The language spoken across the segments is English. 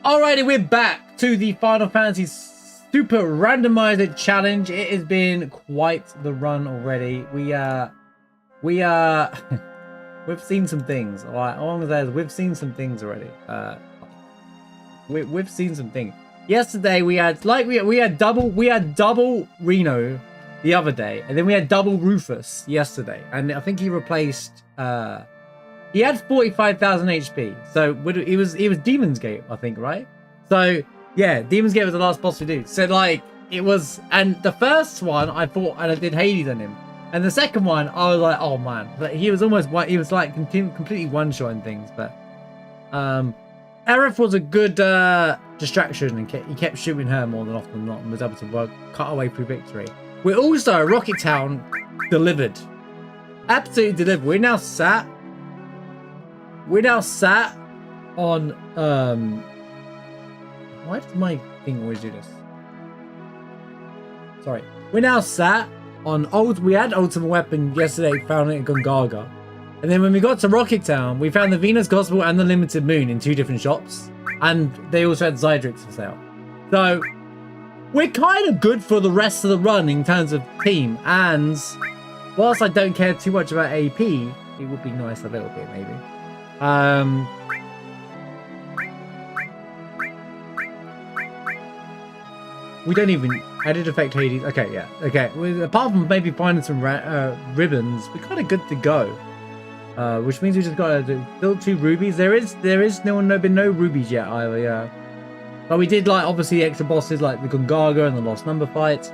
Alrighty, we're back to the Final Fantasy Super Randomizer Challenge. It has been quite the run already. We've seen some things. Alright, all I'm gonna say is we've seen some things already. We've seen some things. Yesterday we had double Reno the other day, and then we had double Rufus yesterday, and I think he replaced he had 45,000 HP, so he was Demon's Gate, I think, right? So yeah, Demon's Gate was the last boss we did. So like it was, and the first one I thought, and I did Hades on him, and the second one I was like, oh man, but he was like completely one-shotting things. But Aerith was a good distraction, and he kept shooting her more than often than not, and was able to cut away through victory. We also Rocket Town delivered, absolutely delivered. We're now sat on why does my thing always do this? Sorry. We're now sat on we had Ultimate Weapon yesterday, found it in Gongaga. And then when we got to Rocket Town, we found the Venus Gospel and the Limited Moon in 2 different shops. And they also had Zydrix for sale. So we're kind of good for the rest of the run in terms of team. And whilst I don't care too much about AP, it would be nice a little bit maybe. We don't even... I did affect Hades. Okay, yeah. Okay. Well, apart from maybe finding some ribbons, we're kind of good to go. Which means we just got to build 2 rubies. There is been no rubies yet either, yeah. But we did, like, obviously the extra bosses like the Gongaga and the Lost Number fight.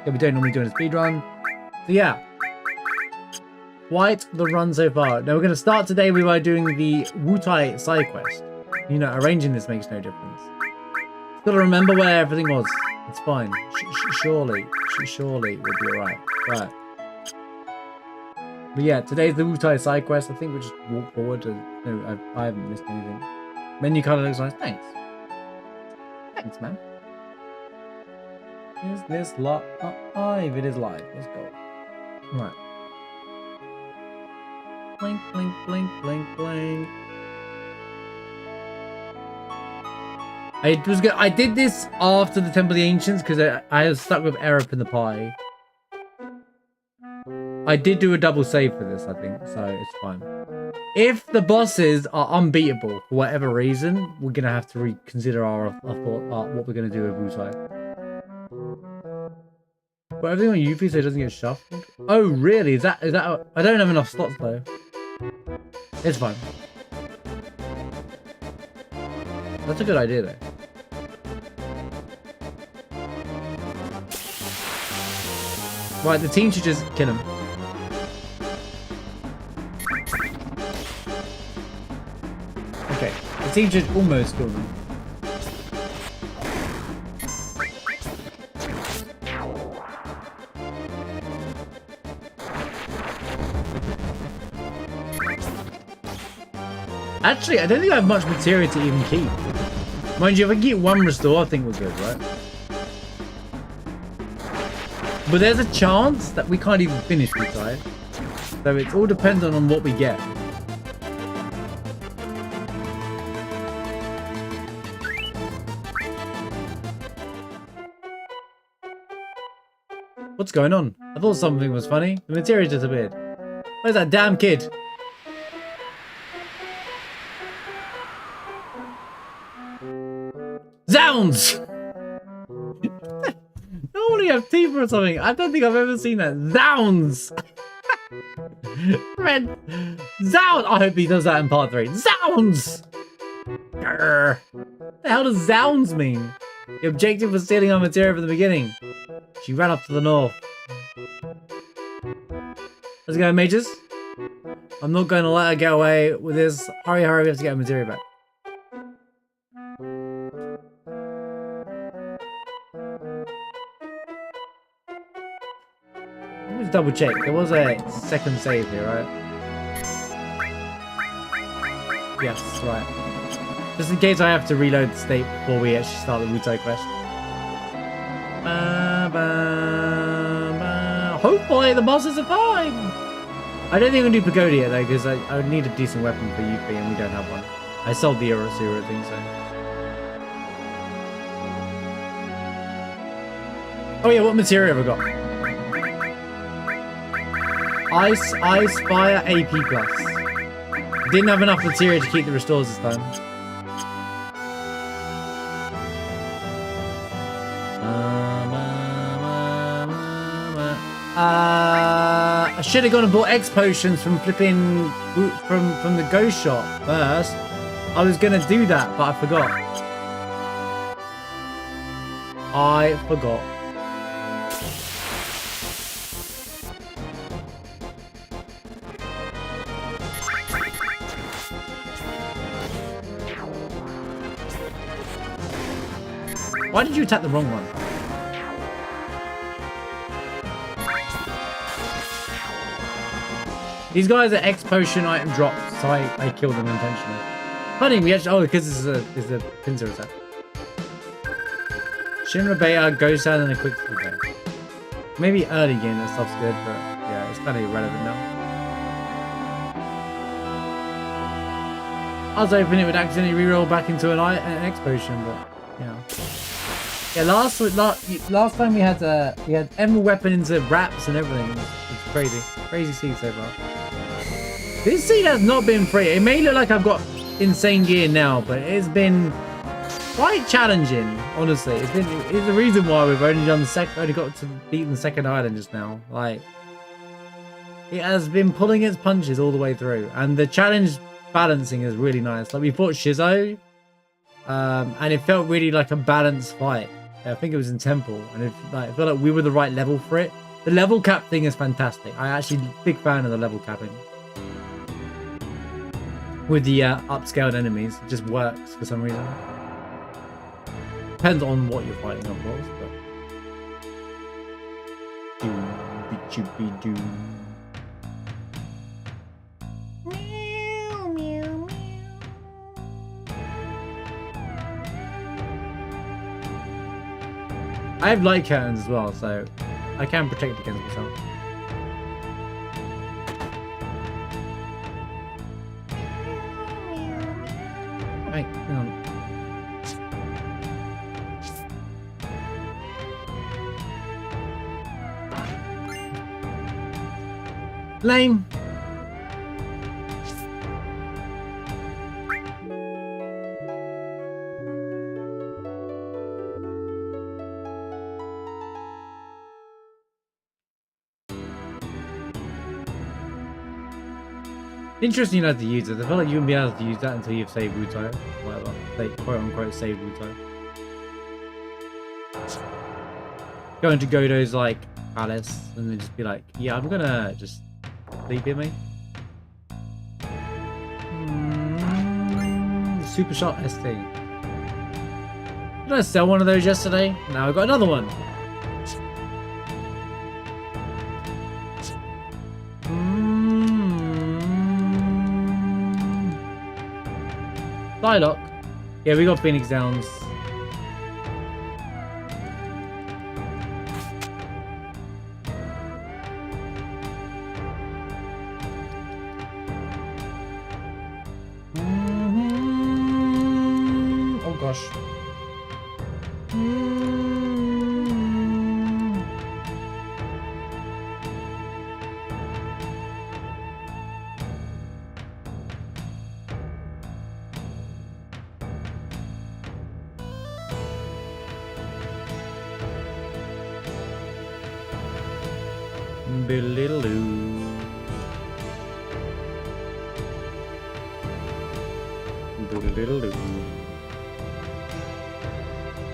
Yeah, we don't normally do in a speedrun. So yeah. Quite the run so far. Now we're going to start today by doing the Wutai side quest. You know, arranging this makes no difference. Got to remember where everything was. It's fine. Surely we'll be alright. Right. But yeah, today's the Wutai side quest. I think we'll just walk forward. No, I haven't missed anything. Menu colour looks nice. Thanks. Thanks, man. Is this live? If it is live, let's go. Right. Blink, blink, blink, blink, blink. I did this after the Temple of the Ancients because I was stuck with Aerith in the pie. I did do a double save for this, I think, so it's fine. If the bosses are unbeatable for whatever reason, we're gonna have to reconsider our thought what we're gonna do with Wutai. But everything on Yuffie so it doesn't get shuffled. Oh really? Is that? I don't have enough slots though. It's fine. That's a good idea though. Right, the team should just kill him. Okay, the team should almost kill them. Actually, I don't think I have much materia to even keep. Mind you, if I can keep 1 restore, I think we're good, right? But there's a chance that we can't even finish Wutai. So it's all dependent on what we get. What's going on? I thought something was funny. The materia disappeared. Where's that damn kid? Zounds! Normally you have teeth or something. I don't think I've ever seen that. Zounds! Red. Zounds! I hope he does that in part 3. Zounds! Grr. What the hell does zounds mean? The objective was stealing our materia from the beginning. She ran off to the north. Let's go, mages. I'm not going to let her get away with this. Hurry, hurry, we have to get our materia back. Let's double check. There was a second save here, right? Yes, right. Just in case I have to reload the state before we actually start the Wutai quest. Hopefully the bosses are fine! I don't think I'm going to do Pagoda yet though, because I would need a decent weapon for Yuffie and we don't have one. I sold the Eurosura thing, so... Oh yeah, what materia have I got? Ice, fire, AP plus. Didn't have enough materia to keep the restores this time. I should have gone and bought X potions from flipping from the ghost shop first. I was gonna do that, but I forgot. Why did you attack the wrong one? These guys are X potion item drops, so I killed them intentionally. Funny, we actually because this is a pincer attack. Shinra Beta, Ghost Sound, and a quick repair. Maybe early game that stuff's good, but yeah, it's kind of irrelevant now. I was hoping it would accidentally reroll back into an X potion, but yeah. Yeah, last time we had emerald weapons and wraps and everything. It's crazy seed so far. This seed has not been free. It may look like I've got insane gear now, but it's been quite challenging. Honestly, it's the reason why we've only got to beat the second island just now. Like, it has been pulling its punches all the way through, and the challenge balancing is really nice. Like, we fought Shizo, and it felt really like a balanced fight. I think it I felt like we were the right level for it. The level cap thing is fantastic. I actually big fan of the level capping with the upscaled enemies. It just works for some reason. Depends on what you're fighting, of course. But I have light curtains as well, so I can protect against myself. Hey, hang on. Lame. Interesting you know how to use it. I feel like you wouldn't be able to use that until you've saved Wutai. Whatever. Like, quote unquote saved Wutai. Go into Godo's like palace and then just be like, yeah, I'm gonna just sleep in me. Super shot ST. Did I sell one of those yesterday? Now I got another one. Psylocke. Yeah, we got Phoenix Downs. Oh gosh.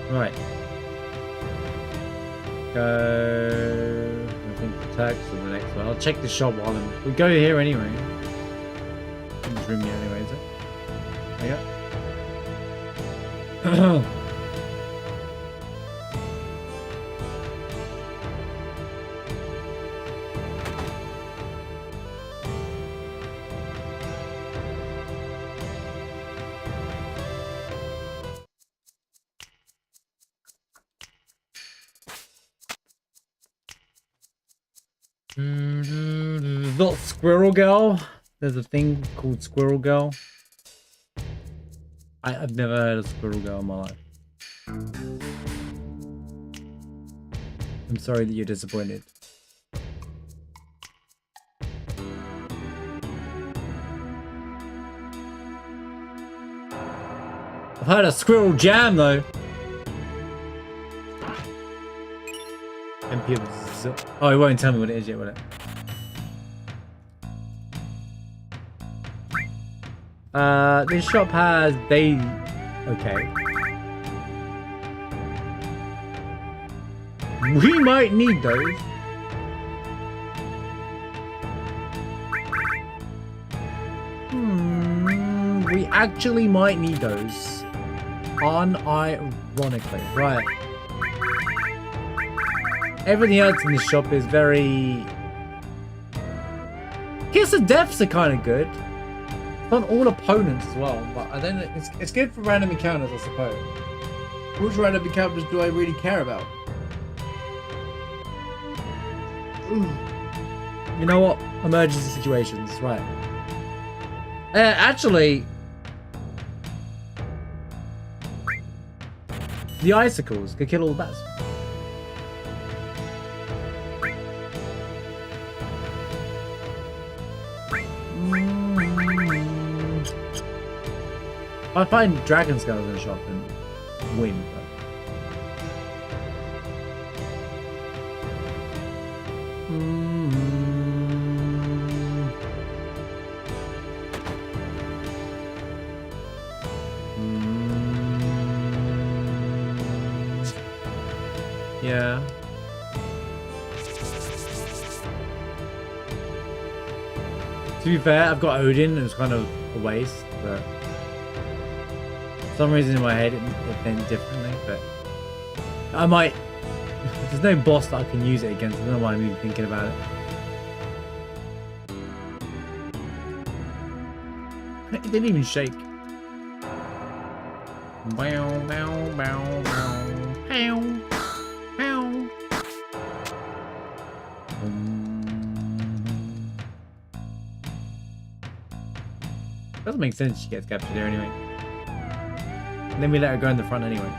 Right. Go. I think the tax for the next one. I'll check the shop while we go here anyway. In this room here anyway, is it? Oh, yeah. Not Squirrel Girl. There's a thing called Squirrel Girl. I've never heard of Squirrel Girl in my life. I'm sorry that you're disappointed. I've heard a squirrel jam though. MP of oh, he won't tell me what it is yet, will it? This shop has okay. We might need those. We actually might need those. Unironically, right. Everything else in this shop is very... Kiss of Deaths are kind of good. It's on all opponents as well, but I don't know. It's good for random encounters, I suppose. Which random encounters do I really care about? Ooh. You know what? Emergency situations, right. Actually... The icicles could kill all the bats. I find dragon skulls in the shop and win. Yeah. To be fair, I've got Odin. It was kind of a waste, but for some reason in my head it went differently. But I might. There's no boss that I can use it against. I don't know why I'm even thinking about it. It didn't even shake. Bow, bow, bow, bow. Pow. Doesn't make sense she gets captured there anyway. And then we let her go in the front anyway.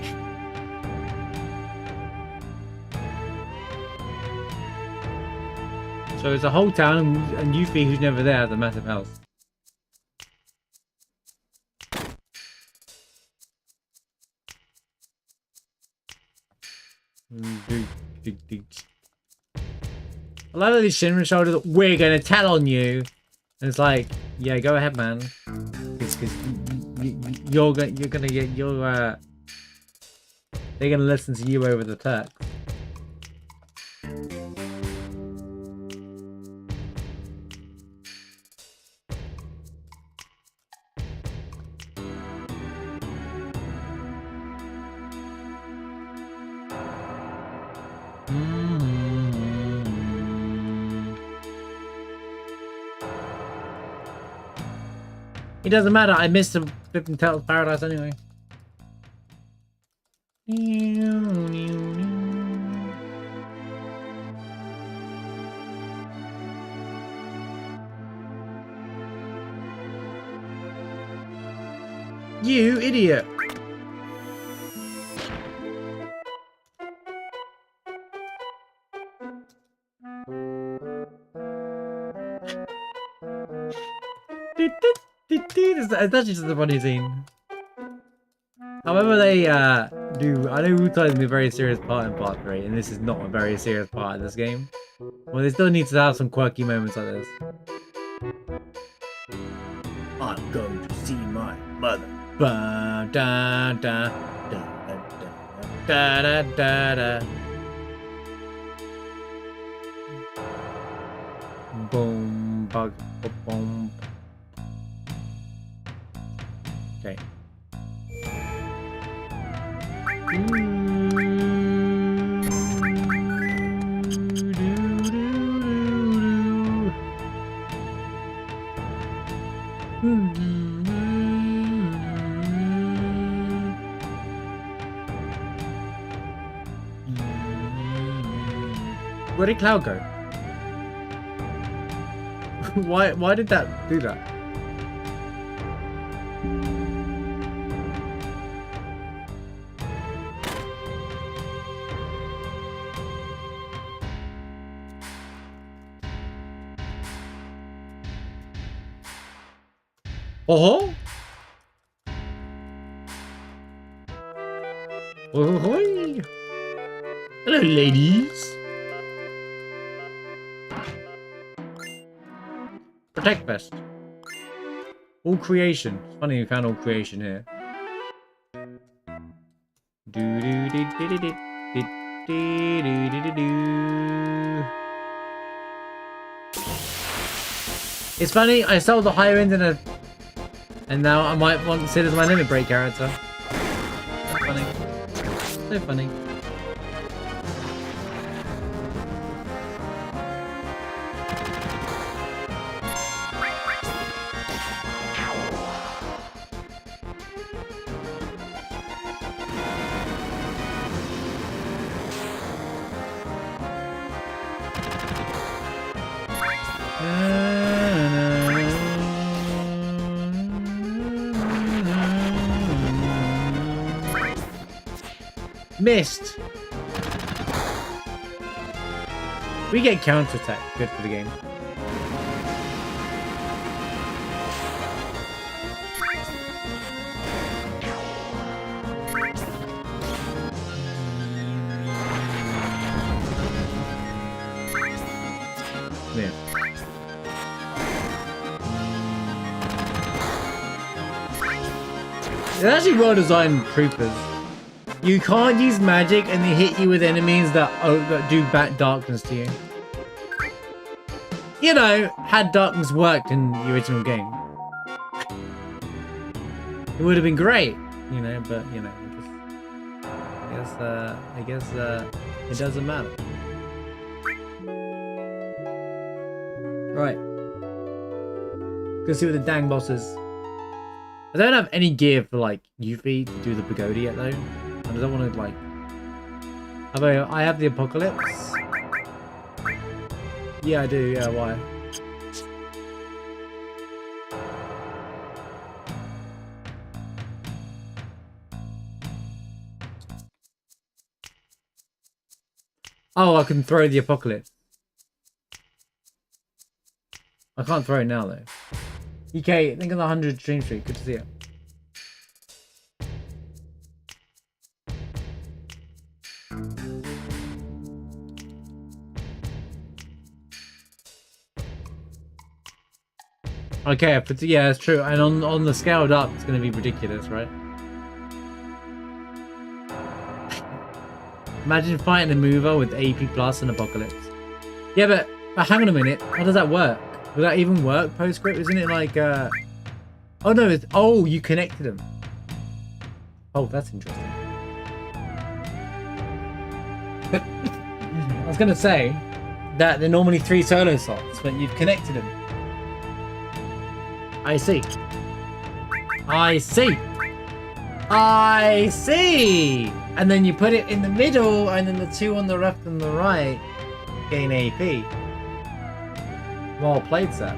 So it's a whole town and Yuffie, who's never there, has a massive house. I love these Shinra shoulders. We're gonna tell on you, and it's like, yeah, go ahead, man. Because you're gonna get your they're gonna listen to you over the text. It doesn't matter, I missed the flipping Turtles Paradise anyway. You idiot! It's actually just a funny scene. However they do, I know Wutai is a very serious part in part 3, and this is not a very serious part of this game. Well, they still need to have some quirky moments like this. I'm going to see my mother. Ba da da da da da da da. Boom, bug, boom. Okay. Where did Cloud go? Why did that do that? Oh. Ahoy. Hello, ladies. Protect vest. All creation. It's funny we found all creation here. It's funny, I sold the higher end and now I might want to sit as my limit break character. So funny. So funny. Missed. We get counterattack. Good for the game. Yeah. They're actually well designed troopers. You can't use magic and they hit you with enemies that do bad darkness to you. You know, had darkness worked in the original game, it would have been great, you know, but you know, I guess it doesn't matter. Right. Let's see what the dang boss is. I don't have any gear for like Yuffie to do the pagoda yet though. I don't want to like. I have the apocalypse. Yeah, I do. Yeah, why? Oh, I can throw the apocalypse. I can't throw it now though. EK, think of the 100 stream streak. Good to see it. Okay, but yeah, it's true. And on the scaled up, it's going to be ridiculous, right? Imagine fighting a mover with AP plus and apocalypse. Yeah, but hang on a minute. How does that work? Will that even work postscript? Isn't it like Oh no, it's you connected them. Oh, that's interesting. I was gonna say that they're normally 3 solo slots, but you've connected them. I see. I see. I see. And then you put it in the middle, and then the 2 on the left and the right gain AP. Well played, sir.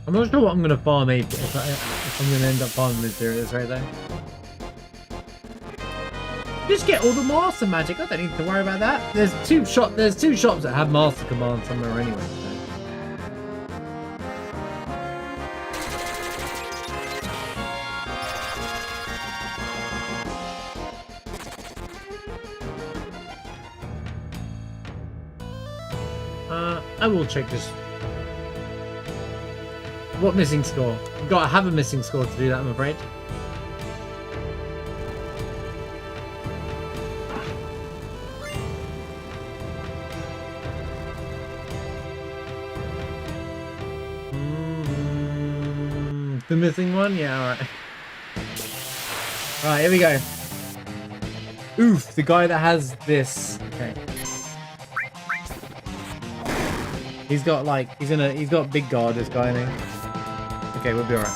I'm not sure what I'm going to farm AP if I'm going to end up farming materials right there. Just get all the master magic. I don't need to worry about that. There's two shops that have master command somewhere anyway. So. I will check this. What missing score? You've got to have a missing score to do that, I'm afraid. The missing one? Yeah, alright. Alright, here we go. Oof, the guy that has this. Okay. He's got like, he's got big guard, this guy, I think. Okay, we'll be alright.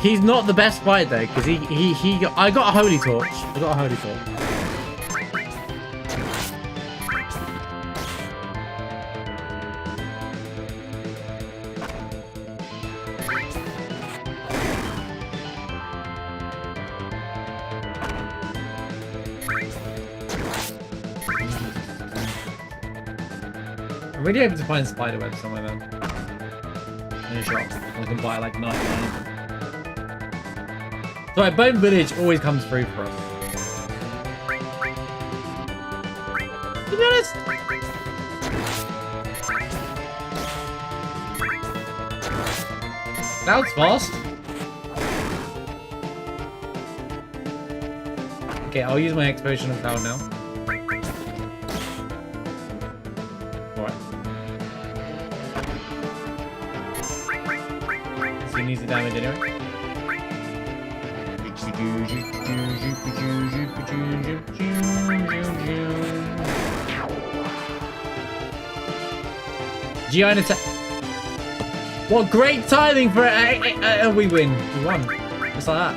He's not the best fight though, because I got a holy torch. I got a holy torch. I'm really able to find spiderwebs somewhere, man. In a shop. I can buy like 99 of them. So Bone Village always comes through for us. To be honest. That was fast. Okay, I'll use my explosion of cloud now. He needs the damage anyway. Giant attack. What great timing for we win. We won. Just like that.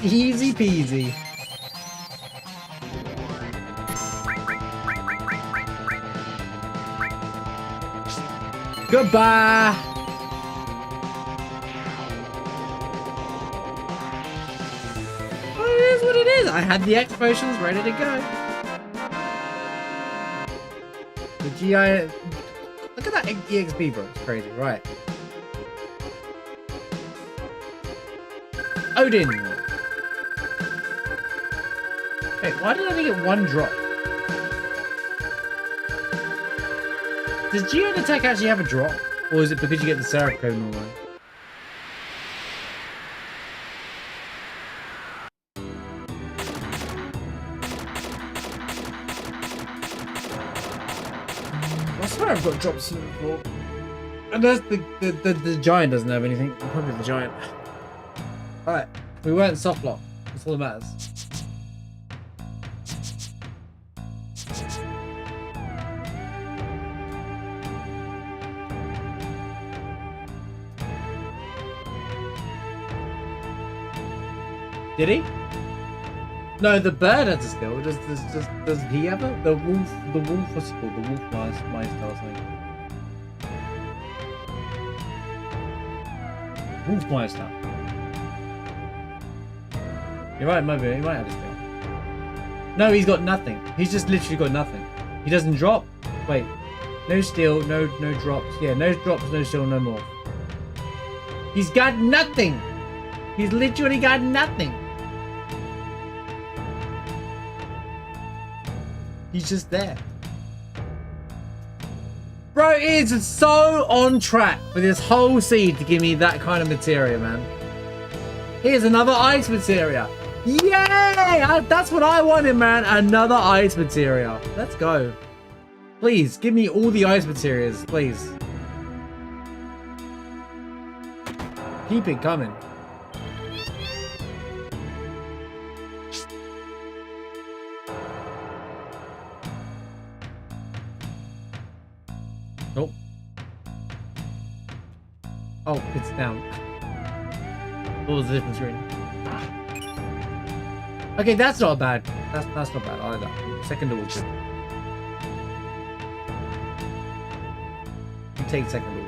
Easy peasy. Goodbye. Well, it is what it is. I had the X potions ready to go. The GI. Look at that EXP, bro. It's crazy. Right. Odin. Wait, why did I only get one drop? Does Geode Attack actually have a drop? Or is it because you get the Seraph Code normally? I swear I've got drops in it before. Unless the Giant doesn't have anything. Probably the Giant. Alright, we weren't soft lock. That's all that matters. Did he? No, the bird has a skill. Does he ever? The wolf, what's it called? The wolf meister or something. Wolf meister. You're right, maybe he might have a skill. No, he's got nothing. He's just literally got nothing. He doesn't drop. Wait, no steel, no drops. Yeah, no drops, no steel, no more. He's got nothing. He's literally got nothing. He's just there. Bro, it is so on track for this whole seed to give me that kind of materia, man. Here's another ice materia. Yay! That's what I wanted, man. Another ice materia. Let's go. Please, give me all the ice materias, please. Keep it coming. Nope. Oh, it's down. What was the difference screen? Okay, that's not bad. That's not bad either. Second double chip. You take second double.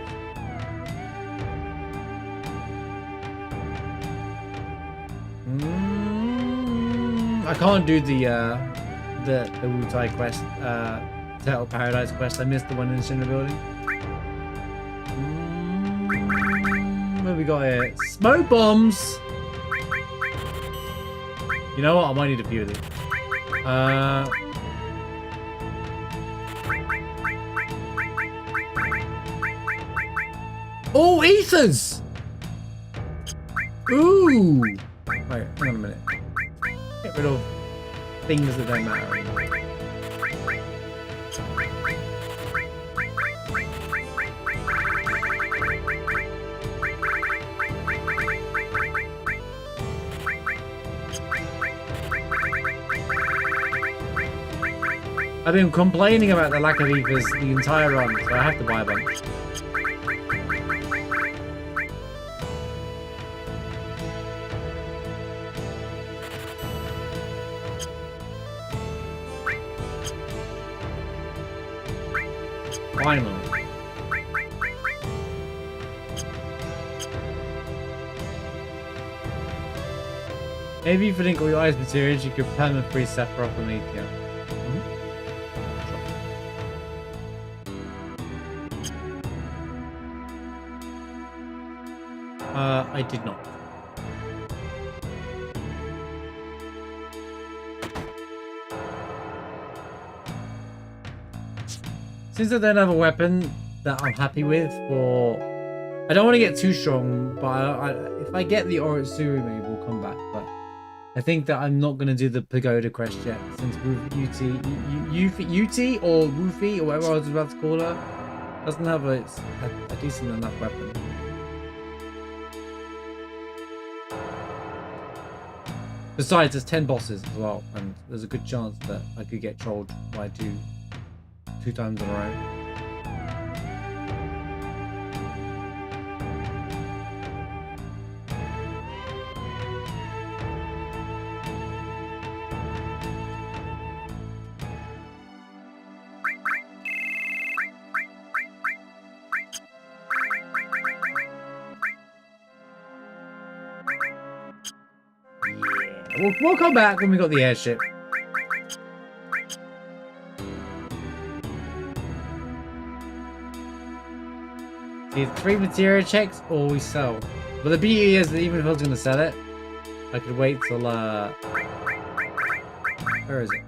I can't do the Wu-Tai quest, Turtle Paradise quest. I missed the one in the Cinder building. What have we got here? Smoke bombs! You know what? I might need a few of these. Oh, ethers! Ooh! Wait, hang on a minute. Get rid of things that don't matter anymore. I've been complaining about the lack of ethers the entire run, so I have to buy a bunch. Finally. Maybe if you didn't call your eyes materials, you could perma-free Sephiroth and Atheon. I did not. Since I don't have a weapon that I'm happy with, or I don't want to get too strong, but if I get the Oritsuru, maybe we'll come back. But I think that I'm not going to do the Pagoda quest yet, since UT or Rufy, or whatever I was about to call her, doesn't have a decent enough weapon. Besides, there's 10 bosses as well, and there's a good chance that I could get trolled by two times in a row. We'll come back when we got the airship. See, 3 materia checks or we sell. But the beauty is that even if I was going to sell it, I could wait till, where is it?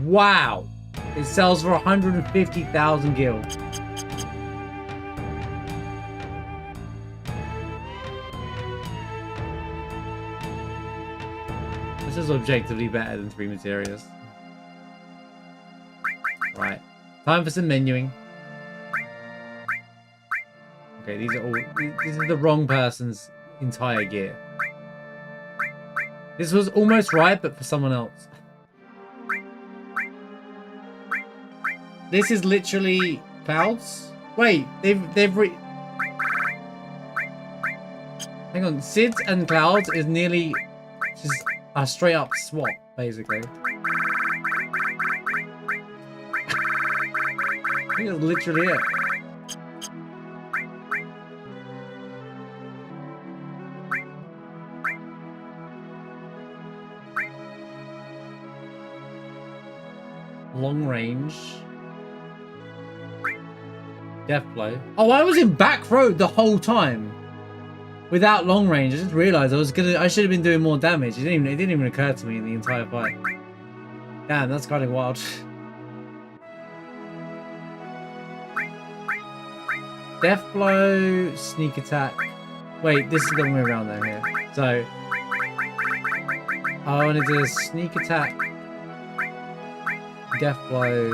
Wow! It sells for 150,000 gil. This is objectively better than 3 materials. Right. Time for some menuing. Okay, these are all... This is the wrong person's entire gear. This was almost right, but for someone else. This is literally Clouds? Wait, they've Hang on, Sid's and Clouds is nearly just a straight up swap, basically. I think that's literally it. Long range. Death blow. Oh, I was in back row the whole time. Without long range. I just realized I should have been doing more damage. It didn't even occur to me in the entire fight. Damn, that's kind of wild. Death blow, sneak attack. Wait, this is the wrong way around though here. So I wanted to sneak attack, death blow,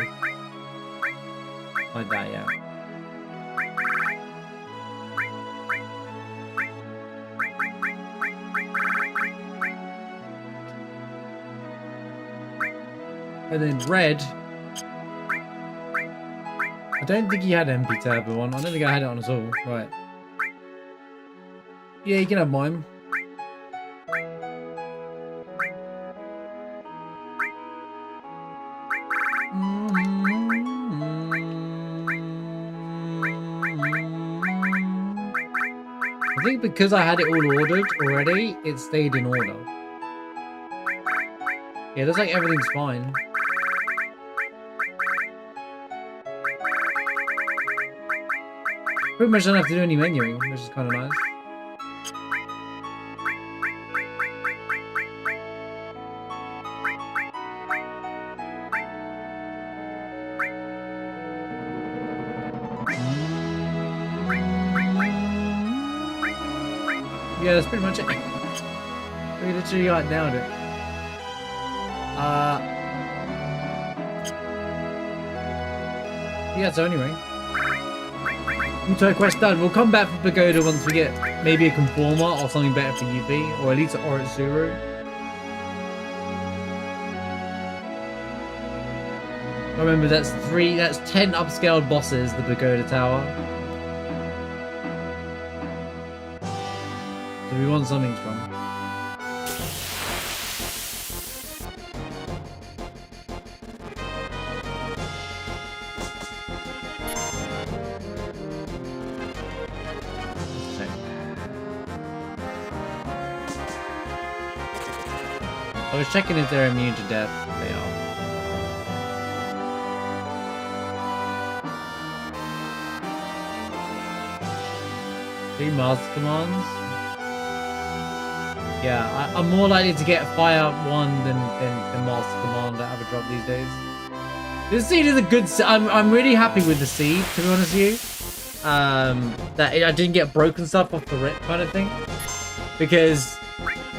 like that, yeah. And then red. I don't think he had MP Turbo on. I don't think I had it on at all. Right. Yeah, you can have mine. I think because I had it all ordered already, it stayed in order. Yeah, looks like everything's fine. Pretty much don't have to do any menuing, which is kind of nice. Yeah, that's pretty much it. We literally got down it. Yeah, so anyway. Muto quest done. We'll come back for Pagoda once we get maybe a Conformer or something better for UP, or at least an Oritsuru. Remember, that's 10 upscaled bosses, the Pagoda Tower. So we want something strong. I was checking if they're immune to death. They are. 3 master commands. Yeah, I'm more likely to get Fire 1 than Master Command that I would drop these days. This seed is a good... I'm really happy with the seed, to be honest with you. That I didn't get broken stuff off the rip kind of thing. Because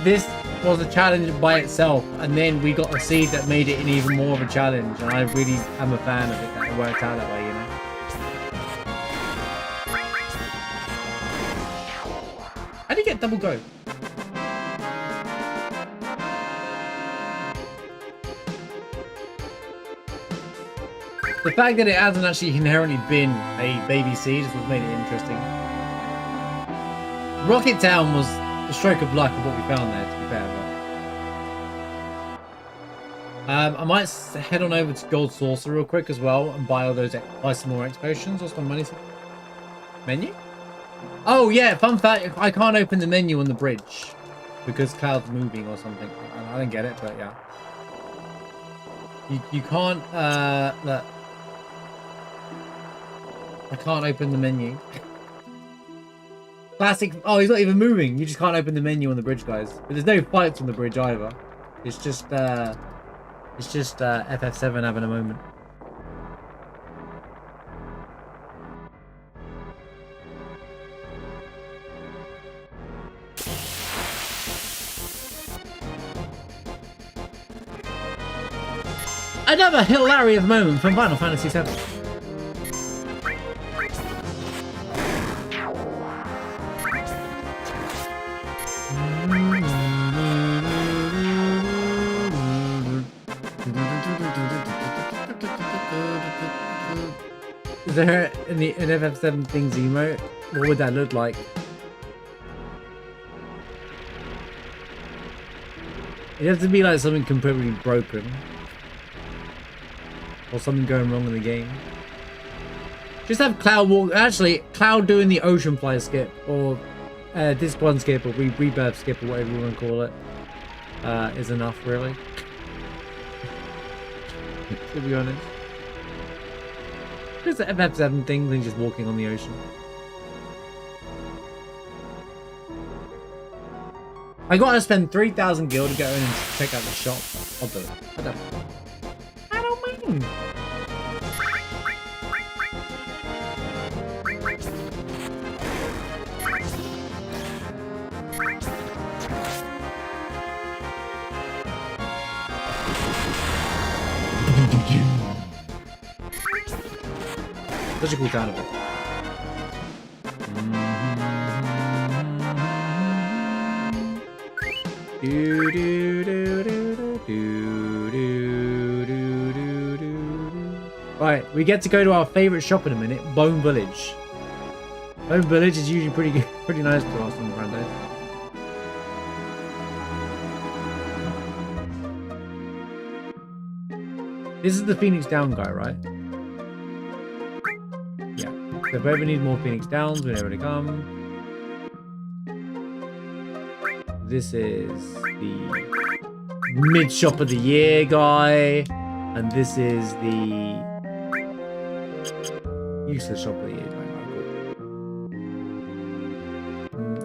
this was a challenge by itself, and then we got a seed that made it an even more of a challenge, and I really am a fan of it that it worked out that way, you know. How do you get double go? The fact that it hasn't actually inherently been a baby seed is what made it interesting. Rocket Town was the stroke of luck of what we found there, to be fair. But I might head on over to Gold Saucer real quick as well and buy some more X potions or some money. Menu? Oh yeah, fun fact, I can't open the menu on the bridge because Cloud's moving or something. I don't get it, but yeah. You can't look. I can't open the menu. Classic. Oh, he's not even moving. You just can't open the menu on the bridge, guys. But there's no fights on the bridge either. It's just FF7 having a moment. Another hilarious moment from Final Fantasy VII. Is there an FF7 things emote? What would that look like? It has to be like something completely broken. Or something going wrong in the game. Just have Cloud walk. Actually, Cloud doing the ocean fly skip. Or this one skip. Or rebirth skip. Or whatever you want to call it. Is enough, really. To be honest. Just the FF7 thing than just walking on the ocean. I gotta spend 3,000 gil to go in and check out the shop. I'll do it. I don't mind. Such a cool sound of it. Right, we get to go to our favorite shop in a minute, Bone Village. Bone Village is usually pretty good, pretty nice for us on the Rando. This is the Phoenix Down guy, right? Yeah. So if we ever need more Phoenix Downs, we know where to come. This is the mid shop of the year guy, and this is the useless shop of the year guy.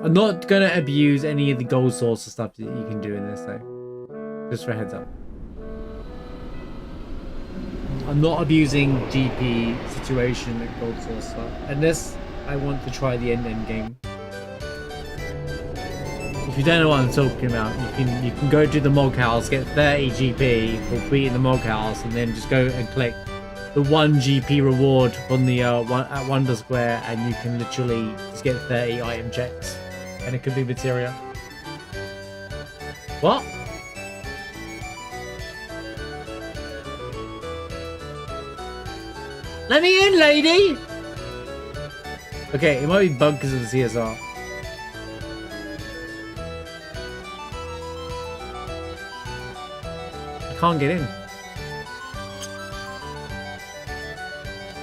I'm not gonna abuse any of the gold source stuff that you can do in this though. Just for a heads up. I'm not abusing GP situation at gold source stuff unless I want to try the end game. If you don't know what I'm talking about, you can go to the Mog House, get 30 GP for beating the Mog House, and then just go and collect the 1 GP reward on the at Wonder Square, and you can literally just get 30 item checks, and it could be materia. What? Let me in, lady! Okay, it might be bugged because of the CSR. I can't get in.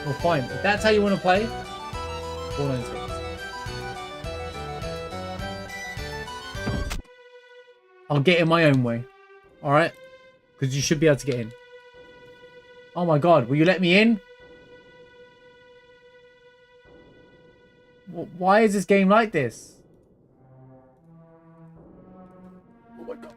Well, fine. If that's how you want to play, 496. I'll get in my own way. Alright? Because you should be able to get in. Oh my god, will you let me in? Why is this game like this? Oh my god.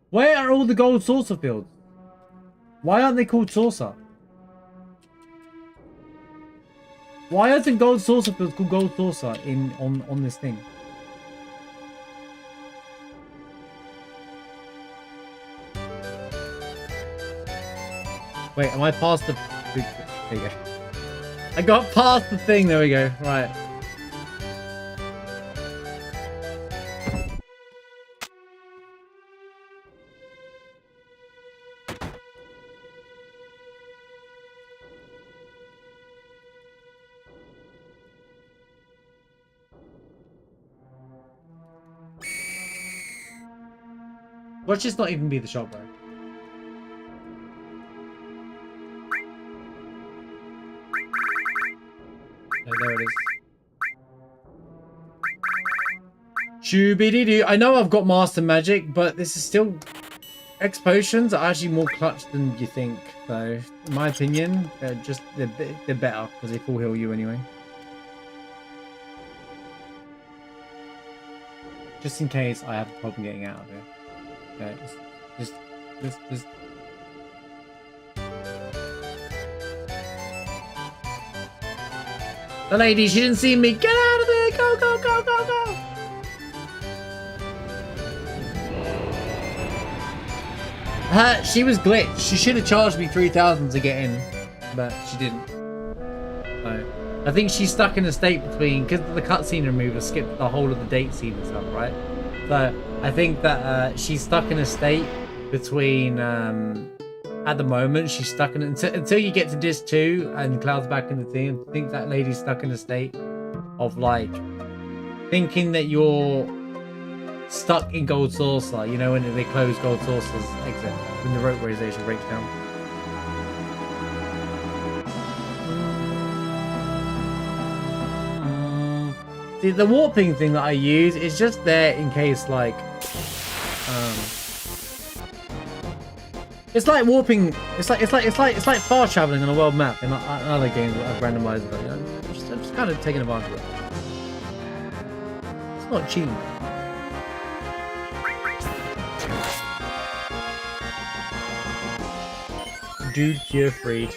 Where are all the gold saucer fields? Why aren't they called saucer? Why isn't gold saucer fields called gold saucer on this thing? Wait, am I past the... There you go. I got past the thing, there we go. Right. Let's just not even be the shop, bro. Oh, there it is. Shoo-be-dee-doo. I know I've got Master Magic, but this is still... X potions are actually more clutch than you think, though. In my opinion, they're better, because they full heal you anyway. Just in case I have a problem getting out of here. Okay, just... The lady, she didn't see me. Get out of there! Go, go, go, go, go! She was glitched. She should have charged me 3,000 to get in, but she didn't. So, I think she's stuck in a state between, because the cutscene remover skipped the whole of the date scene and stuff, right? So I think that she's stuck in a state between. At the moment, she's stuck in until you get to disc 2 and Cloud's back in the team. I think that lady's stuck in a state of like thinking that you're stuck in Gold Saucer. You know, when they close Gold Saucer's exit when the rotarization breaks down. See, the warping thing that I use is just there in case, like, it's like warping. It's like far traveling on a world map in other games that I've randomized. But, you know, I'm just kind of taking advantage of it. It's not cheating. Dude, cure free.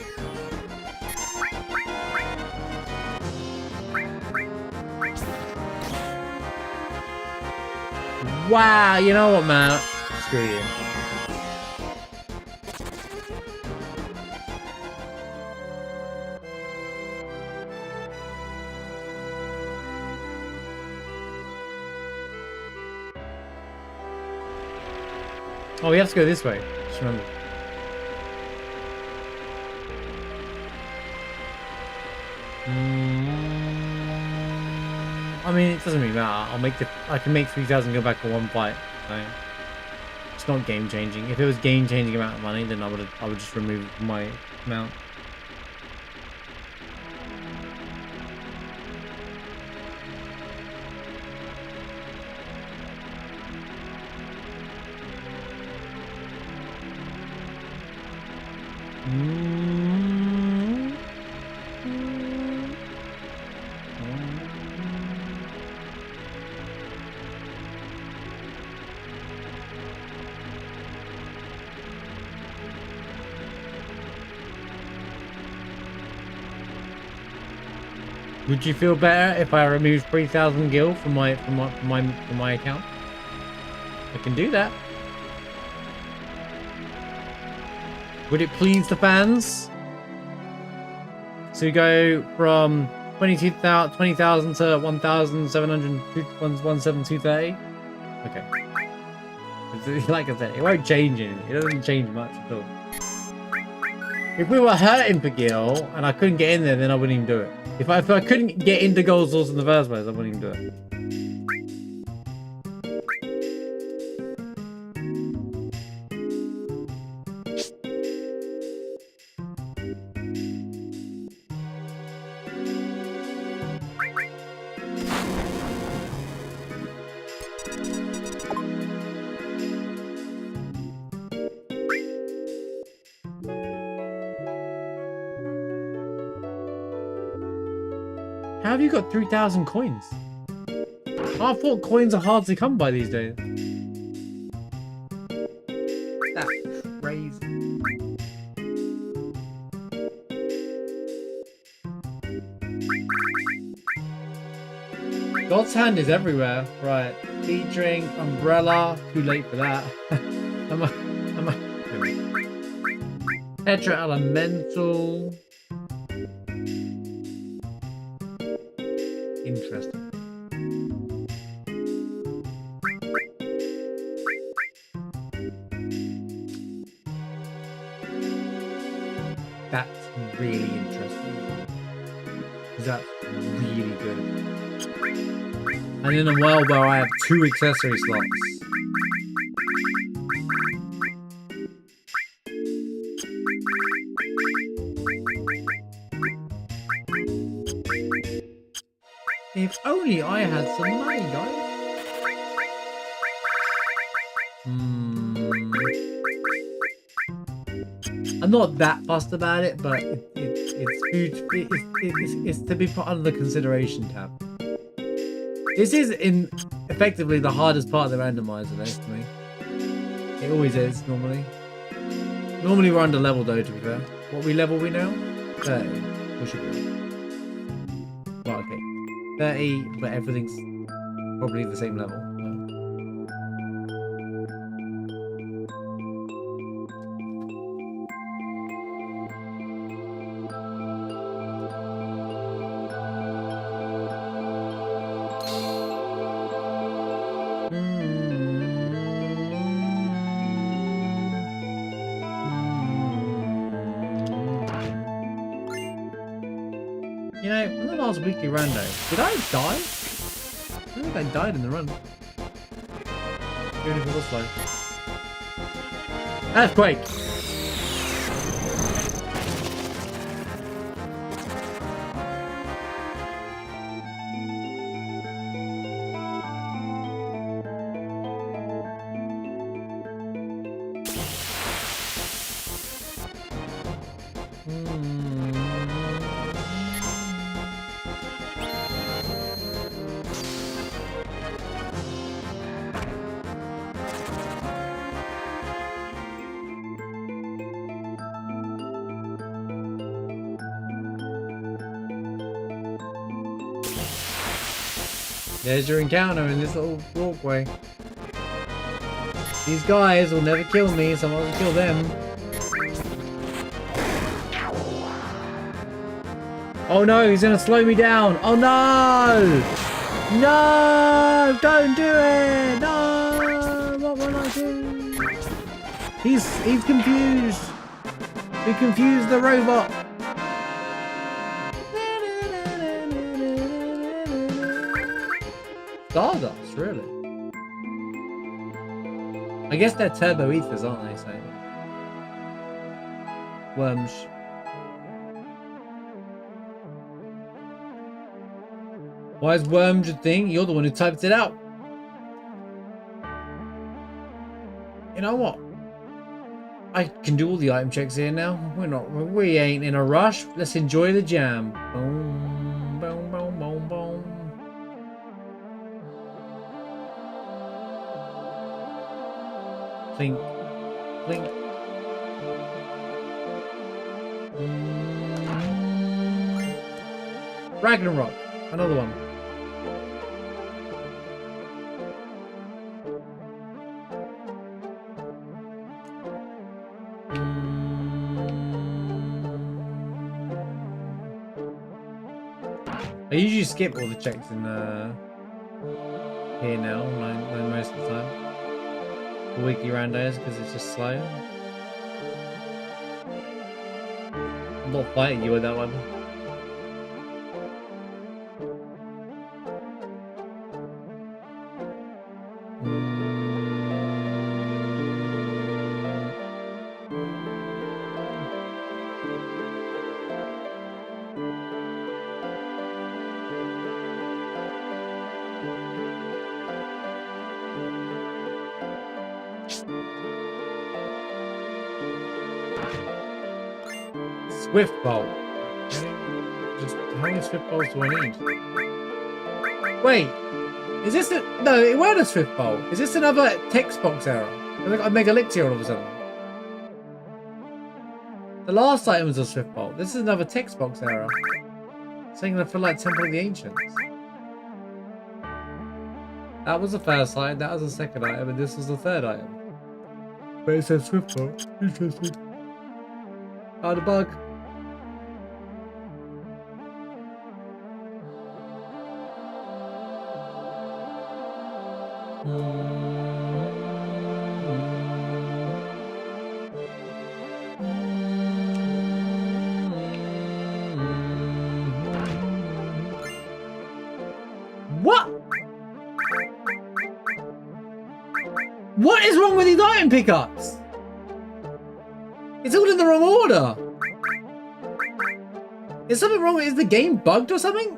Wow, you know what, man? Screw you. Oh, we have to go this way. Just remember. I mean, it doesn't really matter. I can make 3,000 go back in one fight. So it's not game changing. If it was game changing amount of money, then I would just remove my amount. Would you feel better if I removed 3,000 gil from my account? I can do that. Would it please the fans? So we go from 20,000 to 1,772.30. Okay. Like I said, it won't change anything. It doesn't change much at all. If we were hurting for Gil and I couldn't get in there, then I wouldn't even do it. If I couldn't get into gold source in the first place, I wouldn't even do it. How have you got 3,000 coins? I thought coins are hard to come by these days. That's crazy. God's hand is everywhere. Right. Tea drink, umbrella. Too late for that. Tetra elemental. Interesting. That's really interesting. That's really good. And in a world where I have 2 accessory slots. If only I had some money, guys. I'm not that fussed about it, but it's to be put under the consideration tab. This is effectively the hardest part of the randomizer, though, to me. It always is, normally. Normally we're under level, though, to be fair. What level we now? 30. We should be. Well, okay. 30, but everything's probably the same level. You know, on the last weekly rando, did I die? I think I died in the run. Even if it was slow. Earthquake! There's your encounter in this little walkway. These guys will never kill me, so I will kill them. Oh no, he's gonna slow me down. Oh no! No! Don't do it! No! What will I do? He's confused. He confused the robot. Stardust, really? I guess they're turbo ethers, aren't they? So worms. Why is worms a thing? You're the one who typed it out. You know what? I can do all the item checks here now. We ain't in a rush. Let's enjoy the jam. Boom, boom, boom, boom, boom. Clink, clink. Ragnarok, another one. I usually skip all the checks in here now, most of the time. The weekly randos because it's just slow. I'm not fighting you with that one. Swift bolt. Just how many swift bolts do I need? Wait, is this a no? It weren't a swift bolt. Is this another text box error? I got a mega elixir all of a sudden. The last item was a swift bolt. This is another text box error. Saying that for like Temple of the Ancients. That was the first item. That was the second item, and this was the third item. But it says swift bolt. Interesting. Oh, the bug. What? What is wrong with these item pickups? It's all in the wrong order. Is something wrong? Is the game bugged or something?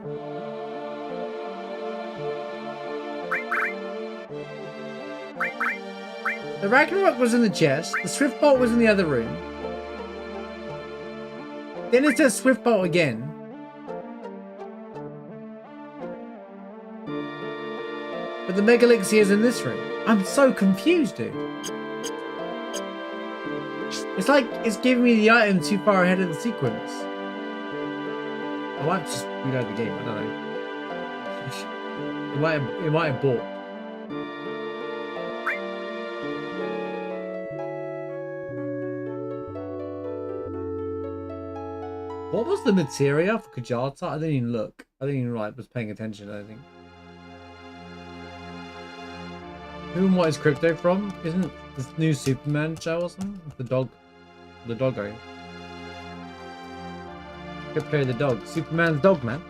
The Ragnarok was in the chest. The Swift Bolt was in the other room. Then it says Swift Bolt again. But the Mega Elixir is in this room. I'm so confused, dude. It's like it's giving me the item too far ahead of the sequence. I might just reload the game. I don't know. It might have bought. What was the materia for Kajata? I didn't even look. I didn't even was paying attention. I think. Who and what is Crypto from? Isn't this new Superman show or something? The doggo. Crypto the dog. Superman's dog, man.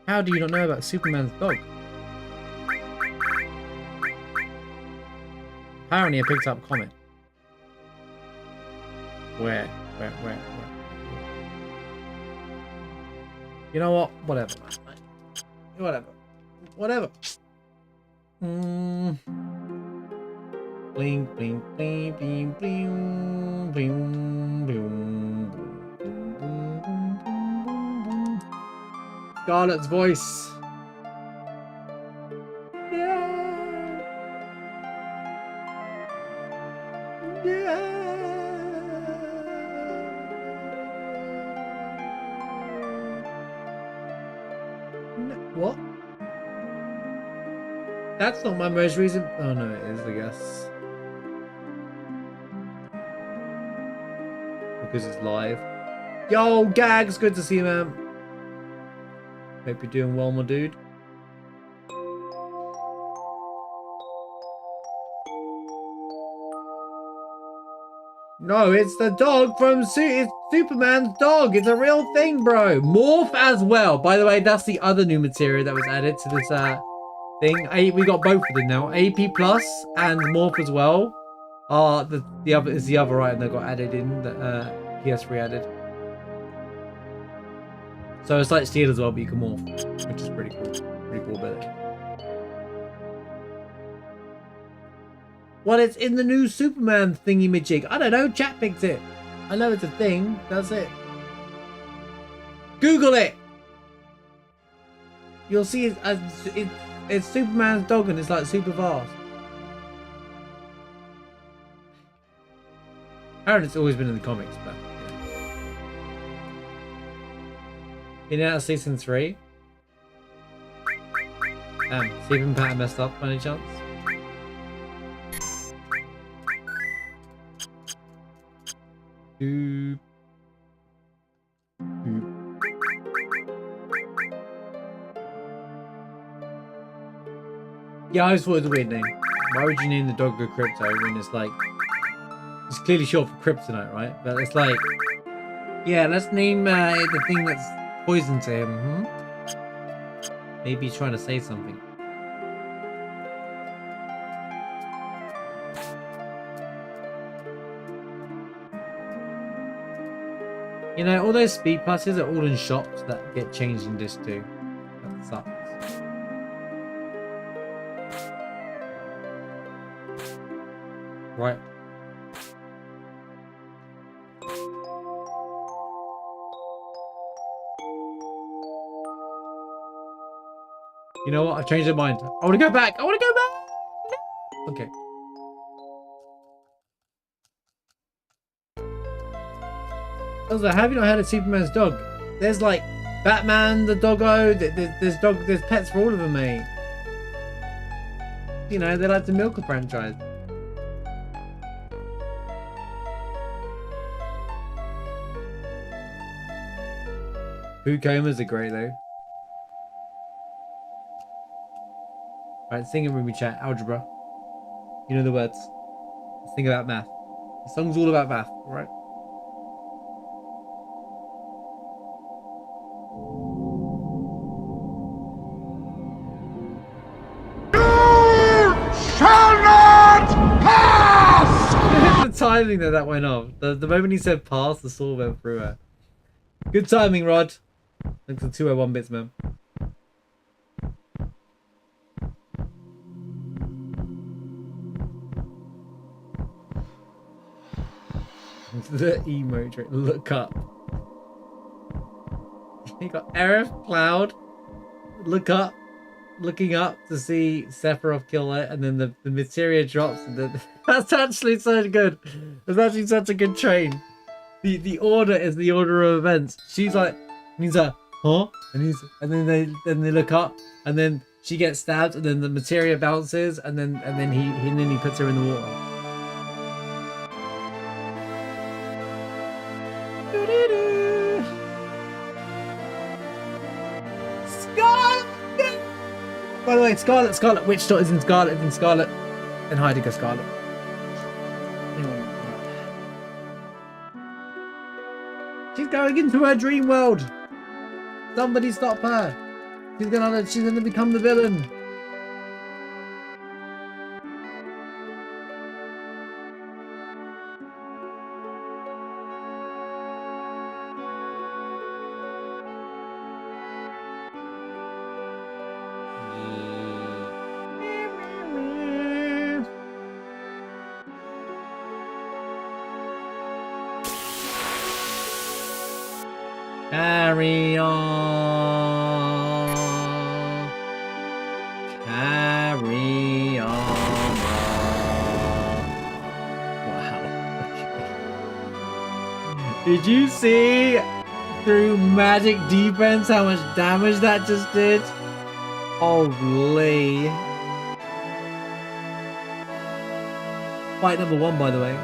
How do you not know about Superman's dog? Apparently I picked up a comment. Where? You know what? Whatever, man. Whatever. Bling, bling, bling, bling, bling, bling, bling. Scarlet's voice. What? That's not my most recent. Oh no, it is, I guess. Because it's live. Yo, Gags, good to see you, man. Hope you're doing well, my dude. No, it's the dog from it's Superman's dog. It's a real thing, bro. Morph as well. By the way, that's the other new material that was added to this thing. We got both of them now. AP Plus and Morph as well. The other is the other item that got added in that PS3 added. So it's like Steel as well, but you can morph, which is pretty cool. Pretty cool ability. Well, it's in the new Superman thingy-majig. I don't know, chat picked it. I know it's a thing, that's it. Google it! You'll see it's Superman's dog and it's like super fast. Apparently it's always been in the comics, but yeah. In and out of season 3. Sleeping pattern messed up by any chance? Boop. Boop. Yeah, I always thought it was a weird name. Why would you name the dog a crypto when it's like... It's clearly short for kryptonite, right? But it's like... Yeah, let's name the thing that's poison to him. Maybe he's trying to say something. You know, all those speed passes are all in shops that get changed in this too. That sucks. Right. You know what? I've changed my mind. I want to go back. I want to go back. Okay. Also, have you not heard of Superman's dog? There's like Batman, the doggo. There's pets for all of them, mate. You know, they like to milk a franchise. Poo comas are great though. Right, sing it with me, chat. Algebra. You know the words. Let's think about math. The song's all about math, right? Shall not pass! The timing that went off. The moment he said pass, the sword went through her. Good timing, Rod. Thanks for 201 bits, man. The emote, look up. You got Aerith, Cloud, look up, looking up to see Sephiroth kill it, and then the materia drops. And that's actually so good. It's actually such a good train. The order is the order of events. She's like, he's like, huh? And then they look up, and then she gets stabbed, and then the materia bounces, and then he puts her in the water. By the way, Scarlet. Witch Dot is in Scarlet, and Heidegger Scarlet. Anyway. She's going into her dream world. Somebody stop her. She's gonna become the villain. Carry on. Carry on. Wow. Did you see through magic defense how much damage that just did? Holy. Fight number 1, by the way.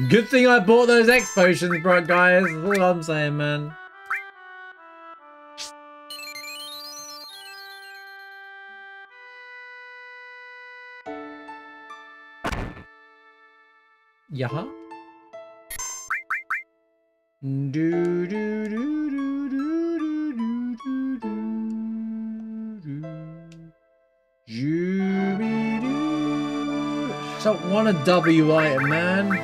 Good thing I bought those X potions, bro, guys. That's all I'm saying, man. Yeah. Do do do do do do do do do. Don't want a W item, man.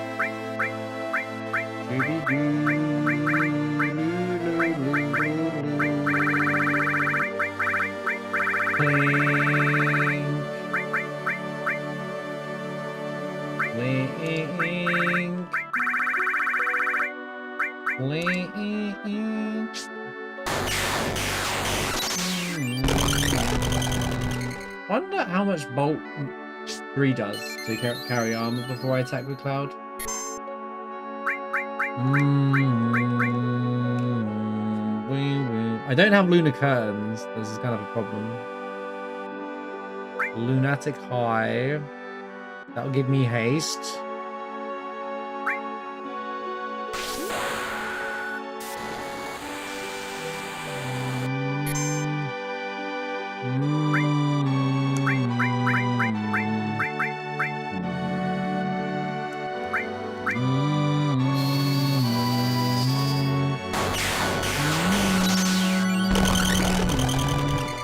Wonder how much Bolt 3 does to carry armor before I attack with Cloud. I don't have lunar curtains. This is kind of a problem. Lunatic High. That'll give me haste.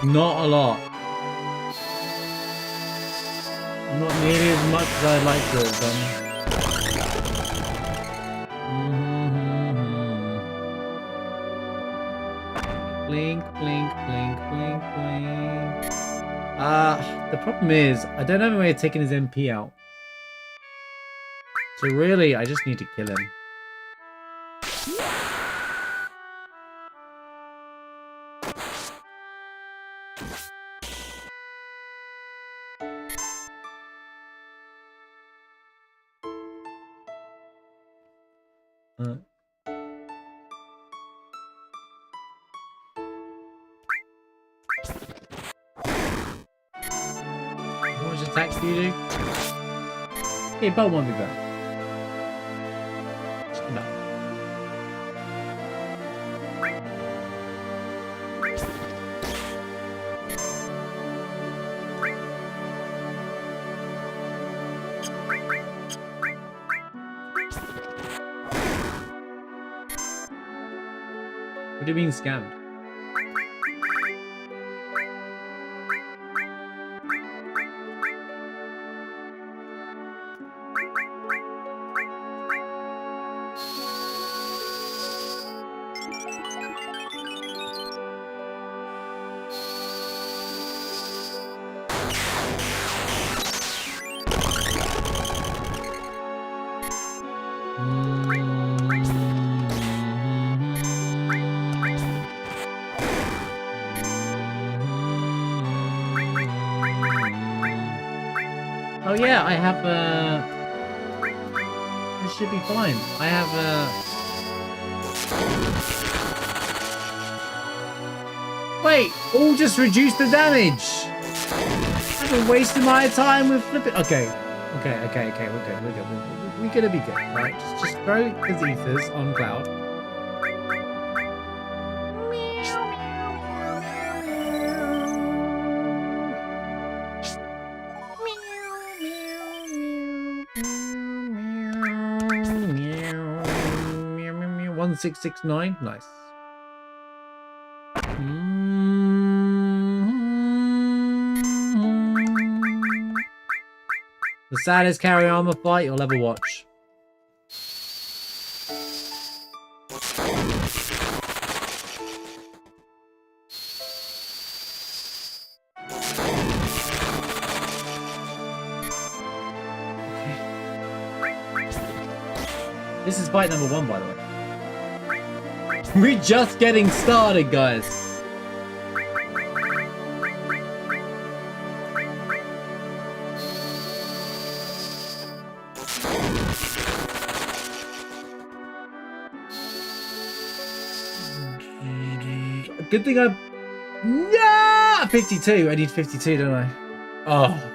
Not a lot. Not nearly as much as I'd like to have done. Blink, blink, blink, blink, blink. The problem is, I don't have a way of taking his MP out. So really, I just need to kill him. How much attack do you do? Yeah, about 1v back. Just about. What do you mean scammed? Oh yeah, I have this should be fine. I have wait, all just reduce the damage. I've been wasting my time with flipping. Okay, we're good. We're gonna be good, right? Just throw his ethers on Cloud. Meow. 1669, nice. The saddest carry armor fight you'll ever watch. This is fight number 1, by the way. We're just getting started, guys. Good thing I... Yeah! 52. I need 52, don't I? Oh.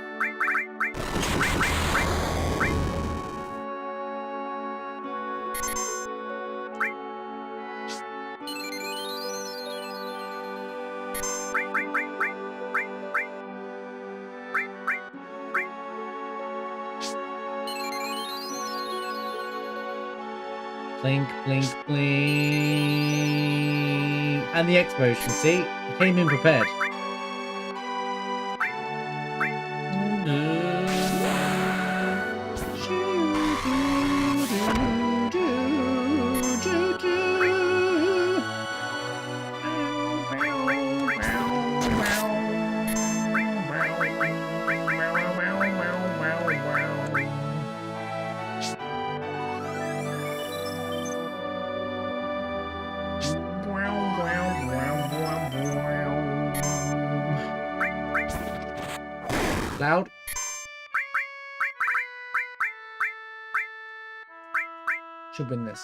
Blink, blink, blink. And the explosion, see? I came in prepared. Loud. Should win this.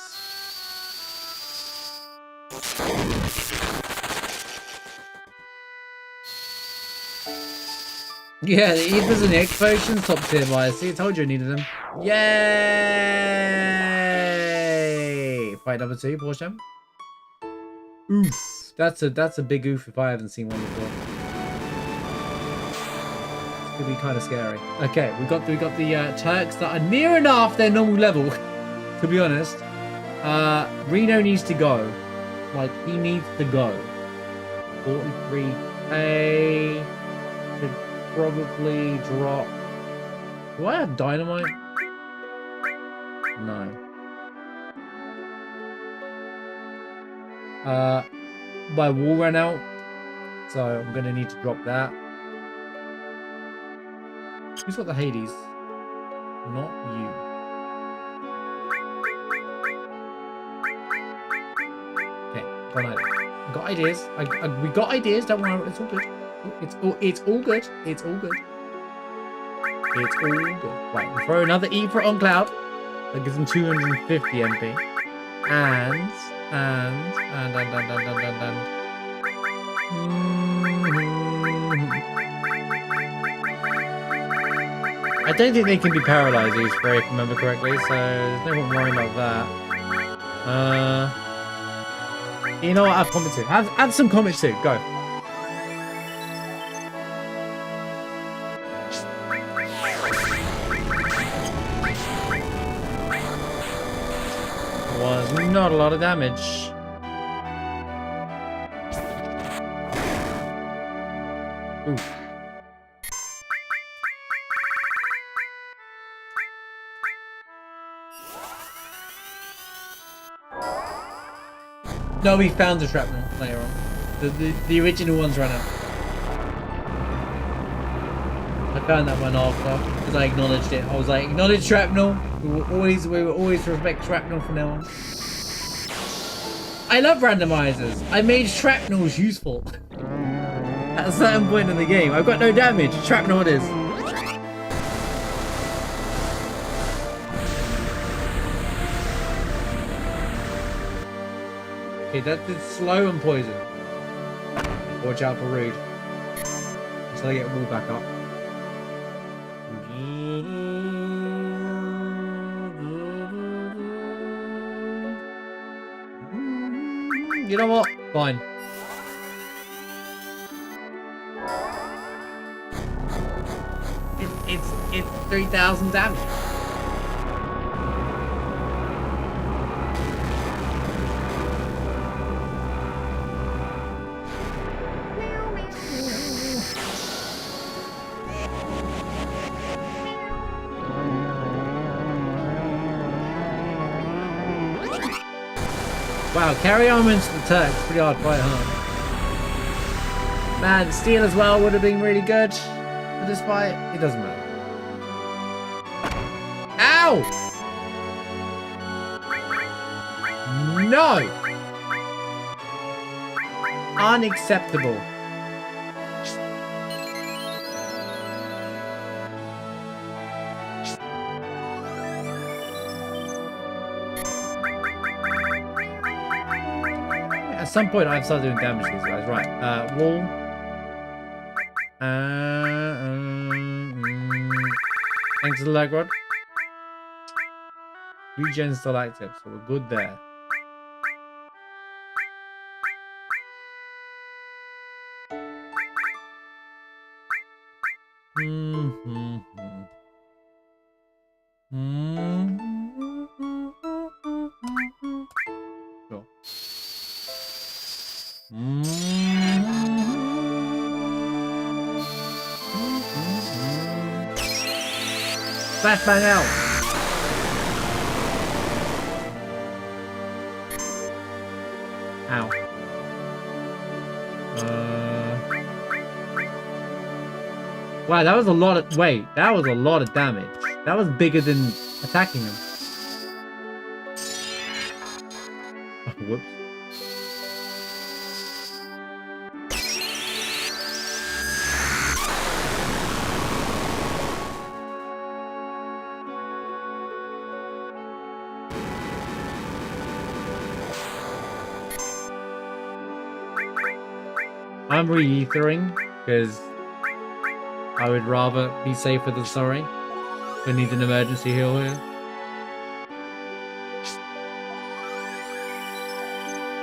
Yeah, the ethers and the X potions, top tier buys. See, I told you I needed them. Yay! Fight number 2, Porsche. Oof. That's a big oof if I haven't seen one before. It's gonna be kind of scary. Okay, we got the Turks that are near enough their normal level. To be honest, Reno needs to go. Like, he needs to go. 43k should probably drop. Do I have dynamite? No. My wall ran out, so I'm gonna need to drop that. Who's got the Hades? Not you. Okay, got ideas. We got ideas. Don't worry, it's all good. It's all good. It's all good. It's all good. Right, we'll throw another Ether on Cloud. That gives him 250 MP. And. I don't think they can be paralyzed, if I remember correctly, so there's no point worrying about that. You know what? Have comment 2. Have some comment 2. Go. Was not a lot of damage. Ooh. No, we found the shrapnel later on. The original ones ran out. I found that one after because I acknowledged it. I was like, acknowledge shrapnel. We will always respect shrapnel from now on. I love randomizers. I made shrapnels useful. At a certain point in the game, I've got no damage. Shrapnel it is. Okay, that did slow and poison. Watch out for rude. Until I get wall back up. You know what? Fine. It's 3,000 damage. Wow, carry armaments to the Turks. Pretty hard fight, huh? Man, steel as well would have been really good for this fight. It doesn't matter. Ow! No! Unacceptable. At some point, I've started doing damage to these guys. Right, wall. Thanks to the leg rod. Regen still active, so we're good there. Sure. Flashbang out. Ow. Wow, that was a lot of... Wait, that was a lot of damage. That was bigger than attacking him. Oh, whoops. I'm re-ethering because I would rather be safer than sorry. We need an emergency heal here.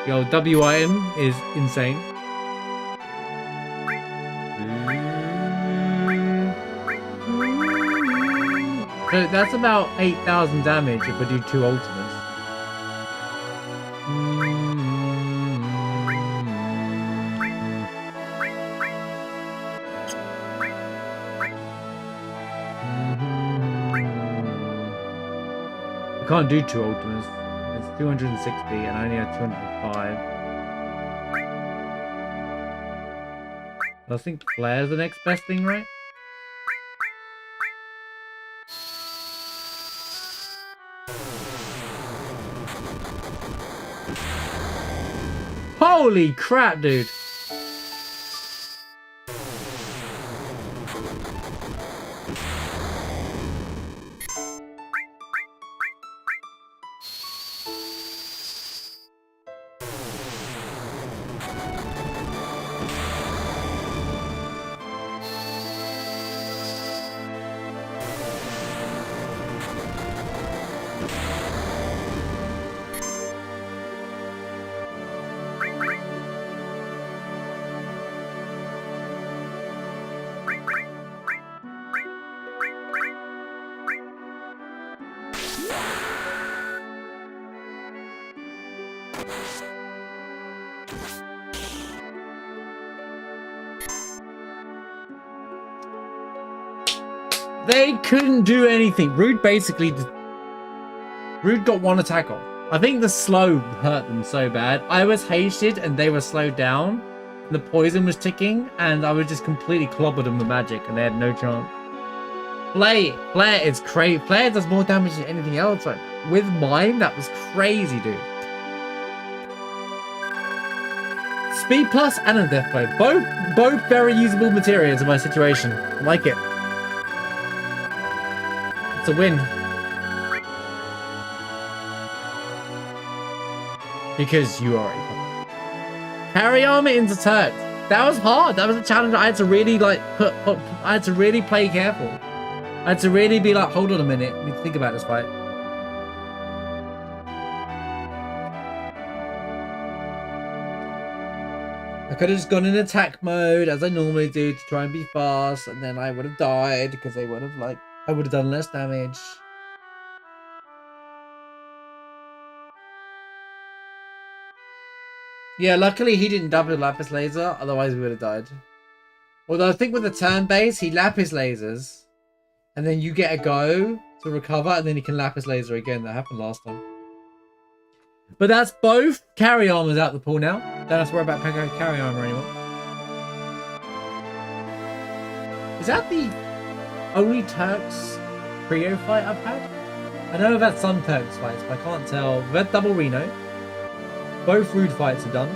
Yo, WIM is insane. So that's about 8,000 damage if I do 2 ultimates. I can't do 2 ultimates. It's 260 and I only have 205. I think Flare's the next best thing, right? Holy crap, dude! They couldn't do anything. Rude basically... Rude got 1 attack off. I think the slow hurt them so bad. I was hasted and they were slowed down. The poison was ticking and I was just completely clobbered them with magic and they had no chance. Flare is crazy. Flare does more damage than anything else. Like, with mine, that was crazy, dude. Speed plus and a death blow. Both very usable materials in my situation. I like it. It's a win. Because you are a carry armor into Turks. That was hard. That was a challenge. I had to really like I had to really play careful. I had to really be like, hold on a minute. Let me think about this fight. I could have just gone in attack mode as I normally do to try and be fast, and then I would have died because they would have like I would have done less damage. Yeah, luckily he didn't double lapis laser, otherwise we would have died. Although I think with the turn base, he lapis lasers, and then you get a go to recover, and then he can lapis laser again. That happened last time. But that's both carry armors out the pool now. Don't have to worry about carry armor anymore. Is that the only Turks trio fight I've had? I know I've had some Turks fights, but I can't tell. We've had double Reno. Both Rude fights are done.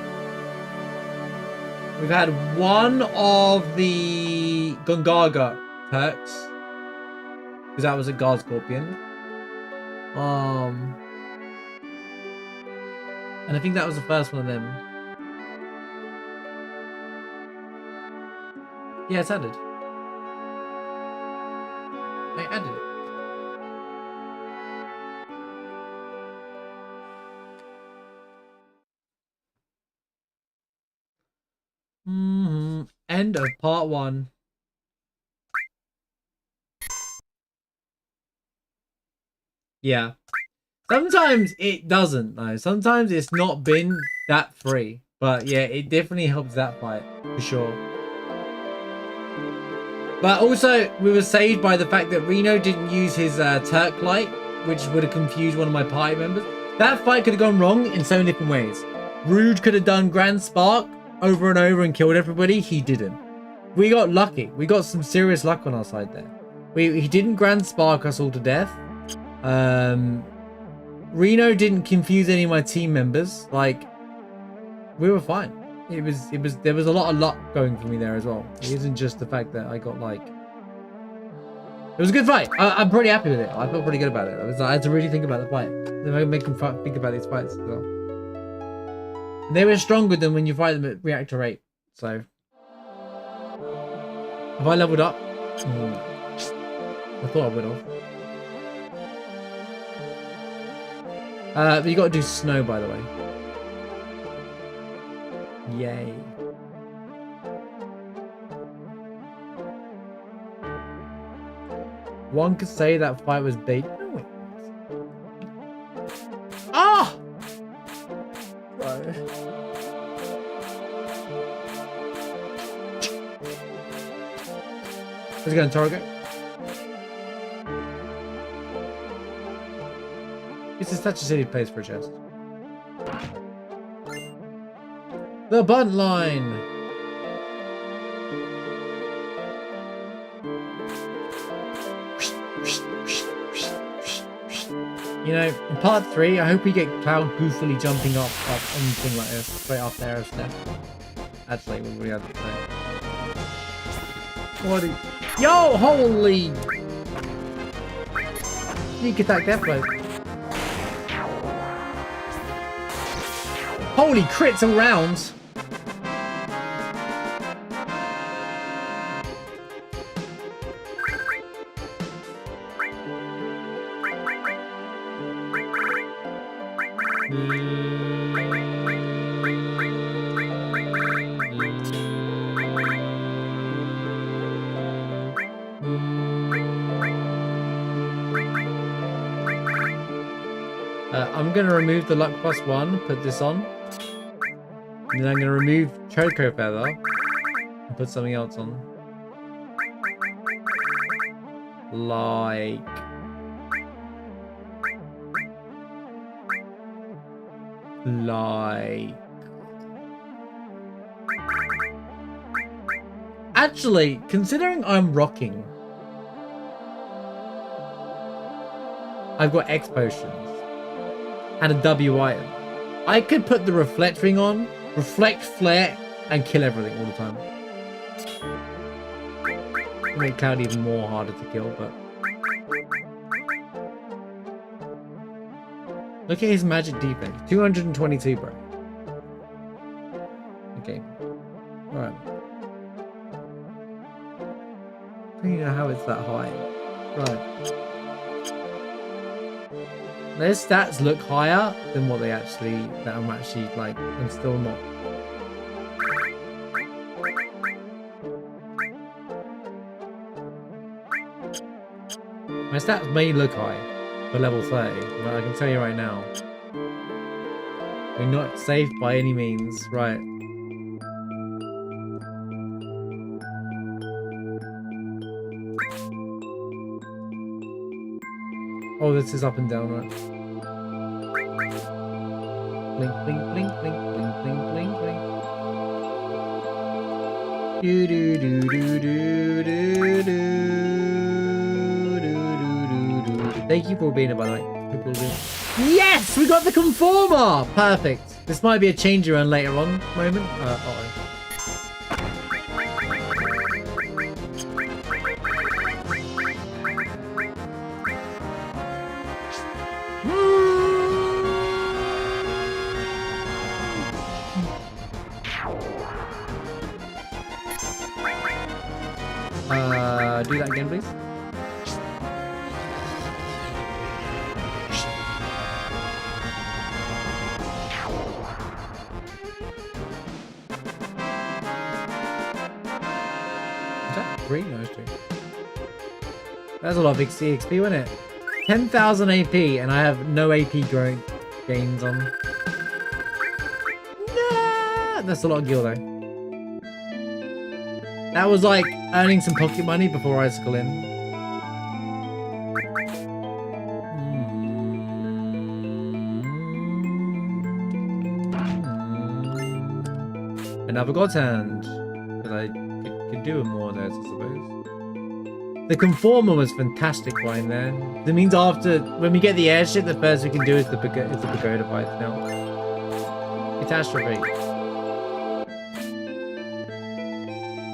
We've had one of the Gongaga Turks, because that was a Guard Scorpion. And I think that was the first one of them. Yeah, it's added. I added it. End of part 1. Yeah. Sometimes it doesn't though. Sometimes it's not been that free. But yeah, it definitely helps that fight. For sure. But also, we were saved by the fact that Reno didn't use his Turk light, which would have confused one of my party members. That fight could have gone wrong in so many different ways. Rude could have done Grand Spark over and over and killed everybody. He didn't. We got lucky. We got some serious luck on our side there. He didn't Grand Spark us all to death. Reno didn't confuse any of my team members. Like, we were fine. There was a lot of luck going for me there as well. It isn't just the fact that I got like... It was a good fight. I'm pretty happy with it. I felt pretty good about it. I had to really think about the fight. They make them think about these fights as well. And they were stronger than when you fight them at reactor rate. So... Have I leveled up? I thought I would have. But you got to do snow, by the way. Yay. One could say that fight was bait. No, it wasn't. Ah! Bro. Let's go on target. This is such a silly place for a chest. The bunt line. You know, in part 3, I hope we get Cloud goofily jumping up anything like this, straight up there instead. Actually, we had to play. What? Yo, holy! Sneak attack death blow. Holy crits all round! I'm going to remove the luck +1, put this on. And then I'm going to remove Choco Feather and put something else on. Like... Actually, considering I'm rocking, I've got X potions and a W item. I could put the reflect ring on, reflect flare, and kill everything all the time. It'll make Cloud even more harder to kill, but look at his magic defense, 222, bro. Okay, all right. I don't know how it's that high. Right. Their stats look higher than what they actually, that I'm actually like, I'm still not. My stats may look high for level 30, but I can tell you right now, we're not safe by any means, right? Oh, this is up and down, right? Blink, blink, blink, blink, blink, blink, blink, blink. Do do do do do do do do do. Thank you for being here, by the way. Yes, we got the conformer. Perfect. This might be a change around later on moment. Do that again, please. Is that 3? No, it's 2. That's a lot of XP, wasn't it? 10,000 AP, and I have no AP growing gains on. Nah, that's a lot of gil though. That was like earning some pocket money before Icicle in. Another God's Hand. Because I could do more of those, I suppose. The Conformer was fantastic right there. That means after, when we get the airship, the first we can do is the pagoda fight now. Catastrophe.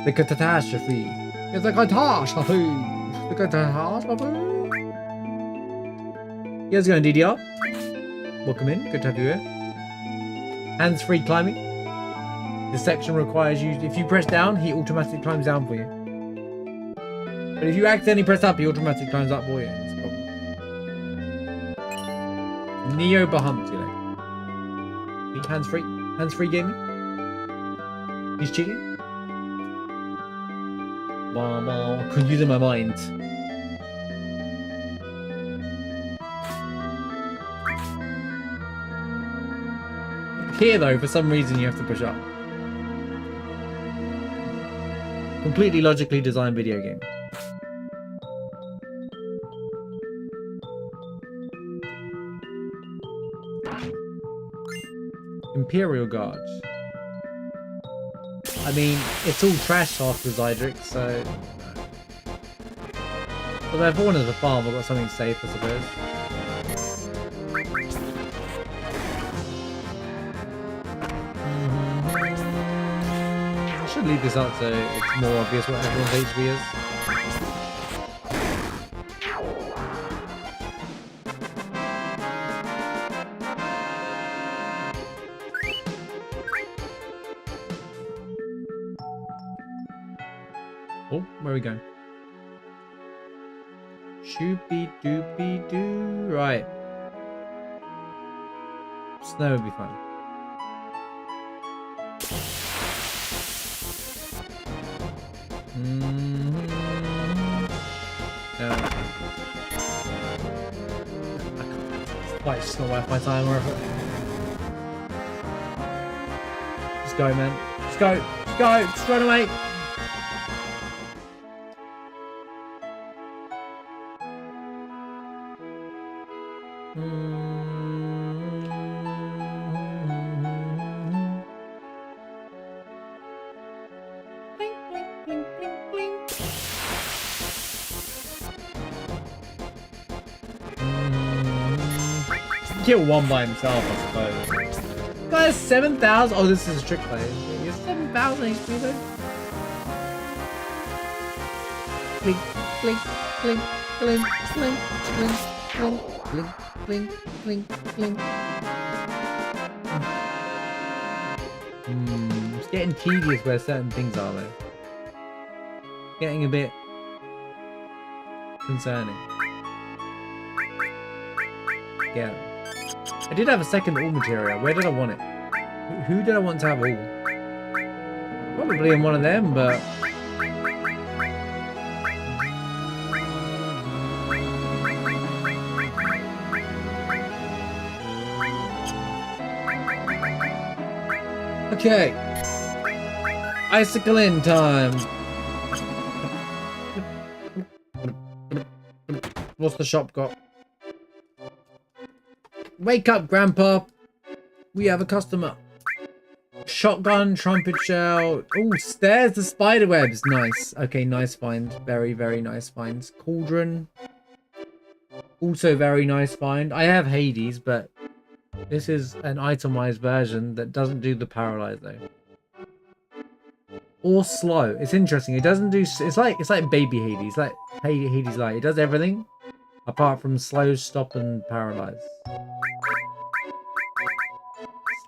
The catastrophe. It's a catastrophe. The catastrophe. You guys going DDR? Welcome in. Good to have you here. Hands-free climbing. This section requires you, if you press down, he automatically climbs down for you. But if you accidentally press up, he automatically climbs up for you. That's a problem. Neo Bahamut, you know. Hands-free. Hands-free gaming. He's cheating. Wow, confusing my mind. Here, though, for some reason, you have to push up. Completely logically designed video game. Imperial Guard. I mean, it's all trash after Zydric, so... Although if I wanted a farm, I've got something safe, I suppose. I should leave this out so it's more obvious what everyone's HP is. Oh, where are we going? Shoopy doopy doo. Right. Snow would be fun. No. It's not worth my time or effort. Just go, man. Just go. Just go. Just run away. Kill one by himself, I suppose. Guys, 7,000. Oh, this is a trick play. You're 7,000 HP though. Blink, blink, blink, blink, blink, blink, blink, blink, blink, blink, blink. It's getting tedious where certain things are though. Getting a bit concerning. Yeah. I did have a second all materia. Where did I want it? Who did I want to have all? Probably in one of them, but... Okay. Icicle in time. What's the shop got? Wake up, Grandpa. We have a customer. Shotgun, trumpet shell. Oh, stairs to spider webs. Nice. Okay, nice find. Very, very nice finds. Cauldron. Also very nice find. I have Hades, but this is an itemized version that doesn't do the paralyze though. Or slow. It's interesting. It doesn't do... It's like baby Hades. Like Hades Light. It does everything apart from slow, stop, and paralyze.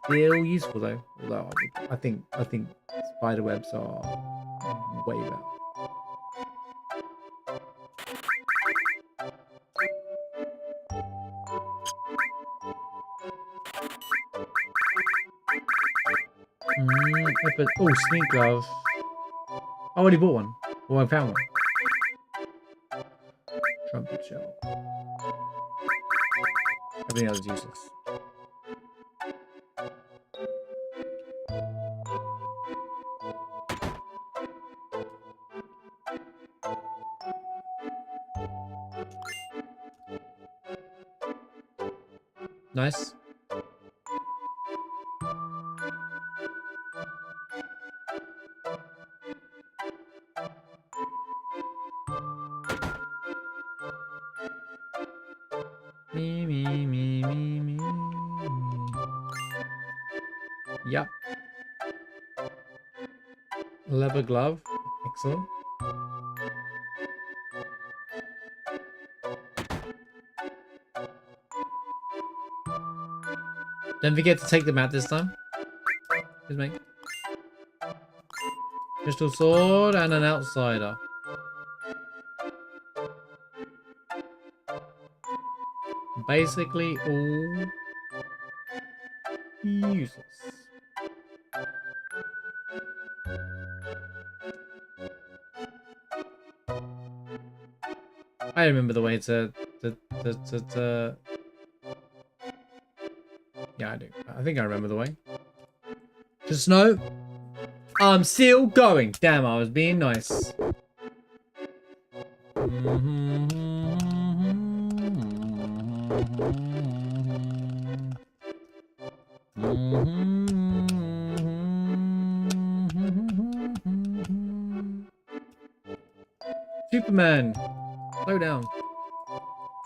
Still useful though. Although I think spider webs are way better. Oh, sneak glove. I already bought one. Well, I found one. Trumpet shell. Everything else is useless. Nice. Me. Yep. Leather glove. Excellent. Don't forget to take them out this time. Excuse me. Crystal sword and an outsider. basically all useless. I remember the way to yeah, I do. I think I remember the way. Just know I'm still going. Damn, I was being nice. Superman, slow down.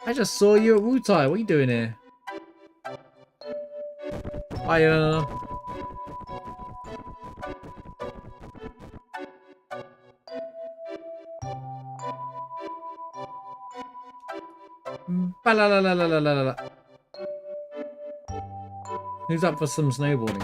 I just saw you at Wutai. What are you doing here? I Ba-la-la-la-la-la-la-la. Who's up for some snowboarding?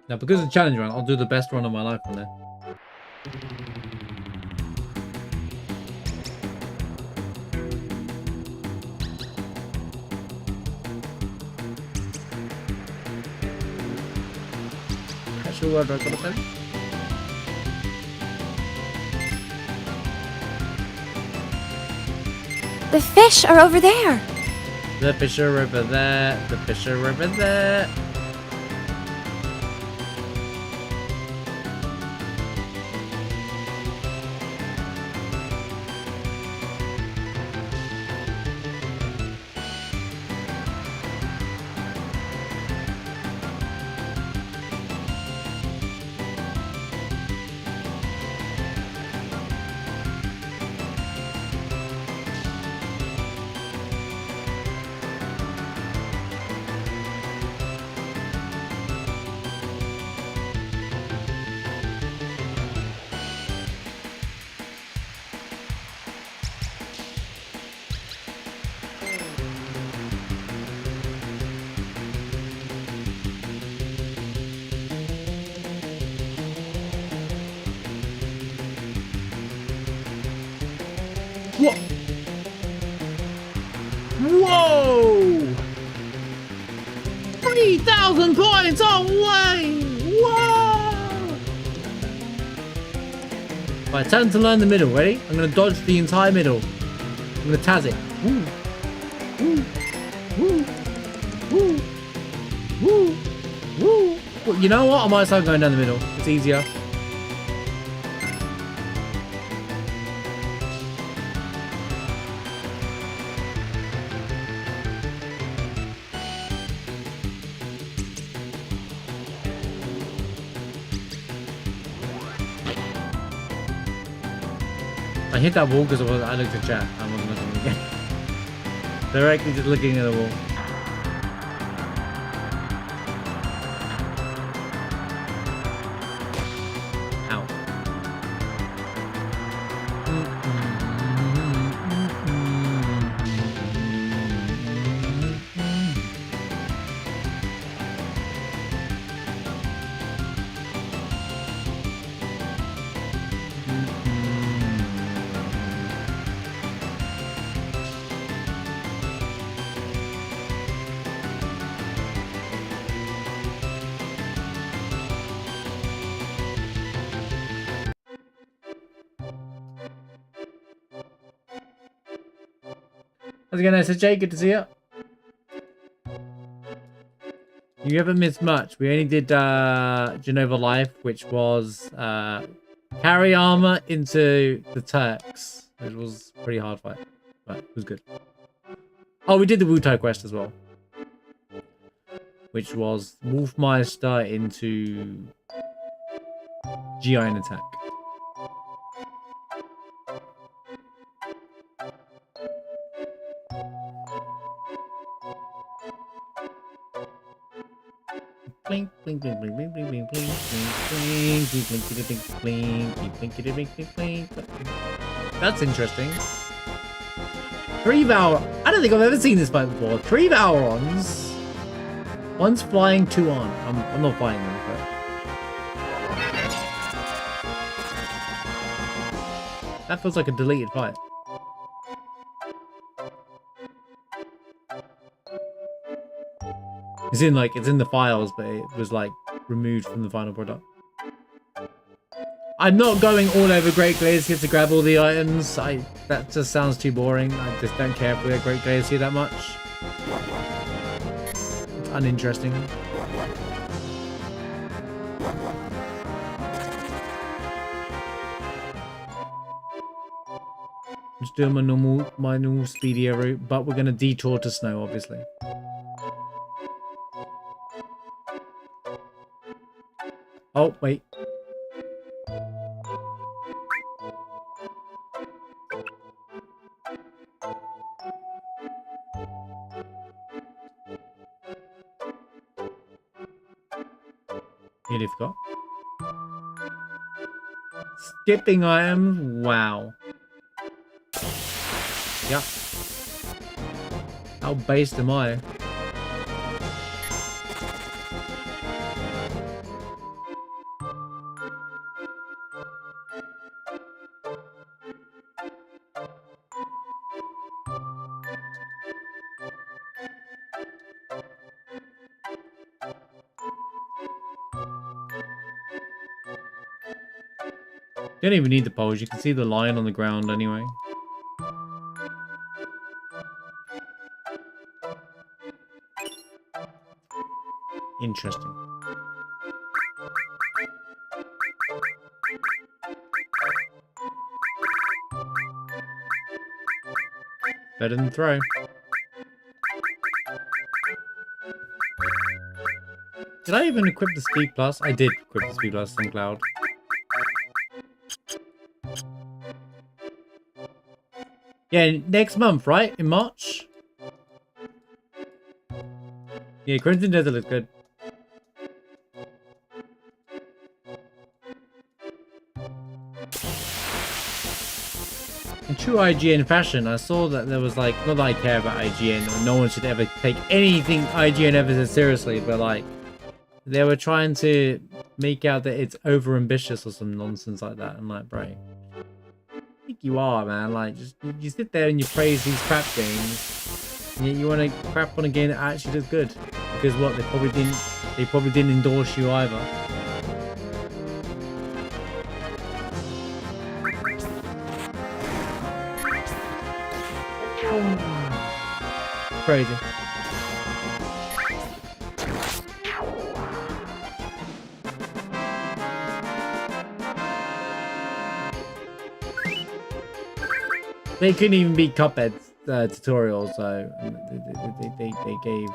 Now, because it's a challenge run, I'll do the best run of my life on there. Catch your word, I've got to tell you. The fish are over there. The fish are over there. The fish are over there. What? Whoa! 3,000 points away! Whoa! Right, turn to learn the middle. Ready? I'm gonna dodge the entire middle. I'm gonna Taz it. Woo! Woo! Woo! Woo! Woo! Woo! Well, you know what? I might start going down the middle. It's easier. I hit that wall because I looked at chat. I wasn't looking again. Directly just looking at the wall. Ow. How's it going, SJ? Good to see you. You haven't missed much. We only did Genova Life, which was carry armor into the Turks, which was a pretty hard fight, but it was good. Oh, we did the Wutai quest as well, which was Wolfmeister into Giant attack. blink, blink, blink, blink, blink, blink, blink, blink, blink, blink, blink, blink, blink, blink, blink, blink. That's interesting. 3 Valor. I don't think I've ever seen this fight before. 3 Valorons. One's flying, 2 on. I'm not flying them, but. That feels like a deleted fight. It's in the files, but it was like removed from the final product. I'm not going all over Great Glacier to grab all the items. That just sounds too boring. I just don't care if we're at Great Glacier that much. It's uninteresting. I'm just doing my normal speedier route, but we're gonna detour to snow, obviously. Oh, wait. Nearly forgot. Skipping items? Wow. Yep. How based am I? You don't even need the poles. You can see the lion on the ground anyway. Interesting. Better than throw. Did I even equip the speed plus? I did equip the speed plus on Cloud. Yeah, next month, right? In March? Yeah, Crimson Desert looks good. In true IGN fashion, I saw that there was like, not that I care about IGN, or no one should ever take anything IGN ever says seriously, but like, they were trying to make out that it's over ambitious or some nonsense like that. I'm like, bro, I think you are, man. Like, just you sit there and you praise these crap games, and yet you want to crap on a game that actually does good. Because what, they probably didn't endorse you either. Crazy. They couldn't even beat Cuphead's tutorial, so they gave.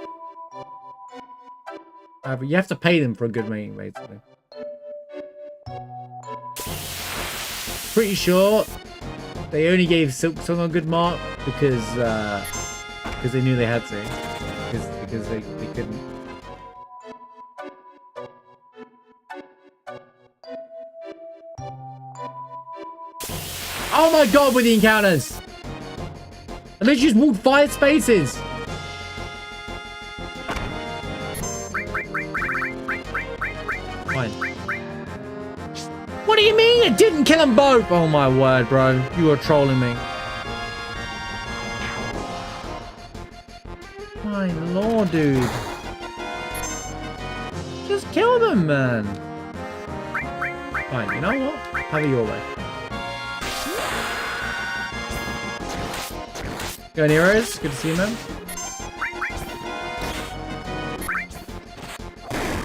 You have to pay them for a good rating, basically. Pretty sure they only gave Silk Song a good mark because they knew they had to, because they couldn't. Oh my god, with the encounters! I literally just walked 5 spaces! Fine. What do you mean it didn't kill them both? Oh my word, bro. You are trolling me. My lord, dude. Just kill them, man. Fine, you know what? Have it your way. Go Nero's, good to see you, man.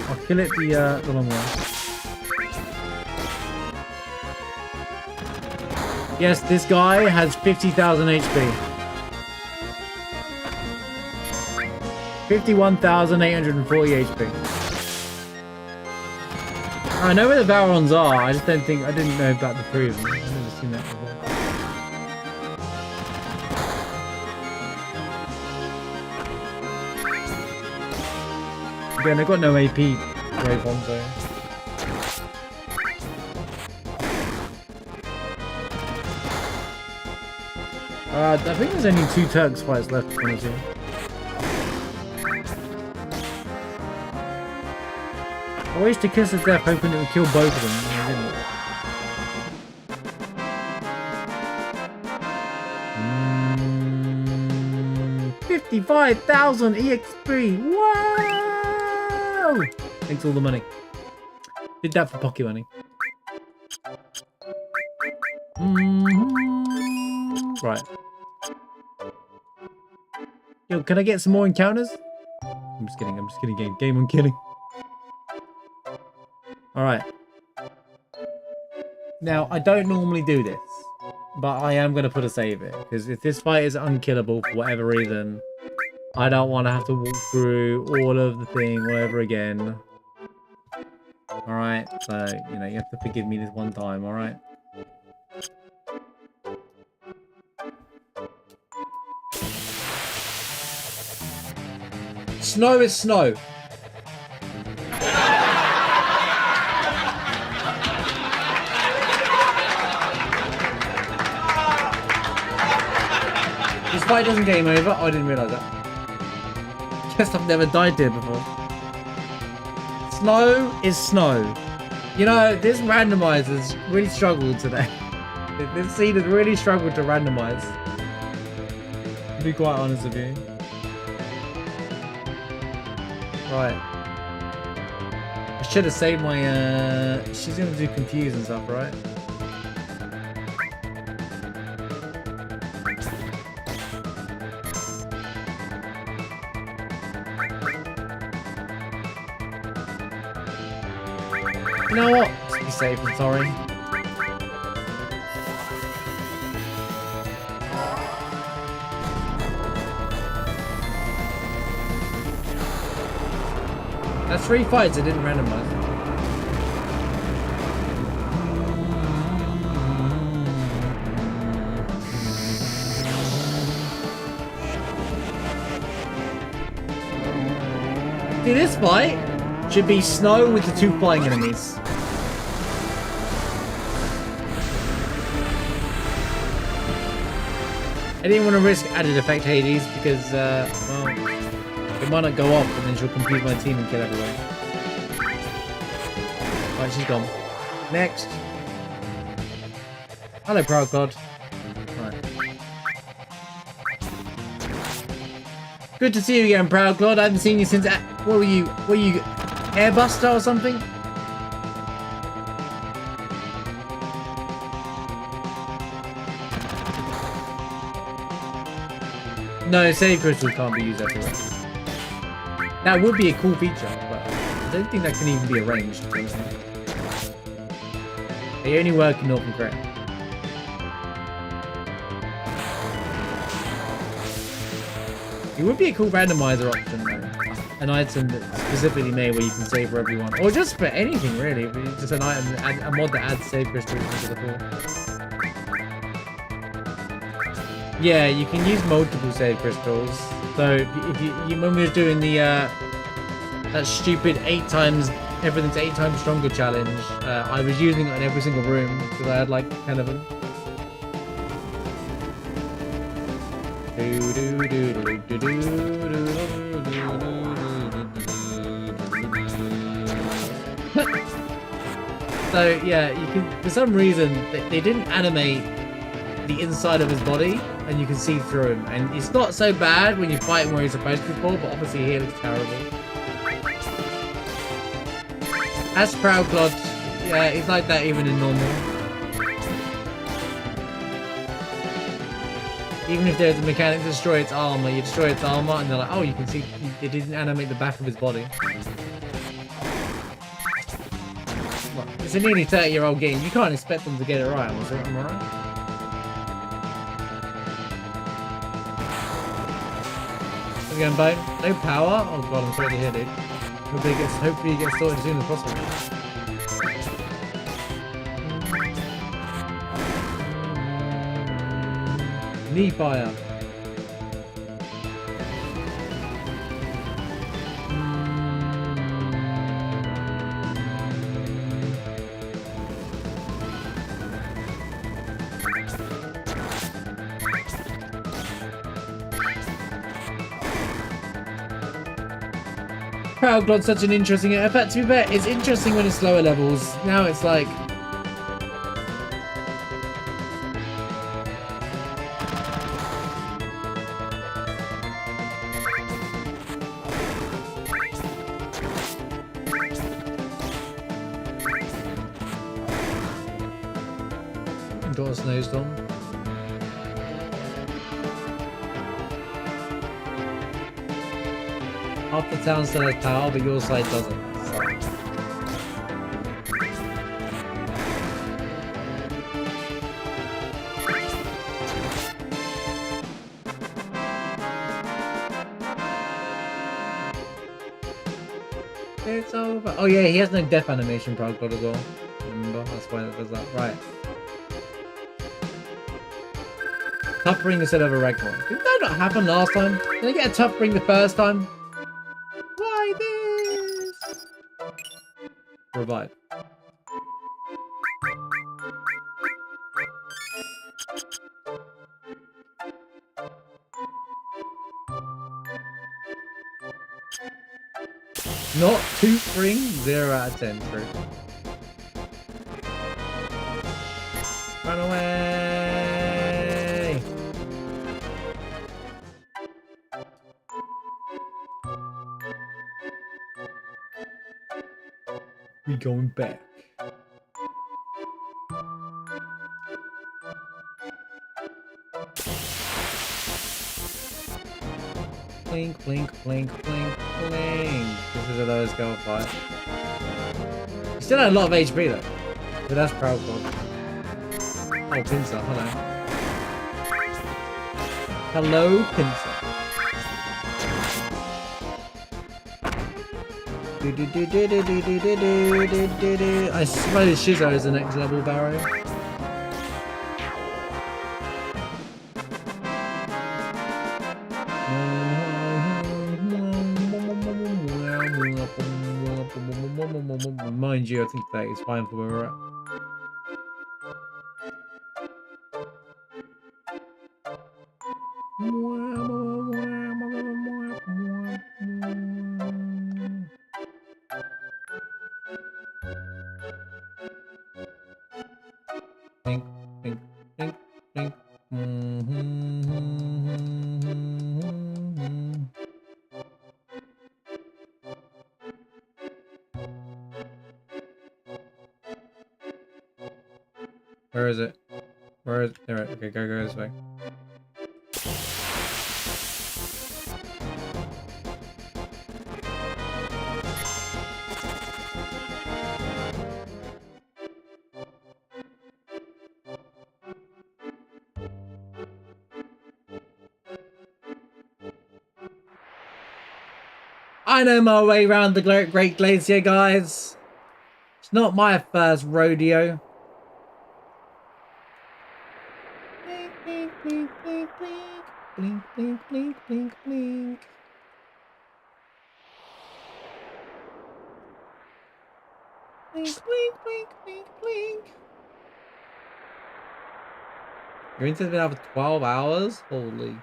I'll kill it the long way. Yes, this guy has 50,000 HP. 51,840 HP. I know where the Valorons are, I just don't think, I didn't know about the 3 of them. I've never seen that before. Again, I've got no AP wave on, so. I think there's only 2 Turks fights left, honestly. I wish to kiss of death, hoping it would kill both of them, and it didn't. 55,000 EXP! Whoa! Thanks all the money. Did that for pocket money. Right. Yo, can I get some more encounters? I'm just kidding, game I'm kidding. Alright. Now, I don't normally do this, but I am going to put a save it, because if this fight is unkillable for whatever reason, I don't want to have to walk through all of the thing all over again. Alright, so, you know, you have to forgive me this one time, alright? Snow is snow. This fight doesn't game over. I didn't realise that. Guess I've never died here before. Snow is snow. You know, this randomizer's really struggled today. This seed has really struggled to randomize. To be quite honest with you. Right. I should have saved my, she's gonna do confuse and stuff, right? You know what? Let's be safe, I'm sorry. That's 3 fights I didn't randomize. See, this fight should be snow with the 2 flying enemies. I didn't want to risk added effect Hades because, well, it might not go off and then she'll complete my team and kill everyone. Alright, she's gone. Next. Hello, Proud God. Right. Good to see you again, Proud God. I haven't seen you since... What were you? Were you Airbuster or something? No, save crystals can't be used everywhere. That would be a cool feature, but I don't think that can even be arranged. They only work in Northern Korea. It would be a cool randomizer option, though. An item that's specifically made where you can save for everyone. Or just for anything, really. Just an item, a mod that adds save crystals into the pool. Yeah, you can use multiple save crystals. So if you when we were doing the that stupid 8 times everything's 8 times stronger challenge, I was using it in every single room because I had like 10 of them. So yeah, you can, for some reason they didn't animate the inside of his body, and you can see through him. And it's not so bad when you fight him where he's supposed to fall, but obviously here looks terrible. That's Proud God. Yeah, he's like that even in normal. Even if there's a mechanic to destroy its armor, you destroy its armor, and they're like, oh, you can see it didn't animate the back of his body. Look, it's a nearly 30-year-old game. You can't expect them to get it right, am I right? Again, Bone. No power? Oh god, I'm sorry to hear, dude. Hopefully he gets sorted as soon as possible. Knee fire. Proud God such an interesting... In fact, to be fair, it's interesting when it's lower levels. Now it's like... Got a snowstorm. Half the town still has power, but your side doesn't. It's over. Oh yeah, he has no death animation, Proud God as well. Remember, that's why that does that. Right. Tough ring instead of a regular one. Did that not happen last time? Did I get a tough ring the first time? Why this? Revive. Not tooth ring, 0 out of 10. True. Run away! We going back. Blink, blink, blink, blink, blink. This is a lowest go fight. He still had a lot of HP though. But that's Proud God. Oh, Pincer, hello. Hello, Pincer. I suppose Shizzo is the next level barrow. Mind you, I think that is fine for where we're at. Blink, blink, blink, blink. Where is it? Where is it? There, okay, go this way. I know my way around the Great Glacier, guys. It's not my first rodeo. Blink, blink, blink, blink, blink. Blink, blink, blink, blink, blink. Blink, blink, blink, blink, blink. You're into been out for 12 hours? Holy.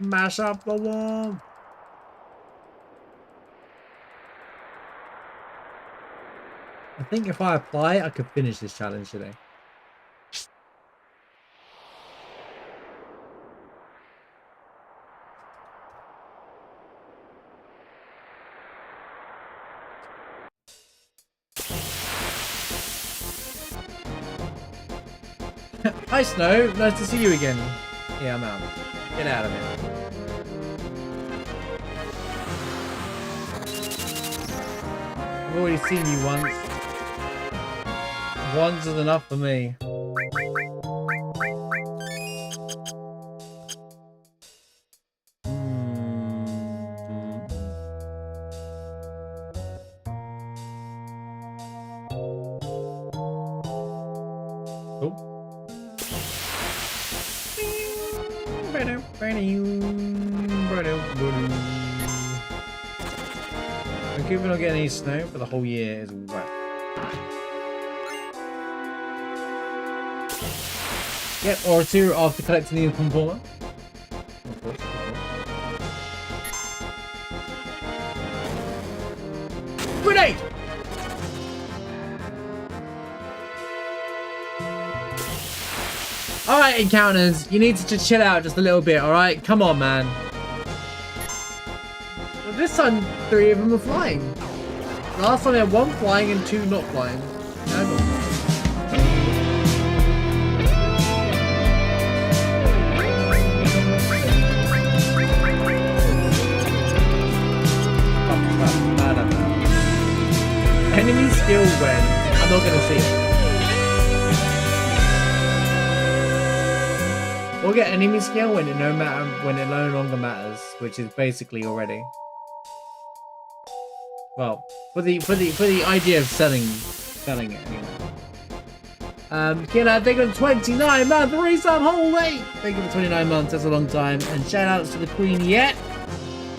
Mash up the wall. I think if I apply, I could finish this challenge today. Hi Snow, nice to see you again. Yeah, I'm out. Get out of here. I've already seen you once. Once is enough for me. Vancouver not getting any snow for the whole year is wet. Yep, or two after collecting the conformer. Of course. Grenade! Alright, encounters, you need to just chill out just a little bit, alright? Come on, man. Well, this time, 3 of them are flying. Last time I had 1 flying and 2 not flying. Now not flying. Enemy skill when I'm not gonna see it. We'll get enemy skill when it no longer matters, which is basically already. Well, for the idea of selling it anyway. Killer, thank you for 29 months, resub, holy! Thank you for 29 months, that's a long time. And shout outs to the Queen yet.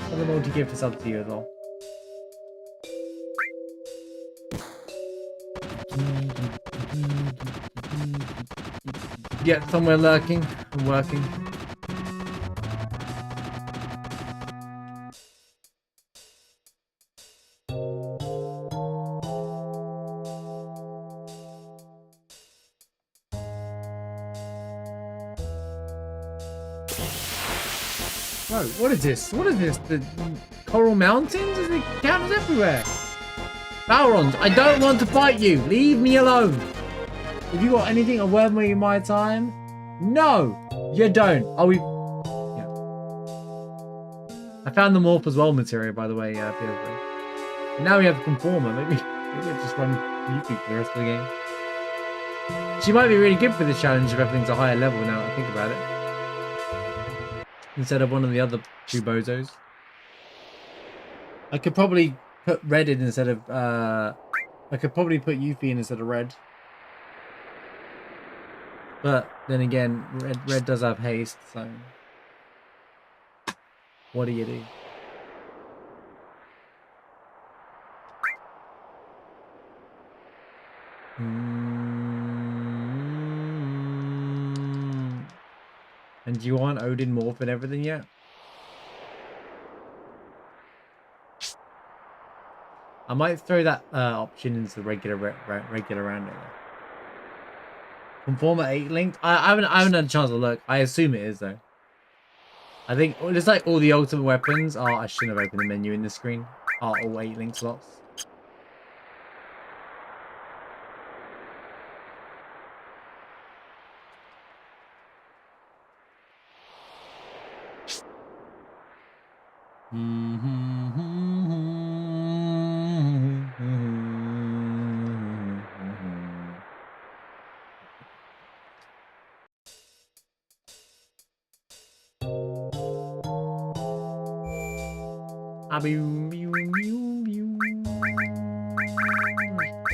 And the multi-gift is up to you as well. Yeah, somewhere lurking and working. Whoa, what is this? What is this? The Coral Mountains? There's cameras everywhere. Balrons, I don't want to fight you. Leave me alone. Have you got anything a word with my time? No, you don't. Oh, we. Yeah. I found the morph as well materia, by the way. And now we have conformer. Maybe I just run Yuki for the rest of the game. She might be really good for this challenge if everything's a higher level now. I think about it. Instead of one of the other 2 bozos. I could probably put red in instead of. I could probably put Yuffie in instead of red. But then again, red does have haste, so what do you do? And do you want Odin morph and everything yet? I might throw that option into the regular rando. Conformer 8 linked? I haven't had a chance to look. I assume it is though. I think it's like all the ultimate weapons. Oh, I shouldn't have opened the menu in the screen. Are all 8 link slots.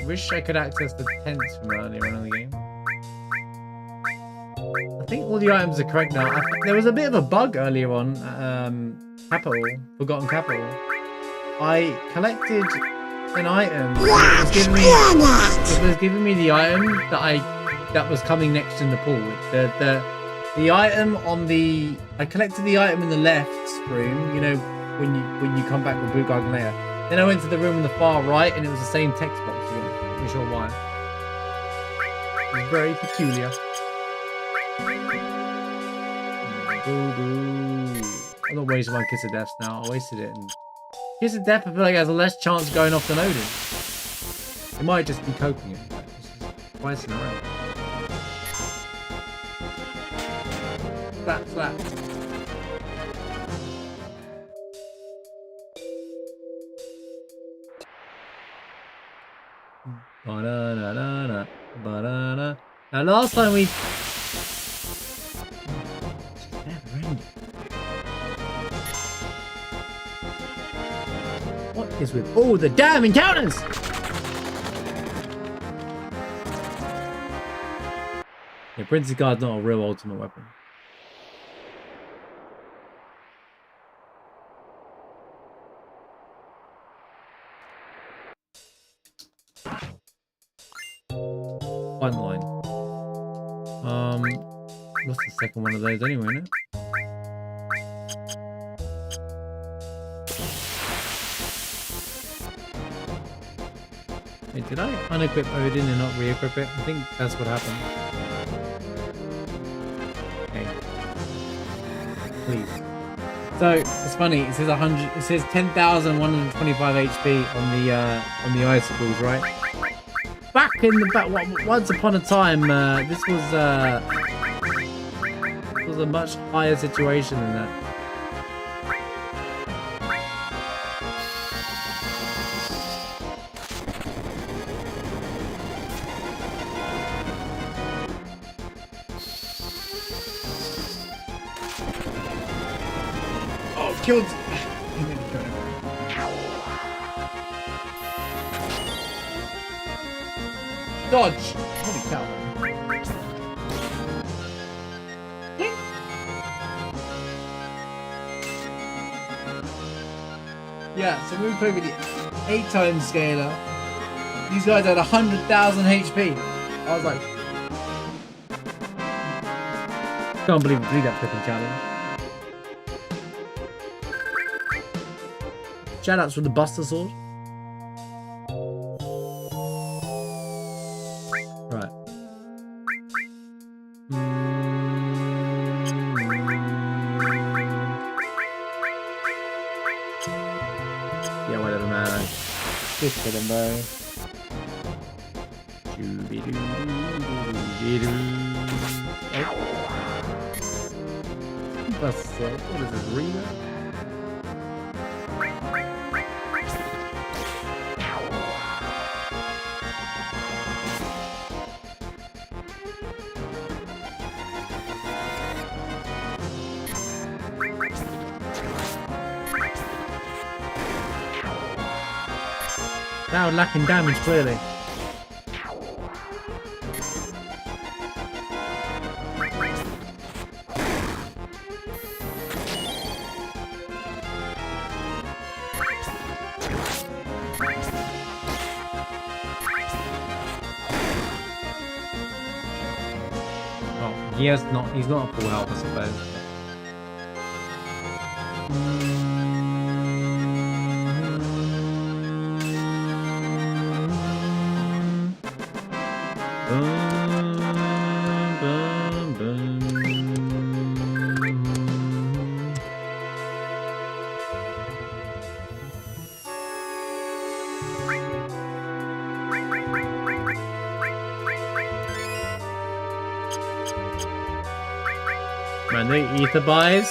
Wish I could access the tents from earlier on in the game. I think all the items are correct now. There was a bit of a bug earlier on Forgotten Capital. I collected an item. It was giving me the item that was coming next in the pool. The item on the I collected the item in the left room, you know, when you come back with Blue Garden layer. Then I went to the room on the far right and it was the same text box again. I'm not sure why. It was very peculiar. I'm not wasting my Kiss of Death now. I wasted it. And Kiss of Death I feel like it has a less chance of going off than Odin. It might just be coping it. But this is twice in a row. Slap. Ba-da-da-da-da, ba-da-da. Now last time we... What is with all the damn encounters? Yeah, Prince's Guard's not a real ultimate weapon. One line. What's the second one of those anyway, isn't it? Wait, did I unequip Odin and not re-equip it? I think that's what happened. Okay. Please. So it's funny. It says 100. It says 10,125 HP on the icicles, right? Back in the back, once upon a time, this was a much higher situation than that. Oh, killed. Dodge! Holy cow. Yeah, so we played with the 8 times scaler. These guys had 100,000 HP. I was like, can't believe we did that flipping challenge. Shoutouts for the Buster Sword. Right. Yeah, whatever, man. Just for them, bro. What is this, Rita? Now lacking damage, clearly. Oh, he's not a full health, I suppose. Man, the ether buys.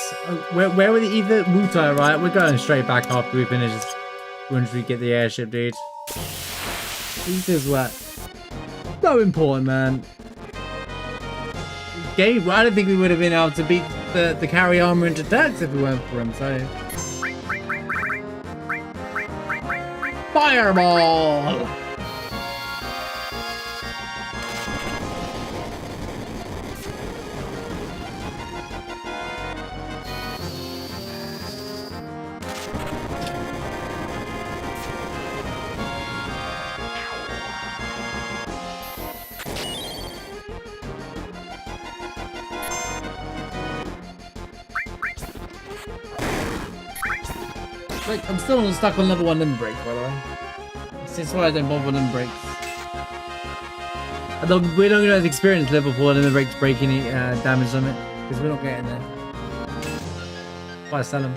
Where were the ether? Wutai, right? We're going straight back after we finish this. Once we get the airship, dude. Ether's what? So important, man. Game. I don't think we would have been able to beat the carry armor into attacks if we went for him. So. Fireball. Like, I'm still stuck on level 1 limb breaks, by the way. That's why I don't bother with limb breaks. We don't get experience level 4 limb breaks breaking any damage limit, because we're not getting there. Why sell them?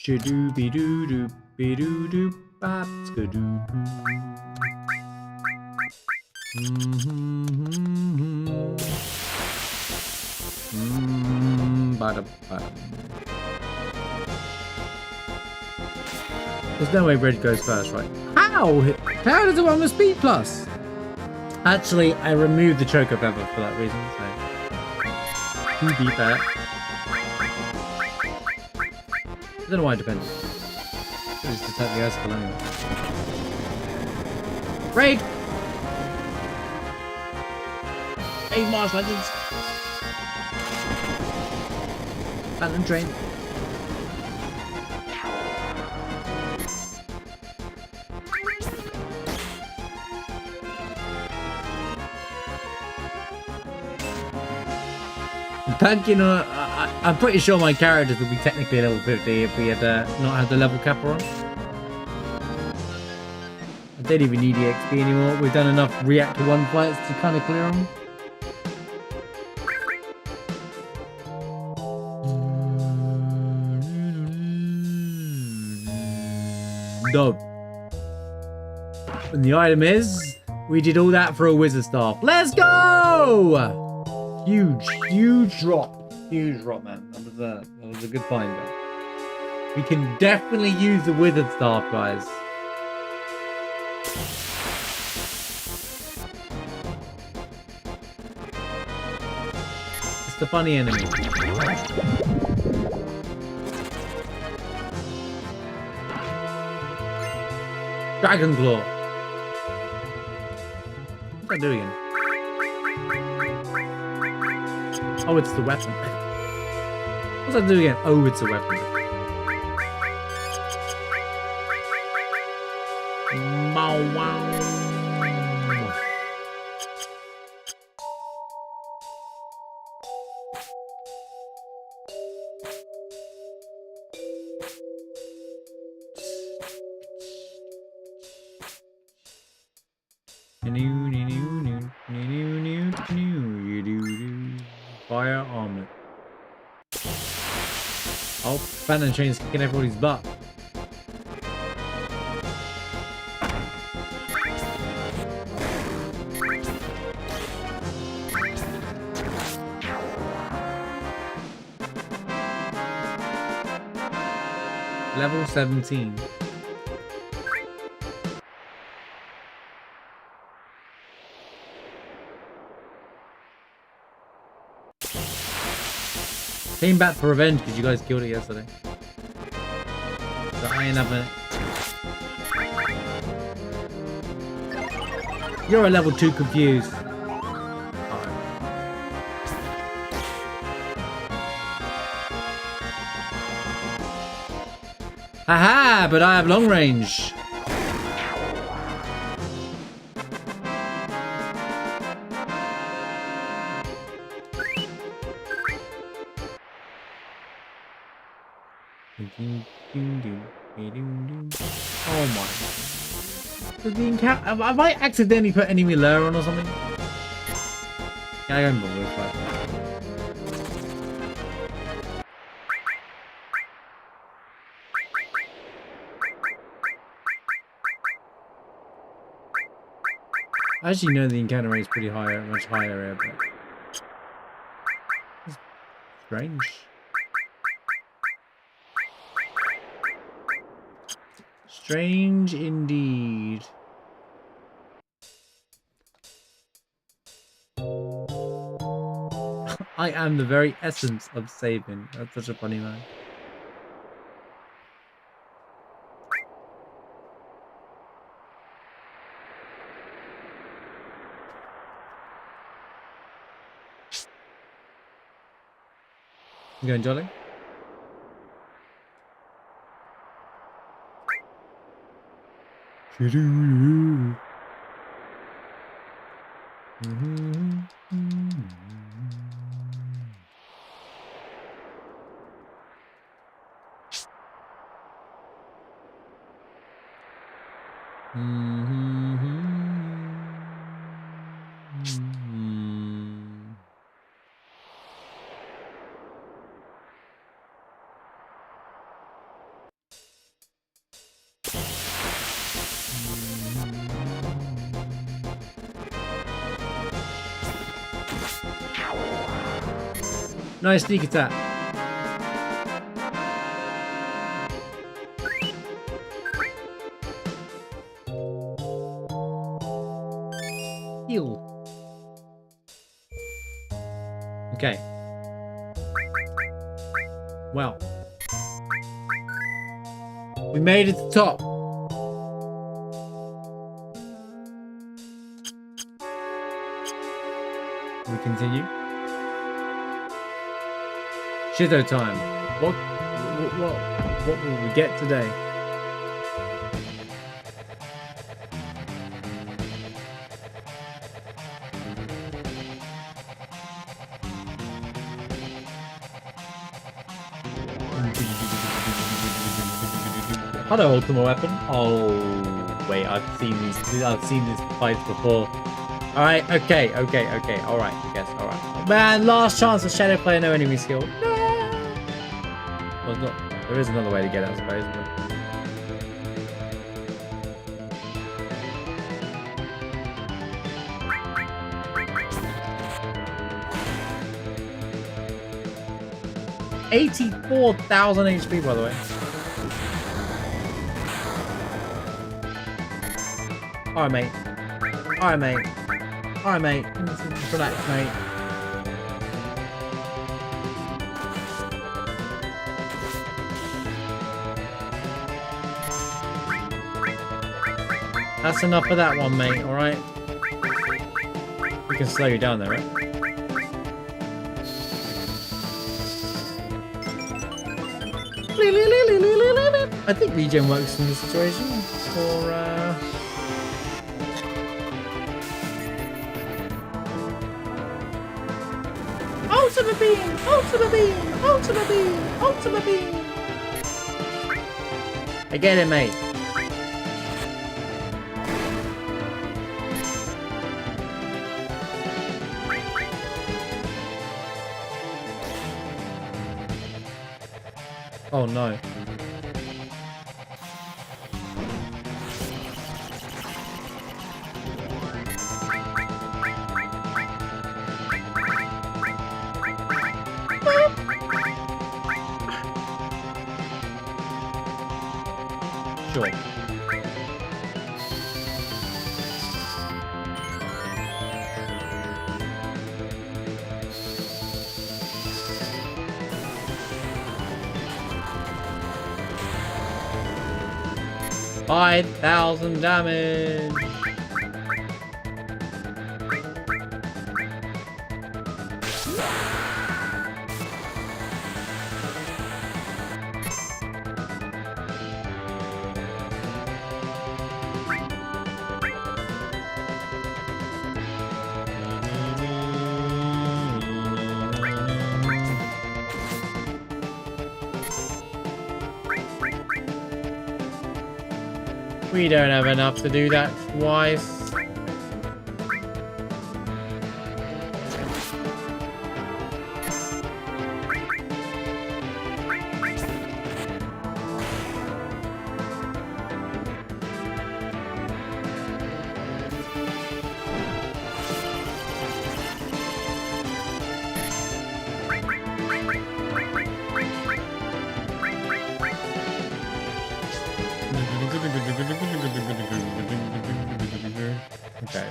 Shadoo be doo doo be doo doo bop skadoo doo. Bada bada. There's no way Red goes first, right? How? How does it want the speed plus? Actually, I removed the choker feather for that reason. So who beat that? I don't know why it depends. Just attack the Escal anyway. Raid! Raid Mars Legends! Phantom Train. Punk, you know, I'm pretty sure my characters would be technically level 50 if we had not had the level capper on. I don't even need EXP anymore. We've done enough Reactor 1 fights to kind of clear them. Dope. And the item is, we did all that for a wizard staff. Let's go! Huge drop. Huge drop, man. That was a good find, though. We can definitely use the wizard staff, guys. It's the funny enemy. Dragon Claw. What's that doing? Oh, it's the weapon. What's that doing again? Oh, it's a weapon. Bow wow. Fire armor. Oh, Phantom Train's kicking everybody's butt. Level 17. Came back for revenge because you guys killed it yesterday. So I ain't having it. You're a level 2 confused. Haha, but I have long range. Oh my. Did the encounter, have I accidentally put enemy lure on or something? Yeah, I don't bother with that. I actually know the encounter rate is pretty higher, much higher here, but it's strange. Strange indeed. I am the very essence of saving. That's such a funny man. You going, Jolly? Nice sneak attack. Heal. Okay. We made it to the top. We continue. Shitto time. What will we get today? Hello, ultimate weapon. Oh wait, I've seen these fights before. All right, okay, all right, I guess, all right. Man, last chance of shadow player, no enemy skill. No. Well, not. There is another way to get it, I suppose. But... $84,000 HP, by the way. Alright, mate. Alright, mate. Alright, mate. Relax, mate. That's enough of that one, mate, alright? We can slow you down there, right? I think regen works in this situation for Ultimate beam! Ultimate beam! Ultimate beam! Ultimate beam! I get it, mate. Oh no. Sure. $5,000 damage. We don't have enough to do that twice. Okay.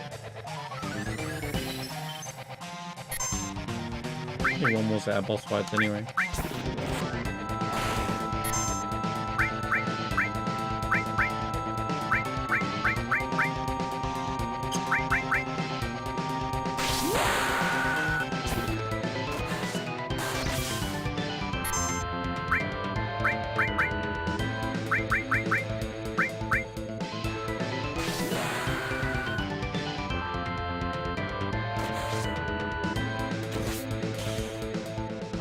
Maybe one more set of boss fights anyway.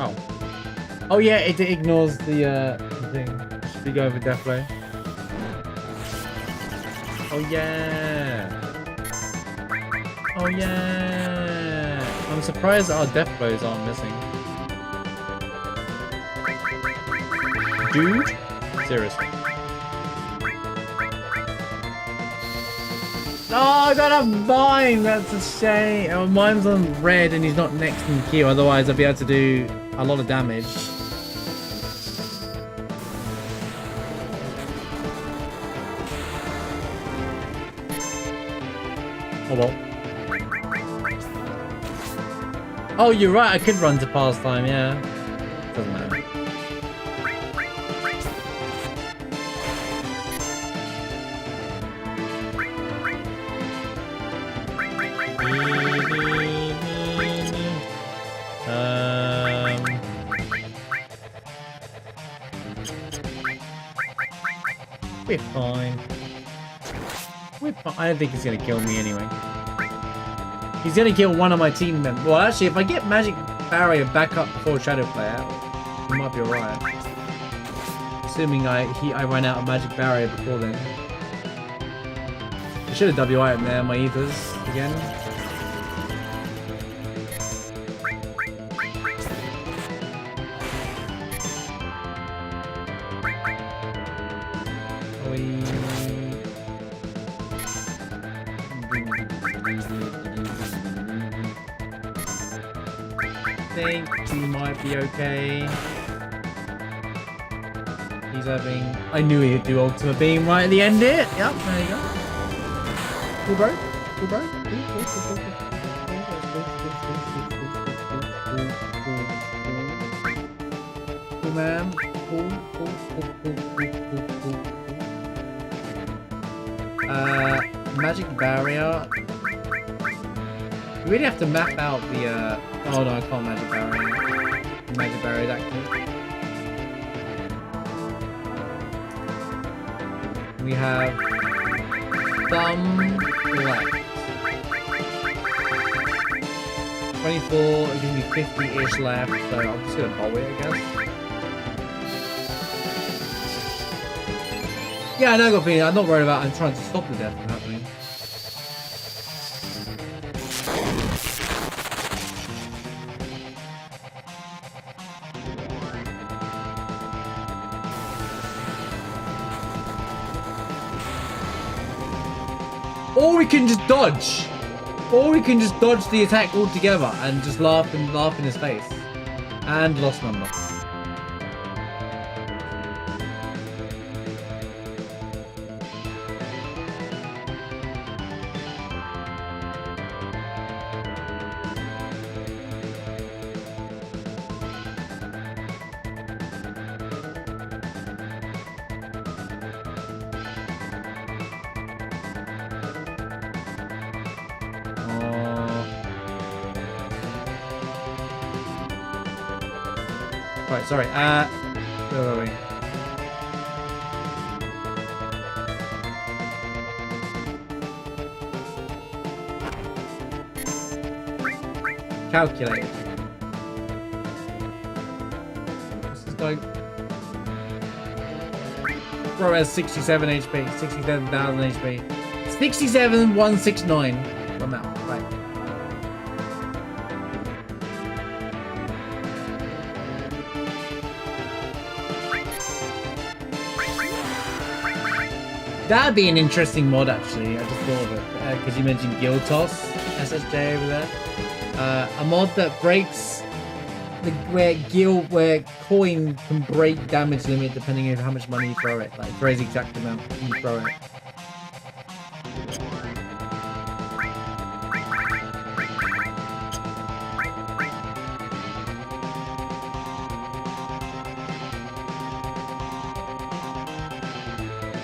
Oh. Oh yeah, it ignores the thing. Should we go over death ray? Oh yeah. Oh yeah. I'm surprised our death blows aren't missing. Dude? Seriously. Oh, I got a mine! That's a shame. Oh, mine's on red and he's not next in the queue. Otherwise, I'd be able to do a lot of damage. Oh well. Oh, you're right. I could run to pastime, yeah. Doesn't matter. We're fine. We're fine. I don't think he's gonna kill me anyway. He's gonna kill one of my team members. Well, actually, if I get magic barrier back up before Shadow Player, it might be alright. Assuming I ran out of magic barrier before then. I should have W item there, my ethers again. I think he might be okay. He's having... I knew he'd do ultimate beam right at the end here. Yep, there you go. Cool, bro. Cool, bro. Cool, man. Cool. Magic barrier. You really have to map out the, oh no, I can't magic barrier. Magic barrier that quick. We have some left. 24, it gives me 50-ish left, so I'm just gonna bowl it, I guess. Yeah, I know, I'm not worried about. I'm trying to stop the death from happening. Or we can just dodge. Or we can just dodge the attack altogether and just laugh in his face. And lost number. Right, sorry. Where were we? Calculate. What's this guy? Bro has 67 HP, 67,000 HP. 67,169. I'm out. Right. That'd be an interesting mod, actually. I just thought of it because you mentioned Guild Toss, SSJ over there. A mod that breaks where coin can break damage limit depending on how much money you throw it. Like throws the exact amount you throw it.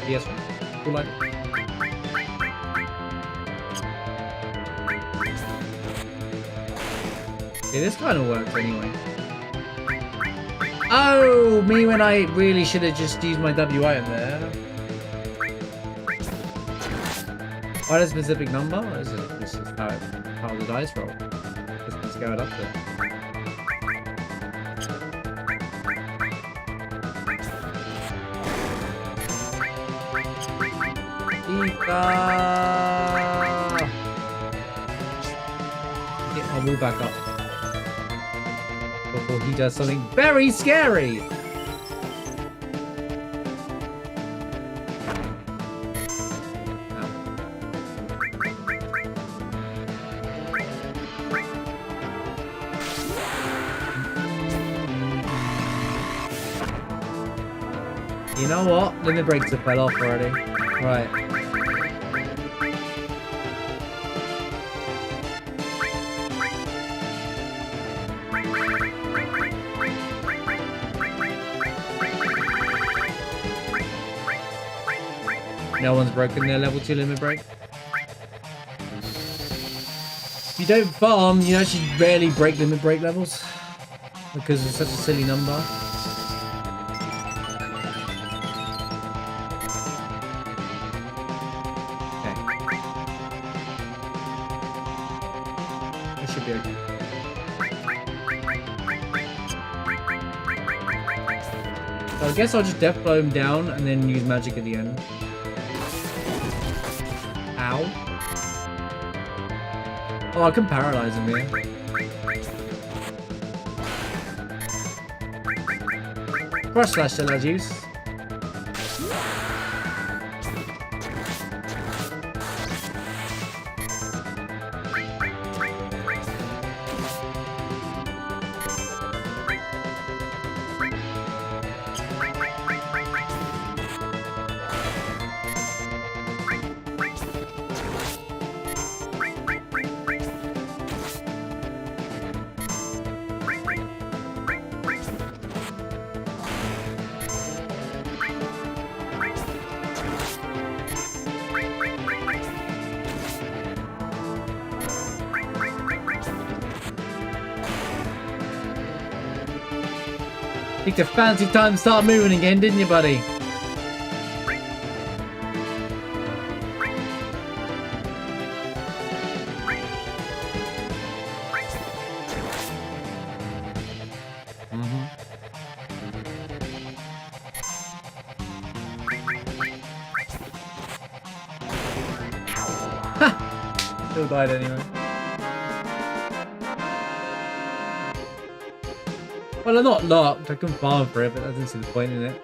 Yes. Like yeah, this kind of works anyway. Oh, me when I really should have just used my W item there. What a specific number? Or is it this is how the dice roll? Just go it up there. Yeah, I'll move back up before he does something very scary. You know what? Limit breaks have fell off already. Right. No one's broken their level 2 limit break. If you don't farm, you actually rarely break limit break levels because it's such a silly number. should be okay. So I guess I'll just death blow him down and then use magic at the end. Ow. Oh, I can paralyze him here. Crush slash still has use. It's a fancy time to start moving again, didn't you, buddy? Ha! Still died anyway. Well, I'm not locked. I can farm for it, but I didn't see the point in it.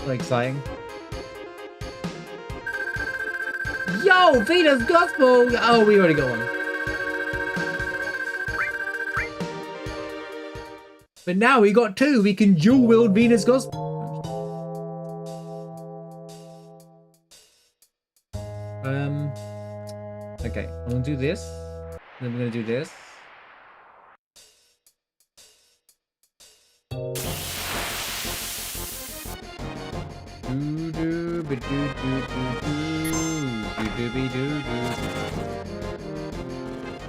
Not exciting. Yo, Venus Gospel! Oh, we already got one. But now we got two. We can dual wield Venus Gospel. Okay, I'm gonna do this. Then we're gonna do this.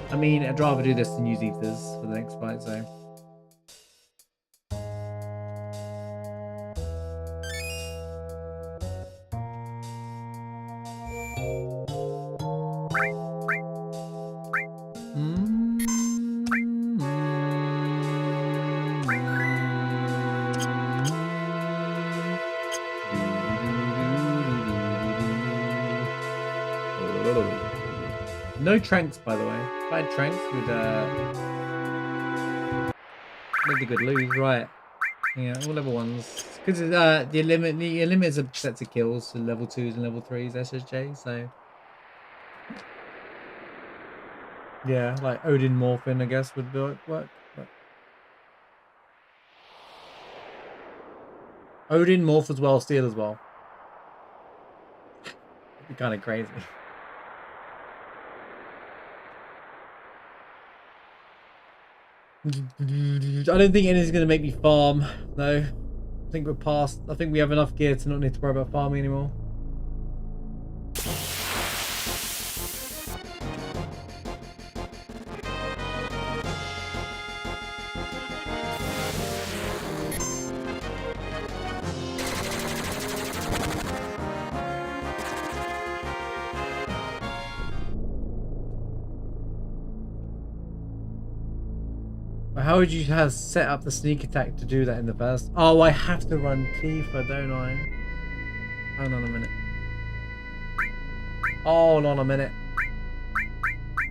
I mean, I'd rather do this than use ethers for the next fight, so. No tranks, by the way. If I had tranks, would make a good lose, right? Yeah, all level 1s. Because the limit is a set of kills to level 2s and level 3s SSJ, so yeah, like Odin Morphin, I guess, would work. But Odin Morph as well, Steel as well. It'd be kind of crazy. I don't think anything's going to make me farm, though. I think we're past. I think we have enough gear to not need to worry about farming anymore. How would you have set up the sneak attack to do that in the first? Oh, I have to run Tifa, don't I? Hold on a minute. Hold on a minute.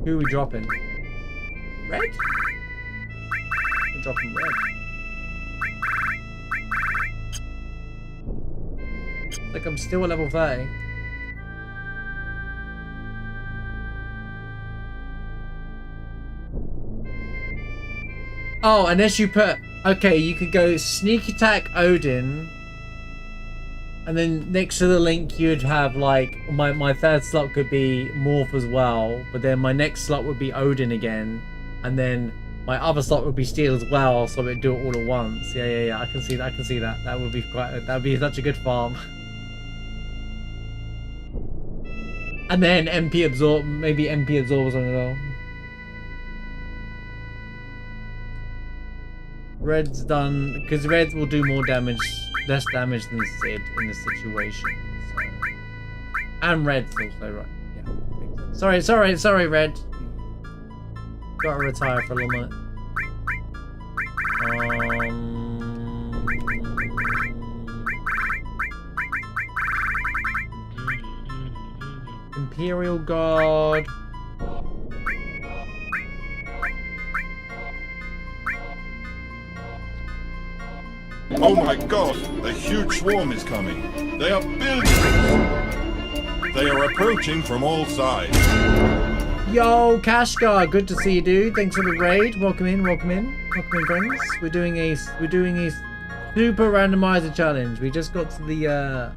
Who are we dropping? Red? We're dropping Red. Like I'm still at level 30. Oh, unless you put... Okay, you could go sneak attack Odin. And then next to the link you'd have like... My third slot could be Morph as well. But then my next slot would be Odin again. And then my other slot would be Steel as well. So it'd do it all at once. Yeah. I can see that. That would be quite... That would be such a good farm. And then MP Absorb... Maybe MP Absorb or something as well. Red's done because Red will do more damage, less damage than Sid in the situation. So. And Red's also right. Yeah. Sorry, Red. Gotta retire for a little minute. Imperial Guard. Oh my god, a huge swarm is coming. They are billions. They are approaching from all sides. Yo, Kashgar, good to see you, dude. Thanks for the raid. Welcome in, welcome in. Welcome in, friends. We're doing a super randomizer challenge. We just got to the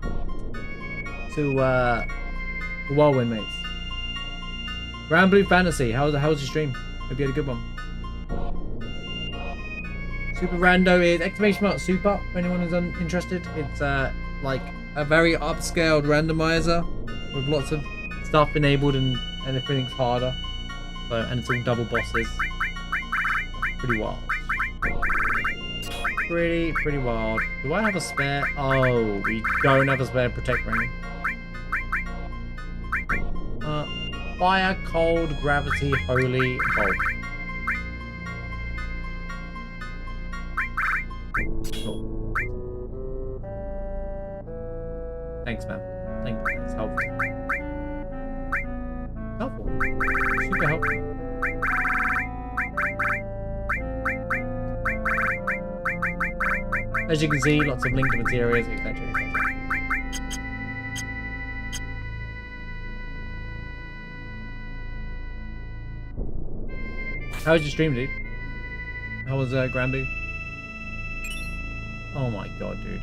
Whirlwind, mates. Round Blue Fantasy, how was your stream? Hope you had a good one. Super Rando is ! super, if anyone is interested. It's like a very upscaled randomizer with lots of stuff enabled and everything's harder. So, and it's all double bosses. Pretty wild. Pretty wild. Do I have a spare? Oh, we don't have a spare protect ring. Fire, cold, gravity, holy, bolt. Cool. Thanks, man. Thank you. That's helpful. Helpful. Super helpful. As you can see, lots of linked materials, etc. How was your stream, dude? How was Granby? Oh my god, dude.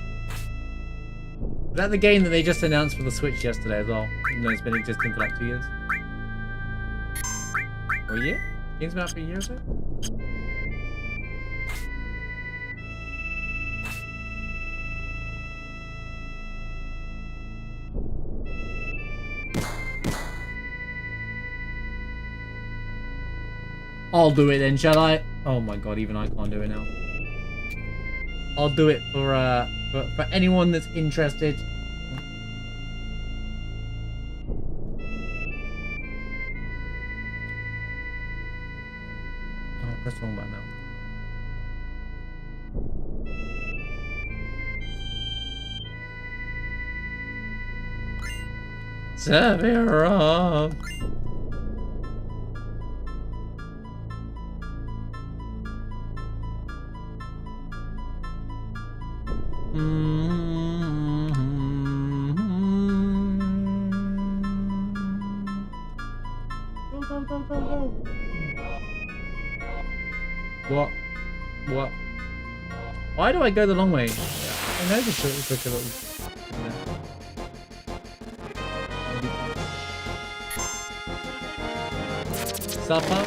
Was that the game that they just announced for the Switch yesterday as well? Even though it's been existing for like 2 years. Or a year? Game's been out for a year or so? I'll do it then, shall I? Oh my god, even I can't do it now. I'll do it for anyone that's interested. Oh, press the wrong button now. Sephiroth. Go. What? Why do I go the long way? I know the short is quicker. Supper.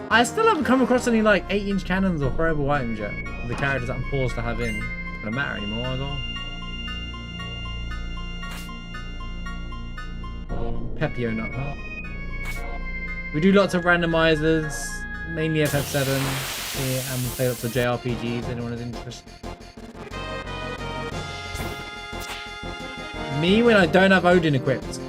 I still haven't come across any like 8-inch cannons or throwable items yet. The characters that I'm forced to have in. It doesn't matter anymore at all. Pepio nut, huh? We do lots of randomizers, mainly FF7 here, and we play lots of JRPGs. Anyone is interested? Me when I don't have Odin equipped.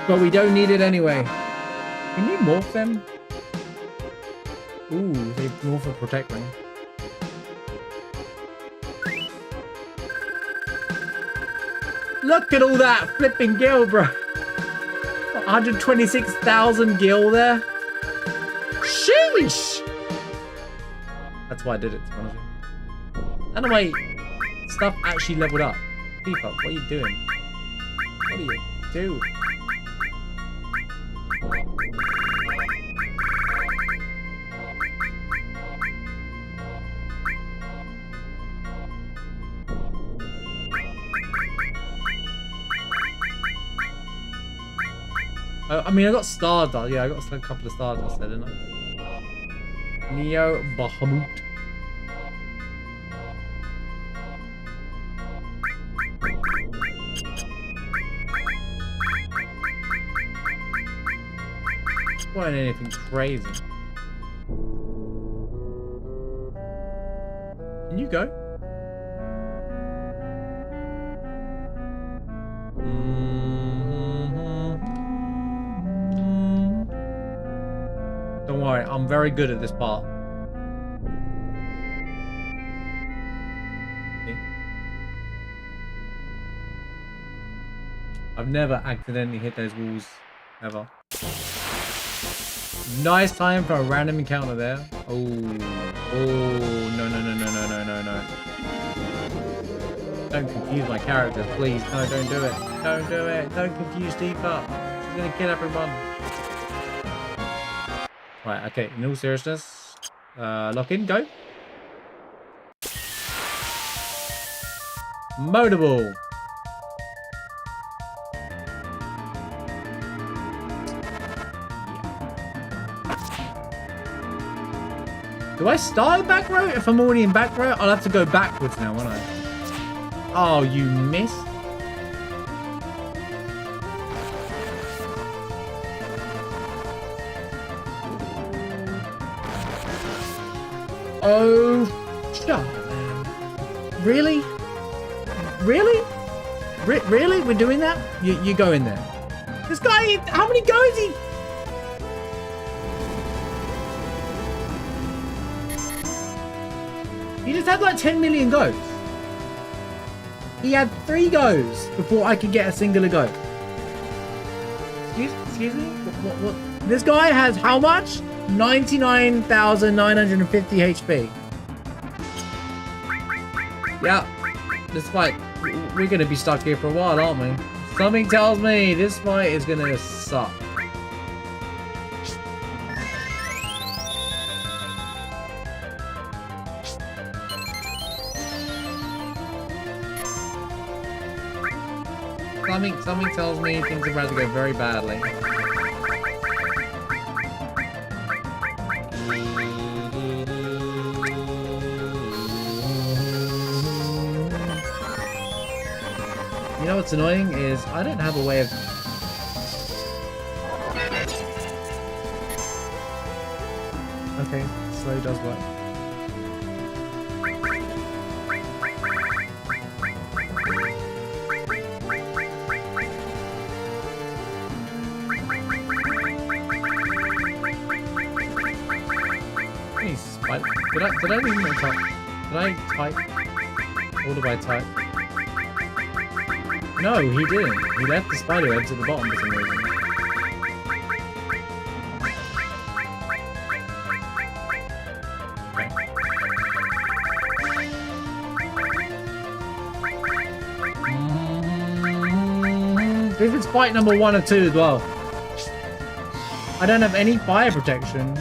But we don't need it anyway. Can you morph them? Ooh, they morph a protect ring. Look at all that flipping gil, bro. 126,000 gil there. Sheesh. That's why I did it, to be honest with you. And the way stuff actually leveled up. People, what are you doing? What are you doing? I mean, I got Stardust. Yeah, I got a couple of Stardust there, didn't I? Neo Bahamut. weren't anything crazy. Can you go? Don't worry, I'm very good at this part. See? I've never accidentally hit those walls, ever. Nice time for a random encounter there. Oh, no. Don't confuse my characters, please. No, don't do it. Don't do it. Don't confuse Deepa. She's gonna kill everyone. Right, okay, in all seriousness. Lock in, go. Motorable. Do I start in back row? If I'm already in back row, I'll have to go backwards now, won't I? Oh, you missed. Oh, shut up, man. Really? Really? Really? We're doing that? You go in there. This guy, how many goes he? He just had like 10 million goes. He had 3 goes before I could get a singular go. Excuse me? What? This guy has how much? 99,950 HP. Yeah. This fight, we're going to be stuck here for a while, aren't we? Something tells me this fight is going to suck. Something tells me things are about to go very badly. You know what's annoying is I don't have a way of... Okay, slow does work. Did I even type? Did I type? Or did I type? No, he didn't. He left the spider webs at the bottom for some reason. Okay. This is fight number 1 or 2 as well. I don't have any fire protection.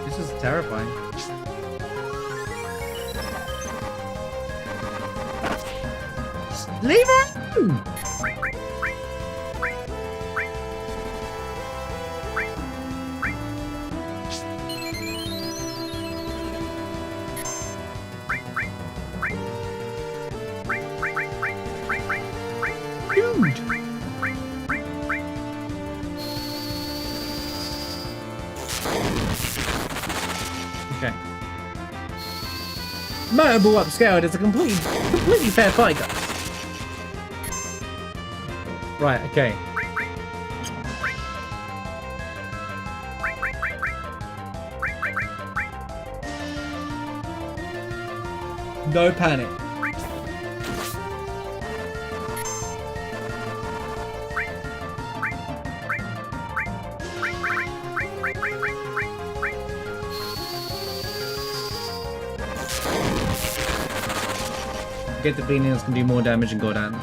This is terrifying. Leave her alone! Dude! Okay. Motorable upscaled is a completely fair fight, guys. Right, okay. No panic. Get the feeling this can do more damage than Gordon.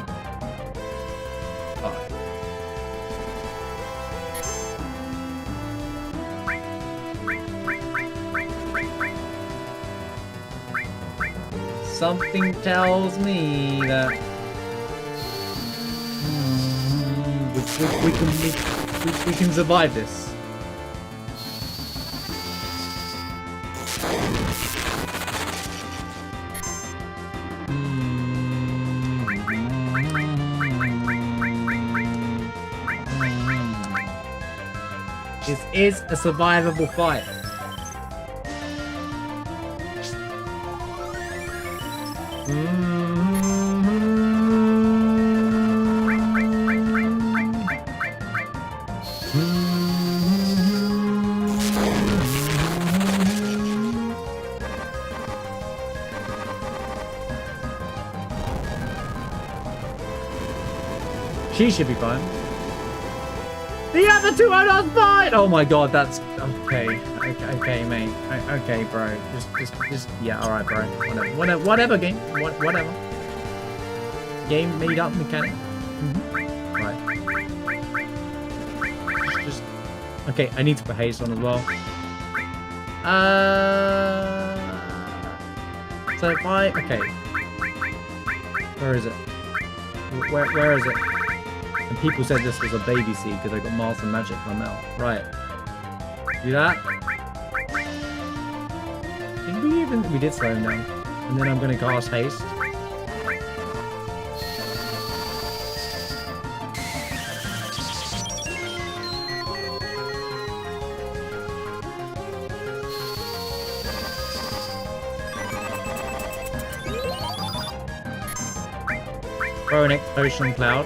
Something tells me that we can survive this. This is a survivable fight. She should be fine. The other two are not fine! Oh my god, that's... Okay. Okay, mate. Okay, bro. Just... Yeah, alright, bro. Whatever, game. Whatever. Game made up mechanic. Right. Just... Okay, I need to put haste on as well. So if I... Okay. Where is it? Where is it? And people said this was a baby seed because I got Master Magic on my mouth. Right. Do that. Did we even... We did slow him down. And then I'm going to cast haste. Throw an explosion cloud.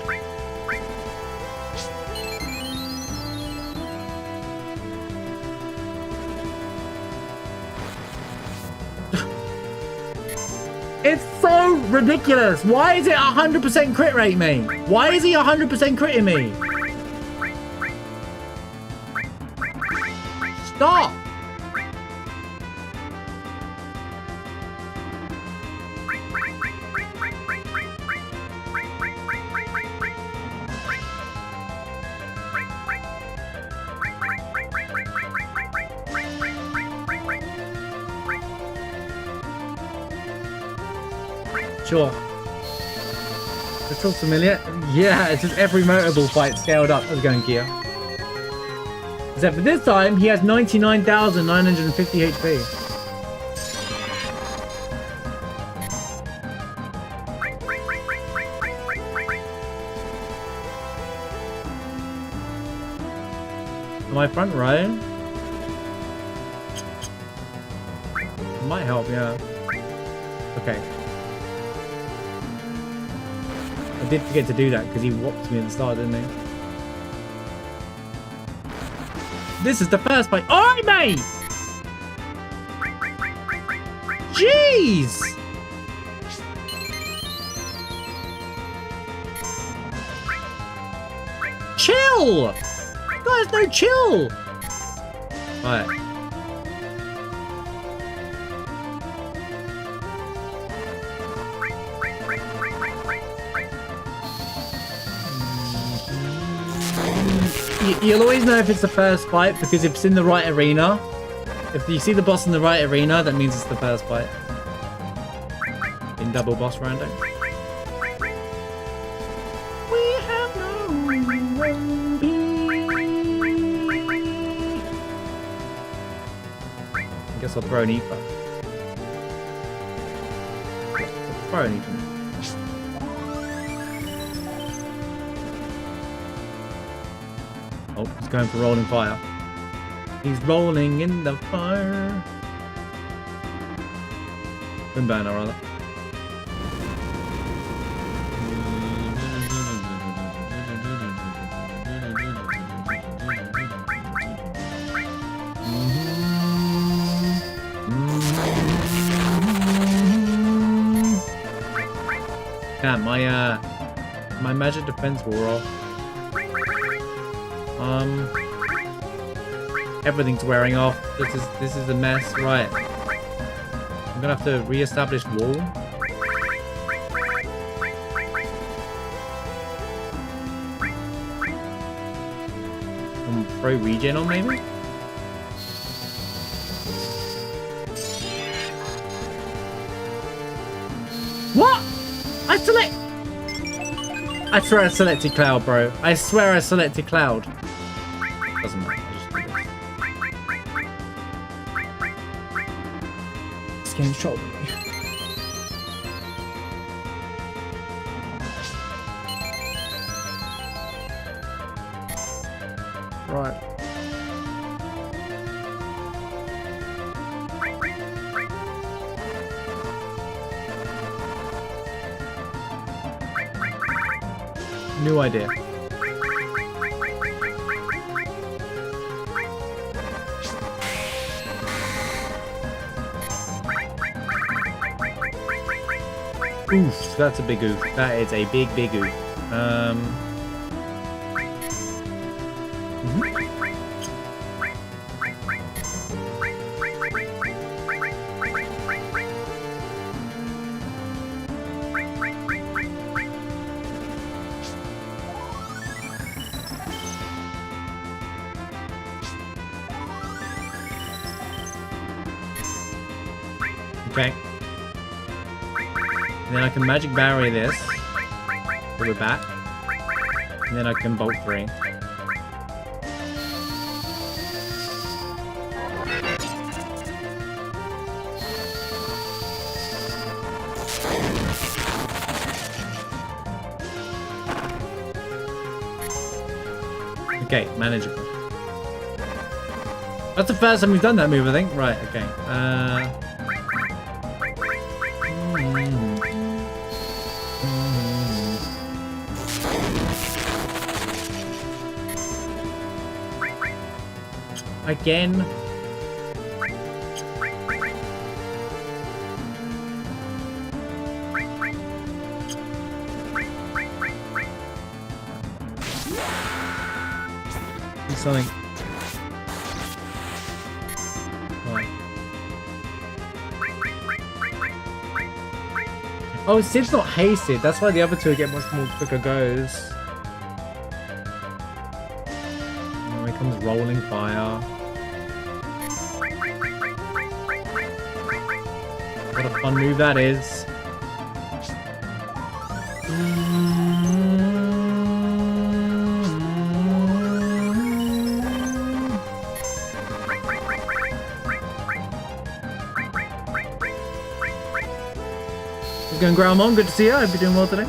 It's so ridiculous. Why is it 100% crit rate me? Why is he 100% critting me? Stop. Sure. This feels familiar. Yeah, it's just every Motorball fight scaled up. How's it going, Kia? Except for this time, he has 99,950 HP. Am I front row? Might help, yeah. Okay. I did forget to do that because he whopped me at the start, didn't he? This is the first fight. Alright, mate! Jeez! Chill! Guys, no chill! Alright. You'll always know if it's the first fight because if it's in the right arena. If you see the boss in the right arena, that means it's the first fight. In double boss random. We have no I guess I'll throw an ether. Throw an ether. Oh, he's going for rolling fire. He's rolling in the fire. Wind burner, rather. Yeah, my magic defense wore off. Everything's wearing off. This is a mess, right? I'm gonna have to re-establish wall. Throw regen on maybe? What? I swear I selected Cloud, bro. I swear I selected Cloud. Doesn't matter. I'll just do this. This game's trolling me. Right. New idea. Oof, that's a big oof. That is a big, big oof. Okay. And then I can magic barrier this. So we're back. And then I can bolt 3. Okay, manageable. That's the first time we've done that move, I think. Right, okay. Again. Something. Right. Oh, Sid's not hasted. That's why the other two get much more quicker goes. Oh, here comes rolling fire. What a fun move that is. Going Grandmon, good to see you. I hope you're doing well today.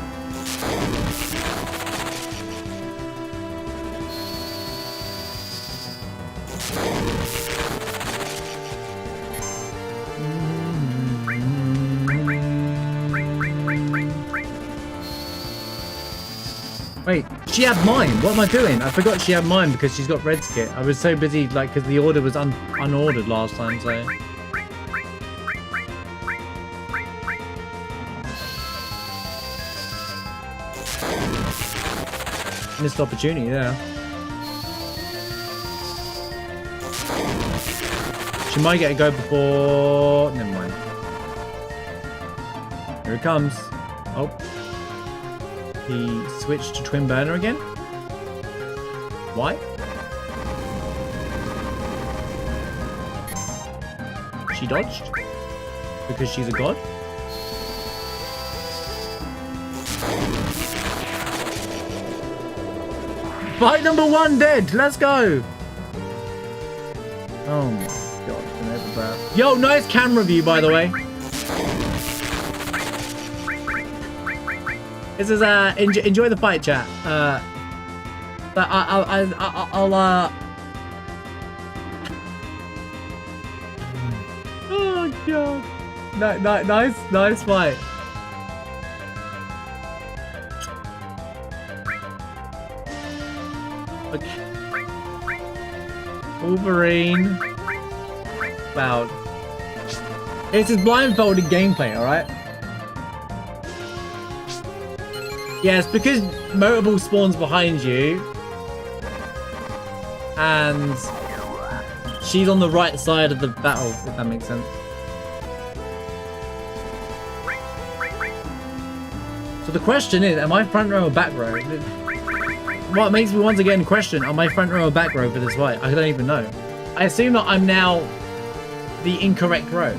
Wait, she had mine. What am I doing? I forgot she had mine because she's got Red's kit. I was so busy, like, because the order was unordered last time, so. Missed opportunity there. She might get a go before. Never mind. Here it comes. Oh. He switched to twin burner again. Why? She dodged? Because she's a god? Fight number 1 dead. Let's go. Oh my god. Yo, nice camera view, by the way. This is enjoy the fight, chat. But I'll Oh god. Nice fight. Okay. Wolverine. Cloud. It's his blindfolded gameplay, alright? Yes, because Motorball spawns behind you. And she's on the right side of the battle, if that makes sense. So the question is, am I front row or back row? What makes me once again question, am I front row or back row for this fight? I don't even know. I assume that I'm now the incorrect row.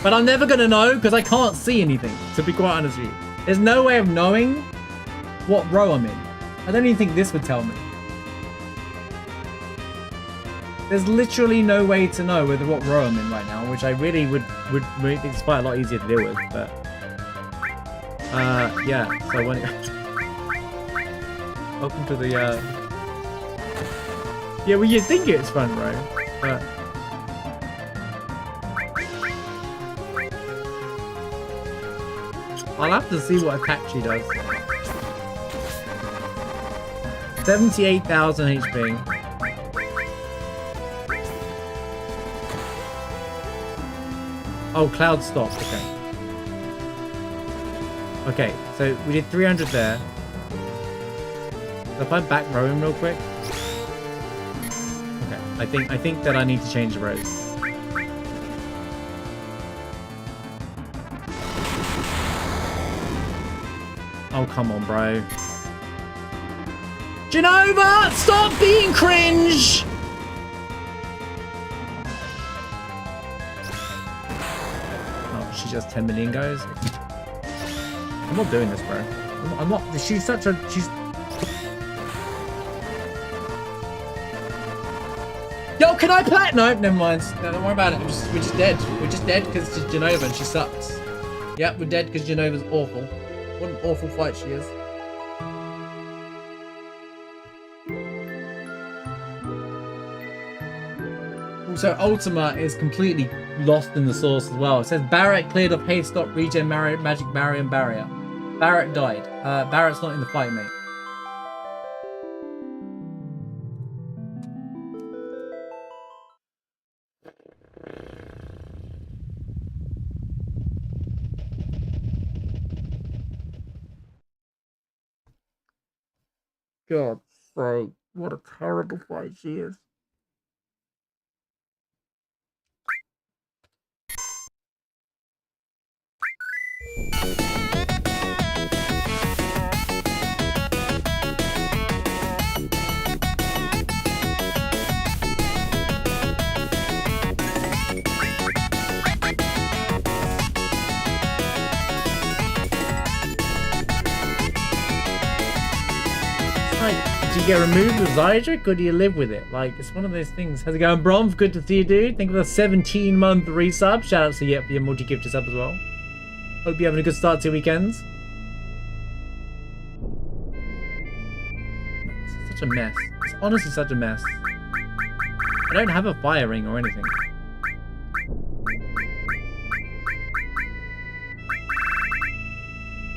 But I'm never gonna know because I can't see anything, to be quite honest with you. There's no way of knowing what row I'm in. I don't even think this would tell me. There's literally no way to know whether what row I'm in right now, which I really would make this fight a lot easier to deal with, but yeah, so when welcome to the yeah, well, you'd think it's front row, but I'll have to see what attack she does. 78,000 HP. Oh, cloud stopped. Okay. Okay, so we did 300 there. So if I back row him real quick. Okay, I think that I need to change the rows. Oh, come on, bro. Genova, stop being cringe! Oh, she just 10 million goes. I'm not doing this, bro. I'm not. She's such a. She's. Yo, can I plat? No, never mind. No, don't worry about it. We're just dead. We're just dead because it's Genova and she sucks. Yep, we're dead because Genova's awful. What an awful fight she is. Also, Ultima is completely lost in the source as well. It says Barrett cleared off haste, stop, regen, magic barrier, and barrier. Barrett died. Barrett's not in the fight, mate. God's sake, what a terrible fight she is. Do you get removed with Zydric or do you live with it? Like, it's one of those things. How's it going, Bromf? Good to see you, dude. Thank you for the 17-month resub. Shout out to you for your multi-gifted sub as well. Hope you're having a good start to your weekends. It's such a mess. It's honestly such a mess. I don't have a fire ring or anything.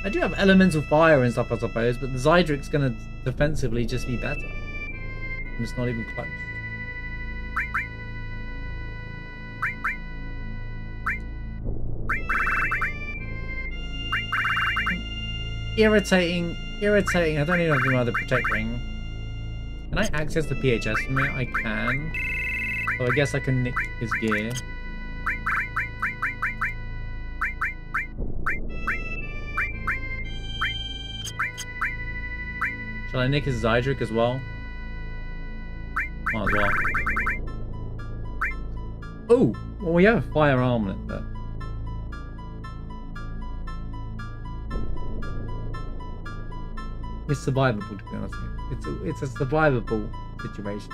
I do have elemental fire and stuff, I suppose, but the Zydric's gonna defensively just be better. And it's not even close. Irritating. I don't even have to the protect ring. Can I access the PHS from it? I can. So I guess I can nick his gear. Shall I nick his Zydric as well? Might as well. Oh! Well, we have a fire armlet, but... It's survivable, to be honest with you. It's a survivable situation.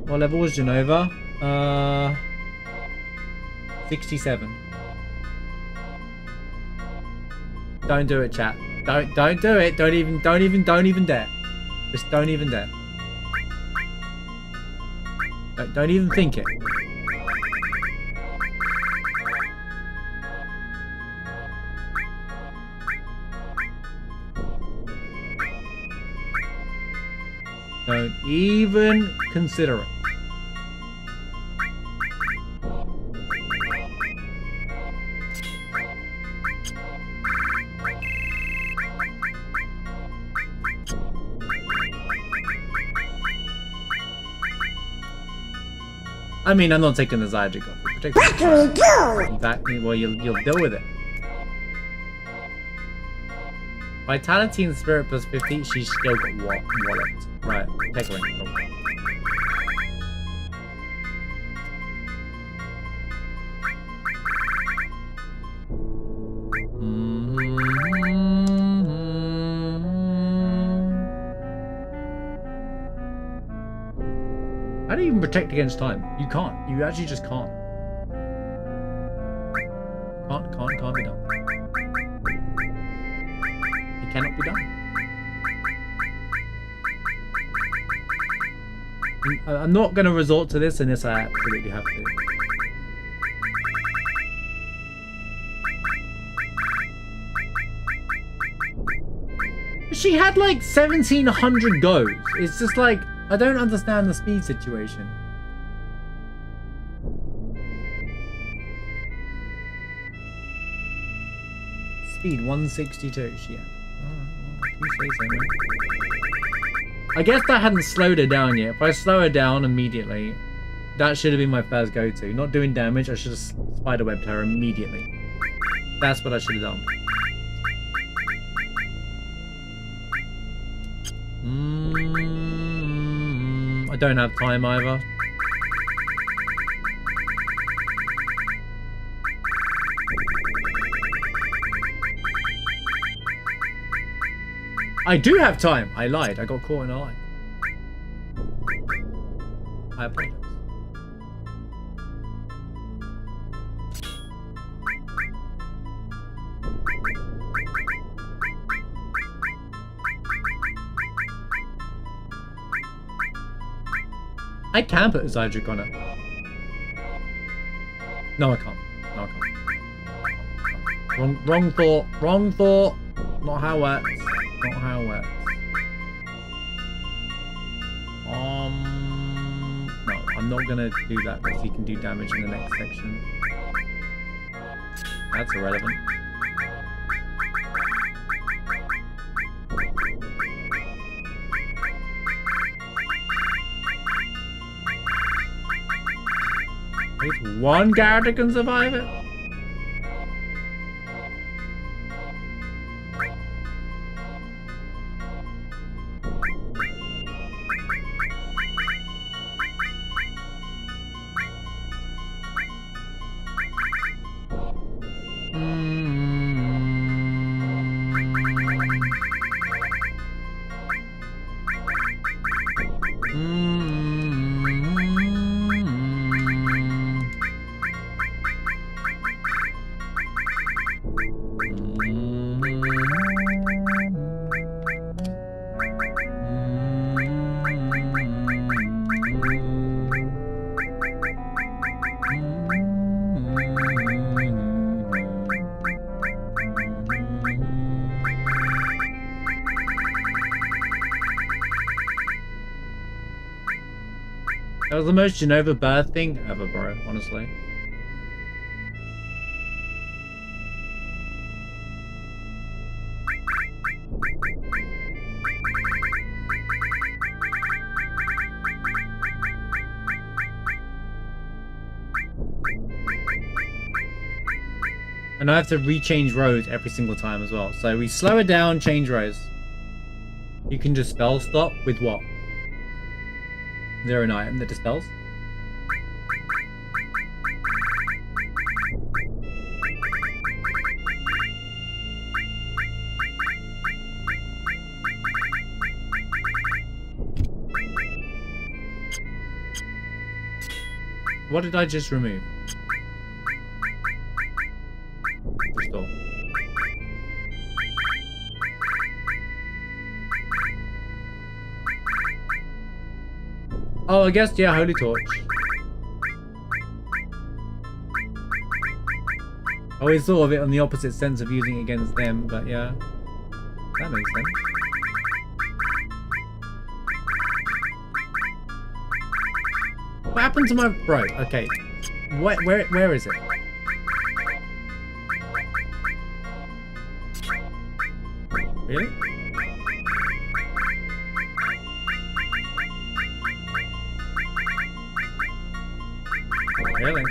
What level was Genova? 67. Don't do it, chat. Don't do it. Don't even dare. Just don't even dare. Don't even think it. Don't even consider it. I mean, I'm not taking the Zydric off. In fact, well, you'll deal with it. Vitality and Spirit plus 50, she's still got walloped. Right, take ring. Oh. How do you even protect against time? You can't. You actually just can't. Can't be done. It cannot be done. I'm not going to resort to this unless I absolutely have to. she had like 1,700 goes. It's just like, I don't understand the speed situation. Speed 162 she had. You say so, man. I guess I hadn't slowed her down yet. If I slow her down immediately, that should have been my first go-to. Not doing damage, I should have spiderwebbed her immediately. That's what I should have done. I don't have time either. I do have time. I lied. I got caught in a lie. I apologize. I can put a Zydric on it. No, I can't. No, I can't. Wrong thought. Wrong thought. Not how it works. Not how it works. No, I'm not gonna do that because he can do damage in the next section. That's irrelevant. At least one character can survive it. That was the most Genova bird thing ever, bro, honestly. And I have to rechange rows every single time as well. So we slow it down, change rows. You can just spell stop with what? Is there an item that dispels? What did I just remove? Restore. Oh, I guess, yeah, Holy Torch. I always thought of it on the opposite sense of using it against them, but yeah. That makes sense. What happened to my... Bro, okay. Where is it? Really? Really?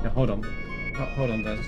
Yeah, hold on. Hold on, guys.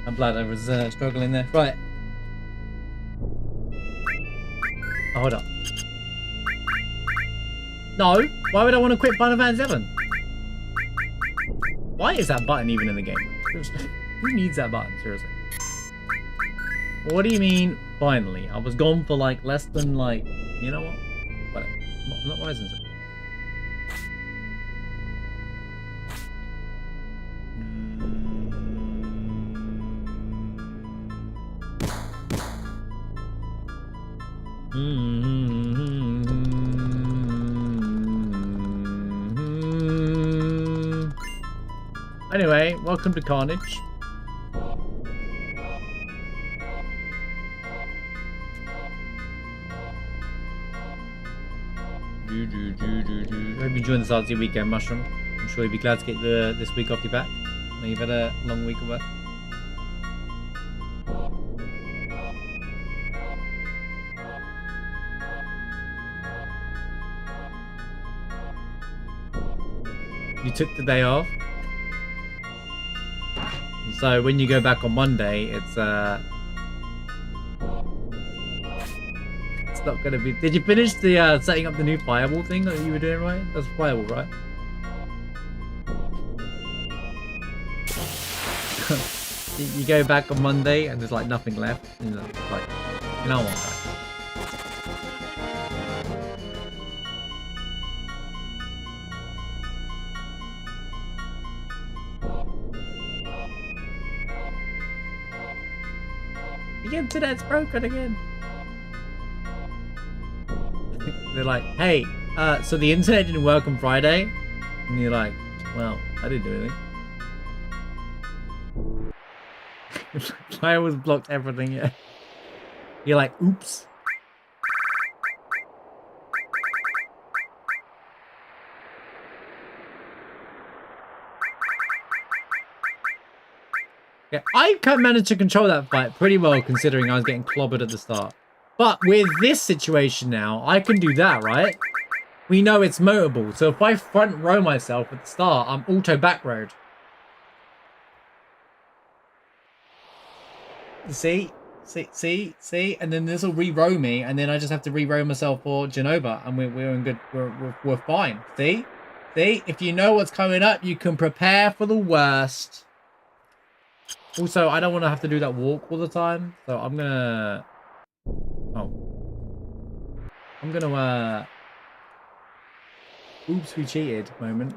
I'm glad I was struggling there. Right. Oh, hold up. No. Why would I want to quit Final Fantasy 7? Why is that button even in the game? Who needs that button? Seriously. What do you mean, finally? I was gone for like less than like... You know what? Whatever. I'm not rising to it. Anyway, welcome to Carnage. Hope you enjoyed this artsy weekend, Mushroom. I'm sure you'll be glad to get this week off your back. I know you've had a long week of work. You took the day off. So when you go back on Monday, it's not gonna be. Did you finish the setting up the new fireball thing that you were doing, right? That's fireball, right? You go back on Monday and there's like nothing left, and you're like, you know what? The internet's broken again. They're like, hey, so the internet didn't work on Friday? And you're like, well, I didn't do anything. I always blocked everything, yeah. You're like, oops. Yeah, I managed to control that fight pretty well considering I was getting clobbered at the start. But with this situation now, I can do that, right? We know it's motorable, so if I front row myself at the start, I'm auto back road. See? See? And then this will re-row me, and then I just have to re-row myself for Genova, and we're in good, we're fine. See? See? If you know what's coming up, you can prepare for the worst. Also, I don't want to have to do that walk all the time, so I'm gonna... Oh. I'm gonna, oops, we cheated moment.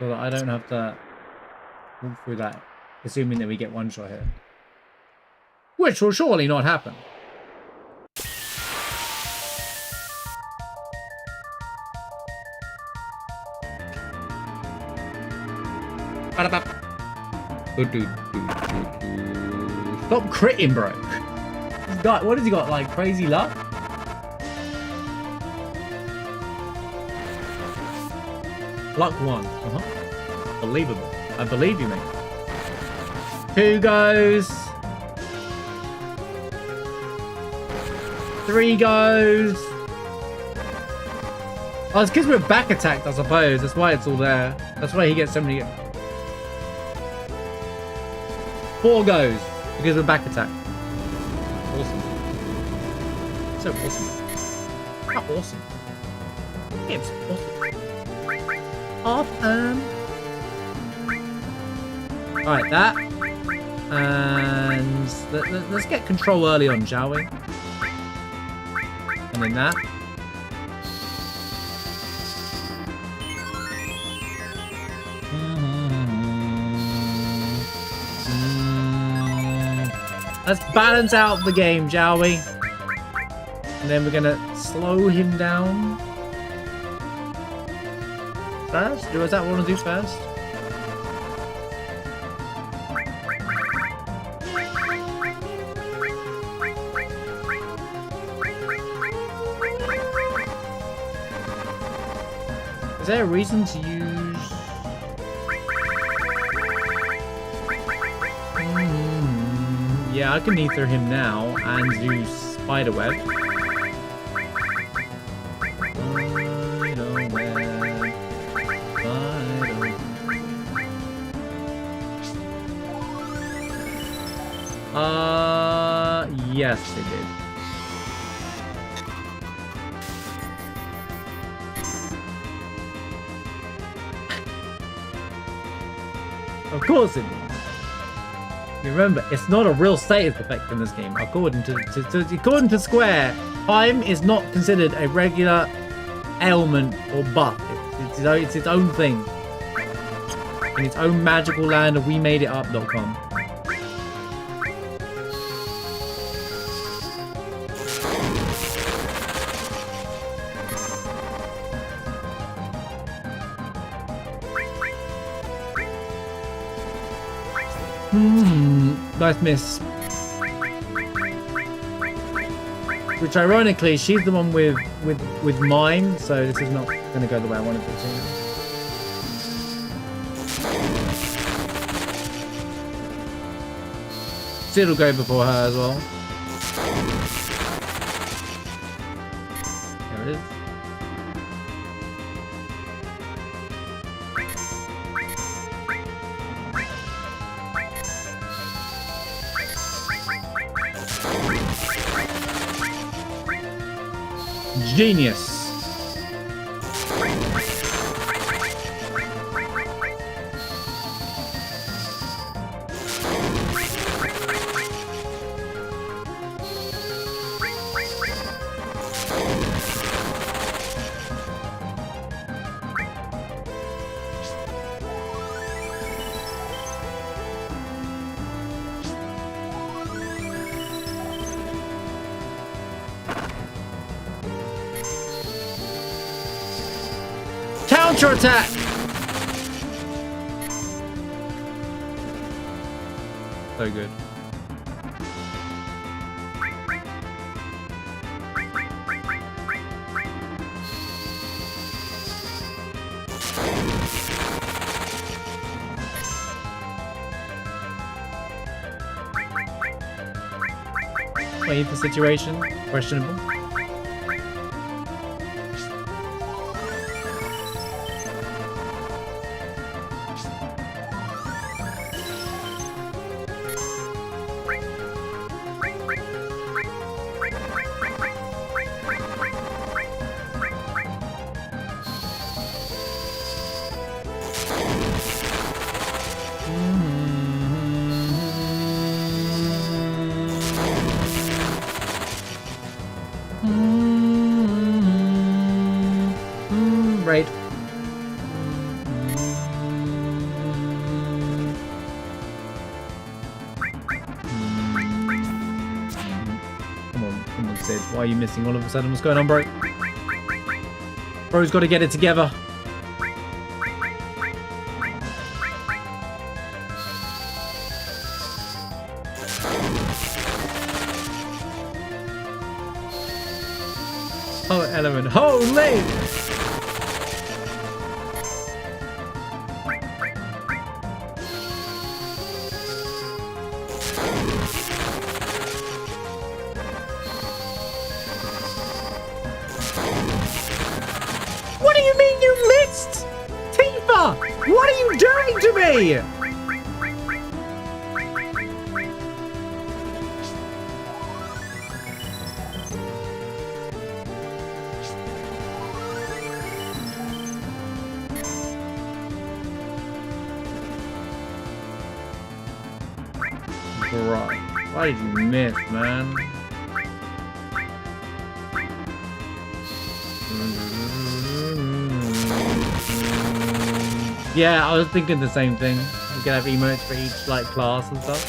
So that I don't have to walk through that, assuming that we get one shot here. Which will surely not happen. Stop critting, bro. He's got, what has he got, like crazy luck? Luck 1. Believable. I believe you, mate. 2 goes. 3 goes. Oh, it's because we're back attacked, I suppose. That's why it's all there. That's why he gets so many. 4 goes because we're back attacked. Awesome. So awesome. How awesome. It's awesome. Awesome. Alright, that. And let's get control early on, shall we? And then that. Let's balance out the game, shall we? And then we're gonna slow him down. First? Is that what I want to do first? Is there a reason to use... Yeah, I can ether him now and do spiderweb. Spiderweb. Yes, they did. Of course it did. You remember, it's not a real status effect in this game. According to Square, time is not considered a regular ailment or buff. It's its own thing. In its own magical land of WeMadeItUp.com. Nice miss. Which ironically, she's the one with mine, so this is not gonna go the way I wanted it to. It'll go before her as well. There it is. Genius. Counter attack. So good. Wait, the situation questionable. Right. Come on, Sid. Why are you missing all of a sudden? What's going on, bro? Bro's got to get it together. Oh, element. Holy! What do you mean you missed? Tifa! What are you doing to me? Bro, why did you miss, man? Yeah, I was thinking the same thing. You can have emotes for each like class and stuff.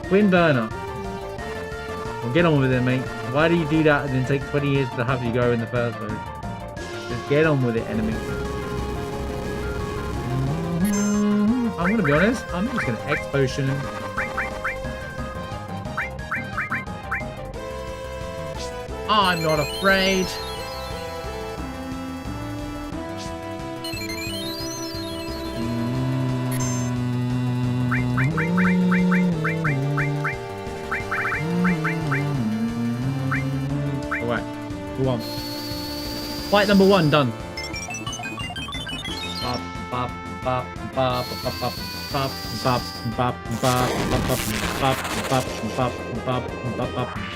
Twin burner. Well, get on with it, mate. Why do you do that and then take 20 years to have you go in the first place? Just get on with it, enemy. I'm gonna be honest, I'm just gonna X potion him. I'm not afraid. Alright, go on. Fight number 1 done. Bop, bop, bop, bop, bop, bop. Bop, bop, bop, bop, bop, bop, bop, bop, bop, bop, bop, bop,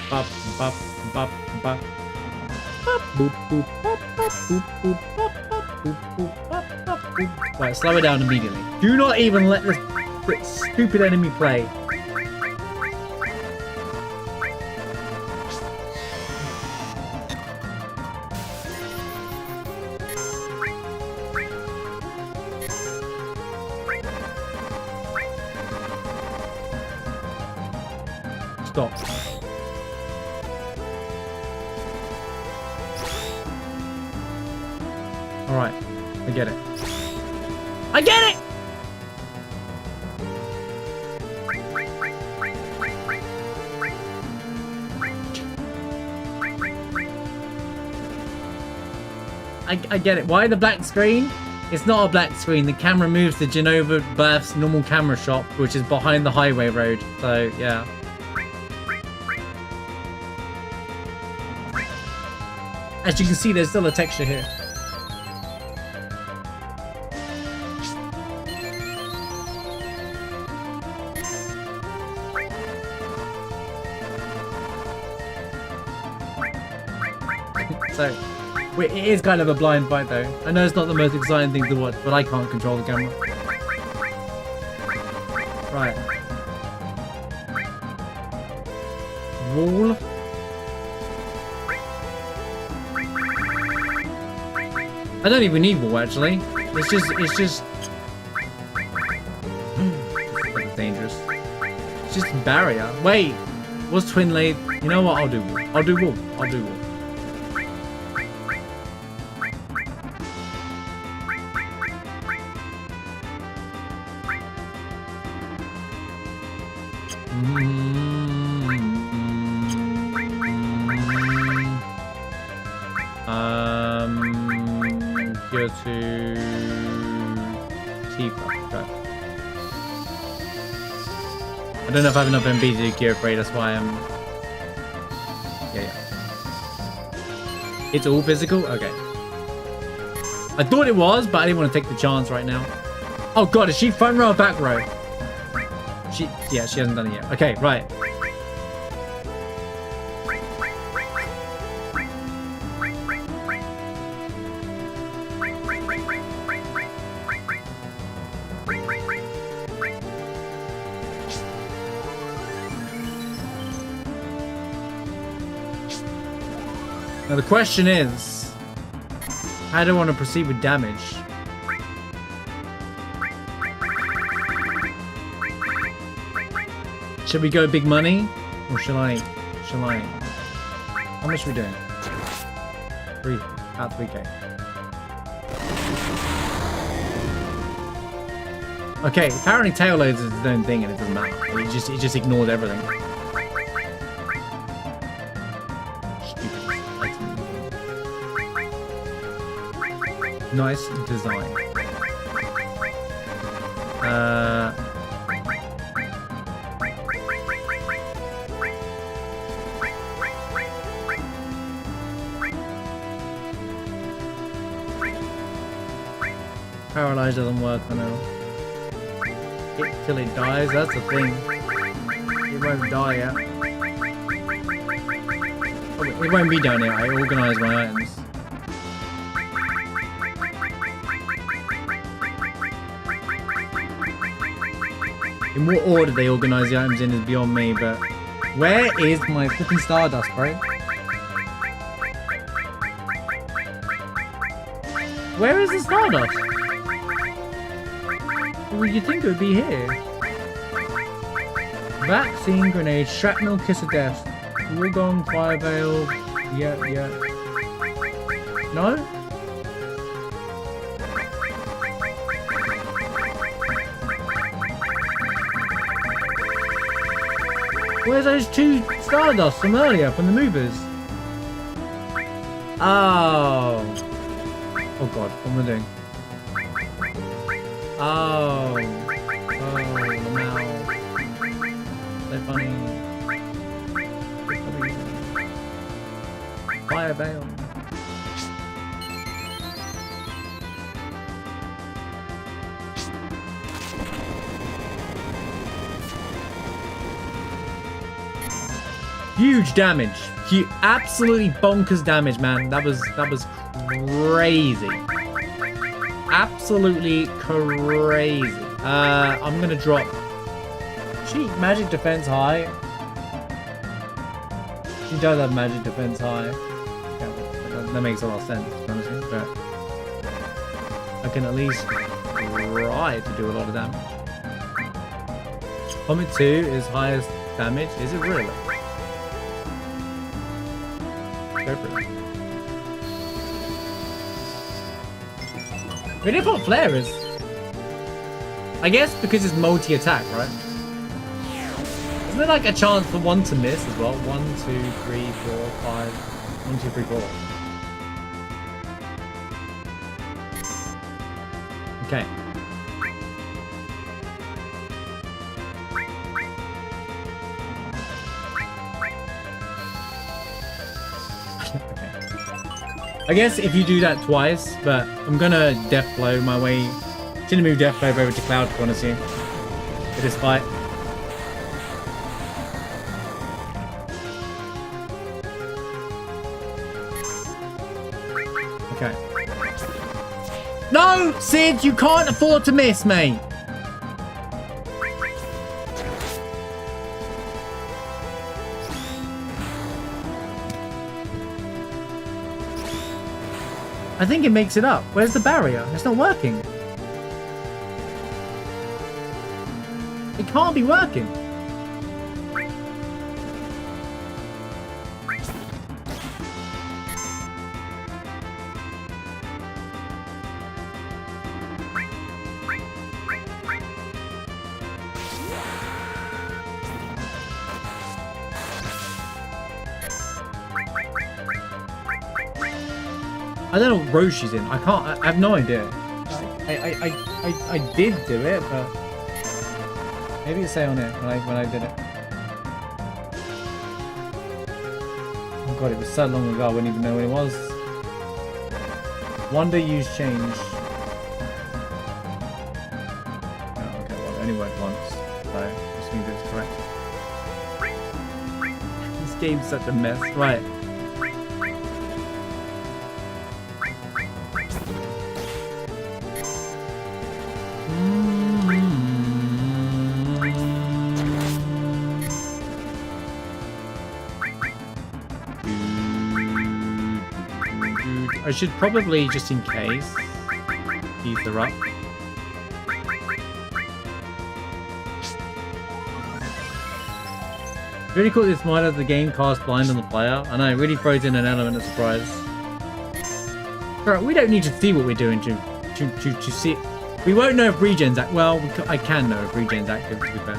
bop, bop, bop, bop. Bop, boop, boop, bop, bop, boop, boop, bop, bop, boop, boop, bop, bop, boop. Right, slow it down immediately. Do not even let this stupid enemy play. Stop. Alright, I get it. I get it! I get it. Why the black screen? It's not a black screen. The camera moves to Genova Birth's normal camera shot, which is behind the highway road. So, yeah. As you can see, there's still a texture here. So, it is kind of a blind fight though. I know it's not the most exciting thing to watch, but I can't control the camera. Right. Wall. I don't even need wall actually. It's just it's dangerous. It's just a barrier. Wait, what's twin laid? You know what? I'll do wall. I'll do wall. I'll do wall. Go to Tifa. Okay. I don't know if I have enough MB to do Gear Free, that's why I'm... Yeah. It's all physical? Okay. I thought it was, but I didn't want to take the chance right now. Oh god, is she front row or back row? Yeah, she hasn't done it yet. Okay, right. Now the question is, how do I want to proceed with damage? Should we go big money? Or shall I? How much are we doing? About 3k. Okay, apparently tail loads is its own thing and it doesn't matter. It just ignores everything. Nice design. Paralyze doesn't work, I know. Hit till it dies, that's the thing. It won't die yet. Oh, it won't be down here, I organise my items. In what order they organise the items in is beyond me, but... Where is my flipping Stardust, bro? Where is the Stardust? Well, you'd think it would be here. Vaccine, grenade, shrapnel, kiss of death. Wargong, fire veil. Yeah. No? Where's those two Stardust from earlier, from the movers? Oh. Oh god, what am I doing? Oh. No. So funny. Fire veil. Huge damage. Absolutely bonkers damage, man. That was crazy. Absolutely crazy. I'm gonna drop. She magic defense high. She does have magic defense high. Yeah, well, that makes a lot of sense, honestly. But I can at least try to do a lot of damage. Comet 2 is highest damage. Is it really? Go for it. We didn't put flare is. I guess because it's multi-attack, right? Isn't there like a chance for one to miss as well? 1, 2, 3, 4, 5. 1, 2, 3, 4. Okay. I guess if you do that twice, but I'm gonna death blow my way. Shouldn't move death blow over to Cloud, to be honest with you. For this fight. Okay. No, Sid, you can't afford to miss, mate. I think it makes it up. Where's the barrier? It's not working. It can't be working. I don't know what row she's in. I can't. I have no idea. I did do it, but maybe it say on it when I did it. Oh god, it was so long ago. I wouldn't even know when it was. Wonder use change. Oh, okay, well, it only worked once, so I just need this correct. This game's such a mess. Right. I should probably, just in case, ether up. Really cool this mod of the game cast blind on the player. I know, it really throws in an element of surprise. Right, we don't need to see what we're doing to see. We won't know if regen's active. Well, I can know if regen's active, to be fair.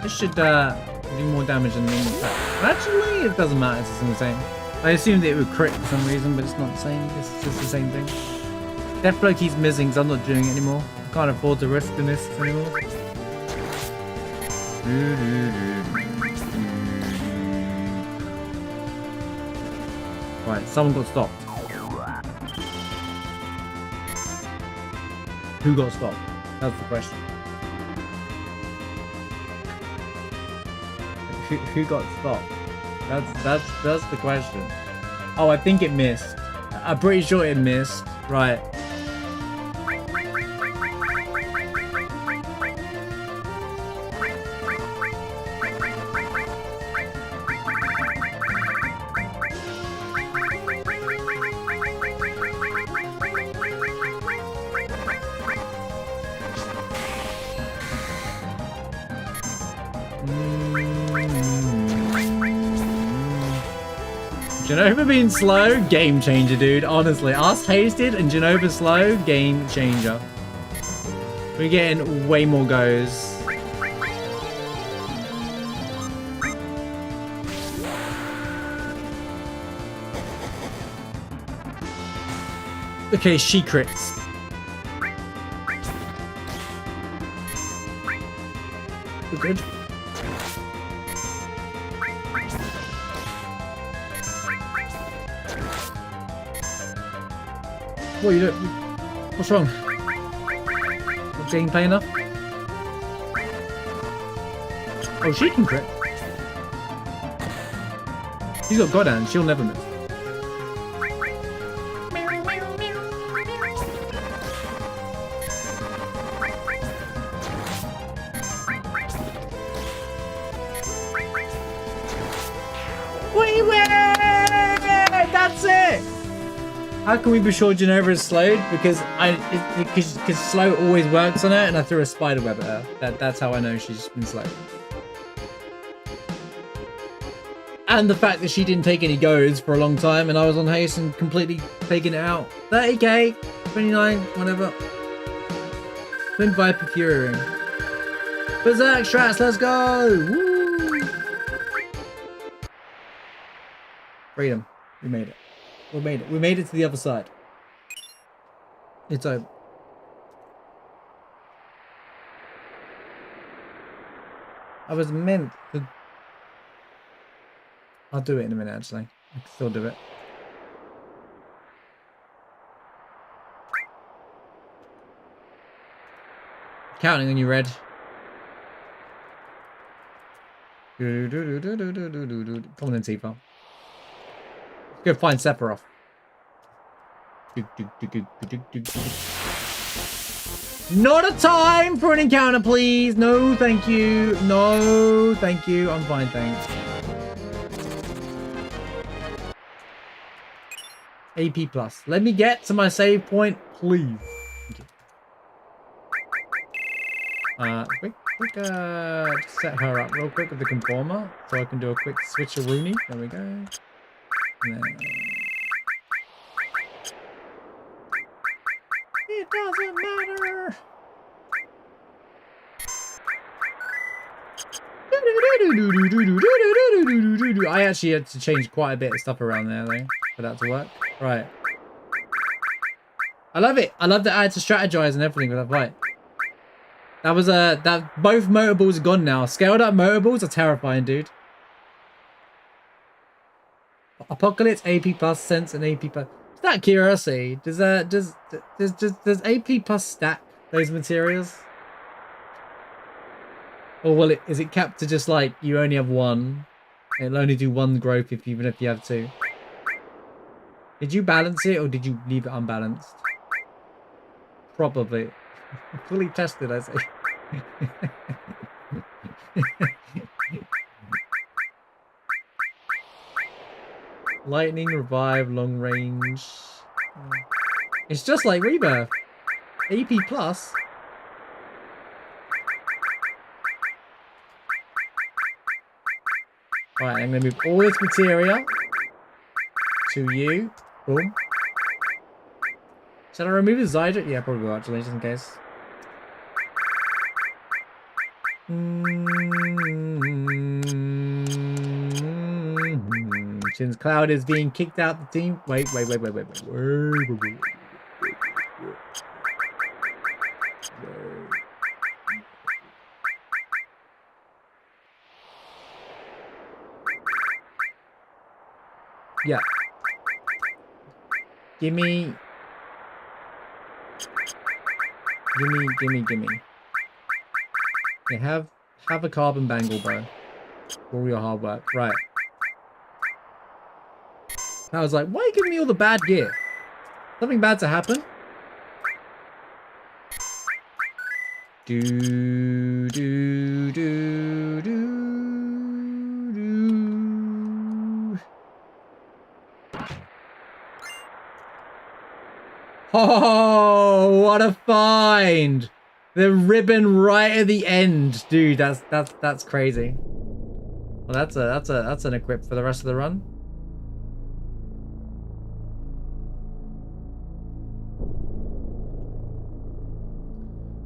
This should do more damage than the normal attack. Actually, it doesn't matter, it's the same. I assumed it would crit for some reason, but it's not the same. It's just the same thing. Death blow keeps missing, so I'm not doing it anymore. I can't afford to risk this anymore. Right, someone got stopped. Who got stopped? That's the question. Who got stopped? That's the question. Oh, I think it missed. I'm pretty sure it missed. Right. Genova being slow, game changer, dude. Honestly, us hasted and Genova slow, game changer. We're getting way more goes. Okay, she crits. We're good. What are you doing? What's wrong? Not gameplay enough? Oh, she can crit. She's got Godhand, she'll never miss. We win! That's it! How can we be sure Genova is slowed? Because because slow always works on her, and I threw a spider web at her. That's how I know she's been slowed. And the fact that she didn't take any goes for a long time, and I was on haste and completely taking it out. 30k, 29, whatever. Twin Viper Fury Ring. Berserk strats, let's go! Woo! Freedom. We made it. We made it. We made it to the other side. It's over. I was meant to... I'll do it in a minute, actually. I can still do it. Counting on you, Red. Come on then, Tifa. Go find Sephiroth. Not a time for an encounter, please. No, thank you. No, thank you. I'm fine, thanks. AP plus. Let me get to my save point, please. Quick, set her up real quick with the conformer, so I can do a quick switcheroonie. There we go. And then... It doesn't matter. I actually had to change quite a bit of stuff around there, though, for that to work. Right. I love it. I love that I had to strategize and everything with that fight. That was that both motor balls are gone now. Scaled up motor balls are terrifying, dude. Apocalypse, AP plus, sense, and AP plus. Just that curiosity, does AP plus stack those materials? Or will it, is it capped to just like you only have one? It'll only do one growth even if you have two. Did you balance it or did you leave it unbalanced? Probably. Fully tested, I say. Lightning, revive, long range. It's just like Rebirth. AP plus. Alright, I'm going to move all this materia to you. Boom. Should I remove the Zydra? Yeah, probably will, actually, just in case. Since Cloud is being kicked out the team. Wait. Yeah. Gimme. Yeah, have a carbon bangle, bro. For all your hard work. Right. I was like, why are you giving me all the bad gear? Something bad to happen? Do, do, do, do, do. Oh, what a find! The ribbon right at the end, dude. That's crazy. Well, that's an equip for the rest of the run.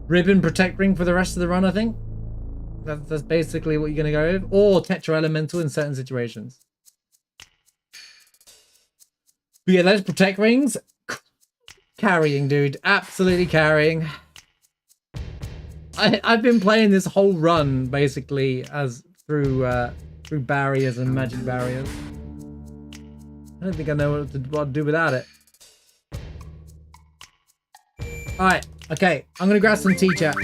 Ribbon protect ring for the rest of the run, I think. That's basically what you're gonna go with, or Tetra Elemental in certain situations. But yeah, those protect rings, carrying, dude, absolutely carrying. I've been playing this whole run basically as through barriers and magic barriers. I don't think I know what to do without it. All right, okay, I'm gonna grab some tea, chat.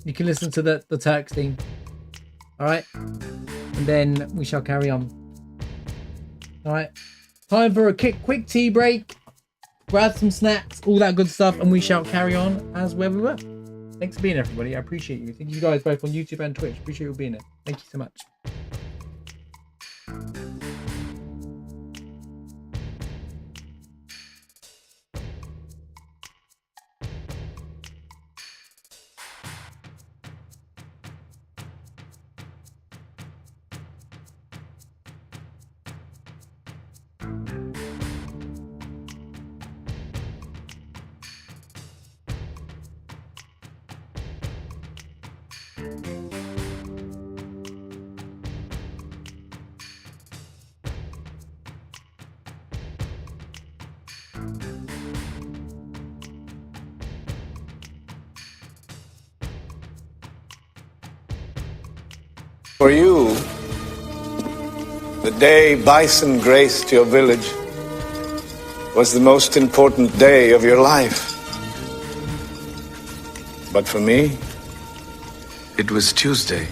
You can listen to the Turks theme. All right, and then we shall carry on. All right, time for a quick tea break. Grab some snacks, all that good stuff, and we shall carry on as where we were. Thanks for being here, everybody. I appreciate you. Thank you guys both on YouTube and Twitch. Appreciate you being here. Thank you so much. For you, the day bison graced your village was the most important day of your life. But for me, it was Tuesday.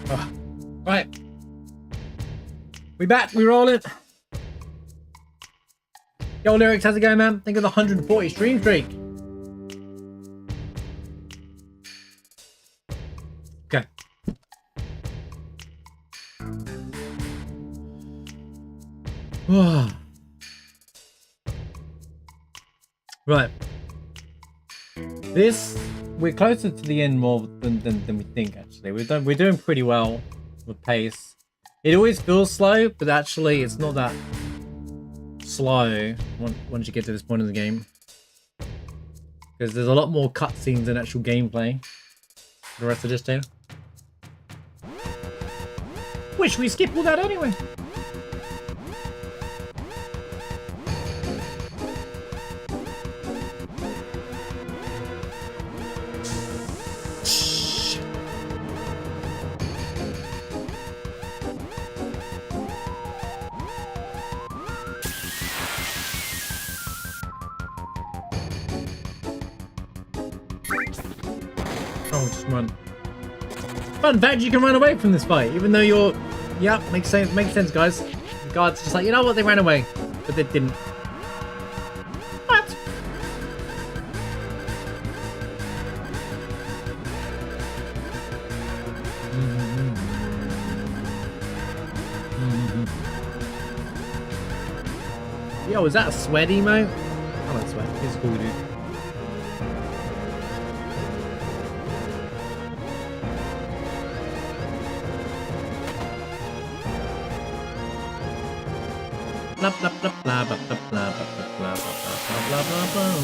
Oh, right. We back, we rolling. Yo, Lyrics, how's it going, man? Think of the 140 stream streak. Okay. Right. This, we're closer to the end more than we think, actually. We're doing pretty well with pace. It always feels slow, but actually it's not that slow once you get to this point in the game. Because there's a lot more cutscenes than actual gameplay for the rest of this too. Wish we skipped all that anyway. Oh, just run. Fun fact, you can run away from this fight, even though you're... Yeah, makes sense, guys. The guard's just like, you know what, they ran away. But they didn't. What? Yo, is that a sweat emote? I like sweat. It's cool, dude. Blah blah blah blah blah blah blah blah blah blah blah blah.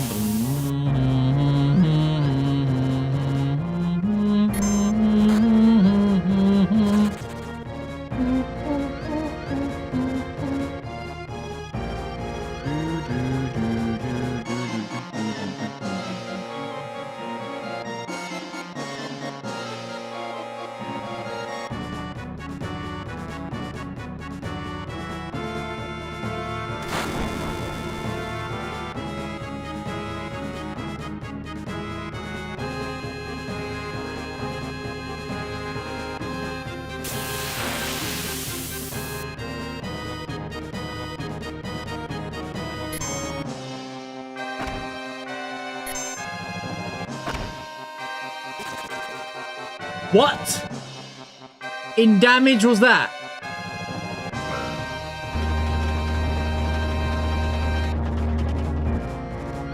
What in damage was that?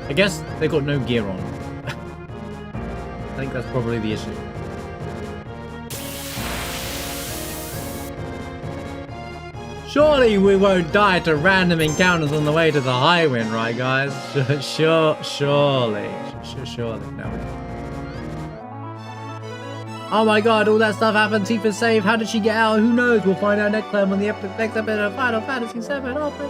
I guess they got no gear on. I think that's probably the issue. Surely we won't die to random encounters on the way to the highway, right, guys? Surely. No, we don't. Oh my god, all that stuff happened. Tifa's safe. How did she get out? Who knows? We'll find out next time on the next episode of Final Fantasy VII. Oh my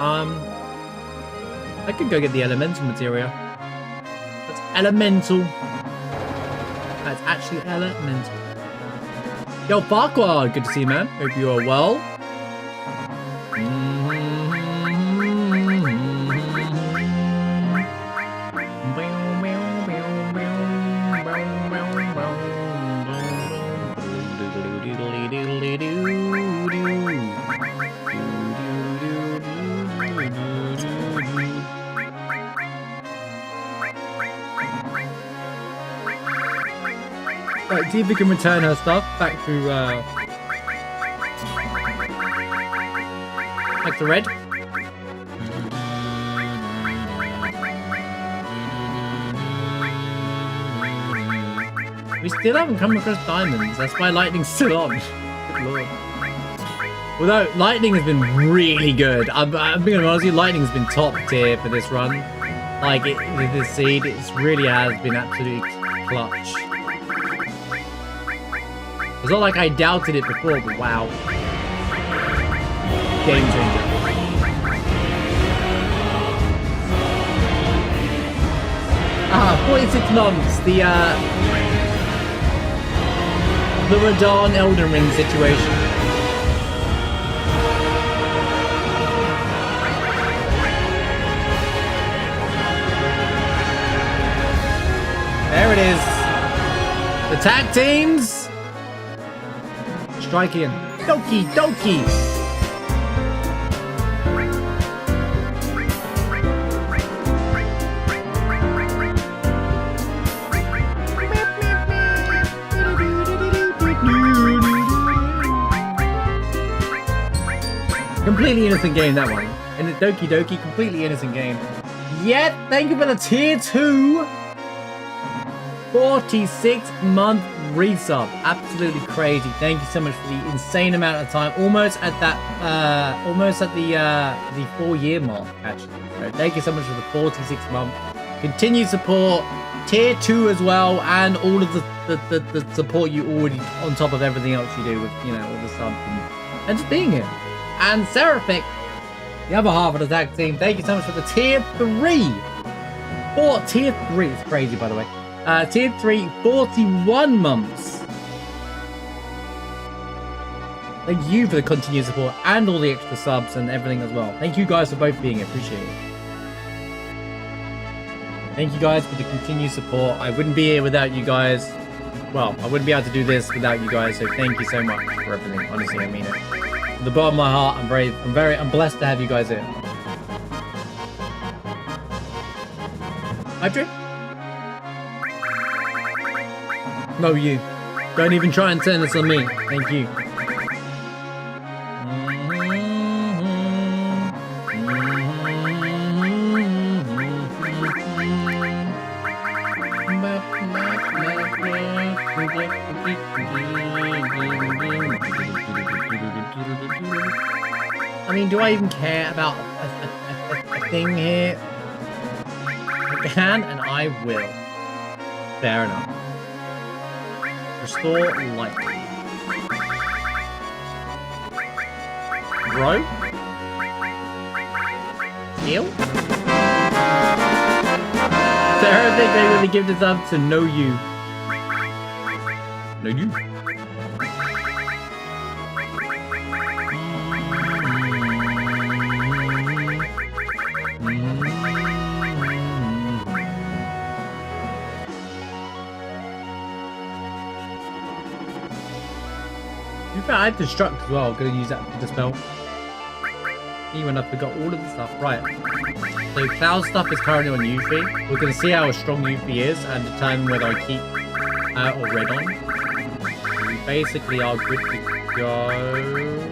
god. I could go get the elemental materia. That's elemental. That's actually elemental. Yo, Farquaad, good to see you, man. Hope you are well. Right, see if we can return her stuff back to Back to red. We still haven't come across diamonds. That's why lightning's still on. Good lord. Although lightning has been really good. I'm being honest with you, lightning's been top tier for this run. Like with this seed, it really has been absolutely clutch. It's not like I doubted it before, but wow. Game changer. Ah, 46 months. The Radon Elden Ring situation. There it is. The tag teams. Striking. Doki Doki. Completely innocent game, that one. And the Doki Doki, completely innocent game. Yet, thank you for the tier 2 46-month resub. Absolutely crazy. Thank you so much for the insane amount of time. Almost at the 4-year mark, actually. So thank you so much for the 46-month continued support. Tier 2 as well, and all of the support you already on top of everything else you do with, you know, all the subs and just being here. And Seraphic, the other half of the tag team, thank you so much for the tier 3. Tier 3, it's crazy by the way. Tier 3, 41 months. Thank you for the continued support and all the extra subs and everything as well. Thank you guys for both being here, appreciate it. Thank you guys for the continued support. I wouldn't be here without you guys. Well, I wouldn't be able to do this without you guys, so thank you so much for everything. Honestly, I mean it. From the bottom of my heart, I'm blessed to have you guys here. Adrian? No, you. Don't even try and turn this on me. Thank you. I mean, do I even care about a thing here? I can and I will. Fair enough. Restore light. Bro? Heal? Sarah, I think they really give this up to know you. Know you? I had Destruct as well. I'm going to use that to dispel. Even I forgot all of the stuff. Right. So Cloud stuff is currently on Yuffie. We're going to see how strong Yuffie is and determine whether I keep or red on. We basically are good to go.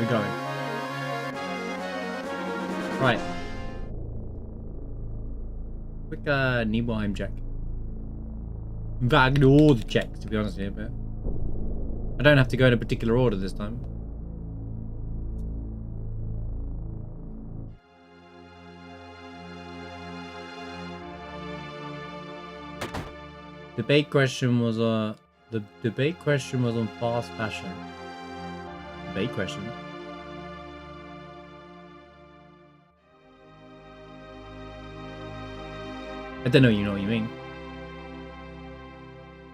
Going. Right. Quick Nibelheim check. In fact, I can do all the checks to be honest with you, but I don't have to go in a particular order this time. Debate question was the debate question was on fast fashion. Debate question. I don't know, you know what you mean.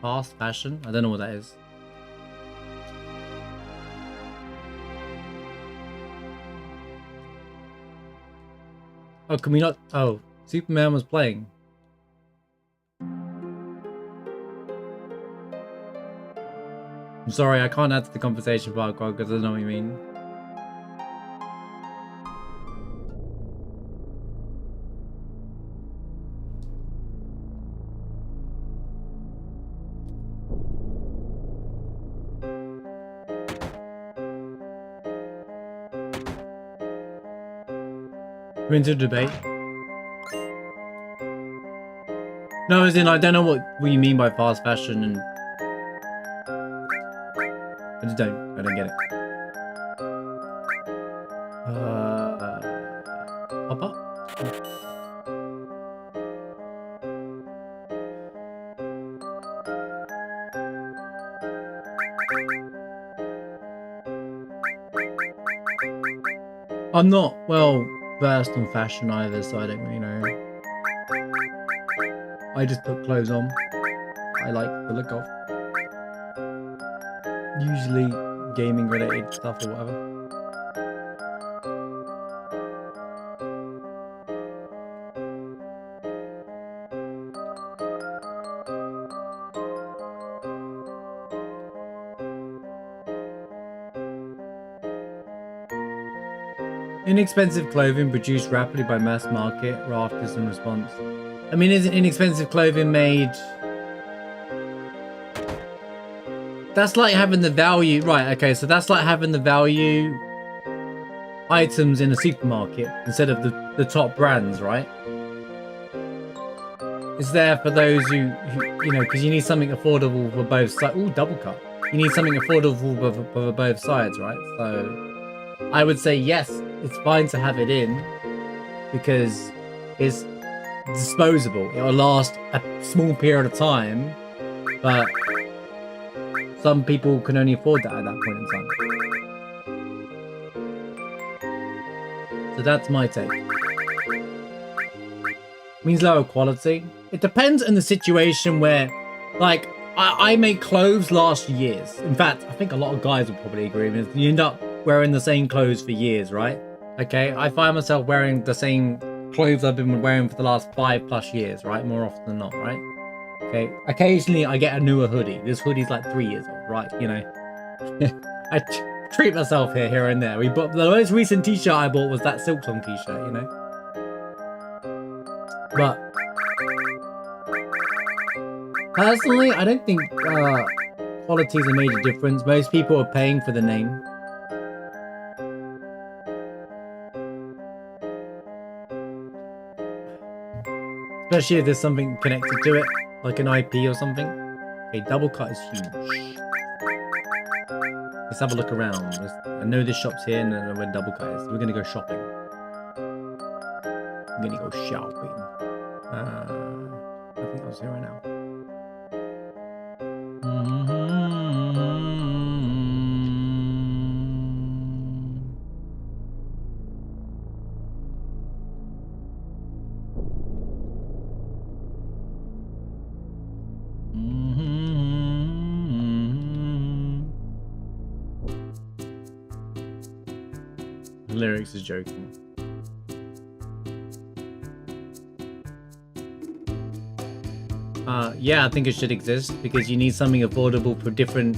Fast fashion? I don't know what that is. Oh, can we not? Oh, Superman was playing. I'm sorry, I can't add to the conversation part because I know what you mean. We're into debate. No, as in, I don't know what you mean by fast fashion, and I just don't get it. Pop up? I'm not well versed on fashion either, so I don't really know. I just put clothes on I like the look of. Usually gaming related stuff or whatever. Inexpensive clothing produced rapidly by mass market rafters in response. I mean, isn't inexpensive clothing made... That's like having the value... Right, okay, so that's like having the value items in a supermarket instead of the top brands, right? It's there for those who you know, because you need something affordable for both sides. Ooh, double cut. You need something affordable for both sides, right? So I would say yes, it's fine to have it in because it's disposable. It'll last a small period of time, but some people can only afford that at that point in time. So that's my take. Means lower quality. It depends on the situation where, like, I make clothes last years. In fact, I think a lot of guys will probably agree with me. You end up wearing the same clothes for years, right? Okay, I find myself wearing the same clothes I've been wearing for the last 5+ years, right? More often than not, right? Okay, occasionally I get a newer hoodie. This hoodie's like 3 years old, right? You know, I treat myself here and there. The most recent t-shirt I bought was that Silksong t-shirt, you know? But personally, I don't think quality is a major difference. Most people are paying for the name. Especially if there's something connected to it, like an IP or something. Okay, double cut is huge. Let's have a look around. I know this shop's here and I know where double cut is. We're gonna go shopping. I'm gonna go shopping. I think I was here right now. The lyrics is joking. Yeah, I think it should exist because you need something affordable for different...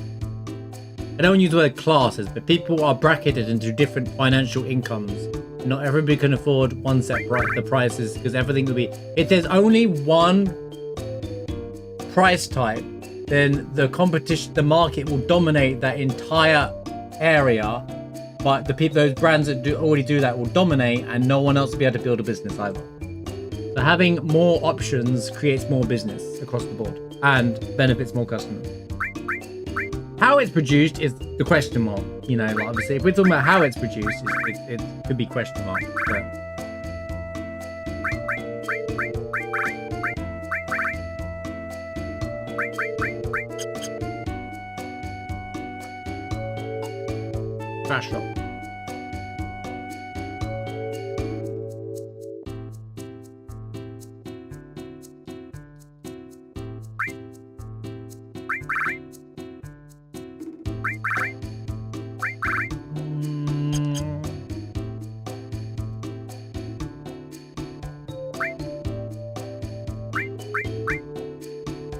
I don't use the word classes, but people are bracketed into different financial incomes. Not everybody can afford one set the prices because everything will be... If there's only one price type, then the competition, the market will dominate that entire area. But the people, those brands that already do that will dominate and no one else will be able to build a business either. So having more options creates more business across the board and benefits more customers. How it's produced is the question mark, you know, like obviously if we're talking about how it's produced, it could be question mark. But... Trash shop.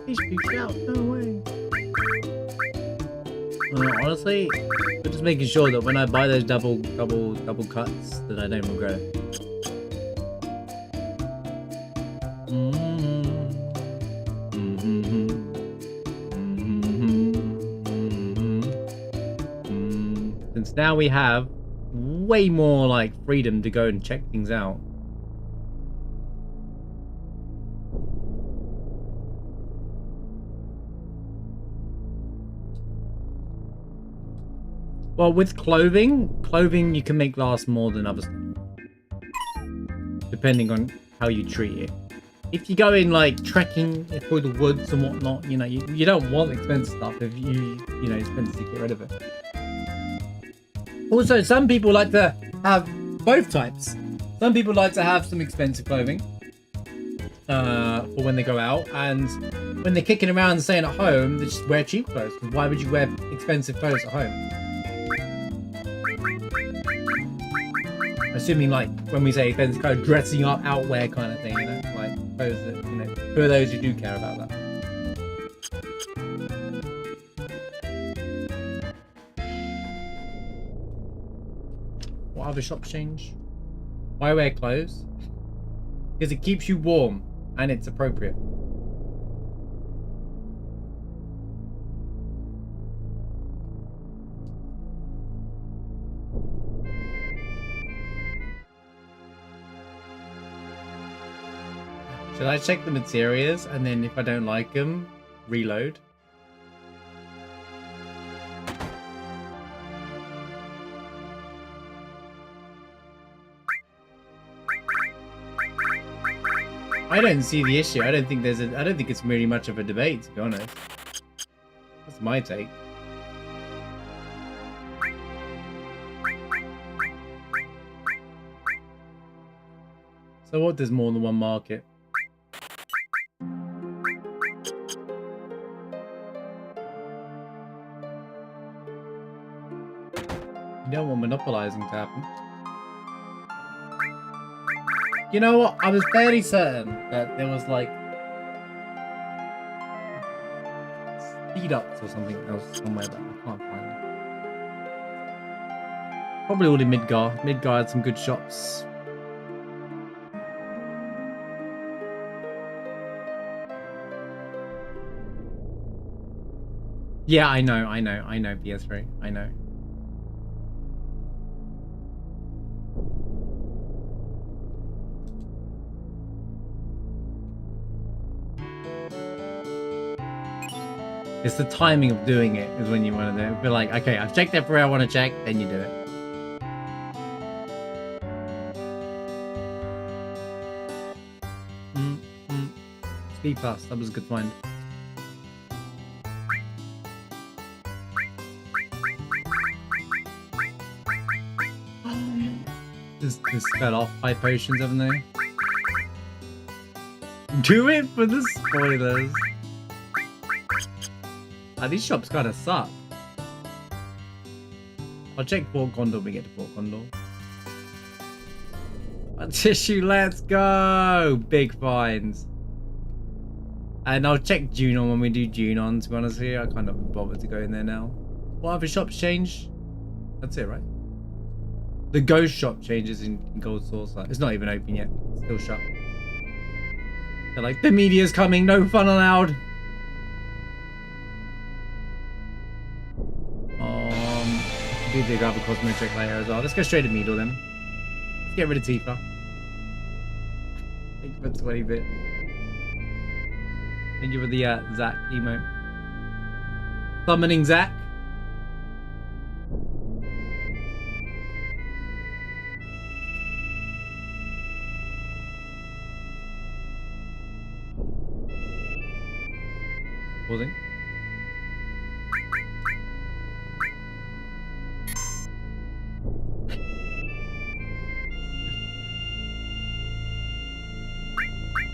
He speaks out, no way. Honestly, I'm just making sure that when I buy those double cuts, that I don't regret it. Since now we have way more like freedom to go and check things out. Well, with clothing you can make last more than other stuff, depending on how you treat it. If you go in like trekking through the woods and whatnot, you know, you don't want expensive stuff if you know, it's expensive to get rid of it. Also, some people like to have both types. Some people like to have some expensive clothing for when they go out, and when they're kicking around and staying at home, they just wear cheap clothes. Why would you wear expensive clothes at home? Assuming, like, when we say expensive clothes, dressing up, outwear kind of thing, you know? Like, clothes that, you know, who are those who do care about that? What other shops change? Why wear clothes? Because it keeps you warm, and it's appropriate. Should I check the materias and then if I don't like them, reload? I don't see the issue. I don't think it's really much of a debate, to be honest. That's my take. So what does more than one market? You don't want monopolizing to happen. You know what? I was fairly certain that there was like speed ups or something else somewhere, but I can't find it. Probably all in Midgar. Midgar had some good shops. Yeah, I know, PS3. I know. It's the timing of doing it is when you want to do it. Be like, okay, I've checked everywhere I want to check, then you do it. Speed Plus, that was a good find. This fell off 5 potions, haven't they? Do it for the spoilers. These shops kind of suck. I'll check Port Condor when we get to Port Condor. A tissue, let's go! Big finds. And I'll check Junon when we do Junon, to be honest with you. I can't be bothered to go in there now. What other shops change? That's it, right? The ghost shop changes in Gold Saucer. It's not even open yet. It's still shut. They're like, the media's coming, no fun allowed. They grab a Cosmo trick later as well. Let's go straight to Meadle then. Let's get rid of Tifa. Thank you for 20 bit. Thank you for the Zack emote. Summoning Zack. Pausing.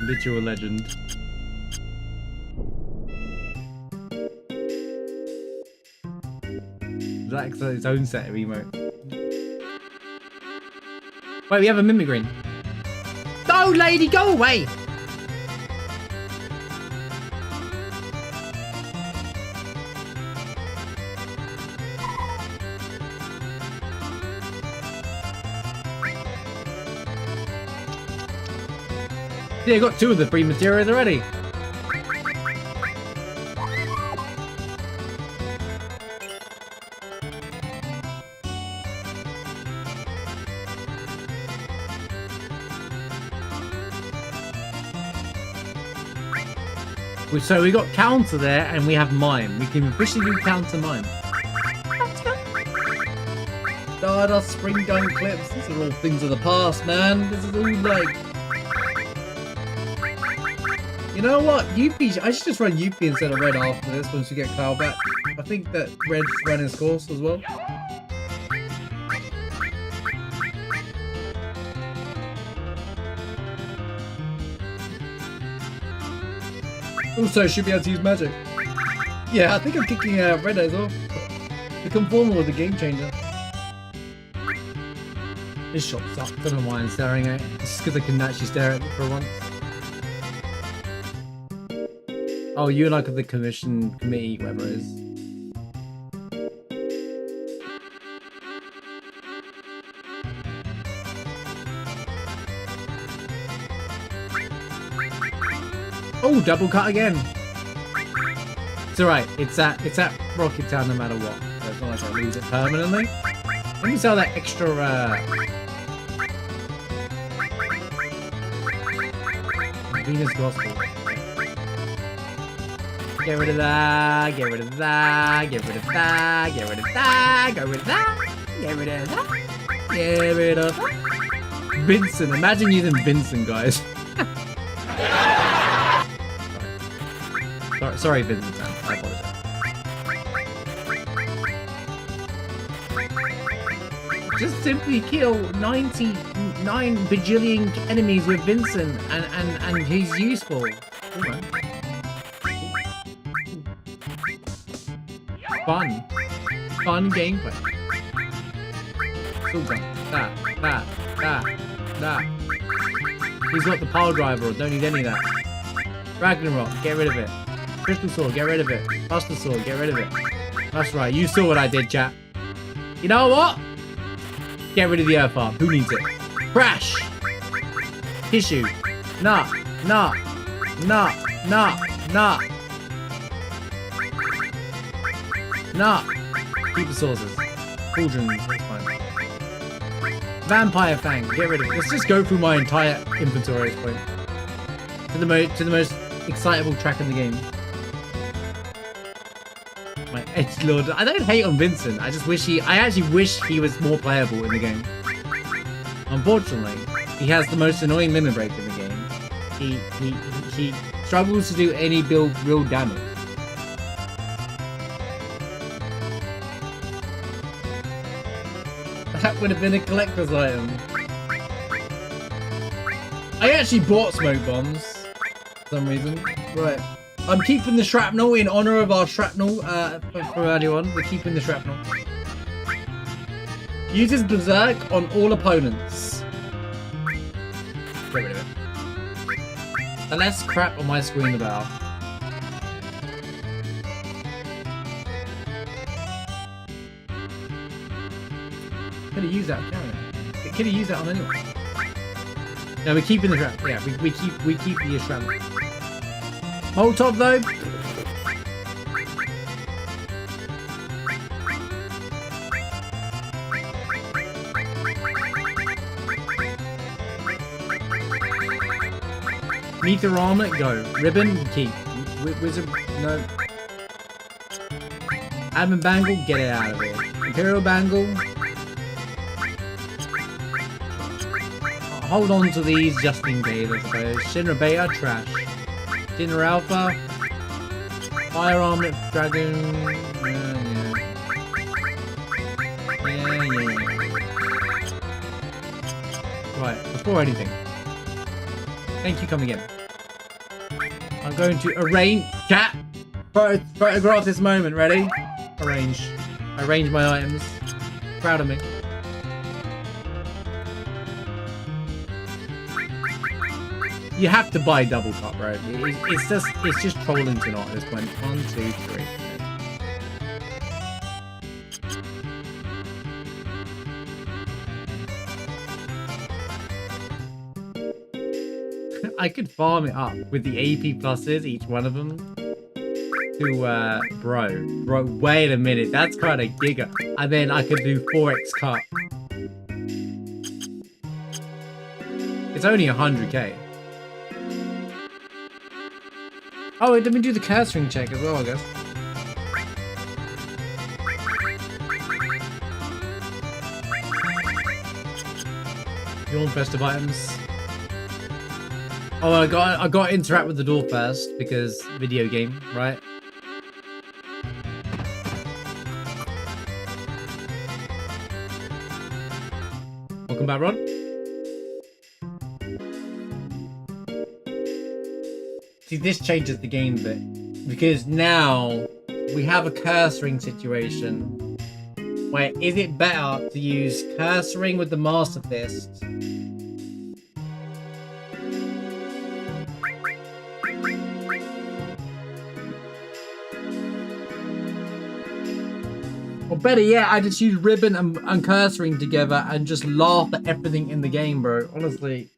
Literal legend. Zack's his own set of emote. Wait, we have a Mimicry. No, lady, go away! Yeah, I got 2 of the 3 materials already. So we got counter there, and we have mime. We can officially do counter mime. Stardust, spring gun clips. These are all things of the past, man. This is all like. You know what? UP. I should just run UP instead of red after this once you get Cloud back. I think that red's running its course as well. Also, should be able to use magic. Yeah, I think I'm kicking red as well. The conformal was the game changer. This shot sucks. I don't know why I'm staring at it. It's just because I can actually stare at it for once. Oh, you're like the committee, whatever it is. Oh, double cut again. It's alright. It's at Rocket Town no matter what. So it's not like I lose it permanently. Let me sell that extra Venus Gospel. Get rid of that, get rid of that, get rid of that, get rid of that, get rid of that, get rid of that, get rid of that. Vincent, imagine using Vincent, guys. Sorry, Vincent. I apologize. Just simply kill 99 bajillion enemies with Vincent, and he's useful. Fun gameplay. Still done. That. He's got the pile driver. Don't need any of that. Ragnarok, get rid of it. Crystal Sword, get rid of it. Buster Sword, get rid of it. That's right, you saw what I did, chat. You know what? Get rid of the Earth Arm. Who needs it? Crash! Tissue. Nah. Keep the sources. Cauldrons, that's fine. Vampire Fang, get rid of it. Let's just go through my entire inventory at this point. To the most excitable track in the game. My edgelord. I don't hate on Vincent. I actually wish he was more playable in the game. Unfortunately, he has the most annoying limit break in the game. He struggles to do any real damage. That would have been a collector's item. I actually bought smoke bombs for some reason. Right. I'm keeping the shrapnel in honor of our shrapnel for earlier on. We're keeping the shrapnel. Uses Berserk on all opponents. Get rid of it. The less crap on my screen, the better. Could have used that, can't we? Could have used that on anyone. No, we're keeping the shrapnel. Yeah, we keep the shrapnel. Molotov though. Meter armor, go. Ribbon, keep. Wizard, no. Admin Bangle, get it out of here. Imperial Bangle. Hold on to these just in case, I suppose. Shinra Beta, trash. Shinra Alpha. Fire Armlet, Dragon. Yeah. Right, before anything. Thank you, coming in. I'm going to arrange. Chat! Photograph this moment, ready? Arrange. Arrange my items. Proud of me. You have to buy double cut, bro. It's just trolling to not at this point. 1, 2, 3. I could farm it up with the AP pluses, each one of them. To bro, wait a minute, that's kind of giga. And then I could do 4x cut. It's only 100k. Oh, let me do the cursing check as well, I guess. Your best of items. Oh, I got to interact with the door first because video game, right? Welcome back, Ron. See, this changes the game a bit because now we have a cursoring situation where is it better to use cursoring with the Master Fist or better yet, I just use ribbon and cursoring together and just laugh at everything in the game, bro. Honestly.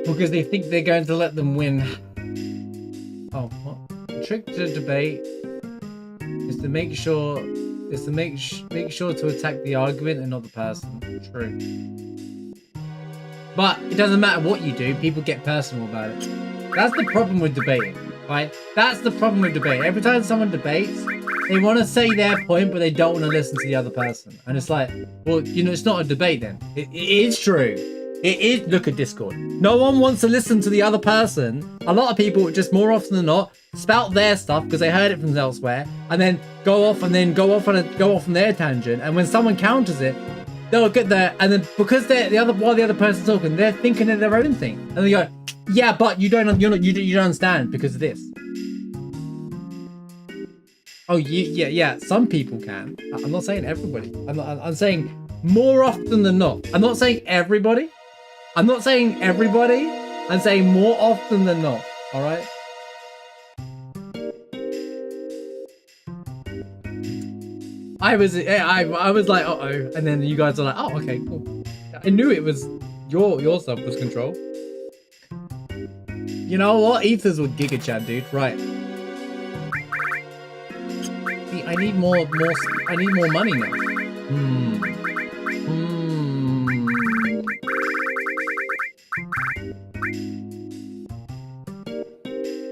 Because they think they're going to let them win. Oh, what? The trick to debate is to make sure make sure to attack the argument and not the person. True. But it doesn't matter what you do, people get personal about it. That's the problem with debating, right? That's the problem with debating. Every time someone debates, they want to say their point, but they don't want to listen to the other person. And it's like, well, you know, it's not a debate then. It is true. It is. Look at Discord. No one wants to listen to the other person. A lot of people, just more often than not, spout their stuff because they heard it from elsewhere, and then go off on their tangent. And when someone counters it, they'll get there, and then because while the other person's talking, they're thinking of their own thing, and they go, "Yeah, but you don't understand because of this." Oh yeah. Some people can. I'm not saying everybody. I'm saying more often than not. I'm not saying everybody. I'm saying more often than not. All right. I was like, uh-oh, and then you guys are like, oh, okay, cool. I knew it was your stuff was control. You know what? Ethers with Giga Chat, dude. Right. See, I need more money now.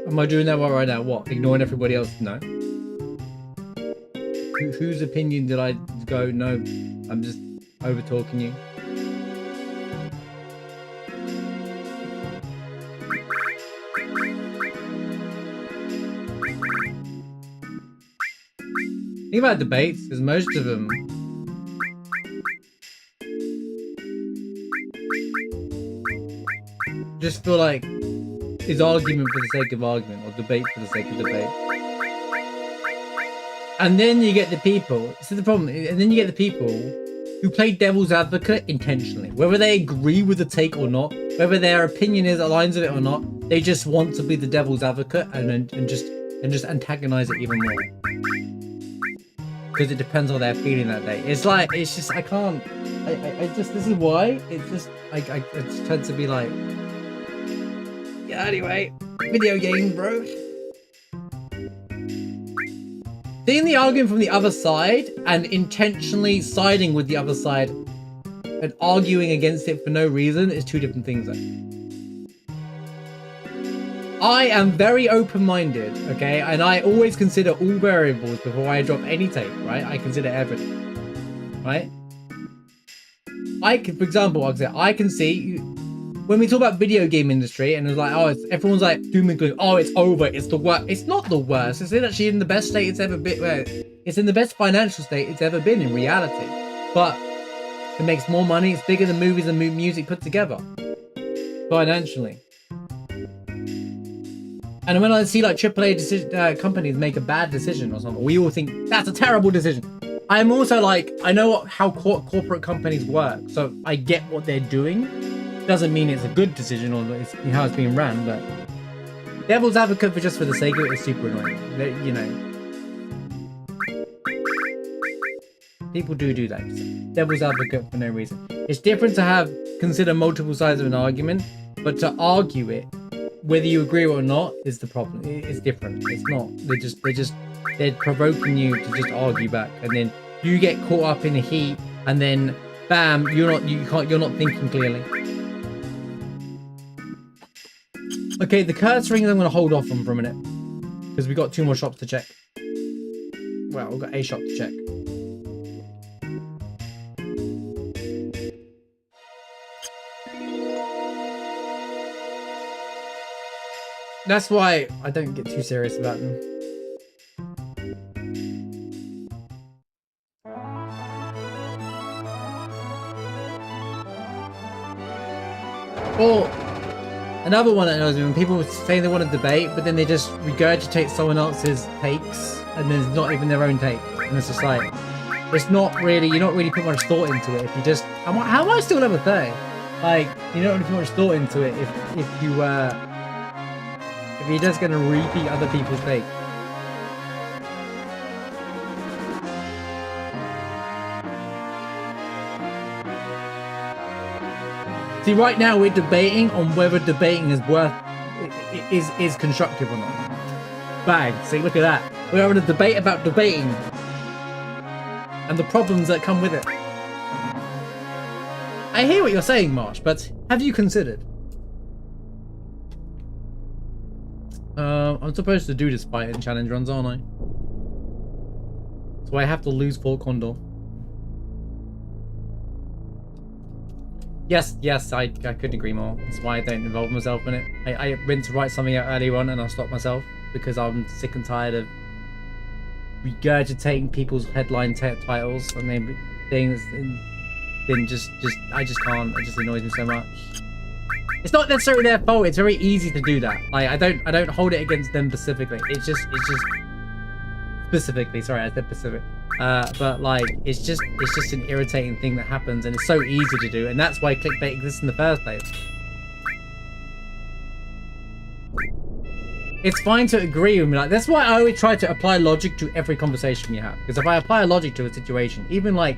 Am I doing that right now? What? Ignoring everybody else? No. Whose opinion did I go? No, I'm just over talking you. Think about debates, because most of them just feel like it's argument for the sake of argument, or debate for the sake of debate. And then you get the people, this is the problem, and then you get the people who play devil's advocate intentionally. Whether they agree with the take or not, whether their opinion aligns with it or not, they just want to be the devil's advocate and just antagonize it even more. Because it depends on their feeling that day. It's just, I can't, this is why, it's just, I just tend to be like, yeah, anyway, video games, bro. Seeing the argument from the other side and intentionally siding with the other side and arguing against it for no reason is two different things. I am very open-minded, okay? And I always consider all variables before I drop any take, right? I consider everything, right? For example, I can see when we talk about video game industry and it's like, oh, everyone's like doom and gloom. Oh, it's over. It's the worst. It's not the worst. It's actually in the best state it's ever been. It's in the best financial state it's ever been in reality. But it makes more money. It's bigger than movies and music put together financially. And when I see like AAA companies make a bad decision or something, we all think that's a terrible decision. I'm also like, I know how corporate companies work, so I get what they're doing. Doesn't mean it's a good decision or it's how it's being ran, but Devil's advocate for the sake of it is super annoying. You know, people do that. Devil's advocate for no reason. It's different to consider multiple sides of an argument, but to argue it, whether you agree or not, is the problem. It's different. It's not. They're provoking you to just argue back, and then you get caught up in a heat, and then bam, you're not thinking clearly. Okay, the Kurtz rings I'm gonna hold off on for a minute because we got 2 more shops to check. Well, we've got a shop to check. That's why I don't get too serious about them. Or another one that annoys me when people say they want to debate, but then they just regurgitate someone else's takes, and there's not even their own take. And it's just like, it's not really, you're not really putting much thought into it. If you just, how am I still level 30? Like, you don't really put much thought into it if you're just gonna repeat other people's take. See, right now we're debating on whether debating is constructive or not. Bang! See, look at that. We're having a debate about debating and the problems that come with it. I hear what you're saying, Marsh, but have you considered? I'm supposed to do this fight in challenge runs, aren't I? So I have to lose Fort Condor. Yes, I couldn't agree more. That's why I don't involve myself in it. I went to write something out earlier on and I stopped myself because I'm sick and tired of regurgitating people's headline titles and then things. Then I just can't. It just annoys me so much. It's not necessarily their fault. It's very easy to do that. Like I don't hold it against them specifically. It's just specifically. Sorry, I said specific. But like it's just an irritating thing that happens, and it's so easy to do, and that's why clickbait exists in the first place. It's fine to agree with me. Like that's why I always try to apply logic to every conversation you have. Because if I apply logic to a situation, even like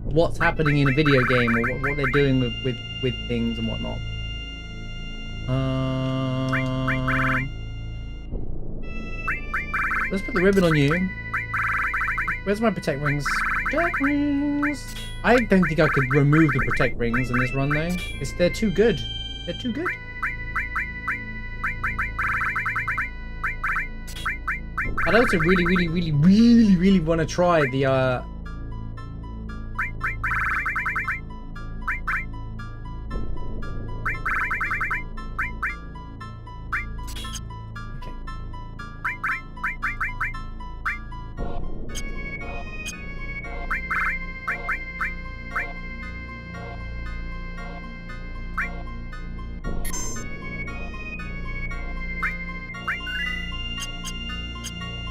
what's happening in a video game or what they're doing with things and whatnot. Let's put the ribbon on you. Where's my protect rings? Protect rings. I don't think I could remove the protect rings in this run though. They're too good. They're too good. I'd also really want to try the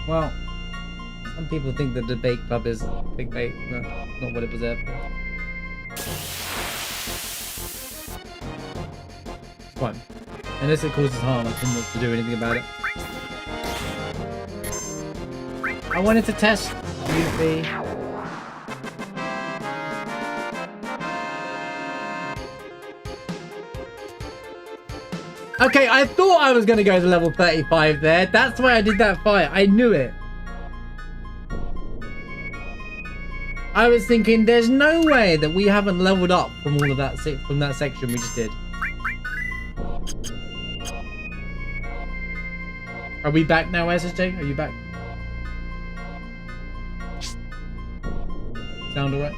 well, some people think the debate club is clickbait, but not what it was there for. It's fine. Unless it causes harm, I couldn't to do anything about it. I wanted to test UV. Okay, I thought I was going to go to level 35 there. That's why I did that fight. I knew it. I was thinking there's no way that we haven't leveled up from all of that from that section we just did. Are we back now, SSJ? Are you back? Sound alright?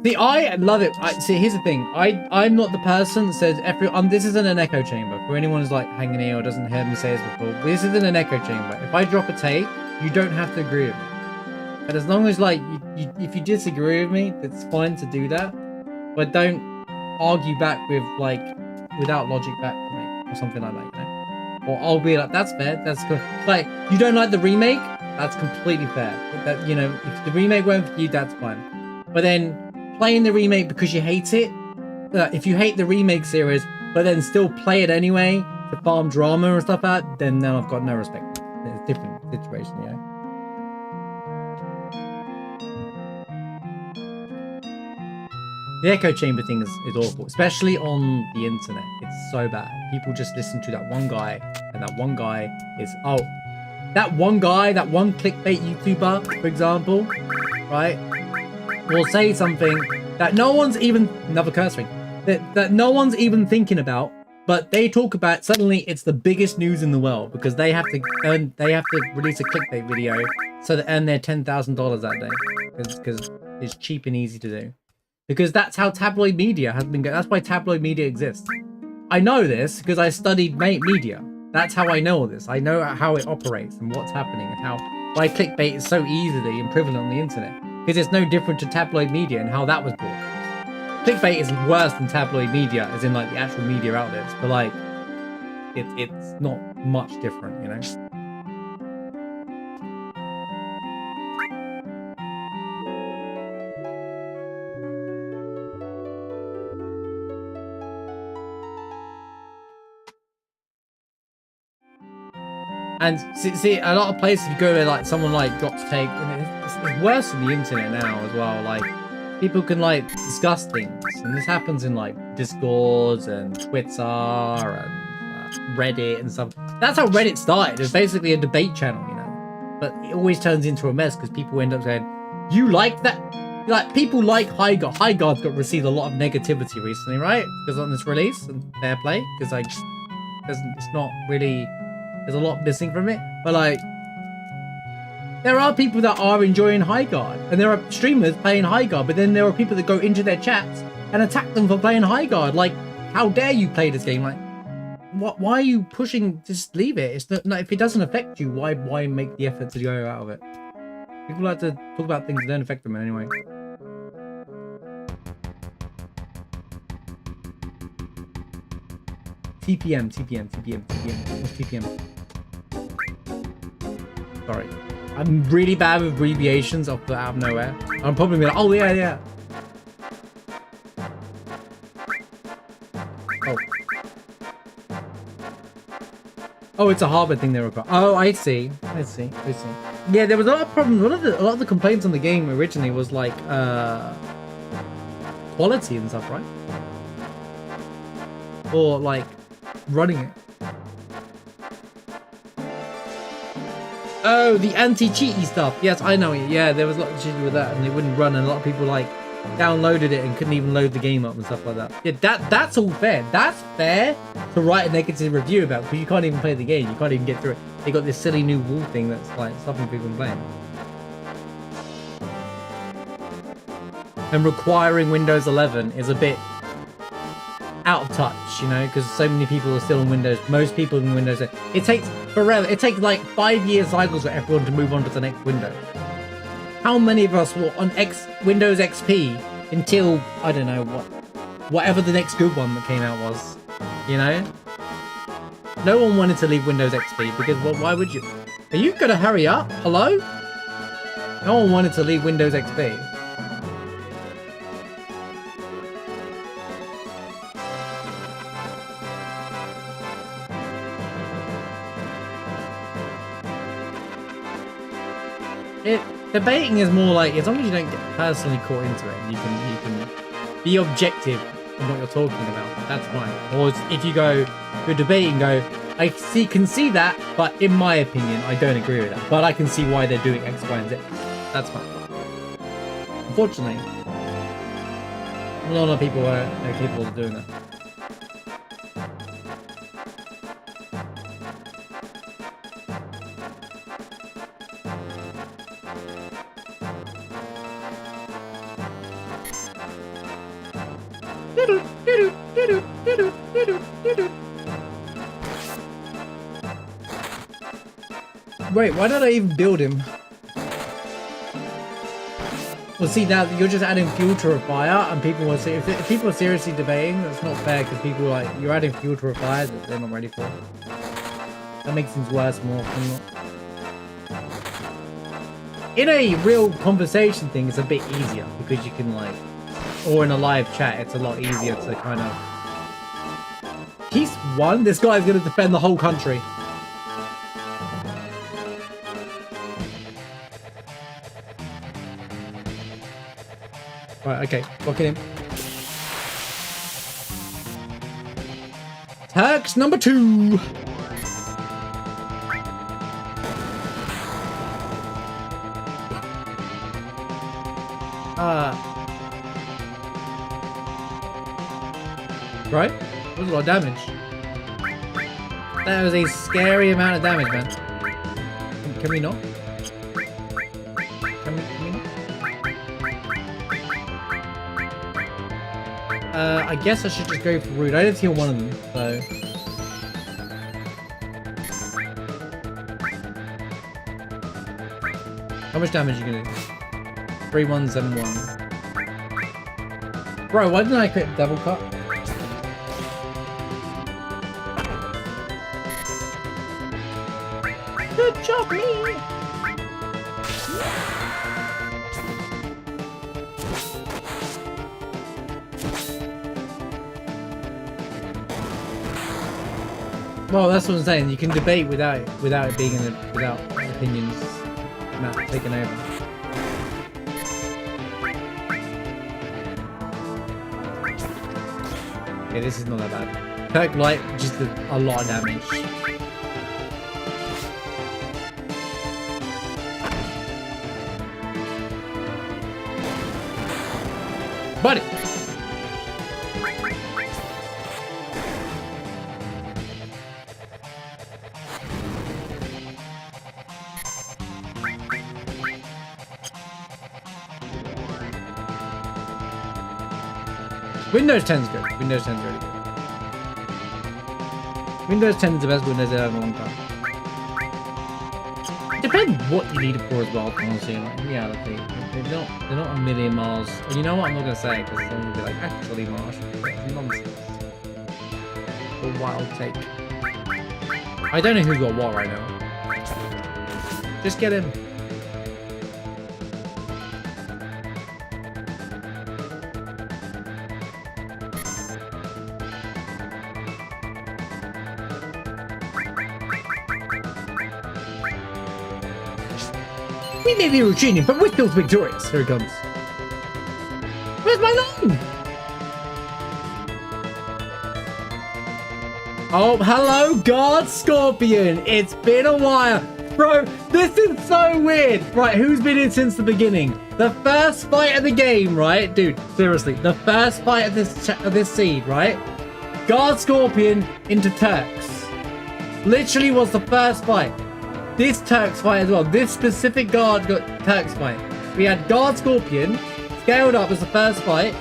See, I love it. See, here's the thing. I'm not the person that says this isn't an echo chamber. For anyone who's like hanging here or doesn't hear me say this before, this isn't an echo chamber. If I drop a take, you don't have to agree with me. But as long as like if you disagree with me, it's fine to do that. But don't argue back with like without logic back to me or something like that. You know? Or I'll be like, that's fair, that's good. Like, you don't like the remake? That's completely fair. That, you know, if the remake weren't for you, that's fine. But then playing the remake because you hate it, if you hate the remake series, but then still play it anyway to farm drama and stuff out, then I've got no respect. It's a different situation, you know. The echo chamber thing is awful, especially on the internet. It's so bad. People just listen to that one guy, and that one guy is, oh, that one guy, that one clickbait YouTuber, for example, right, will say something that no one's even, another curse ring, that no one's even thinking about, but they talk about, suddenly it's the biggest news in the world because they have to release a clickbait video so they earn their $10,000 that day because it's cheap and easy to do. Because that's how tabloid media has been going. That's why tabloid media exists. I know this because I studied media. That's how I know all this. I know how it operates and what's happening and why clickbait is so easily and prevalent on the internet. Because it's no different to tabloid media and how that was born. Clickbait is worse than tabloid media, as in like the actual media outlets. But like, it's not much different, you know? And see, a lot of places you go where like someone like drops take, and it's worse than the internet now as well. Like people can like discuss things, and this happens in like Discords and Twitter and Reddit and stuff. That's how Reddit started. It's basically a debate channel, you know. But it always turns into a mess because people end up saying, "You like that?" Like people like High Guard. High Guard's got received a lot of negativity recently, right? Because on this release and fair play, because like it's not really. There's a lot missing from it, but like there are people that are enjoying High Guard, and there are streamers playing High Guard, but then there are people that go into their chats and attack them for playing High Guard. Like, how dare you play this game? Like, what? Why are you pushing? Just leave it. It's not if it doesn't affect you. Why make the effort to go out of it? People like to talk about things that don't affect them anyway. TPM. What's TPM? Sorry. I'm really bad with abbreviations out of nowhere. I'm probably like, oh yeah. Oh, it's a Harvard thing they were called. Oh, I see. Yeah, there was a lot of problems. A lot of the complaints on the game originally was like quality and stuff, right? Or like running it. Oh, the anti-cheaty stuff. Yes, I know it. Yeah, there was a lot of issues with that, and it wouldn't run, and a lot of people like downloaded it and couldn't even load the game up and stuff like that. Yeah, that's all fair. That's fair to write a negative review about, because you can't even play the game. You can't even get through it. They got this silly new wall thing that's like stopping people from playing. And requiring Windows 11 is a bit out of touch, you know, because so many people are still on Windows. Most people in Windows, it takes forever. It takes like 5-year cycles for everyone to move on to the next Windows. How many of us were on Windows XP until, I don't know, whatever the next good one that came out was, you know? No one wanted to leave Windows XP because, well, why would you? Are you gonna hurry up? Hello? No one wanted to leave Windows XP. Debating is more like, as long as you don't get personally caught into it, you can be objective in what you're talking about. That's fine. Or if you're debating, I can see that, but in my opinion, I don't agree with that. But I can see why they're doing X, Y, and Z. That's fine. Unfortunately, a lot of people are capable of doing that. Wait, why did I even build him? Well, see, now you're just adding fuel to a fire, and people will say, if people are seriously debating, that's not fair, because people are like, you're adding fuel to a fire that they're not ready for. That makes things worse more often than not. In a real conversation thing, it's a bit easier because you can like, or in a live chat, it's a lot easier to kind of. He's won. This guy's going to defend the whole country. Right, okay, lock it in. Turks number 2. Right? That was a lot of damage. That was a scary amount of damage, man. Can we not? Can we not? I guess I should just go for rude. I did heal one of them, so. How much damage are you gonna do? 3171. Bro, why didn't I click double cut? Good job, me! Well, that's what I'm saying. You can debate without it being without opinions not taking over. Okay, this is not that bad. Perk Light just did a lot of damage. Buddy! Windows 10 is good. Windows 10 is really good. Windows 10 is the best Windows I've had in a long time. It depends what you need it for as well, honestly. Like, in reality, they're not a million miles. And you know what? I'm not gonna say because I'm gonna be like, actually, Marsh, that's nonsense. A wild take. I don't know who's got what right now. Just get him. We may be retreating, but we're still victorious. Here it comes. Where's my line? Oh, hello, God Scorpion. It's been a while. Bro, this is so weird. Right, who's been in since the beginning? The first fight of the game, right? Dude, seriously. The first fight of this seed, right? God Scorpion into Turks. Literally was the first fight. This Turks fight as well. This specific guard got Turks fight. We had Guard Scorpion scaled up as the first fight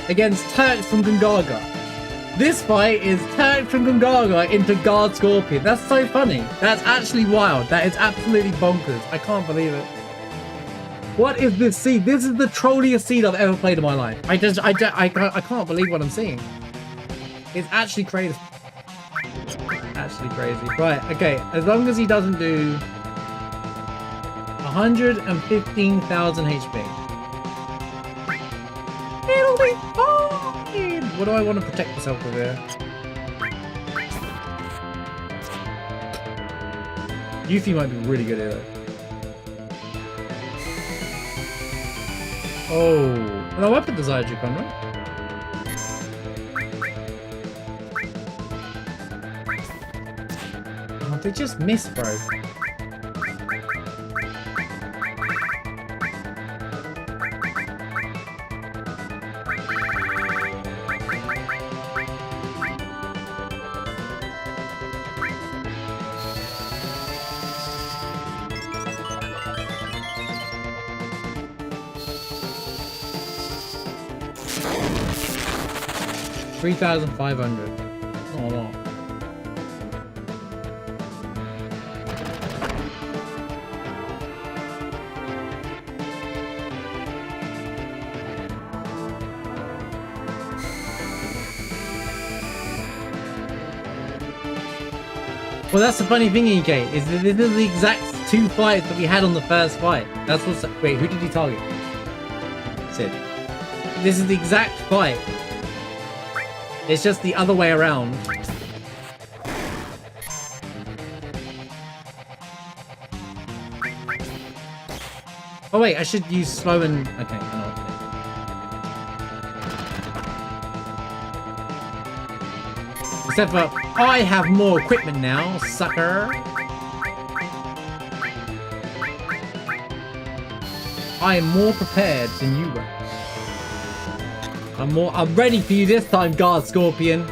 against Turks from Gungaga. This fight is Turks from Gungaga into Guard Scorpion. That's so funny. That's actually wild. That is absolutely bonkers. I can't believe it. What is this seed? This is the trolliest seed I've ever played in my life. I can't believe what I'm seeing. It's actually crazy. Actually crazy. Right, okay. As long as he doesn't do 115,000 HP. It'll be fine. What do I want to protect myself with here? Yuffie might be really good here though. Oh. No weapon desire Jukon, right? They just missed, bro. $3,500. Not a lot. Well, that's the funny thing, EK, is that this is the exact 2 fights that we had on the first fight. That's what's... Wait, who did he target? Sid. This is the exact fight. It's just the other way around. Oh wait, I should use slow and... Okay, I know. Except for, I have more equipment now, sucker. I am more prepared than you were. I'm ready for you this time, Guard Scorpion.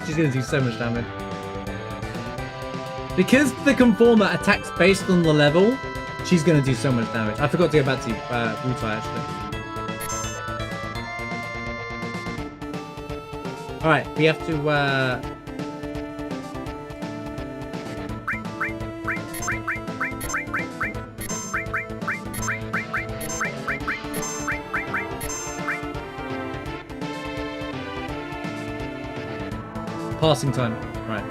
She's gonna do so much damage. Because the Conformer attacks based on the level, she's gonna do so much damage. I forgot to go back to Wutai actually. Alright, we have to passing time, right.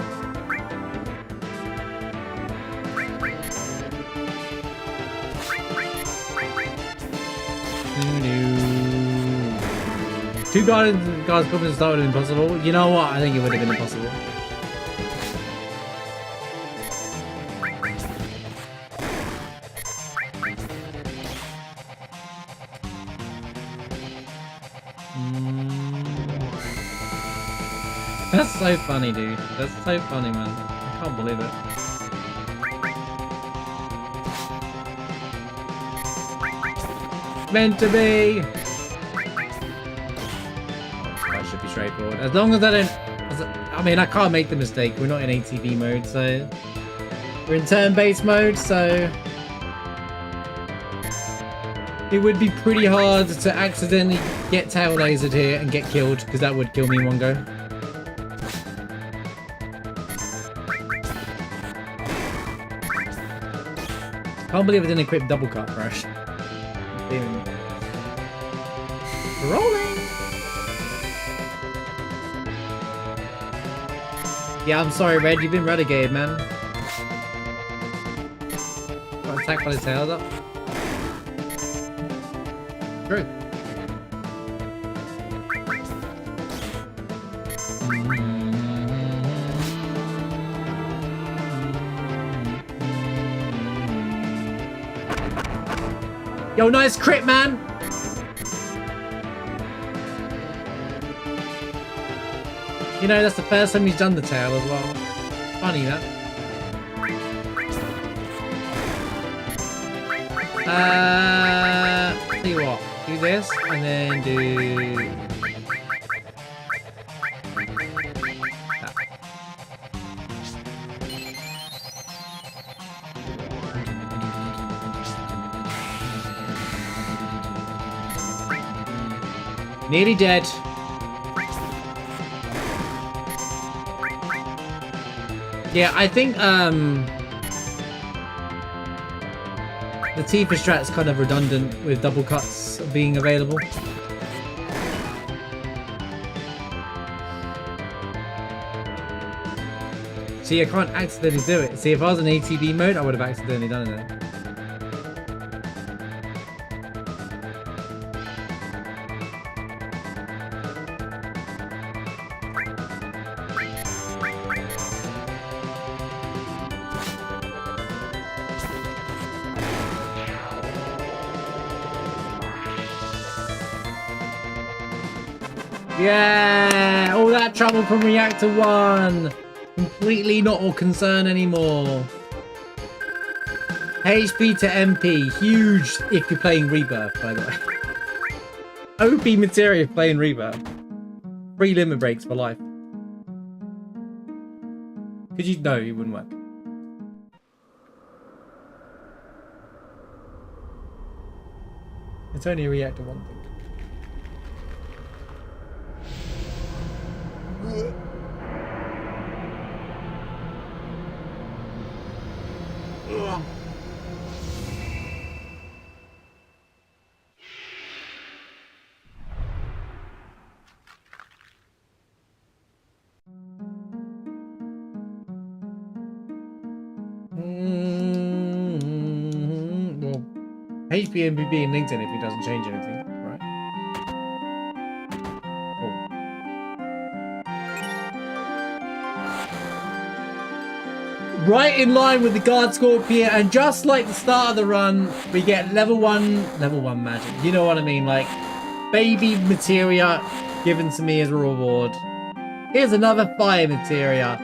Two guards coming to start with impossible. You know what? I think it would have been impossible. That's so funny, dude. That's so funny, man. I can't believe it. Meant to be. That should be straightforward. As long as I don't... I mean, I can't make the mistake. We're not in ATV mode, so... We're in turn-based mode, so... It would be pretty hard to accidentally get tail lasered here and get killed, because that would kill me in one go. Can't believe I didn't equip double cut crash. Rolling! Yeah, I'm sorry, Red. You've been relegated, man. Got attacked by the tails up. True. Yo, nice crit, man! You know, that's the first time he's done the tail as well. Funny, that. See what? Do this, and then do... that. Nearly dead. Yeah, I think the Tifa strat's kind of redundant with double cuts being available. See, I can't accidentally do it. See, if I was in ATV mode, I would have accidentally done it. Yeah! All that trouble from Reactor 1! Completely not a concern anymore. HP to MP. Huge if you're playing Rebirth, by the way. OP materia if playing Rebirth. 3 limit breaks for life. Could you... No, it wouldn't work. It's only a Reactor 1 thing. HP and BB in LinkedIn if he doesn't change anything, right? Oh. Right in line with the guard scorpion, and just like the start of the run, we get level one magic. You know what I mean? Like baby materia given to me as a reward. Here's another fire materia.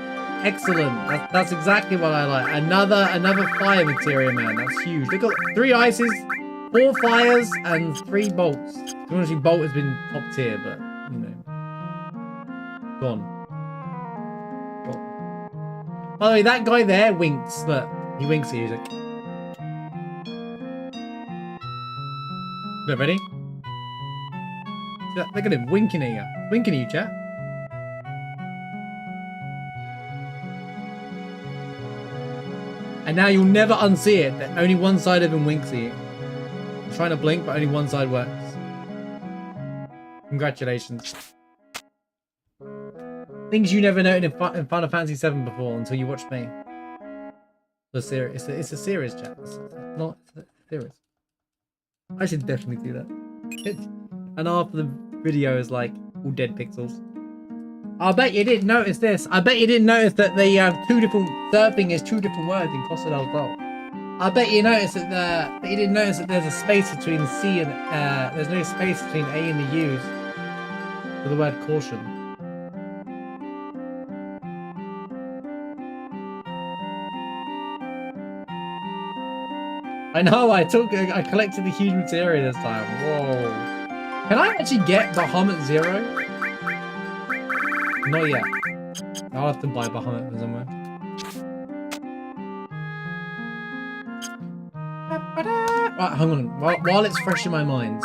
Excellent. That's exactly what I like. Another fire materia, man. That's huge. Look at 3 ices, 4 fires, and 3 bolts. Honestly, bolt has been top tier, but you know, gone. By the way, that guy there winks. Look, he winks at you. He's like, look, ready? Look at him winking at you. Winking at you, chat. And now you'll never unsee it. That only one side of him winks at you. I'm trying to blink, but only one side works. Congratulations. Things you never noted in Final Fantasy VII before until you watched me. It's a serious chat. It's not serious. I should definitely do that. And after the video is like all dead pixels. I bet you didn't notice this. I bet you didn't notice that the surfing is 2 different words in Costa del Sol. I bet you noticed that you didn't notice that there's a space between C and there's no space between A and the U's for the word caution. I know. I collected the huge materia this time. Whoa! Can I actually get Bahamut 0? Not yet. I'll have to buy Bahamut from somewhere. Right, hang on. While it's fresh in my mind.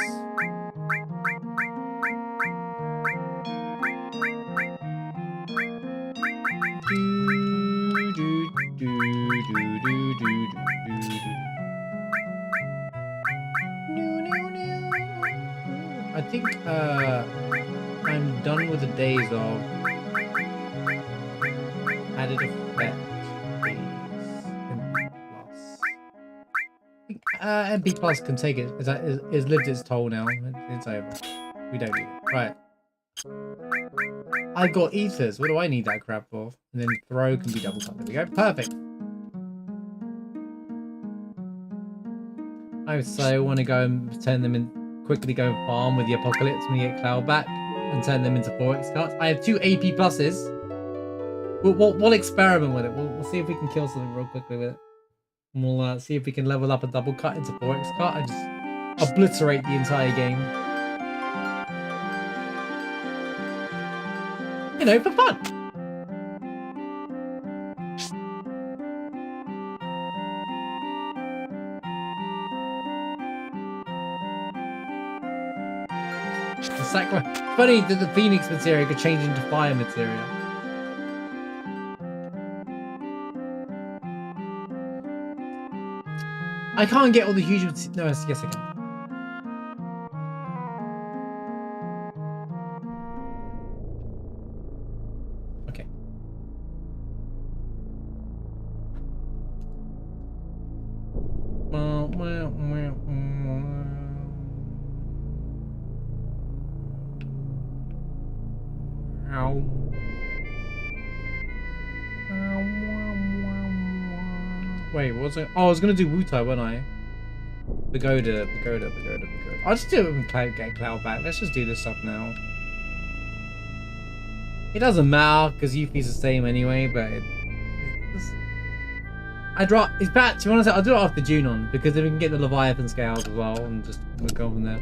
I think I'm done with the days of added effect MP Plus can take it. It's lived its toll now. It's over. We don't need it. Right. I've got ethers. What do I need that crap for? And then throw can be double cut. There we go. Perfect. I so want to go and turn them in. Quickly go and farm with the apocalypse when we get Cloud back and turn them into 4x cards. I have 2 AP pluses. We'll experiment with it. We'll see if we can kill something real quickly with it. And we'll see if we can level up a double cut into 4x cut and just obliterate the entire game. You know, for fun. It's funny that the Phoenix materia could change into fire materia. I can't get all the huge... No, yes I can. Okay. Wait, what was it? Oh, I was gonna do Wutai, wasn't I? Pagoda. I'll just do it when get Cloud back. Let's just do this stuff now. It doesn't matter because Yuffie's the same anyway, but I drop. In fact, to be honest, I'll do it after Junon because then we can get the Leviathan scales as well and just we'll go from there.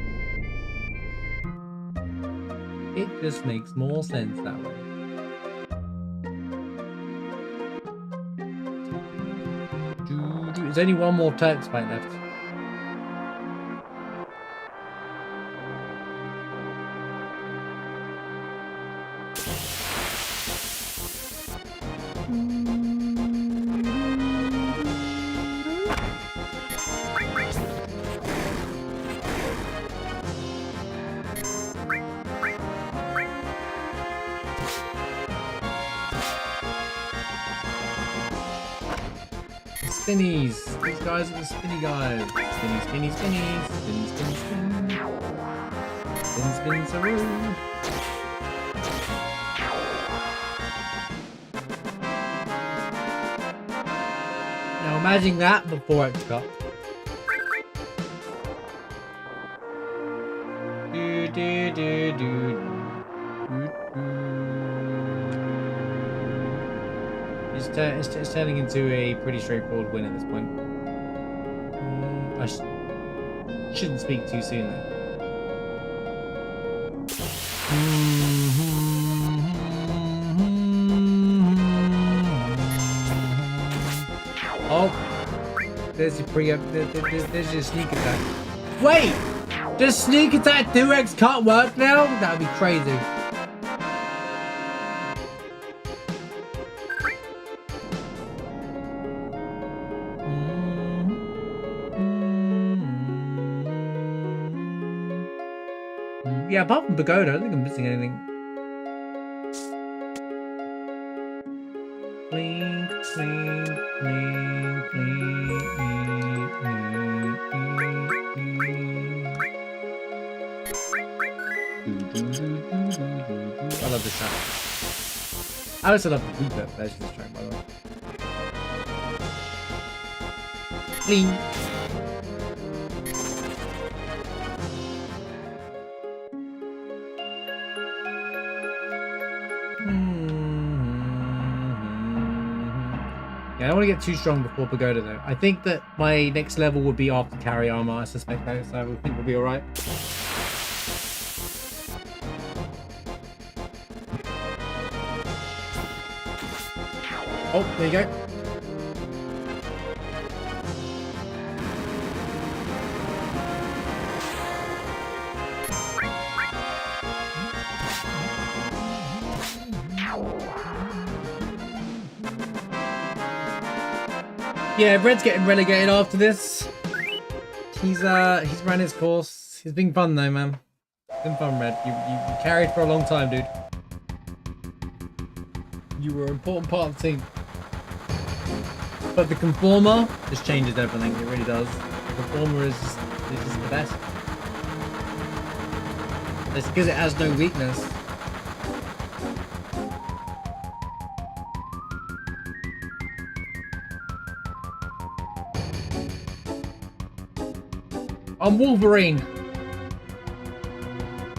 It just makes more sense that way. There's only one more Turks fight left. spinnies. These guys are the spinny guys. Spinny, spinny, spinny. Spin, spin, spin. Spin, spin, saroo. Now imagine that before it's got. Do, do, do, do. It's turning into a pretty straightforward win at this point. I shouldn't speak too soon though. Oh, there's your there's your sneak attack. Wait, does sneak attack 2x can't work now? That would be crazy. Yeah, apart from Pagoda, I don't think I'm missing anything. Blink, blink, blink, blink. I love this track. I also love the replay version of this track, by the way. Blink. Yeah, I don't want to get too strong before Pagoda though. I think that my next level would be after carry armor, I suspect though, so I think we'll be alright. Oh, there you go. Yeah, Red's getting relegated after this. He's ran his course. It's been fun though, man. It's been fun, Red. You carried for a long time, dude. You were an important part of the team. But the Conformer just changes everything. It really does. The Conformer is just the best. It's because it has no weakness. I'm Wolverine.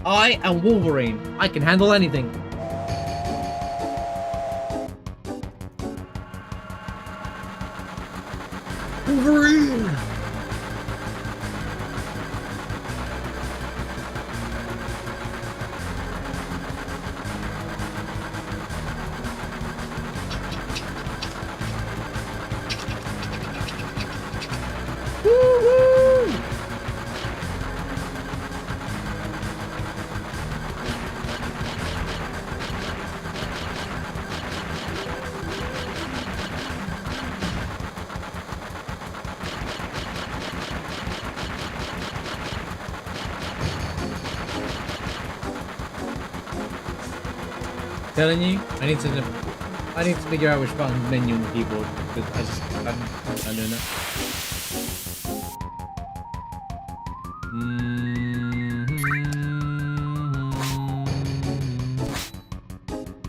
I am Wolverine. I can handle anything. Wolverine. Telling you, I need to figure out which button menu on the keyboard because I haven't doing that.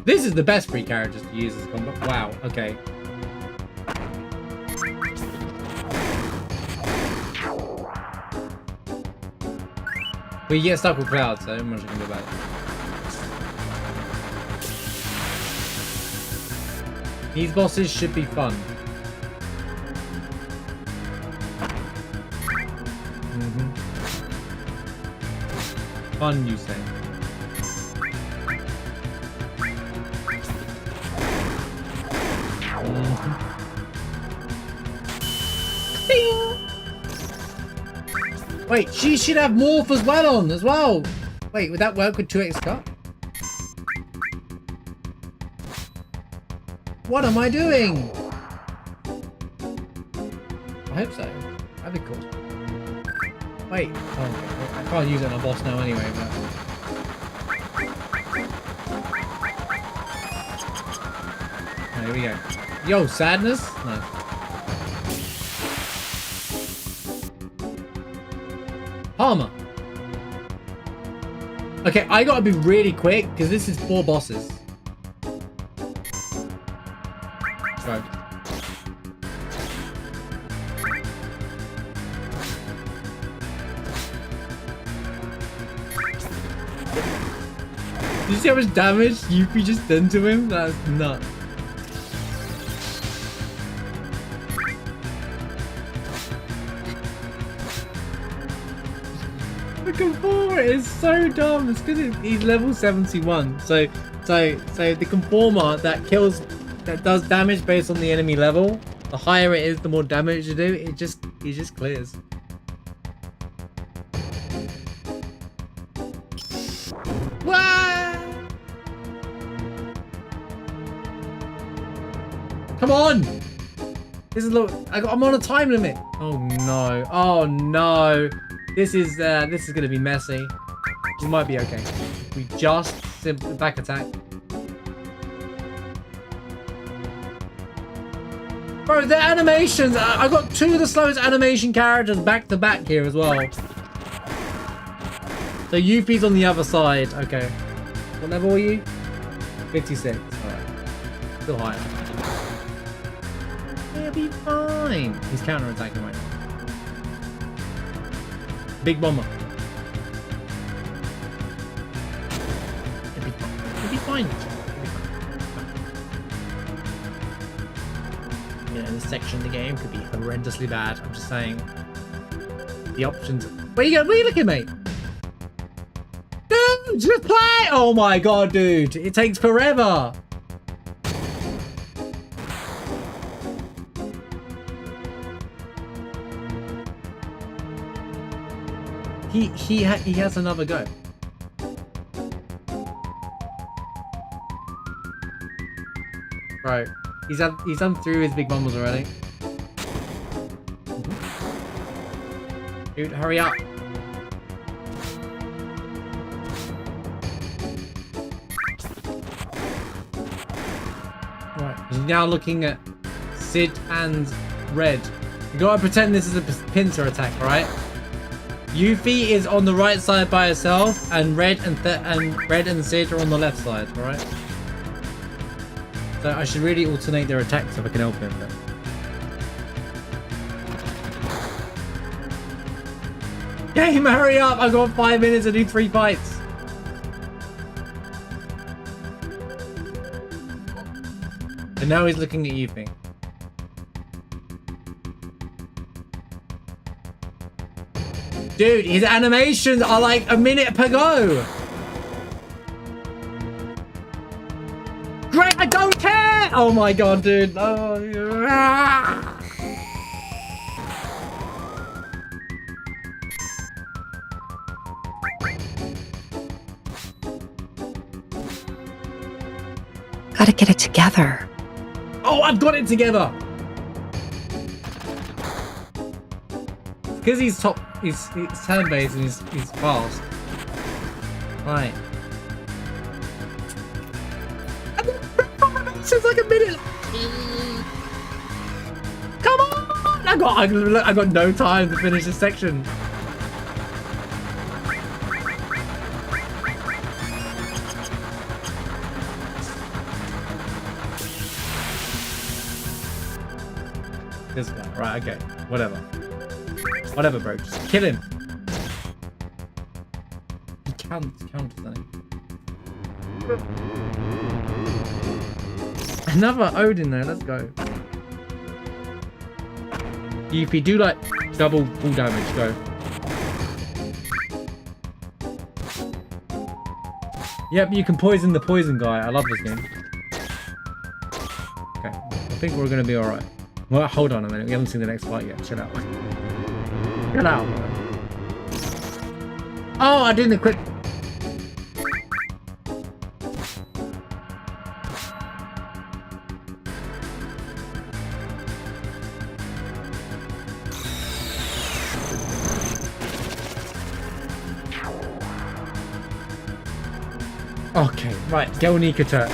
This is the best free characters to use as combat. Wow. Okay. But you get stuck with Cloud, so not much I can do about it. These bosses should be fun. Fun, you say? Wait, she should have Morph as well on as well. Wait, would that work with 2x cut? What am I doing? I hope so. That'd be cool. Wait. Oh, okay. I can't use it on a boss now anyway, but... Oh, here we go. Yo, sadness? No. Armor. Okay, I gotta be really quick because this is 4 bosses. Go. Did you see how much damage Yuffie just done to him? That's nuts. The Conformer is so dumb. It's because he's level 71. So the Conformer that does damage based on the enemy level. The higher it is, the more damage you do. It just clears. Come on! This is I'm on a time limit. Oh no! Oh no! This is gonna be messy. We might be okay. We just simply back attack. Bro, the animations! I got 2 of the slowest animation characters back to back here as well. So Yuffie's on the other side. Okay. What level are you? 56. Alright. Still higher. He'll be fine. He's counter-attacking right now. Big bomber. He'll be fine. He'll be fine. Yeah, this section of the game could be horrendously bad. I'm just saying. The options. Where you looking, mate? Dude, just play! Oh my god, dude. It takes forever. He has another go. Right. He's done through his big bumbles already. Dude, hurry up. Right. He's now looking at Sid and Red. You gotta pretend this is a pincer attack, right? Yuffie is on the right side by herself, and Red and Sid are on the left side, alright? So I should really alternate their attacks if I can help him. But... Game, hurry up! I've got 5 minutes to do 3 fights. And now he's looking at Yuffie. Dude, his animations are like a minute per go. Great, I don't care. Oh my god, dude. Oh, yeah. Gotta get it together. Oh, I've got it together. Because he's top. He's turn-based and he's fast. Right. It's like a minute. Come on! I got no time to finish this section. This guy. Right, okay. Whatever. Whatever, bro. Just kill him. He counts, doesn't he? Another Odin there. Let's go. Yuffie, do like double full damage. Go. Yep, you can poison the poison guy. I love this game. Okay, I think we're gonna be all right. Well, hold on a minute. We haven't seen the next fight yet. Chill out. Chill out, man. Oh, I didn't equip. Okay, right. Gelnika turn.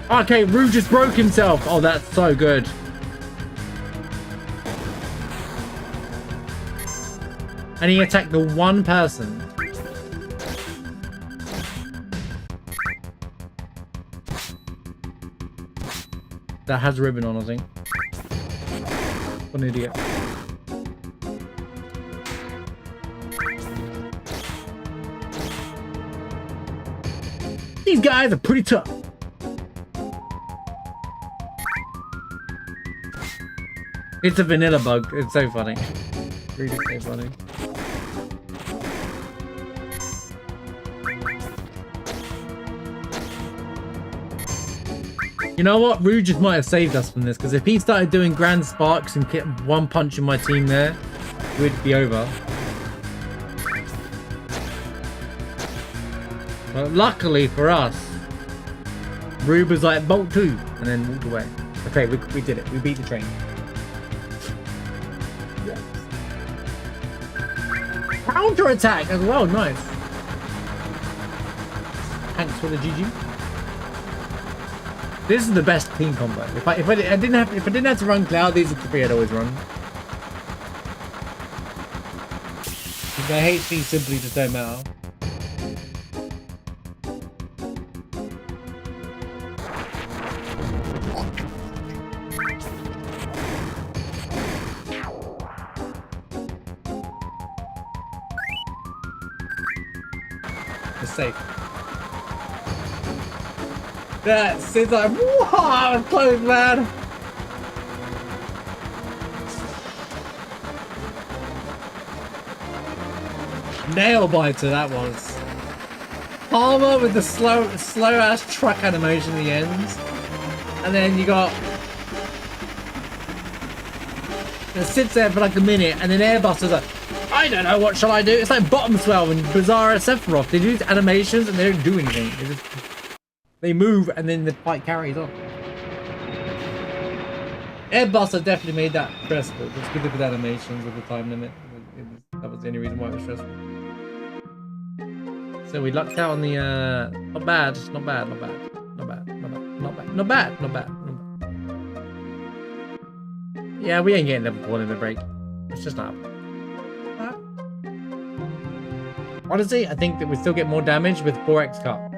Okay, Rue just broke himself. Oh, that's so good. And he attacked the one person. That has ribbon on, I think. What an idiot. These guys are pretty tough. It's a vanilla bug. It's so funny. Really so funny. You know what? Rouge just might have saved us from this, because if he started doing grand sparks and get one punch in my team there, we'd be over. But luckily for us, Rube was like, bolt 2, and then walked away. Okay, we did it. We beat the train. Yes. Counter attack as well, nice. Thanks for the GG. This is the best clean combo. If I didn't have to run Cloud, these are the three I'd always run. My HP simply just don't matter. It's safe. That's it's like, wow, I'm close, man. Nail biter that was. Palmer with the slow ass truck animation at the end, and then you got it sits there for like a minute, and then Airbuster's like, I don't know, what shall I do? It's like Bottom Swell and Bizarre Sephiroth. They do animations and they don't do anything. They move and then the fight carries on. Airbuster definitely made that stressful. Just because of the animations with the time limit. That was the only reason why it was stressful. So we lucked out on the not bad. Yeah, we ain't getting level 4 limit break. It's just not. Honestly, I think that we still get more damage with 4x cut.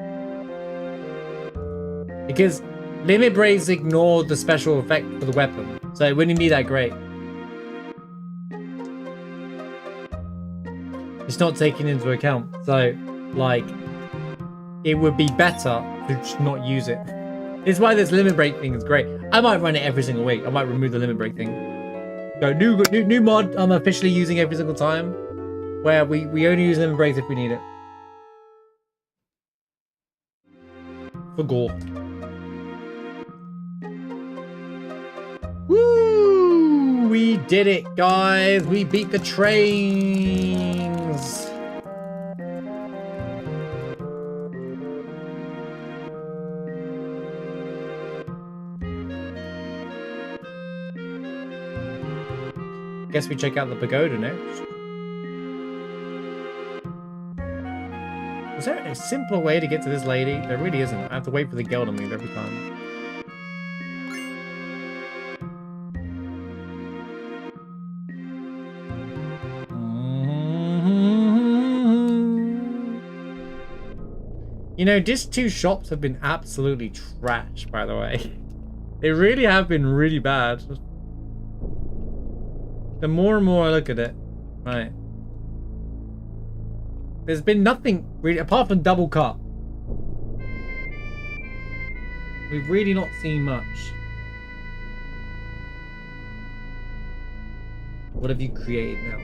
Because limit breaks ignore the special effect for the weapon. So it wouldn't be that great. It's not taken into account. So, like, it would be better to just not use it. It's why this limit break thing is great. I might run it every single week. I might remove the limit break thing. So new mod I'm officially using every single time. Where we only use limit breaks if we need it. For gore. Woo! We did it, guys! We beat the trains! Guess we check out the pagoda next. Is there a simpler way to get to this lady? There really isn't. I have to wait for the girl to move every time. You know, these two shops have been absolutely trash, by the way. They really have been really bad. The more and more I look at it, right. There's been nothing really, apart from double cut. We've really not seen much. What have you created now?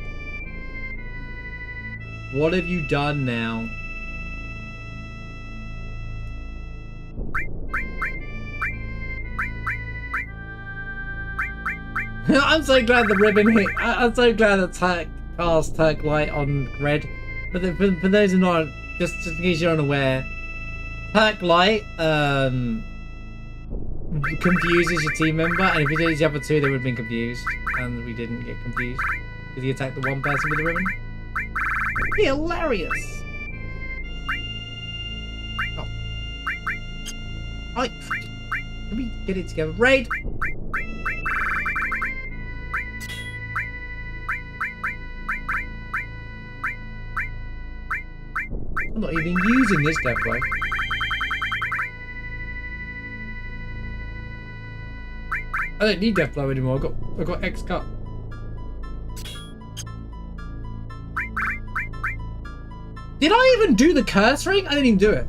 What have you done now? I'm so glad the ribbon hit. I'm so glad that Turk cast Turk Light on red. But for those who are not, just in case you're unaware, Turk Light confuses your team member, and if you did the other two, they would have been confused, and we didn't get confused because he attacked the one person with the ribbon. Hilarious! Oh. Alright, can we get it together? Raid! I'm not even using this death blow. I don't need death blow anymore. I've got X cut. Did I even do the curse ring? I didn't even do it.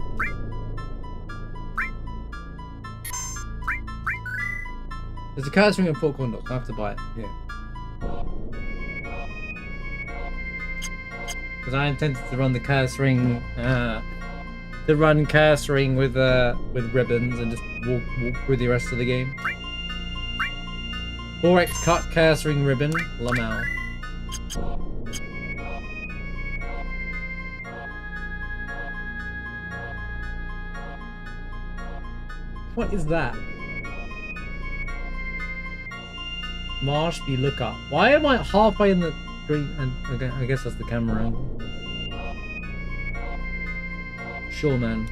There's a curse ring and 4 corn dogs. I have to buy it. Yeah. Because I intended to run the curse ring, with ribbons and just walk through the rest of the game. 4x cut curse ring ribbon, Lamel. What is that? Marsh, you look up. Why am I halfway in the green? And okay, I guess that's the camera angle. Sure, man.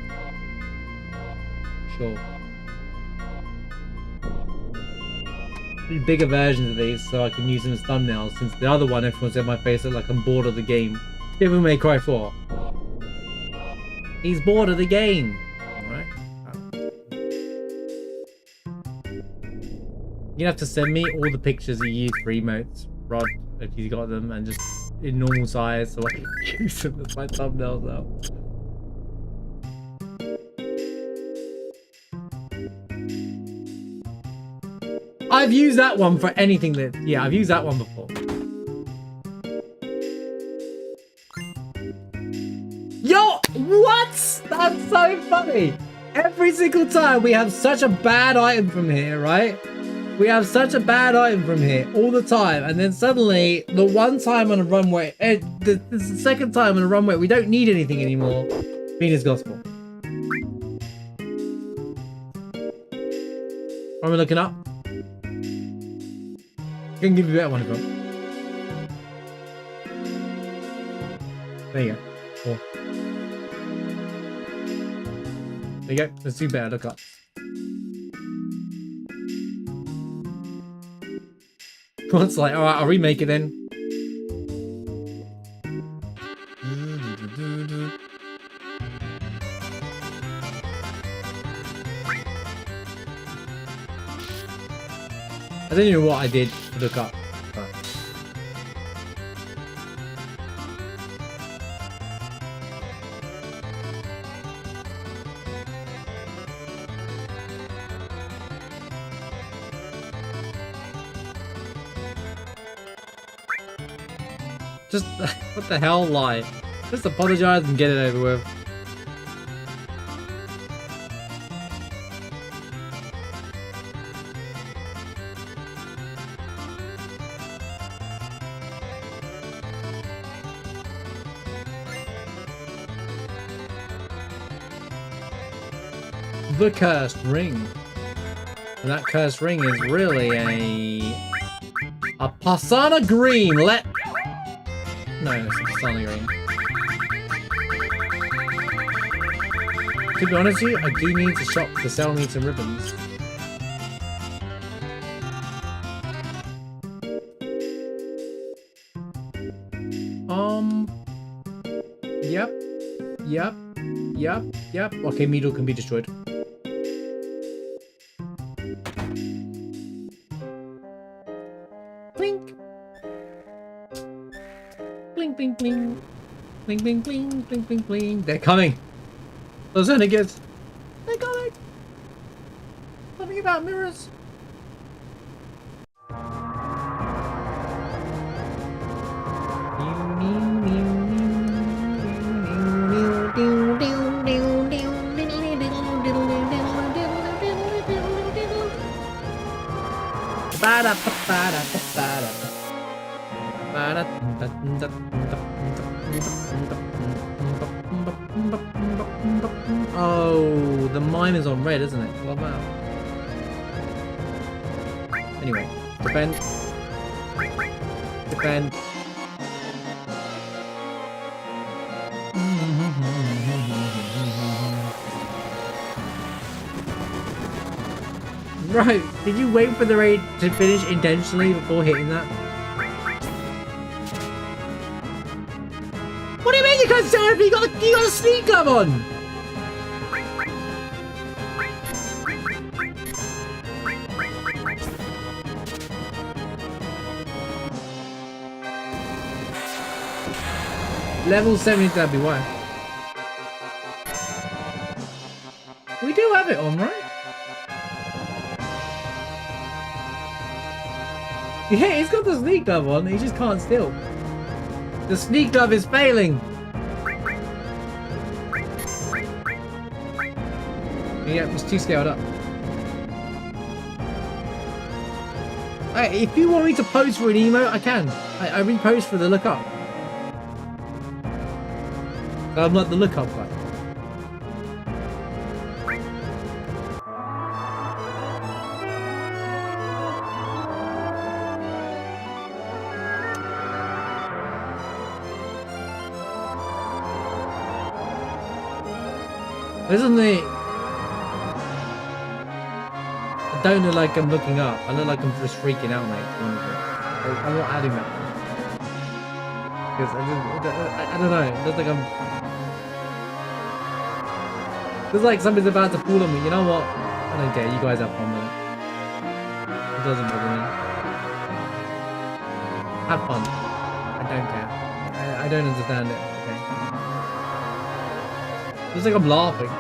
Sure. Need bigger versions of these so I can use them as thumbnails. Since the other one, everyone's in my face look like I'm bored of the game. Devil May Cry 4. He's bored of the game. Alright. You have to send me all the pictures you use for emotes, Rod, if you got them, and just in normal size so I can use them as my thumbnails now. I've used that one for anything that... Yeah, I've used that one before. Yo! What? That's so funny! Every single time we have such a bad item from here, right? We have such a bad item from here all the time, and then suddenly, the one time on a runway, this is the second time on a runway, we don't need anything anymore. Venus Gospel. What am I looking up? I can give you that one if you want. There you go. Cool. There you go. Let's do better. Look up. It's like, alright, I'll remake it then. I don't know what I did to look up. But... Just, what the hell, lie? Just apologize and get it over with. The cursed ring. And that cursed ring is really a Pasana green. No, it's a Pasana green. To be honest with you, I do need to shop to sell me some ribbons. Yep. Okay, Meadle can be destroyed. Blink. Bling, bling, bling. Bling, bling, bling, bling, bling, bling. They're coming. Those renegades. They're coming. Something about mirrors. Oh, the mime is on red, isn't it? Well, wow. Anyway, defend. Defend. Right, did you wait for the raid to finish intentionally before hitting that? What do you mean you can't steal everything? You got a sneak glove on! Level 70 WY. We do have it on, right? Yeah, he's got the sneak glove on, he just can't steal. The sneak glove is failing. Yeah, he's too scaled up. If you want me to pose for an emote, I can. I repost for the look up. I'm not the look up guy. Isn't it? I don't look like I'm looking up. I look like I'm just freaking out, mate. I'm not adding that. Because I don't know. It looks like I'm. Looks like something's about to fall on me. You know what? I don't care. You guys have fun with it. It doesn't bother me. Have fun. I don't care. I don't understand it. Okay. Looks like I'm laughing.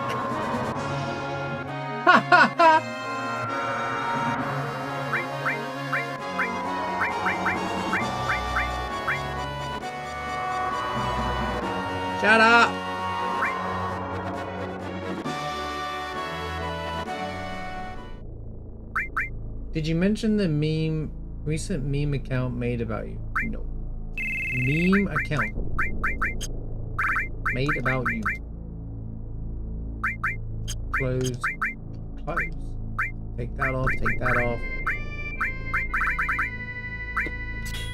Shut up! Did you mention the recent meme account made about you? No. Meme account made about you. Close. Take that off, take that off.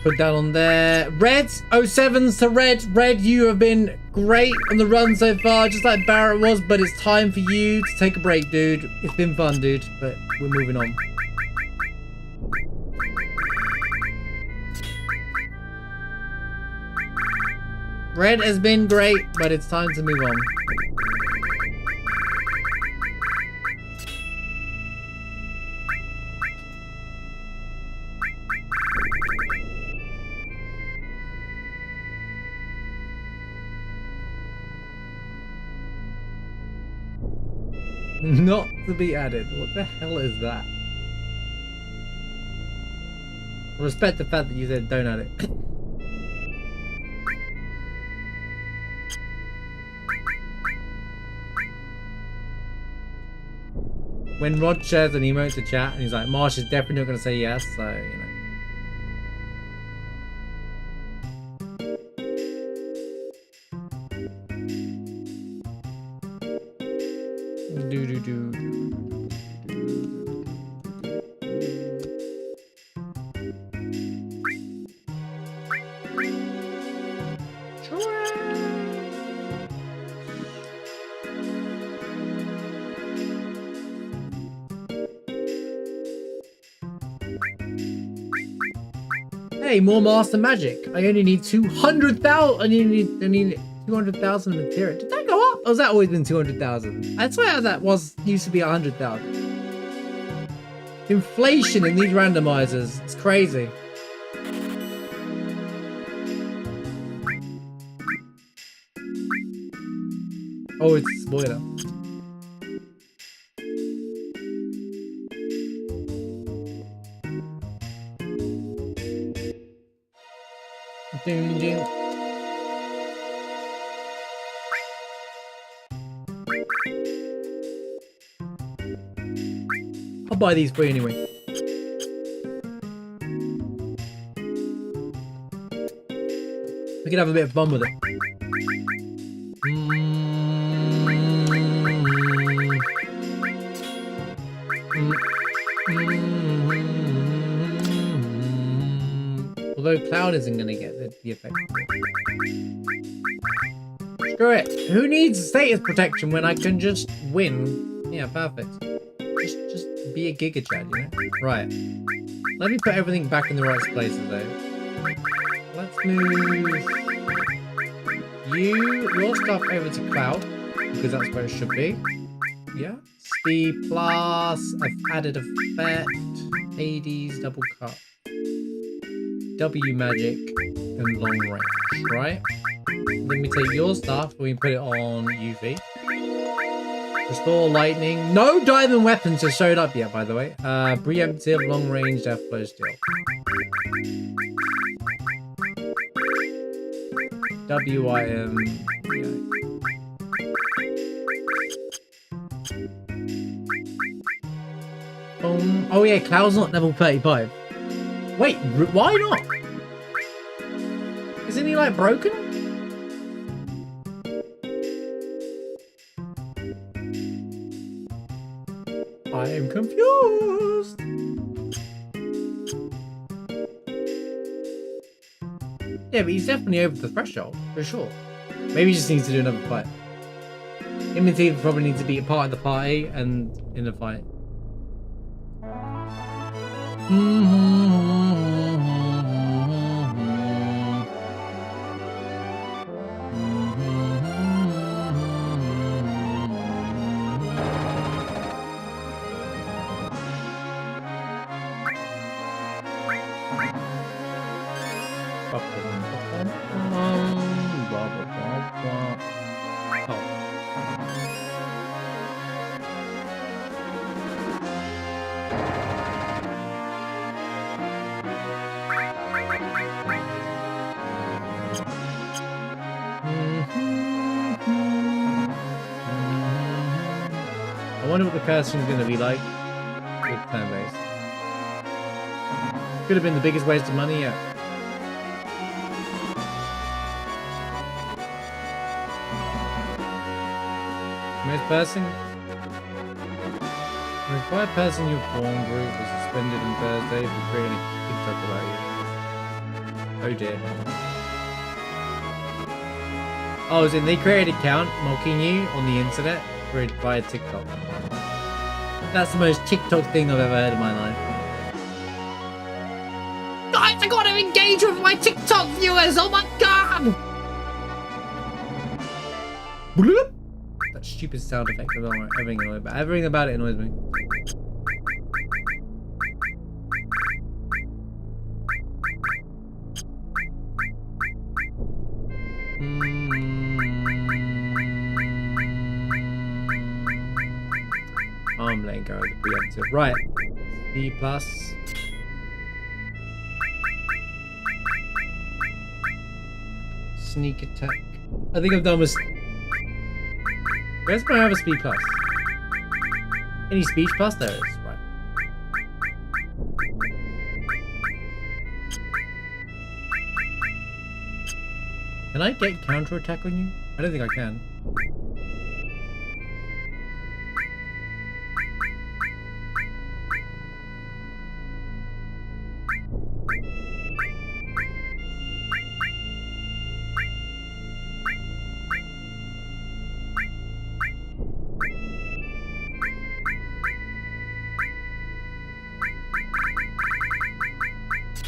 Put that on there. Red, 07s to Red. Red, you have been great on the run so far, just like Barrett was, but it's time for you to take a break, dude. It's been fun, dude, but we're moving on. Red has been great, but it's time to move on. Not to be added. What the hell is that? Respect the fact that you said don't add it. When Rod shares an emote to chat and he's like, Marsh is definitely not going to say yes, so, you know. Hey, more master magic. I only need 200,000. I need 200,000 materia. Did that go up? Or has that always been 200,000? I swear that used to be 100,000. Inflation in these randomizers. It's crazy. Oh, it's a spoiler. Ding, ding. I'll buy these for you anyway. We can have a bit of fun with it. Although Cloud isn't going to get the effect. Screw it. Who needs status protection when I can just win? Yeah, perfect. Just be a Giga Chad, you know? Right. Let me put everything back in the right places, though. Let's move your stuff over to Cloud, because that's where it should be. Yeah. Speed plus, I've added effect, Hades, double cut, W magic, and long range, right? Let me take your stuff, we can put it on UV. Restore lightning. No diamond weapons just showed up yet, by the way. Preemptive, long range, death blow steel. WIM. Yeah. Oh yeah, Cloud's not level 35. Wait, why not? Isn't he like broken? I am confused. Yeah, but he's definitely over the threshold, for sure. Maybe he just needs to do another fight. Him and Steve probably need to be a part of the party and in the fight. I wonder what the cursing is going to be like with turn base. Could have been the biggest waste of money yet. Most person? Most five person your form group was suspended on Thursday for creating a TikTok about you. Oh dear. Oh, as in they created an account mocking you on the internet via TikTok. That's the most TikTok thing I've ever heard in my life. Guys, I gotta engage with my TikTok viewers! Oh my god! Bloop. That stupid sound effect of everything annoys me. Everything about it annoys me. I'm letting go of the preemptive. Right. B plus. Sneak attack. I think I've done with. Where's my other speed plus? Any speed plus? There is. Right. Can I get counter attack on you? I don't think I can.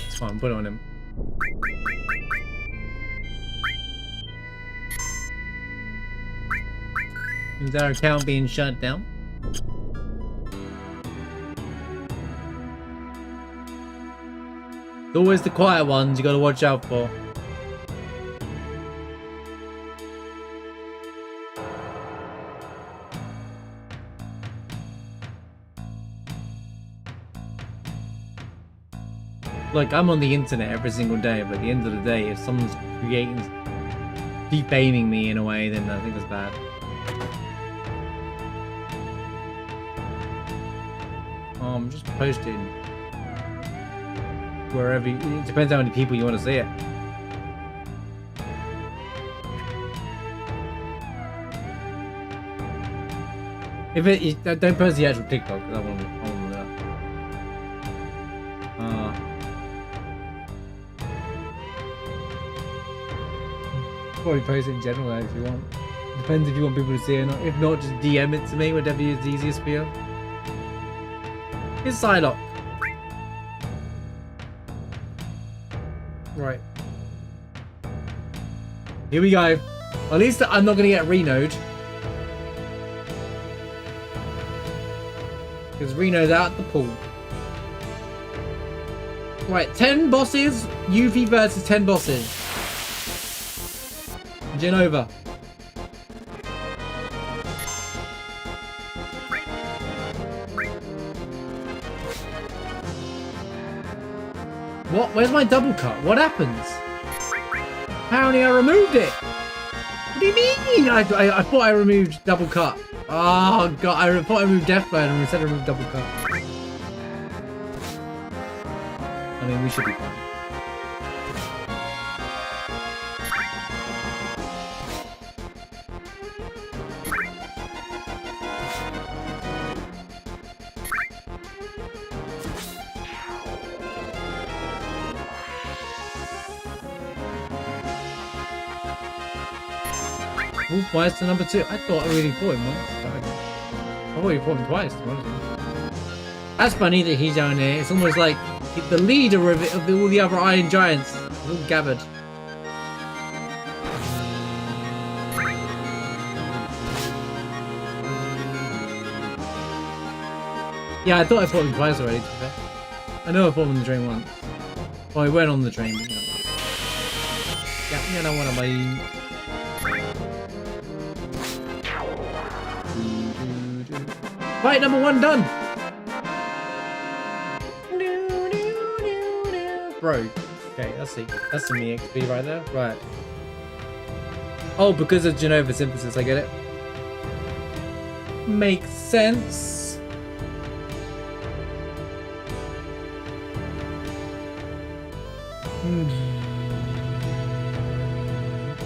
It's fine, put it on him. Is our account being shut down? It's always the quiet ones you gotta watch out for. Look, I'm on the internet every single day, but at the end of the day, if someone's defaming me in a way, then I think that's bad. I'm just posting wherever. It depends how many people you want to see it. If it don't post the actual TikTok, because I want to do that. Probably post it in general if you want. Depends if you want people to see it or not. If not, just DM it to me, whatever is easiest for you. Here's Psylocke. Right. Here we go. At least I'm not going to get Reno'd. Because Reno's out the pool. Right, 10 bosses. UV versus 10 bosses. Genova. What? Where's my double cut? What happens? Apparently I removed it. What do you mean? I thought I removed double cut. Oh god, I thought I removed Deathburn and instead I removed double cut. I mean, we should be fine. Ooh, twice to number 2. I thought I really fought him once. I thought we fought him twice, to be honest with you. That's funny that he's down here. It's almost like the leader of all the other Iron Giants. They're all gathered. Yeah, I thought I fought him twice already, to be fair. I know I fought him on the train once. Well, I went on the train, but you know. Yeah, you know what I mean. Fight number 1 done! Bro. Okay, let's see. That's some EXP right there. Right. Oh, because of Genova synthesis, I get it. Makes sense.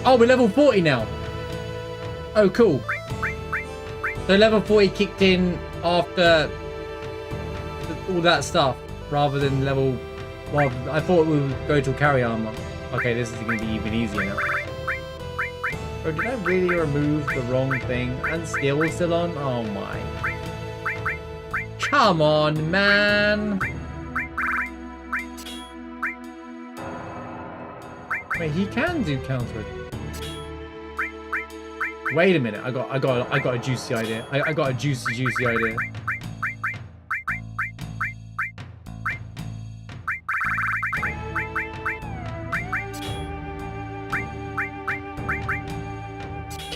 Oh, we're level 40 now. Oh, cool. So level 40 kicked in after all that stuff, rather than level... Well, I thought we would go to carry armor. Okay, this is going to be even easier now. Bro, did I really remove the wrong thing? And skill was still on? Oh my. Come on, man! Wait, he can do counter. Wait a minute, I got a juicy idea. I got a juicy idea.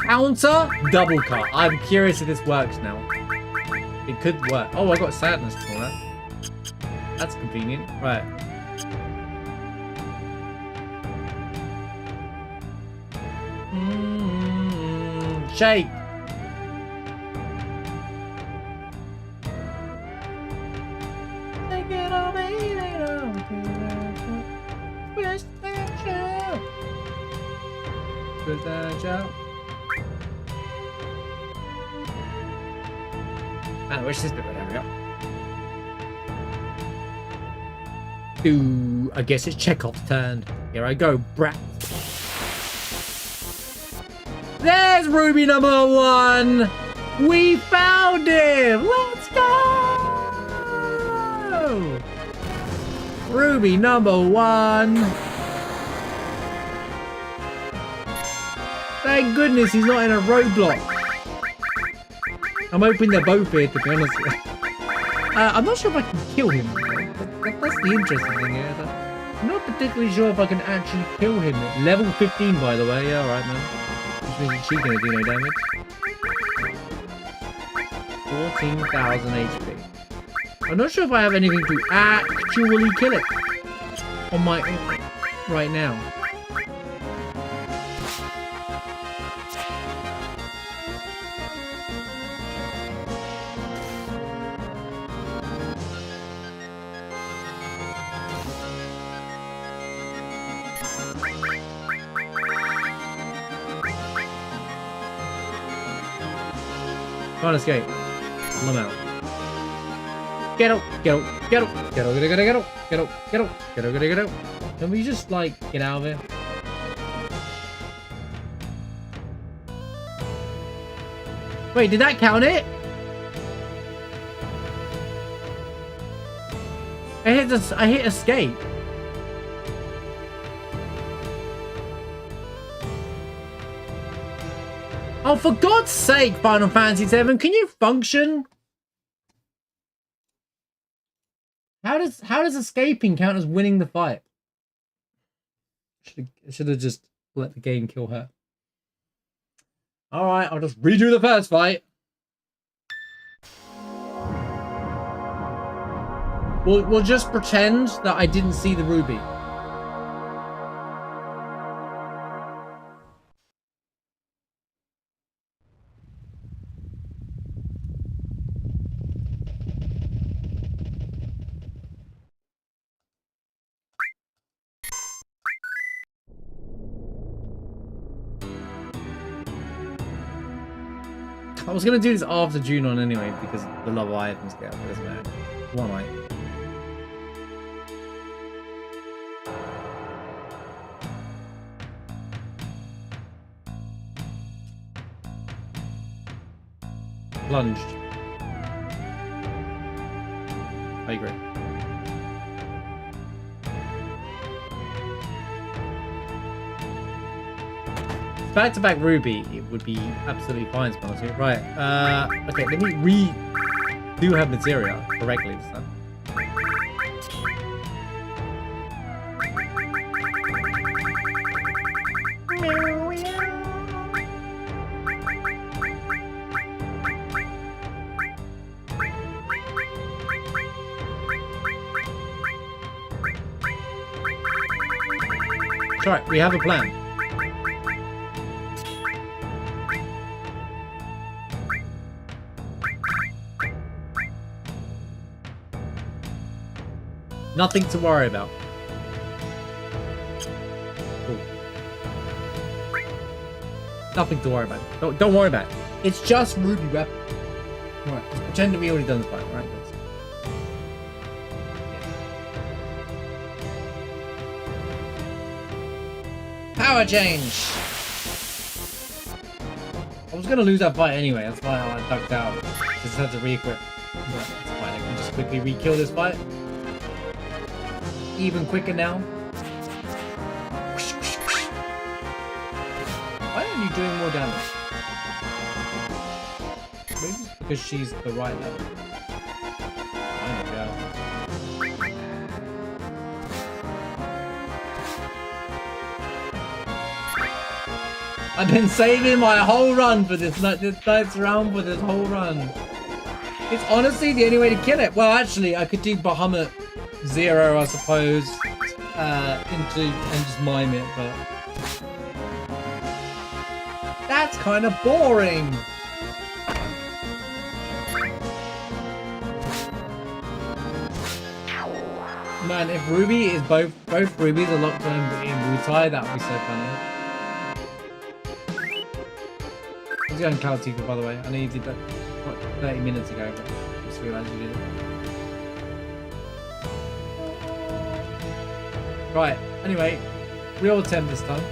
Counter double cut. I'm curious if this works now. It could work. Oh, I got sadness for that. That's convenient. Right. Shake. Take it all, baby. Where's that show? Where's that show? I wish this bit would hurry up. Ooh, I guess it's Chekhov's turn. Here I go, brat. There's Ruby number 1! We found him! Let's go! Ruby number 1. Thank goodness he's not in a roadblock. I'm hoping they're both here, to be honest. I'm not sure if I can kill him. That's the interesting thing here. I'm not particularly sure if I can actually kill him. Level 15, by the way. Yeah, alright, man. Which means she's going to do no damage. 14,000 HP. I'm not sure if I have anything to actually kill it on my right now. Can't escape. I'm out. Get out, get out, get out, get out, get out, get out, get out, get out, get out, get out. Can we just like get out of here? Wait, did that count it? I hit escape. Oh, for God's sake, Final Fantasy VII, can you function? How does escaping count as winning the fight? Should have just let the game kill her. All right, I'll just redo the first fight. We'll just pretend that I didn't see the ruby. I was gonna do this after Junon anyway because the love items get up, doesn't matter. One eye. Plunged. I agree. Back-to-back Ruby, it would be absolutely fine, to be honest with you. Right, okay, let me do have materia correctly this time. It's alright, we have a plan. Nothing to worry about. Ooh. Nothing to worry about. Don't worry about it. It's just Ruby weapon. Alright, let's pretend that we already done this fight, right? Power change! I was gonna lose that fight anyway, that's why I ducked out. Just had to re-equip. But it's fine, I can just quickly re-kill this fight. Even quicker now. Why aren't you doing more damage? Maybe it's because she's the right level. Fine, go. I've been saving my whole run for this night's round for this whole run. It's honestly the only way to kill it. Well, actually, I could do Bahamut 0, I suppose, and just mime it, but that's kind of boring. Man, if Ruby is both Rubies are locked on in Wutai, that would be so funny. How's it going, Cloud Tifa, by the way? I know you did that, what, 30 minutes ago, but I just realised you did it. Right, anyway, real attempt this time.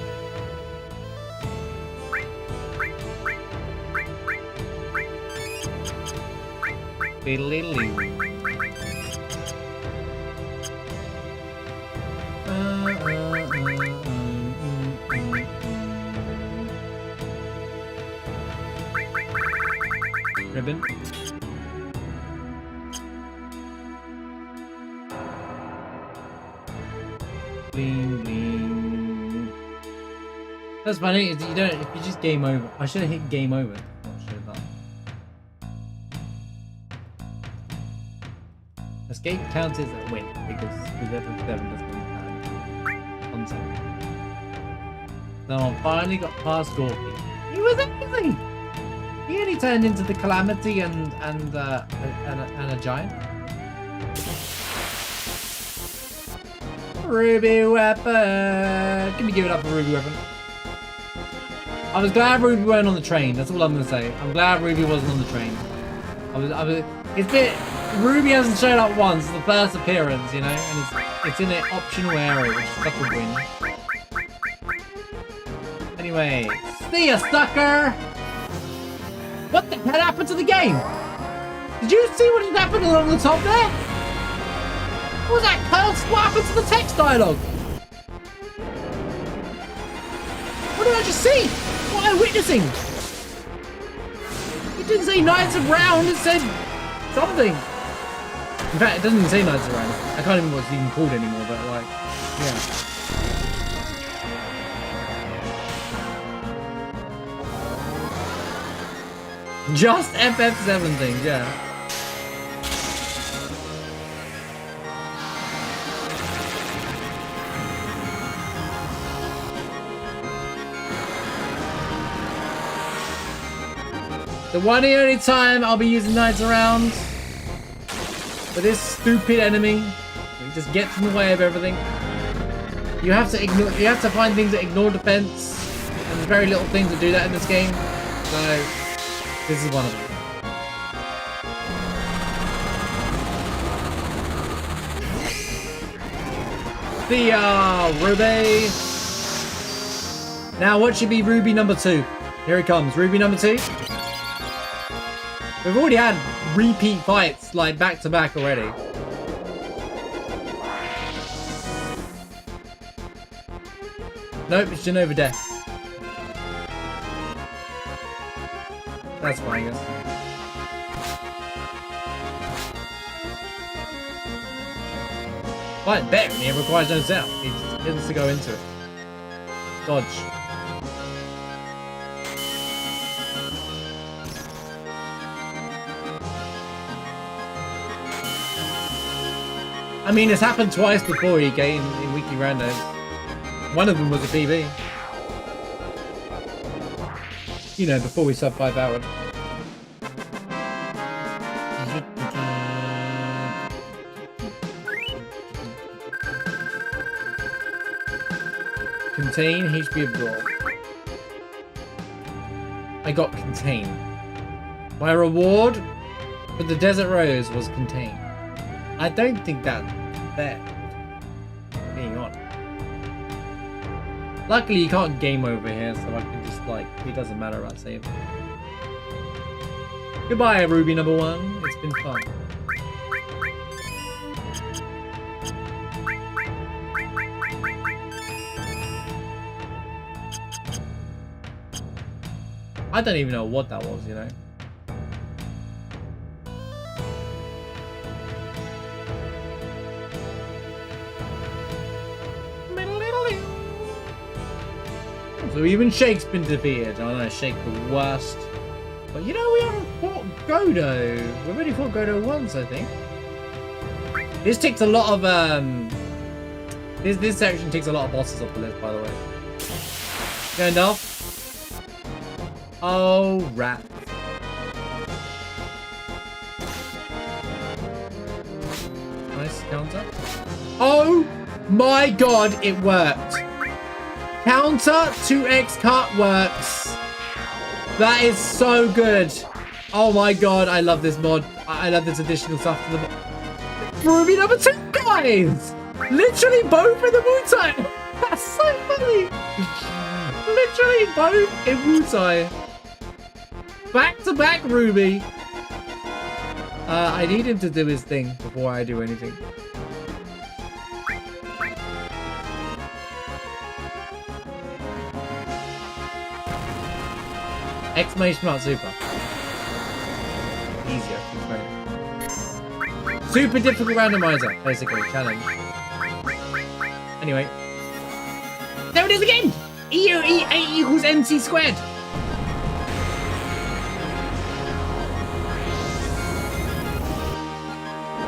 Ribbon. Bling, bling. That's funny, is you don't, if you just game over. I should have hit game over. I should have done. Escape counts as a win because level 7 doesn't concept. Now I finally got past Gorky. He was amazing! He only turned into the Calamity and a giant. Ruby weapon! Can we give it up for Ruby weapon? I was glad Ruby weren't on the train. That's all I'm gonna say. I'm glad Ruby wasn't on the train. It's bit. Ruby hasn't shown up once. It's the first appearance, you know, and it's in an optional area, which is such a win. Anyway, see ya, sucker! What the hell happened to the game? Did you see what just happened along the top there? What was that curse? What happened to the text dialogue? What did I just see? What am I witnessing? It didn't say Knights of Round, it said something. In fact, it doesn't even say Knights of Round. I can't even remember what it's even called anymore, but like, yeah. Just FF17, yeah. The one and only time I'll be using Knights around for this stupid enemy. He just gets in the way of everything. You have to ignore. You have to find things that ignore defense, and there's very little things that do that in this game. So this is one of them. The Ruby. Now, what should be Ruby number 2? Here it comes. Ruby number 2. We've already had repeat fights, like, back to back already. Nope, it's Genova Death. That's fine, I guess. Fine, better, and it requires no setup. He tends to go into it. Dodge. I mean, it's happened twice before he gained in weekly randos. One of them was a PB. You know, before we sub 5 hours. Contain, HP absorb. I got contain. My reward for the Desert Rose was contain. I don't think that's fair, being honest. Luckily, you can't game over here, so I can just, like, it doesn't matter about saving. Goodbye, Ruby number 1. It's been fun. I don't even know what that was, you know. So even Shake's been defeated. I know Shake the worst. But you know, we haven't fought Godo. We've already fought Godo once, I think. This ticks a lot of this section ticks a lot of bosses off the list, by the way. Gandalf. Oh rat. Nice counter. Oh my god, it worked. Counter 2x cut works. That is so good. Oh my god, I love this mod. I love this additional stuff to the mod. Ruby number 2, guys! Literally both in the Wu-Tai. That's so funny. Literally both in Wu-Tai. Back to back Ruby. I need him to do his thing before I do anything. Exclamation mark super. Easier. Super difficult randomizer, basically. Challenge. Anyway. There it is again! E equals MC squared.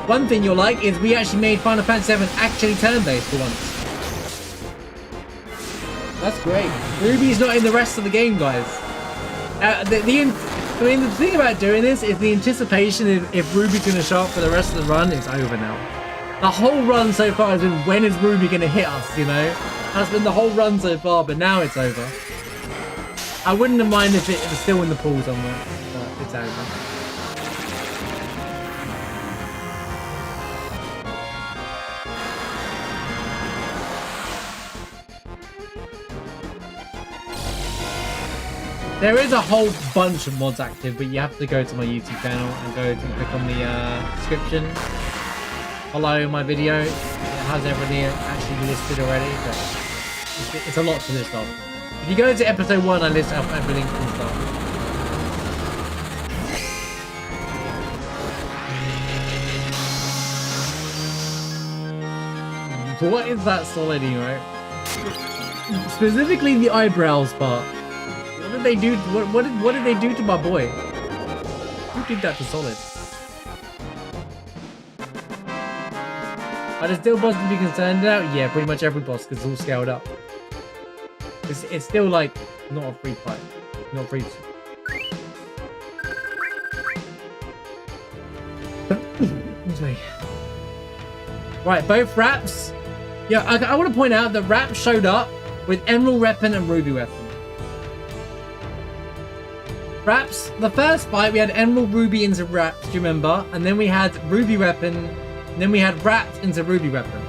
One thing you'll like is we actually made Final Fantasy VII actually turn-based for once. That's great. Ruby's not in the rest of the game, guys. I mean, the thing about doing this is the anticipation if Ruby's going to show up for the rest of the run is over now. The whole run so far has been, when is Ruby going to hit us, you know? That's been the whole run so far, but now it's over. I wouldn't have minded if it was still in the pool somewhere, but it's over. There is a whole bunch of mods active, but you have to go to my YouTube channel and go to click on the description. Follow my video. It has everything actually listed already, but it's a lot to list off. If you go to episode 1, I list out everything from start. What is that solid emote? Specifically the eyebrows part. What did they do? What did they do to my boy? Who did that to Solid? Are there still bosses to be concerned about? Yeah, pretty much every boss because it's all scaled up. It's still like not a free fight. Not free. Excuse me. Right, both Raps. Yeah, I want to point out that Rap showed up with Emerald Weapon and Ruby Weapon. Raps, the first fight we had Emerald Ruby into Raps, do you remember? And then we had Ruby Weapon, and then we had Raps into Ruby Weapon.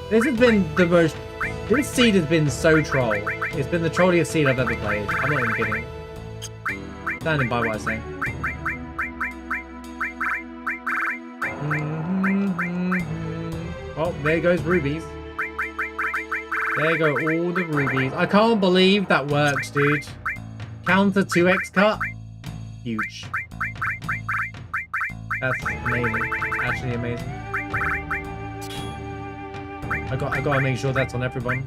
This has been the most... This seed has been so troll. It's been the trolliest seed I've ever played. I'm not even kidding. Standing by what I say. Oh, there goes rubies. There go all the rubies. I can't believe that works, dude. Counter 2x cut. Huge. That's amazing. Actually amazing. I gotta make sure that's on everyone.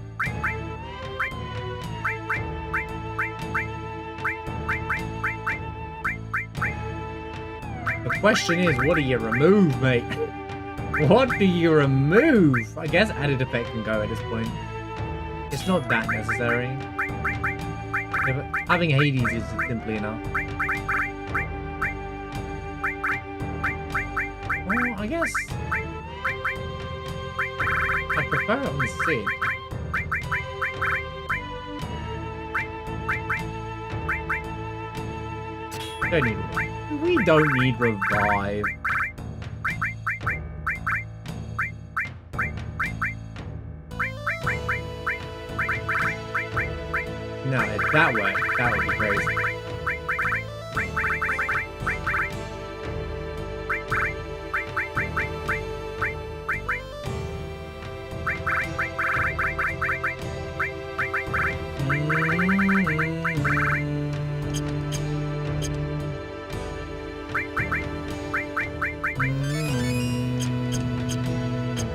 The question is, what do you remove, mate? What do you remove? I guess added effect can go at this point. It's not that necessary. Yeah, but having Hades is simply enough. Well, I guess I prefer it on Sid. We don't need revive. No, if that worked, that would be crazy.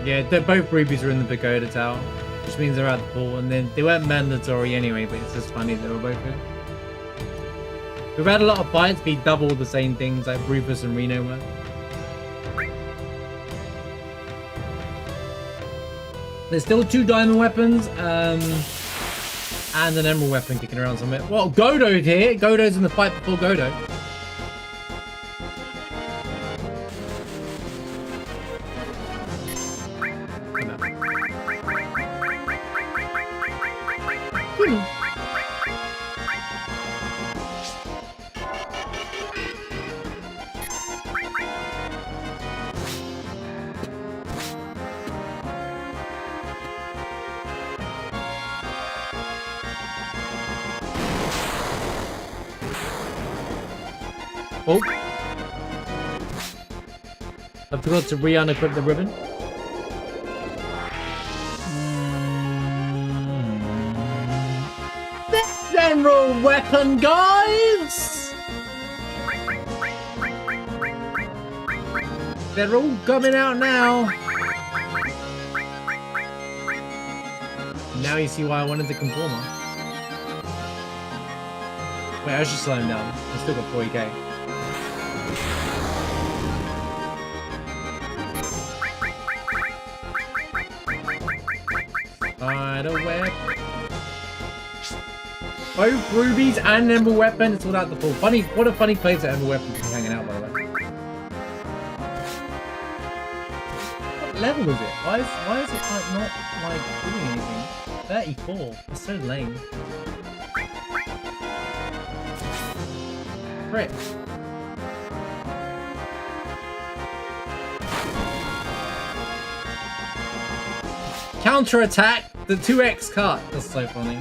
Yeah, both rubies are in the Pagoda Tower, which means they're at the pool, and then they weren't mandatory anyway, but it's just funny they were both in. We've had a lot of fights be double the same things like Rufus and Reno were. There's still 2 diamond weapons, and an emerald weapon kicking around somewhere. Well, Godo's here. Godo's in the fight before Godo. Oh. I forgot to re-unequip the ribbon. General weapon, guys! They're all coming out now. Now you see why I wanted the conformer. Wait, I should slow him down. I still got 40k. Spider web. Both rubies and emerald weapon. It's all out the pool. Funny, what a funny place that emerald weapon to be hanging out, by the way. What level is it? Why is it like not like doing anything? 34. That's so lame. Great. Counter attack the 2x cut. That's so funny.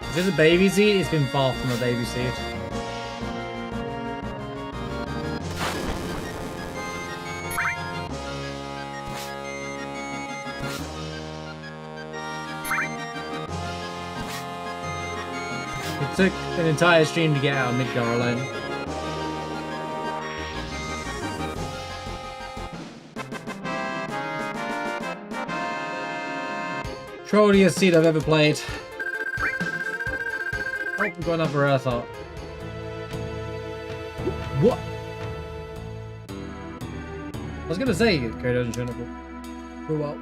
Is this a baby seed? It's been far from a baby seed. took an entire stream to get out of Midgar alone. Trolliest seed I've ever played. Oh, we've got another Earth Art. What? I was gonna say go down to for a while.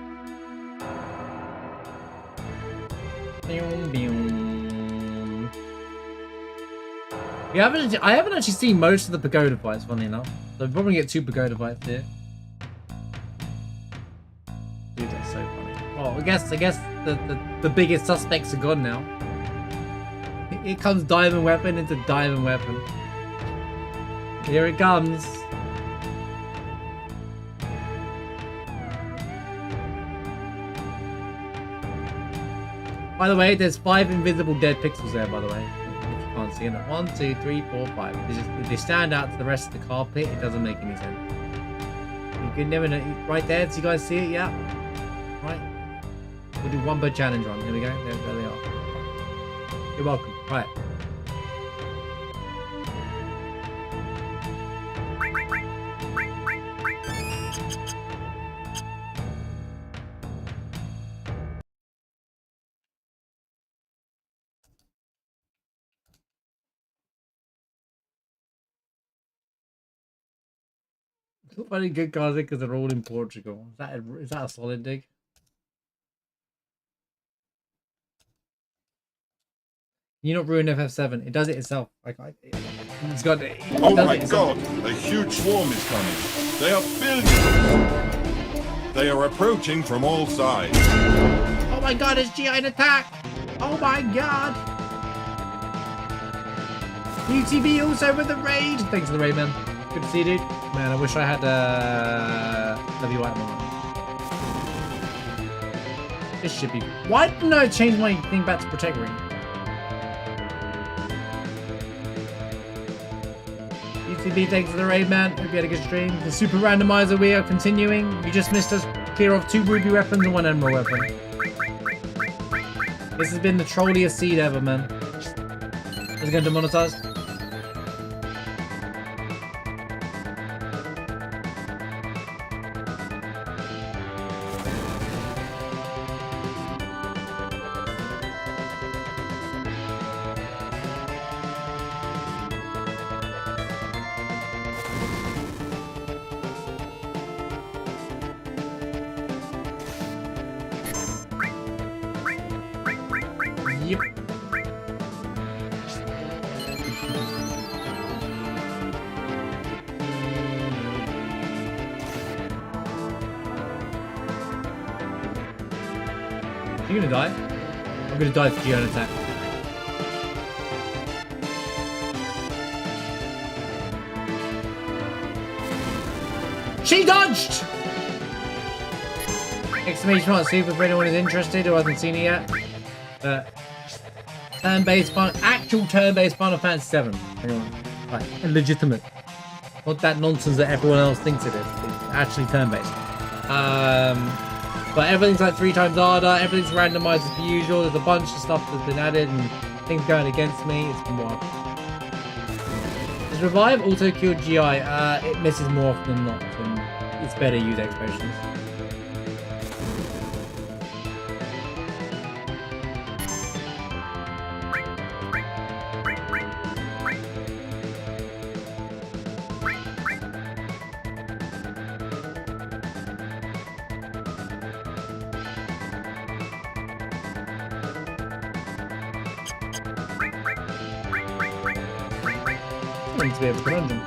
I haven't actually seen most of the pagoda fights, funny enough. So we'll probably get 2 pagoda fights here. Dude, that's so funny. Oh, I guess the biggest suspects are gone now. Here comes diamond weapon into diamond weapon. Here it comes. By the way, there's 5 invisible dead pixels there, by the way. If you can't see it. 1, 2, 3, 4, 5. If they stand out to the rest of the carpet, it doesn't make any sense. You can never know. Right there, do you guys see it? Yeah. Right. We'll do one per challenge run. Here we go. There they are. You're welcome. Right. Very good cards because they're all in Portugal. Is that a solid dig? You not ruin FF7. It does it itself. It's got. Oh my god! A huge swarm is coming. They are billions. They are approaching from all sides. Oh my god! It's GI an attack! Oh my god! UTV also with the raid. Thanks for the raid, man. Good to see you, dude. Man, I wish I had Levy White on. This should be. Why didn't I change my thing back to Protect Ring? UTB, thanks for the raid, man. Hope you had a good stream. The Super Randomizer, we are continuing. You just missed us clear off 2 ruby weapons and 1 emerald weapon. This has been the trolliest seed ever, man. Is it going to demonetize? Yep. You gonna die? I'm gonna die for Gion attack. She dodged! Exclamation mark super for anyone who's interested who hasn't seen it yet. Turn-based actual turn-based Final Fantasy VII. Like, legitimate. Not that nonsense that everyone else thinks it is. It's actually turn-based. But everything's like 3 times harder. Everything's randomized as per usual. There's a bunch of stuff that's been added and things going against me. It's been wild. Does Revive auto kill GI? It misses more often than not. So it's better to use explosions. To be able to conundrum.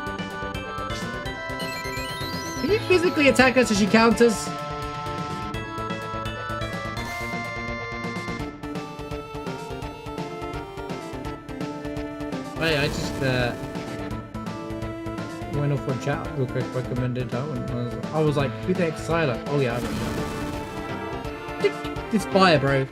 Can you physically attack her so she counters? Hey, I just went off on chat real quick, recommended that one. I was like, who the heck's Siler? Oh yeah, I don't know. It's fire, bro.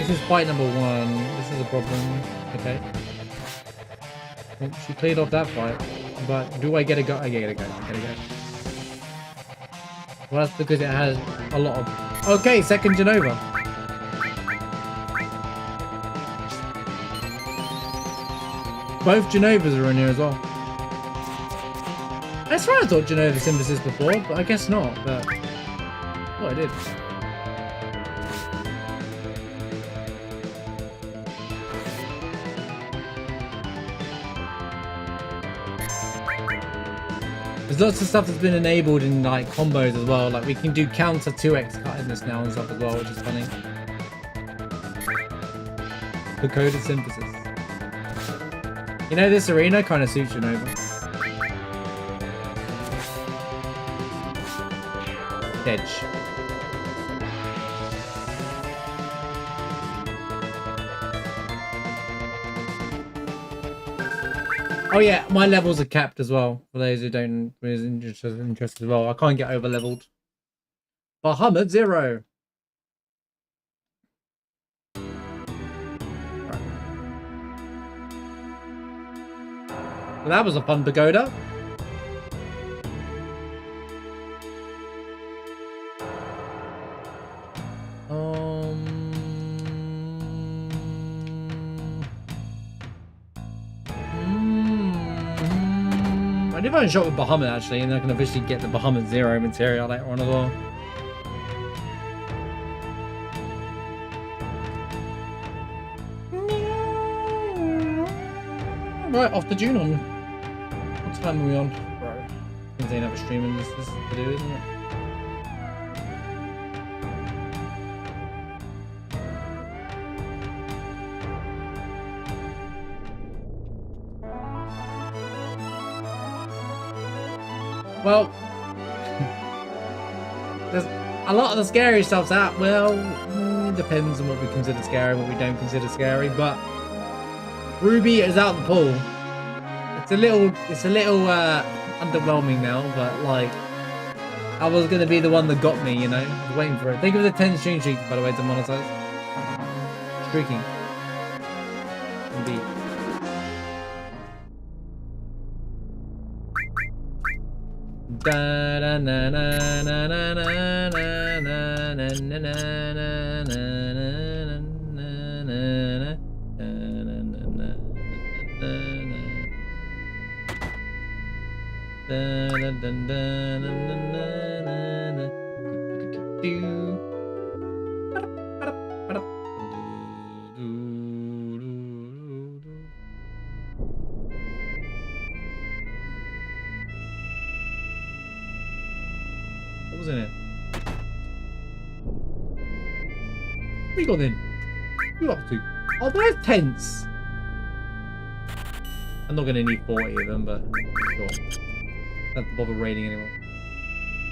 This is fight number 1. This is a problem. Okay. Well, she cleared off that fight. But do I get a go? I get a go. I get a go. Well, that's because it has a lot of... Okay, second Genova. Both Genovas are in here as well. That's right, I thought Genova synthesis before, but I guess not. But oh, I did. There's lots of stuff that's been enabled in like combos as well. Like we can do counter 2x cut in this now and stuff as well, which is funny. The coded synthesis. You know, this arena kind of suits Genova. Edge. Oh yeah, my levels are capped as well. For those who don't is interested as well, I can't get over leveled. Bahamut 0. Well, that was a fun pagoda. I did find a shot with Bahamut actually, and I can officially get the Bahamut 0 materia later on as well. Right, off the June on. What time are we on? Bro. Means they have a stream in this to do, isn't it? Well, there's a lot of the scary stuff's out. Well, depends on what we consider scary and what we don't consider scary, but Ruby is out the pool. It's a little underwhelming now, but like I was gonna be the one that got me, you know. I was waiting for it. Think of the 10 stream streaks, by the way, to monetize. Streaking. Indeed. Da da na na na na na na na na na na What was in it? What you got then? What you up to? Oh, there's tents. I'm not gonna need 40 of them, but sure. Don't have to bother raiding anymore.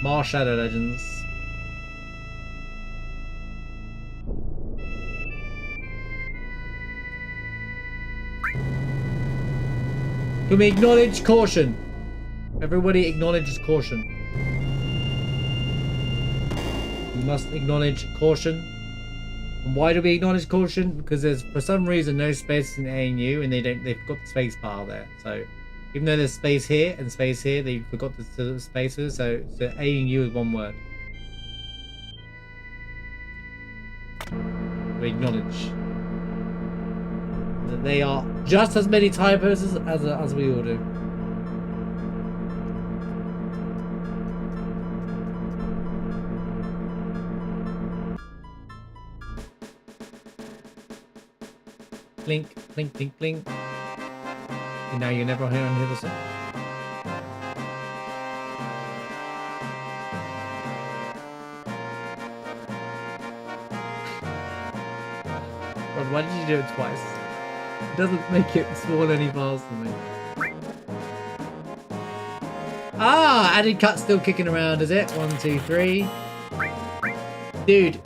More Shadow Legends. Can we acknowledge caution? Everybody acknowledges caution. We must acknowledge caution. And why do we acknowledge caution? Because there's for some reason no space in A and U, and they've got the space bar there. So even though there's space here and space here, they forgot the spaces. So A and U is one word. We acknowledge that they are just as many typos as we all do. Blink, blink, blink, blink. And now you never hear the song. Rod, why did you do it twice? It doesn't make it small any faster, mate. Ah, added cut still kicking around, is it? 1, 2, 3. Dude,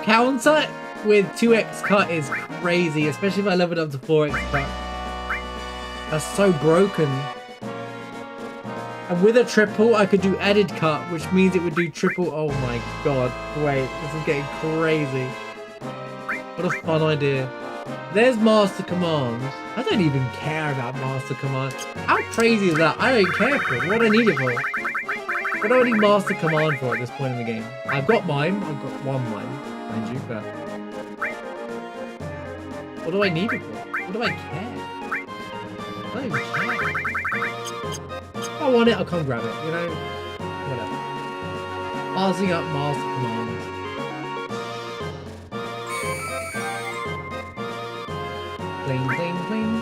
counter with 2x cut is crazy, especially if I level it up to 4x cut. That's so broken. And with a triple, I could do added cut, which means it would do triple. Oh my god, wait, this is getting crazy. What a fun idea. There's Master Command. I don't even care about Master Command. How crazy is that? I don't care for it. What do I need it for? What do I need Master Command for at this point in the game? I've got mine. I've got one mine, mind you, but what do I need it for? What do I care? I don't even care. If I want it, I'll come grab it, you know? Whatever. Passing up Master Command. Bling, bling, bling.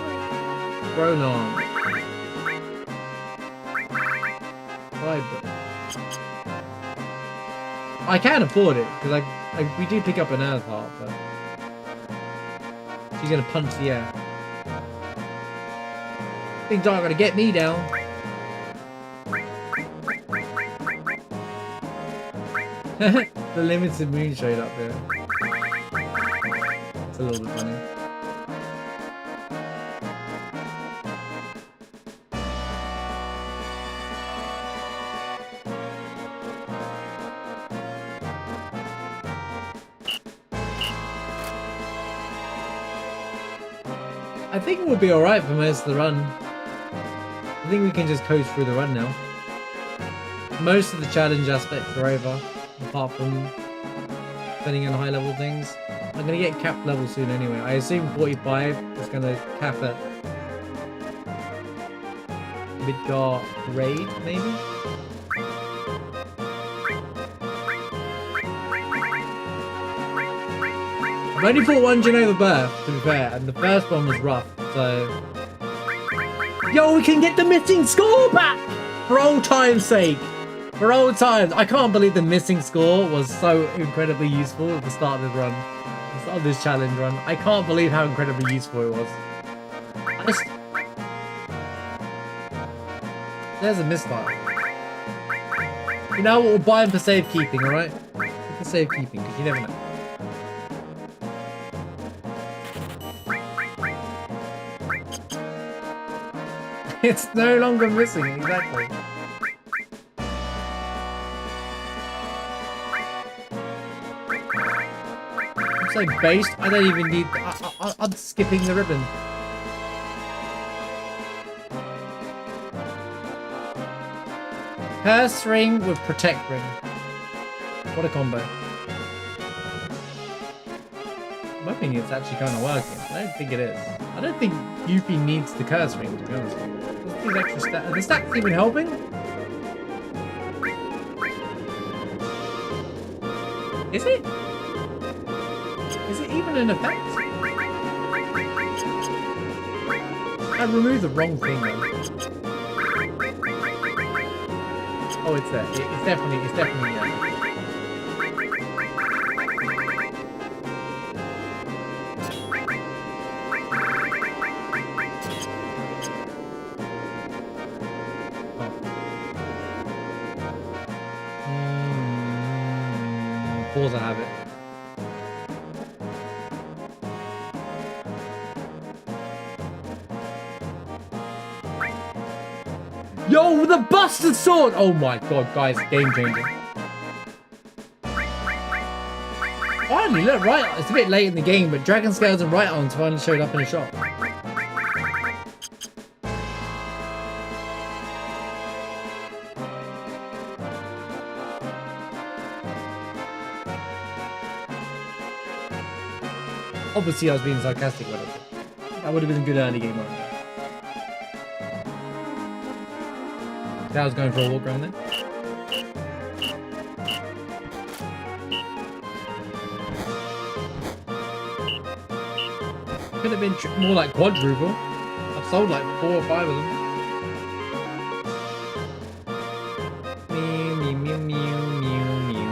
Ronan. I can afford it, because we do pick up an earth heart, but she's going to punch the air. Things aren't going to get me down. The limited moon shade up there. It's a little bit funny. I think we'll be alright for most of the run. I think we can just coast through the run now. Most of the challenge aspects are over, apart from spending on high level things. I'm gonna get capped level soon anyway. I assume 45 is gonna cap at Midgar raid, maybe? I've only fought one Genova Birth, to be fair, and the first one was rough, so... Yo, we can get the missing score back! For old time's sake! For old times! I can't believe the missing score was so incredibly useful at the start of this run. At the start of this challenge run. I can't believe how incredibly useful it was. There's a misfire. You know what, we'll buy him for safekeeping, alright? For safekeeping, because you never know. It's no longer missing, exactly. I'm so based, I don't even need... I'm skipping the ribbon. Curse ring with protect ring. What a combo. In my opinion, it's actually kind of working. I don't think it is. I don't think Yuffie needs the curse ring, to be honest with you. These extra stats. Are the stats even helping? Is it? Is it even an effect? I removed the wrong thing though. Oh, it's there. It's definitely Pause, I have it. Yo, the busted sword! Oh my god, guys, game changer. Finally, look, right, it's a bit late in the game, but Dragon Scales and Right Arms finally showed up in a shop. Obviously, I was being sarcastic about it. That would have been a good early game run. I was going for a walk around there. Could have been more like quadruple. I've sold like 4 or 5 of them. Mew, mew, mew, mew, mew, mew.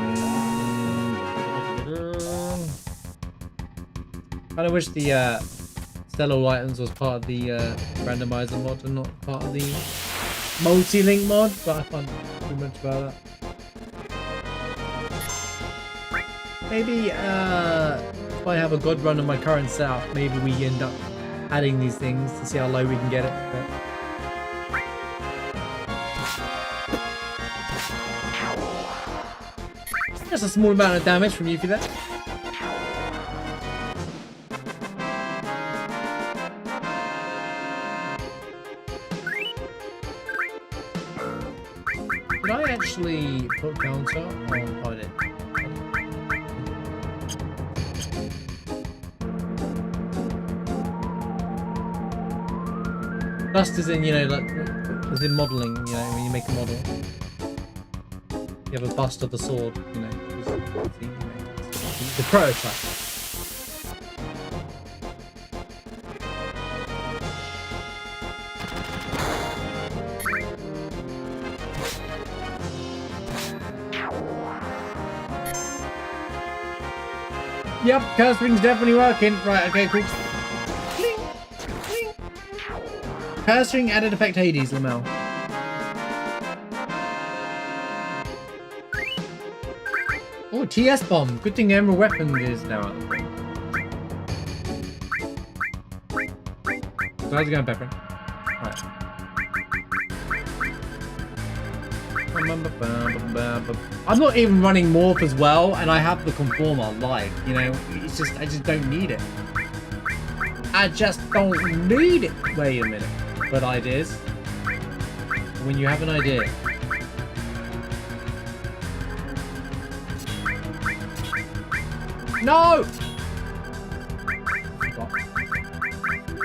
Kinda wish the Stellar items was part of the randomizer mod and not part of the multi-link mod, but I can't do much about that. Maybe if I have a god run on my current setup, maybe we end up adding these things to see how low we can get it. But... just a small amount of damage from Yuffie there. Did I actually put counter on? Oh, I did. Dust is in, you know, like, as in modelling, you know, when you make a model. You have a bust of the sword, you know. The prototype. Yep, cursering's definitely working. Right, okay, cool. Cursing added effect Hades, Lamel. Oh, TS bomb. Good thing Emerald Weapon is now out of the thing. So how's it going, Pepper? Right. I'm not even running Morph as well, and I have the Conformer live, you know? It's just, I just don't need it. I just don't need it. Wait a minute. But ideas. When you have an idea. No!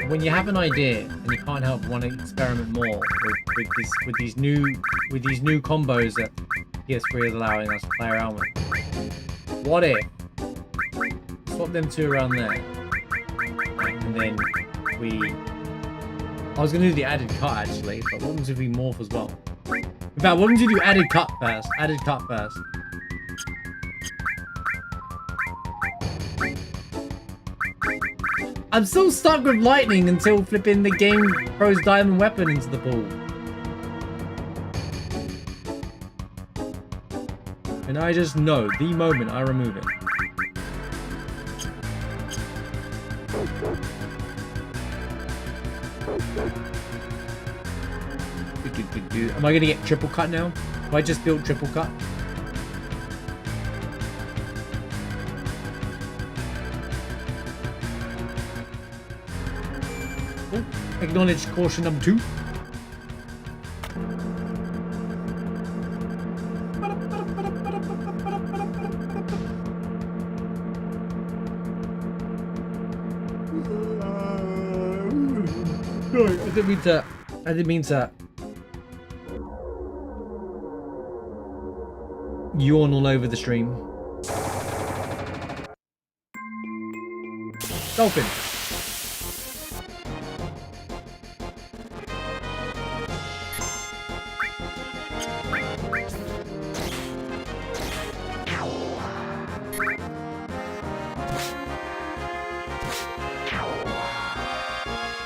When you have an idea and you can't help want to experiment more with these new combos that PS3 is allowing us to play around with. What if swap them two around there, and then I was gonna do the added cut actually, but what happens if we morph as well? In fact, what happens if you do added cut first? Added cut first. I'm still stuck with lightning until flipping the game throws diamond weapon into the pool. And I just know the moment I remove it. Am I gonna get triple cut now? Have I just built triple cut? Oh, acknowledge caution number 2. Sorry, I didn't mean to yawn all over the stream. Dolphin.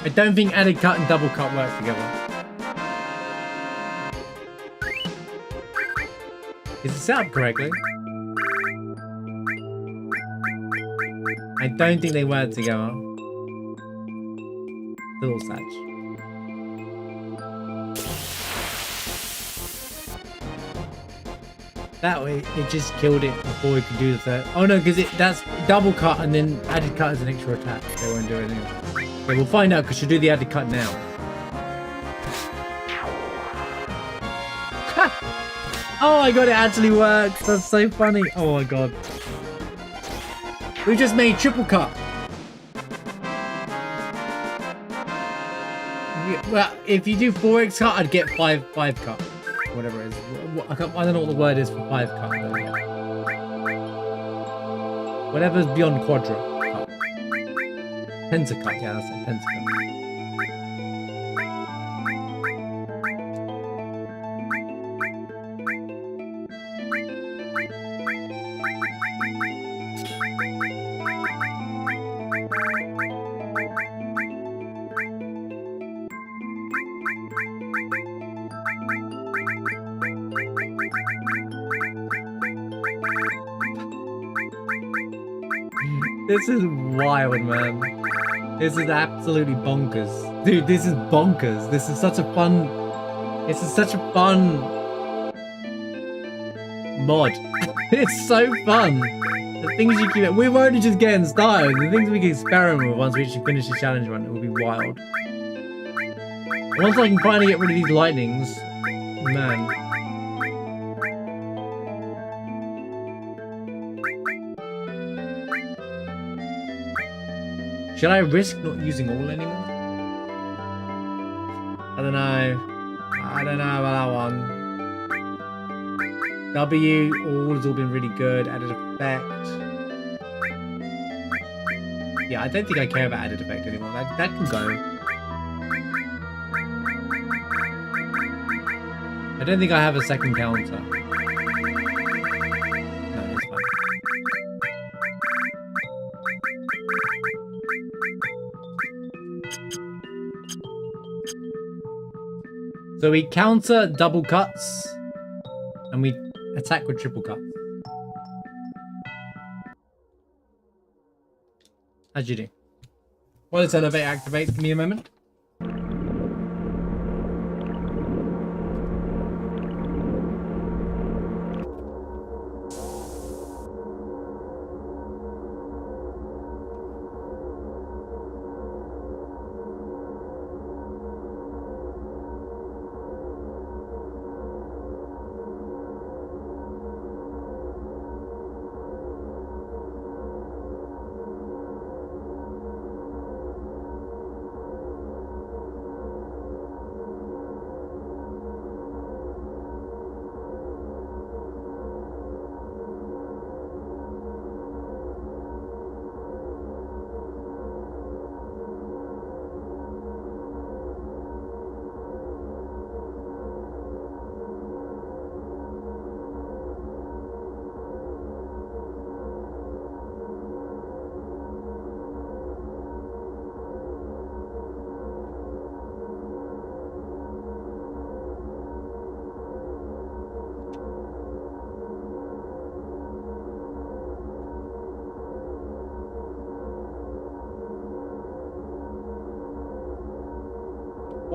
I don't think added cut and double cut work together. Is it set up correctly? I don't think they work together. Little Satch. That way, it just killed it before we could do the third. Oh no, because that's double cut and then added cut is an extra attack. They won't do it anyway. Okay, we'll find out because she'll do the added cut now. Oh my god, it actually works. That's so funny. Oh my god. We just made triple cut. Well, if you do 4x cut, I'd get 5 cut. Whatever it is. I don't know what the word is for 5 cut. Whatever's beyond quadra cut. Pentacut, yeah, that's it. Pentacut. This is wild, man. This is absolutely bonkers. Dude, this is bonkers. This is such a fun... This is such a fun... mod. It's so fun. The things you keep... We're only just getting started. The things we can experiment with once we actually finish the challenge run, it will be wild. Once I can finally get rid of these lightnings, man. Should I risk not using all anymore? I don't know. I don't know about that one. W, all has all been really good. Added effect. Yeah, I don't think I care about added effect anymore. That can go. I don't think I have a second counter. No, it's fine. So we counter double cuts, and we attack with triple cuts. How'd you do? While this elevator activates, give me a moment.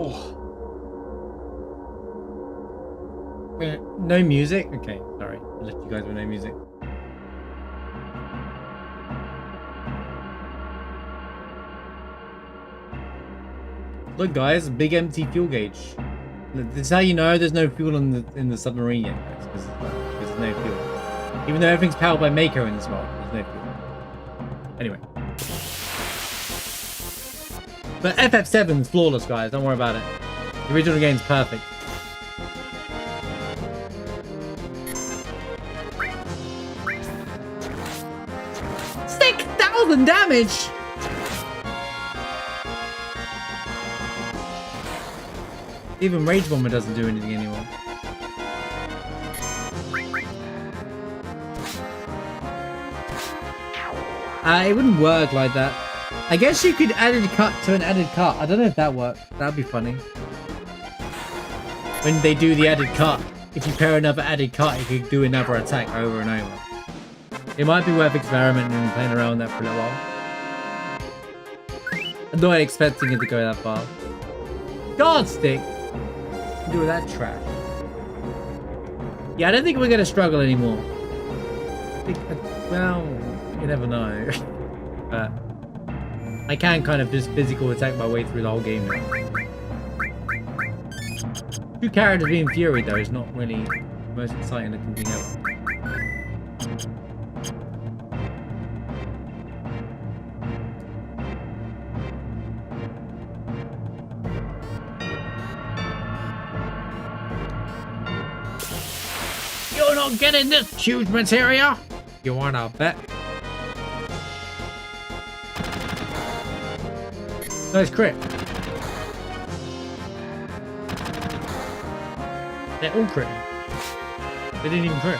Oh. No music? Okay, sorry. I left you guys with no music. Look guys, big empty fuel gauge. This is how you know there's no fuel in the submarine yet, guys, because there's no fuel. Even though everything's powered by Mako in this world, there's no fuel. Anyway. But FF7's flawless, guys. Don't worry about it. The original game's perfect. 6,000 damage! Even Rage Bomber doesn't do anything anymore. It wouldn't work like that. I guess you could add a cut to an added cut. I don't know if that works. That'd be funny. When they do the added cut, if you pair another added cut, you could do another attack over and over. It might be worth experimenting and playing around with that for a little while. I'm not expecting it to go that far. Guard stick! Do that trash. Yeah, I don't think we're gonna struggle anymore. I think, well, you never know. But I can kind of just physical attack my way through the whole game now. 2 characters being Fury though is not really the most exciting looking thing ever. You're not getting this huge materia! You wanna bet? Nice crit. They're all critting. They didn't even crit.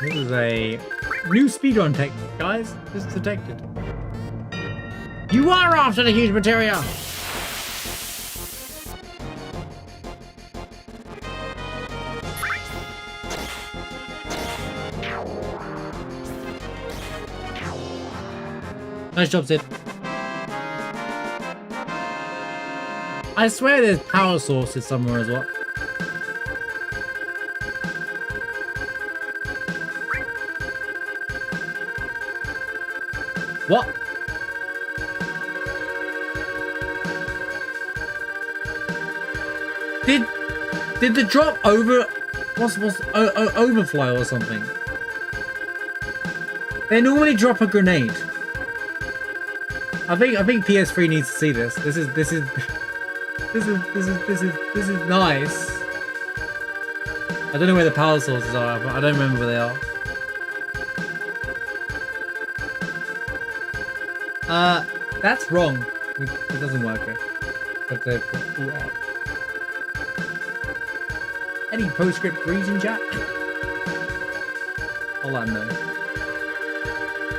This is a new speedrun tech, guys. Just detected. You are after the huge materia! Nice job, Sid. I swear there's power sources somewhere as well. What? Did the drop overflow or something? They normally drop a grenade. I think PS3 needs to see this. This is nice. I don't know where the power sources are, but I don't remember where they are. That's wrong. It doesn't work here. Any postscript greeting, Jack? I'll let him know.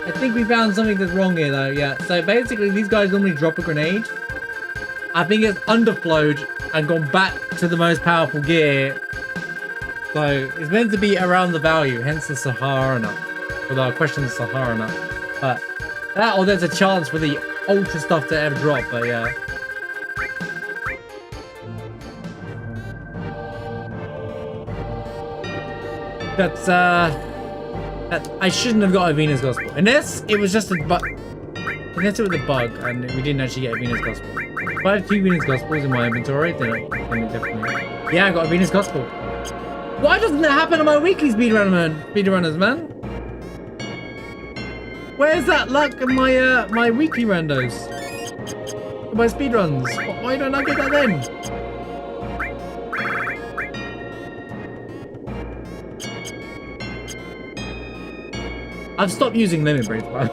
I think we found something that's wrong here, though. Yeah. So basically, these guys normally drop a grenade. I think it's underflowed and gone back to the most powerful gear. So it's meant to be around the value, hence the Sahara nut. Although I question the Sahara nut. But that, or there's a chance for the ultra stuff to ever drop. But yeah. That's I shouldn't have got a Venus Gospel. Unless it was just a bug. Unless it was a bug and we didn't actually get a Venus Gospel. If I have 2 Venus Gospels in my inventory, then I definitely. Yeah, I got a Venus Gospel. Why doesn't that happen on my weekly speedrunners, man? Where's that luck in my my weekly randos? My speedruns. Why don't I get that then? I've stopped using limit breaks, but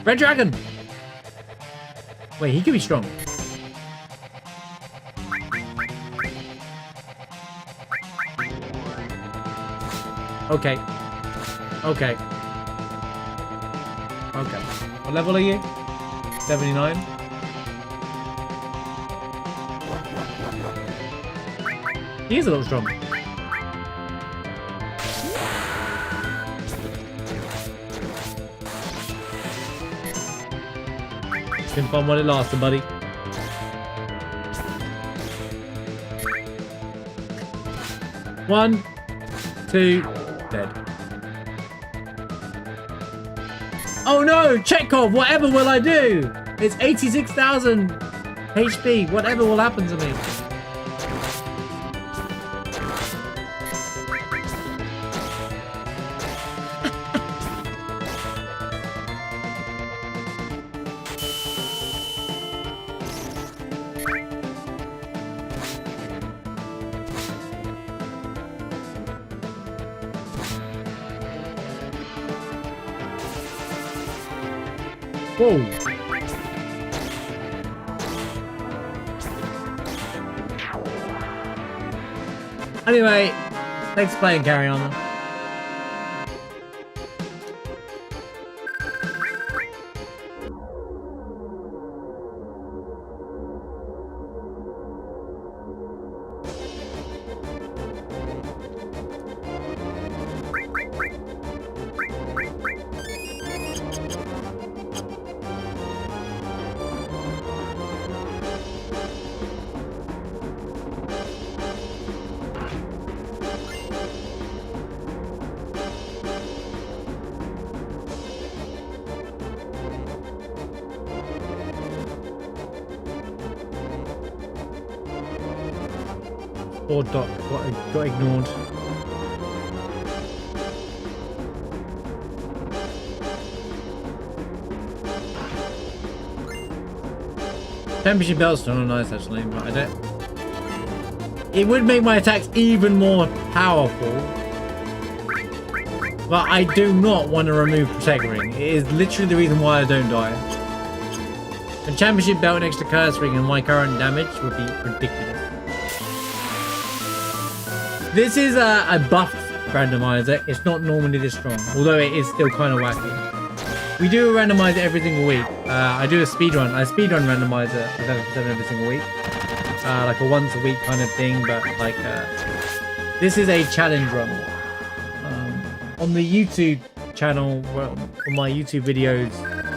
Red Dragon! Wait, he could be strong. Okay. Okay. Okay. What level are you? 79? He is a little strong. It's been fun while it lasted, buddy. One, 2, dead. Oh no, Chekhov, whatever will I do? It's 86,000 HP, whatever will happen to me. Whoa. Anyway, thanks for playing, carry on. Or Doc got ignored. Championship belt's still nice actually, but I don't. It would make my attacks even more powerful. But I do not want to remove Protect Ring. It is literally the reason why I don't die. A championship belt next to Curse Ring and my current damage would be ridiculous. This is a buffed randomizer. It's not normally this strong, although it is still kind of wacky. We do a randomizer every single week. I do a speedrun. I speedrun randomizer every single week. Like a once a week kind of thing, but like this is a challenge run. On the YouTube channel, well, on my YouTube videos,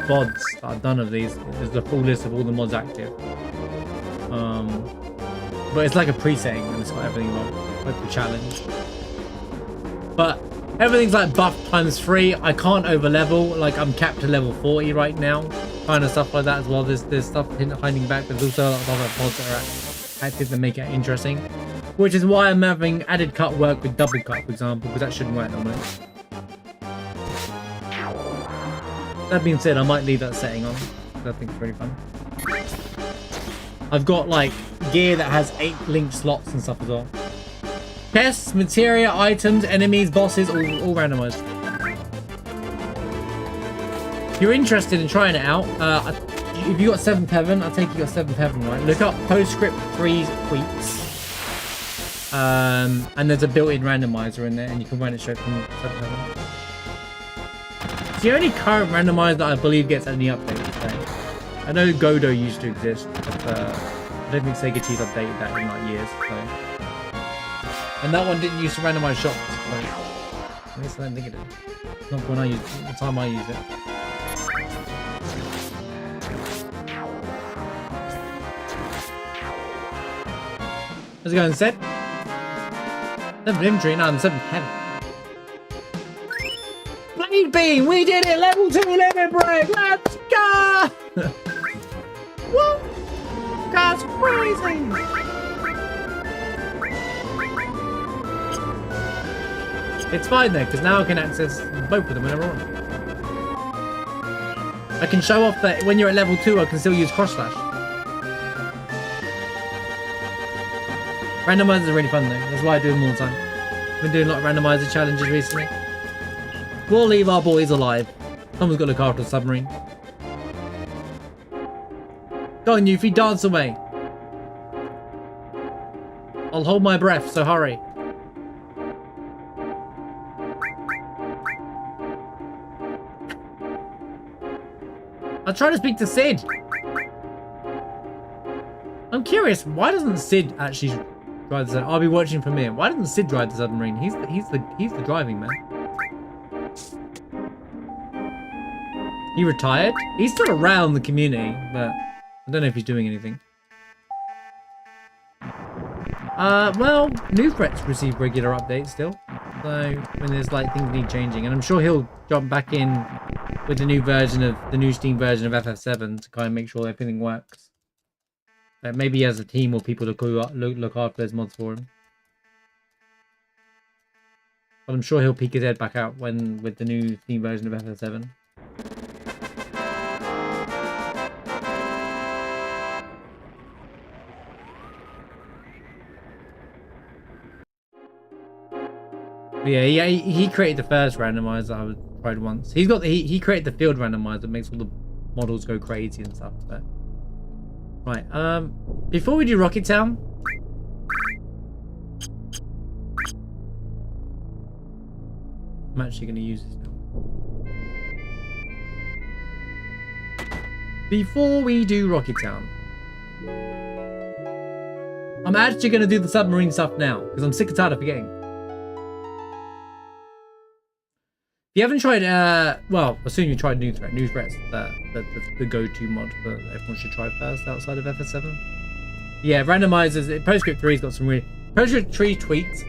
VODs that I've done of these, there's the full list of all the mods active. But it's like a presetting and it's got everything on. Like the challenge, but everything's like buff ×3. I can't over level, like I'm capped to level 40 right now. kind of stuff like that as well. There's stuff hiding back, but there's also a lot of other pods that are active that make it interesting. Which is why I'm having added cut work with double cut, for example, because that shouldn't work normally. That being said, I might leave that setting on. I think it's really fun. I've got like gear that has 8 linked slots and stuff as well. Chests, materia, items, enemies, bosses, all randomized. If you're interested in trying it out, if you got 7th Heaven, I take you got 7th Heaven, right? Look up Postscript 3 tweets. And there's a built-in randomizer in there, and you can run it straight from 7th Heaven. It's the only current randomizer that I believe gets any updates. So. I know Godot used to exist, but I don't think Sega Cheese updated that in like years. So. And that one didn't use to randomize shots. So at least I don't think it did. Not when I used it, the time I used it. How's it going, Sid? 7th infantry, no, I'm 7th heaven. Blade beam, we did it! Level 2 limit break! Let's go! Woo! That's crazy! It's fine though, because now I can access both of them whenever I want. I can show off that when you're at level 2, I can still use cross slash. Randomizers are really fun though, that's why I do them all the time. I've been doing a lot of randomizer challenges recently. We'll leave our boys alive. Someone's got to look after the submarine. Go on, Yuffie, dance away. I'll hold my breath, so hurry. I'll try to speak to Sid. I'm curious, why doesn't Sid actually drive the submarine? I'll be watching from here. Why doesn't Sid drive the submarine? He's the driving man. He retired? He's still around the community, but I don't know if he's doing anything. Well, new threats receive regular updates still. So when there's like things need changing, and I'm sure he'll jump back in with the new version of the new Steam version of FF7 to kind of make sure everything works. Maybe he has a team or people to look after those mods for him. But I'm sure he'll peek his head back out with the new Steam version of FF7. But yeah, he created the first randomizer I tried once. He created the field randomizer that makes all the models go crazy and stuff. But right, before we do Rocket Town, I'm actually going to use this now. Before we do Rocket Town, I'm actually going to do the submarine stuff now because I'm sick and tired of forgetting. If you haven't tried, well, assume you tried New Threat. New Threat's the go-to mod that everyone should try first outside of FS7. Yeah, randomizers. Postscript 3's got some really... Postscript 3 tweets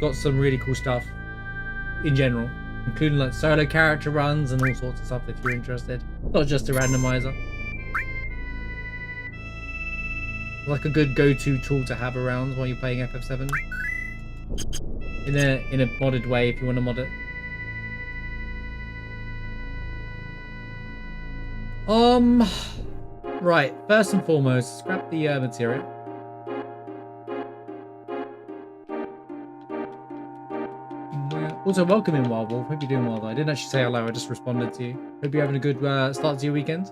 got some really cool stuff in general, including like solo character runs and all sorts of stuff if you're interested. Not just a randomizer. Like a good go-to tool to have around while you're playing FF7. In a modded way if you want to mod it. Right, first and foremost, scrap the materia. Also, welcome in, Wild Wolf. Hope you're doing well, though. I didn't actually say hello, I just responded to you. Hope you're having a good start to your weekend.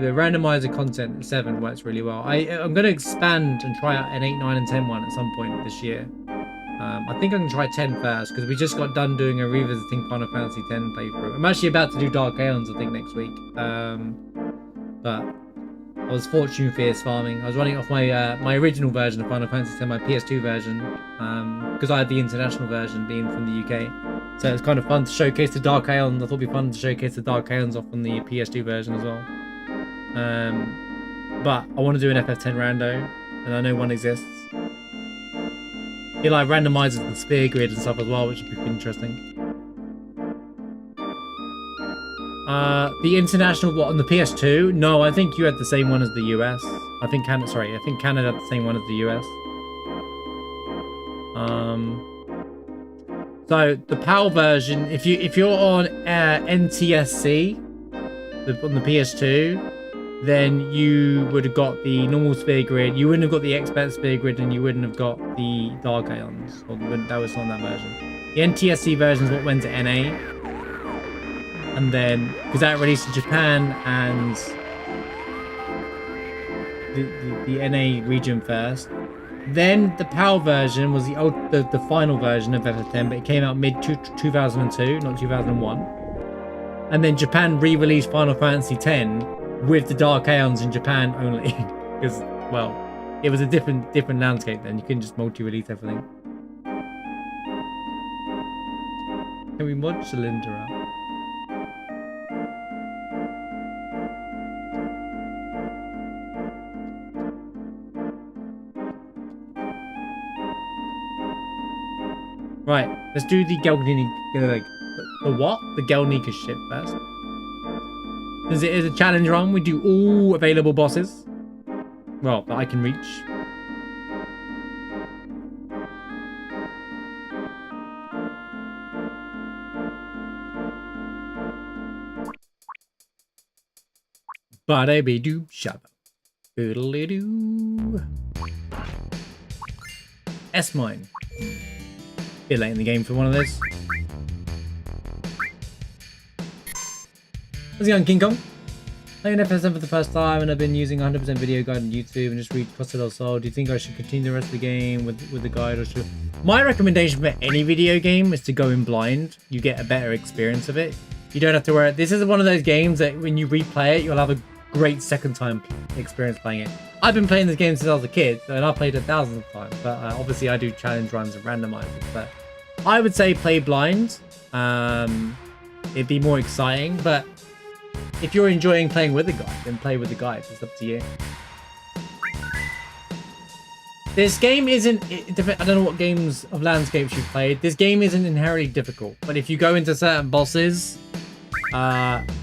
The randomizer content at 7 works really well. I'm going to expand and try out an 8, 9, and 10 one at some point this year. I think I'm going to try 10 first because we just got done doing a revisiting Final Fantasy X playthrough. I'm actually about to do Dark Aeons, I think, next week. But I was Fortune Fierce farming. I was running off my my original version of Final Fantasy X, my PS2 version, because I had the international version being from the UK. So it's kind of fun to showcase the Dark Aeons. I thought it'd be fun to showcase the Dark Aeons off on the PS2 version as well. But I want to do an FF10 rando, and I know one exists. He like randomizes the sphere grid and stuff as well, which would be interesting. The international what on the PS2? No, I think you had the same one as the US. I think Canada had the same one as the US. So the PAL version, if you're on NTSC on the PS2, then you would have got the normal sphere grid. You wouldn't have got the expert sphere grid, and you wouldn't have got the Dark Aeons. Or that was on that version. The NTSC version is what went to NA. And then, because that released in Japan and the NA region first. Then the PAL version was the final version of FF10, but it came out mid 2002, not 2001. And then Japan re-released Final Fantasy X with the Dark Aeons in Japan only, because well, it was a different landscape then. You couldn't just multi-release everything. Can we mod Cylinder up? Right, let's do the Gelnika, the what? The Gelnika ship first. Since it is a challenge run, we do all available bosses. Well, that I can reach. Ba-da-be-doo, shabba. Doodle-doo. S-Mine. Bit late in the game for one of those. How's it going, King Kong? Playing FF7 for the first time, and I've been using 100% video guide on YouTube and just read Costa del Sol. Do you think I should continue the rest of the game with the guide, or should... My recommendation for any video game is to go in blind. You get a better experience of it. You don't have to worry. This is one of those games that when you replay it, you'll have a great second time experience playing it. I've been playing this game since I was a kid, and I've played it thousands of times, but obviously I do challenge runs and randomizers. But I would say play blind. It'd be more exciting, but if you're enjoying playing with the guide, then play with the guide. It's up to you. This game isn't... I don't know what games of landscapes you've played. This game isn't inherently difficult, but if you go into certain bosses,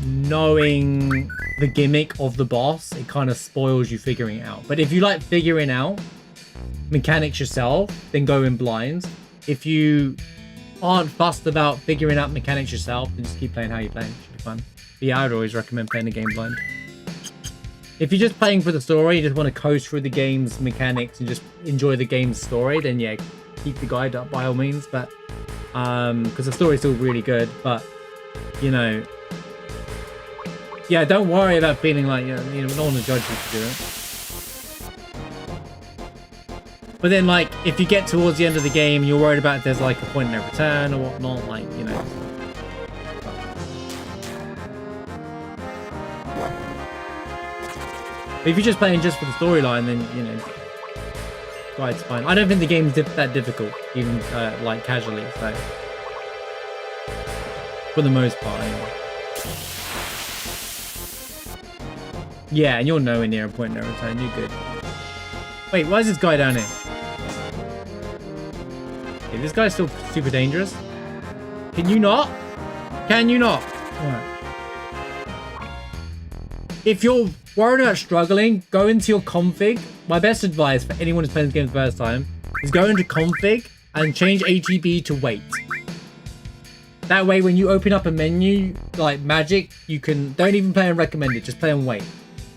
knowing the gimmick of the boss, it kind of spoils you figuring it out. But if you like figuring out mechanics yourself, then go in blind. If you aren't fussed about figuring out mechanics yourself, then just keep playing how you're playing. It should be fun. But yeah, I would always recommend playing the game blind. If you're just playing for the story, you just want to coast through the game's mechanics and just enjoy the game's story, then yeah, keep the guide up by all means. But because the story's still really good, but you know, yeah, don't worry about feeling like you know, no one will judge you to do it. But then, like, if you get towards the end of the game, you're worried about if there's like a point of no return or whatnot, like, you know. But if you're just playing just for the storyline, then, you know, guide's fine. I don't think the game's that difficult, even, like, casually, so. For the most part, anyway. Yeah, and you're nowhere near a point of no return, you're good. Wait, why is this guy down here? Okay, this guy's still super dangerous. Can you not? Can you not? Alright. If you're worried about struggling, go into your config. My best advice for anyone who's playing this game the first time is go into config and change ATB to wait. That way, when you open up a menu like magic, you can don't even play on recommended, just play on wait.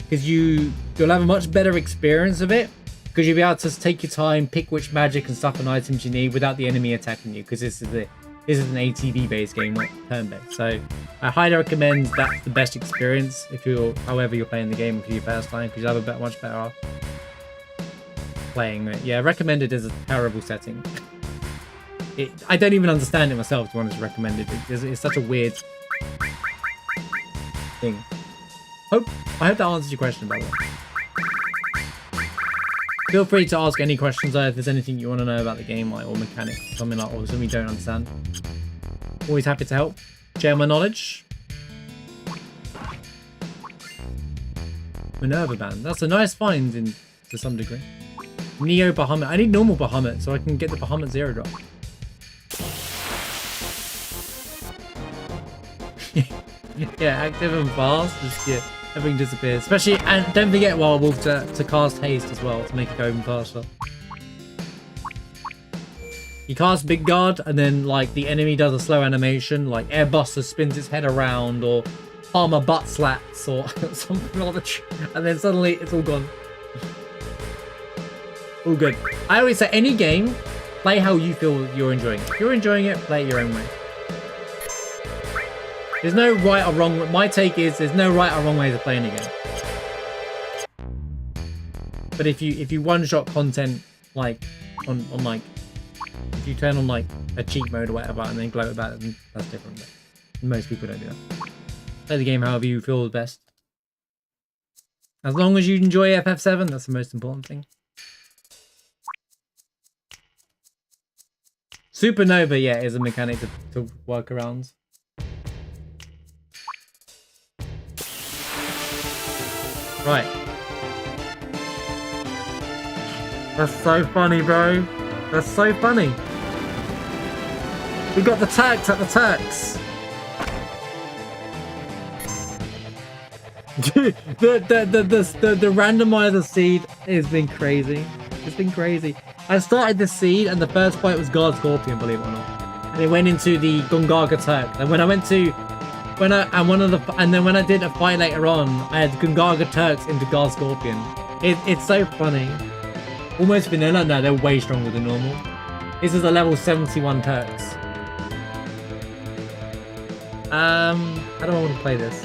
Because you'll have a much better experience of it. Because you'll be able to take your time, pick which magic and stuff and items you need without the enemy attacking you. Because this is an ATB based game, not turn based. So I highly recommend that's the best experience if you're, however you're playing the game for your first time, because you'll have a much better off playing it. Yeah, recommended is a terrible setting. I don't even understand it myself, to be honest. Recommended. It's such a weird thing. I hope that answers your question, by the way. Feel free to ask any questions if there's anything you want to know about the game, like, or mechanics, something like, or something we don't understand. Always happy to help. Share my knowledge. Minerva Band. That's a nice find to some degree. Neo Bahamut. I need normal Bahamut so I can get the Bahamut Zero drop. Yeah, active and fast. Just, yeah, everything disappears. Especially, and don't forget Wild Wolf to cast haste as well to make it go even faster. You cast Big Guard and then like the enemy does a slow animation, like Airbuster spins its head around or Armor butt slaps or something like that, and then suddenly it's all gone. All good. I always say any game, play how you feel you're enjoying it. If you're enjoying it, play it your own way. There's no right or wrong. My take is there's no right or wrong way to play any game. But if you one-shot content like on like if you turn on like a cheat mode or whatever and then gloat about it, then that's different. But most people don't do that. Play the game however you feel best. As long as you enjoy FF7, that's the most important thing. Supernova, yeah, is a mechanic to work around. Right. That's so funny, bro. That's so funny. We got the Turks at the Turks. Dude, the randomizer seed has been crazy. It's been crazy. I started the seed and the first fight was Guard Scorpion, believe it or not. And it went into the Gungaga Turk. And when I went to when I did a fight later on, I had Gungaga Turks into Guard Scorpion. It's so funny. Almost vanilla. No, they're way stronger than normal. This is a level 71 Turks. How do I want to play this?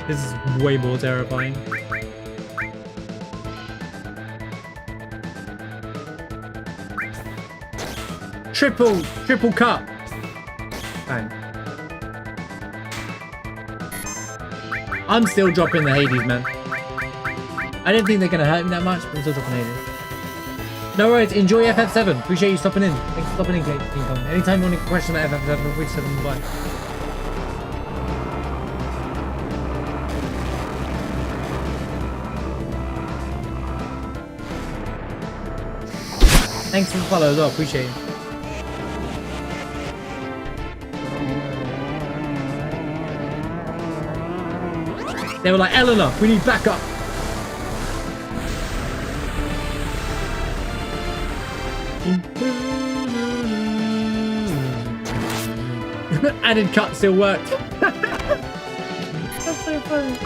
This is way more terrifying. Triple cut. Bang. I'm still dropping the Hades, man. I don't think they're gonna hurt me that much, but I'm still dropping Hades. No worries, enjoy FF7. Appreciate you stopping in. Thanks for stopping in, King Kong. Anytime you want a question about FF7, feel free to send them by. Thanks for the follow as well, appreciate it. They were like, Eleanor, we need backup. Added cut still worked. That's so funny.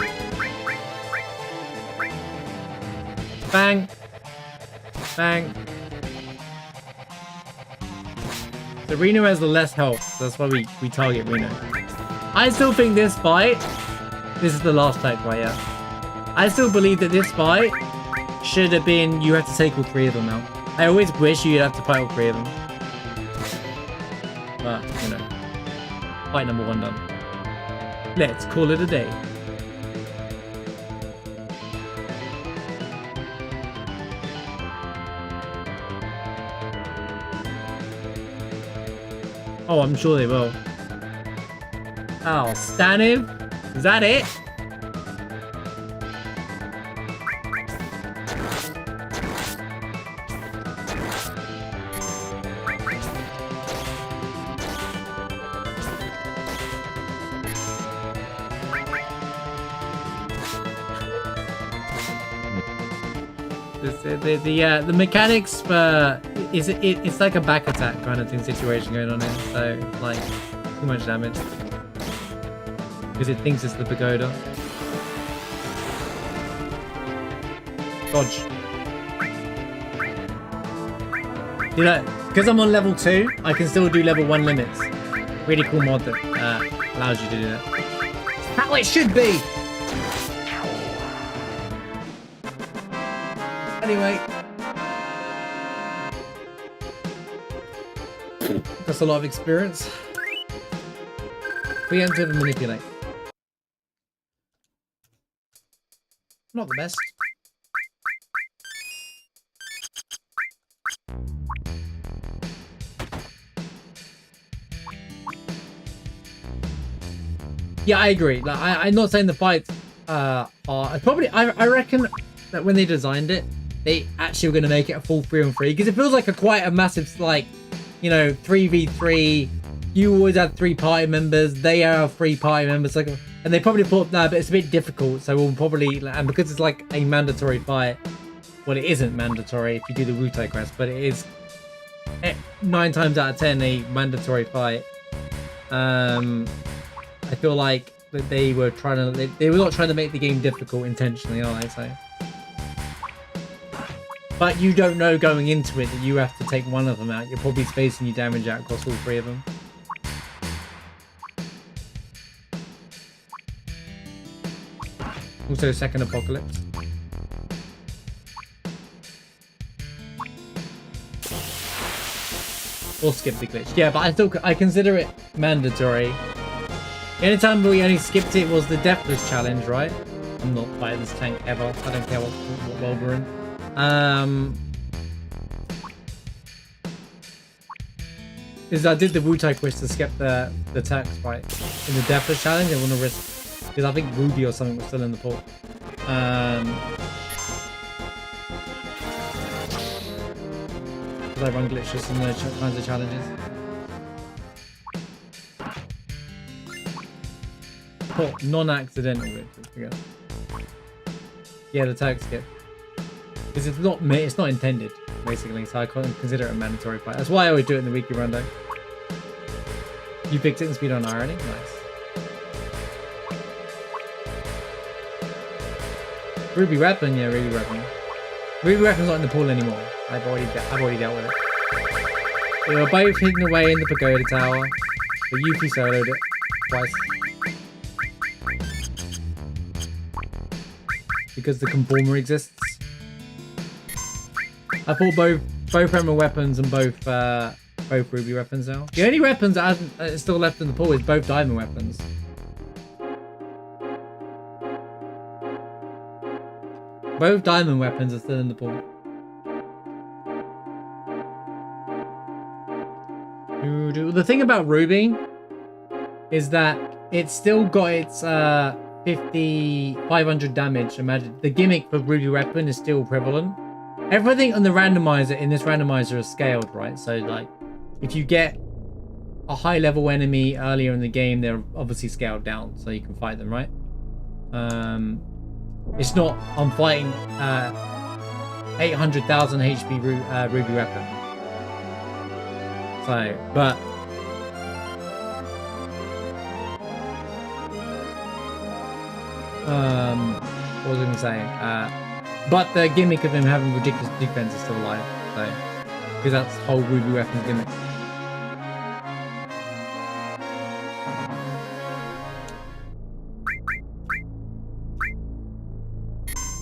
Bang. Bang. So Reno has the less health, so that's why we target Reno. I still think this fight, this is the last type fight, yeah. I still believe that this fight should have been, you have to take all three of them now. I always wish you'd have to fight all three of them. But, you know, fight number one done. Let's call it a day. Oh, I'm sure they will. Oh, Staniv? Is that it? The mechanics for it's like a back attack kind of thing situation going on here, so like too much damage because it thinks it's the pagoda. Dodge. You know, because I'm on level 2, I can still do level 1 limits. Really cool mod that allows you to do that. How it should be. Anyway, that's a lot of experience. Preemptive and manipulate. Not the best. Yeah, I agree. Like, I'm not saying the fights are probably. I reckon that when they designed it, they actually were going to make it a full 3-on-3 because it feels like quite a massive, like, you know, 3v3. You always have 3 party members. They are 3 party members. Like, and they probably thought, nah, but it's a bit difficult. So we'll probably, and because it's like a mandatory fight. Well, it isn't mandatory if you do the Wu-Tai quest, but it is 9 times out of 10 a mandatory fight. I feel like that they were trying to, they were not trying to make the game difficult intentionally, are they? So, but you don't know going into it that you have to take one of them out. You're probably spacing your damage out across all 3 of them. Also, second apocalypse. Or skip the glitch. Yeah, but I consider it mandatory. The only time we only skipped it was the Deathless challenge, right? I'm not fighting this tank ever. I don't care what world we're in. Is I did the Wu-Tai quest to skip the tax fight in the Deathless challenge. I want to risk because I think Ruby or something was still in the pool. Because I run glitches and those kinds of challenges. Oh, non-accidental glitches. Yeah, the tag skip. Because it's not intended, basically, so I can't consider it a mandatory fight. That's why I always do it in the weekly rando. You picked it in speed on irony? Nice. Ruby weapon, yeah, Ruby weapon. Ruby weapon's not in the pool anymore. I've already dealt with it. They were both hidden away in the pagoda tower, but Yuki soloed it twice. Because the conformer exists. I bought both Emerald weapons and both Ruby weapons now. The only weapons that are still left in the pool is both diamond weapons. Both diamond weapons are still in the pool. The thing about Ruby is that it's still got its 500 damage. Imagine the gimmick for Ruby weapon is still prevalent. Everything on the randomizer in this randomizer is scaled, right? So like, if you get a high level enemy earlier in the game, they're obviously scaled down so you can fight them, right? It's not I'm fighting 800,000 HP Ruby weapon. So, but what was I gonna say? But the gimmick of him having ridiculous defense is still alive, so because that's the whole Ruby weapons gimmick.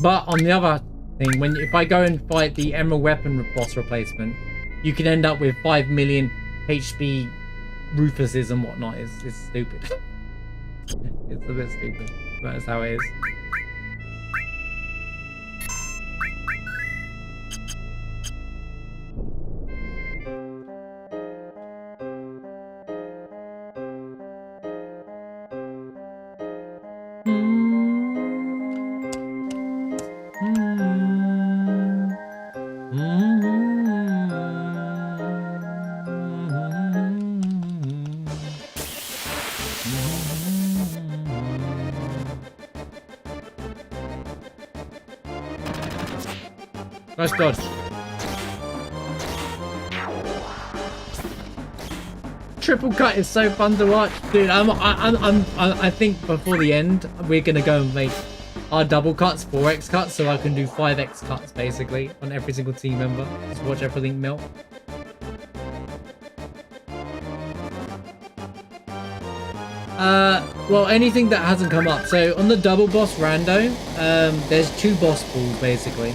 But on the other thing, if I go and fight the Emerald weapon boss replacement, you can end up with 5 million HP Rufuses and whatnot. It's stupid. It's a bit stupid, but that's how it is. Nice dodge. Triple cut is so fun to watch, dude. I think before the end we're gonna go and make our double cuts, 4x cuts, so I can do 5x cuts basically on every single team member. Just watch everything melt. Well, anything that hasn't come up. So on the double boss rando, there's 2 boss pools basically.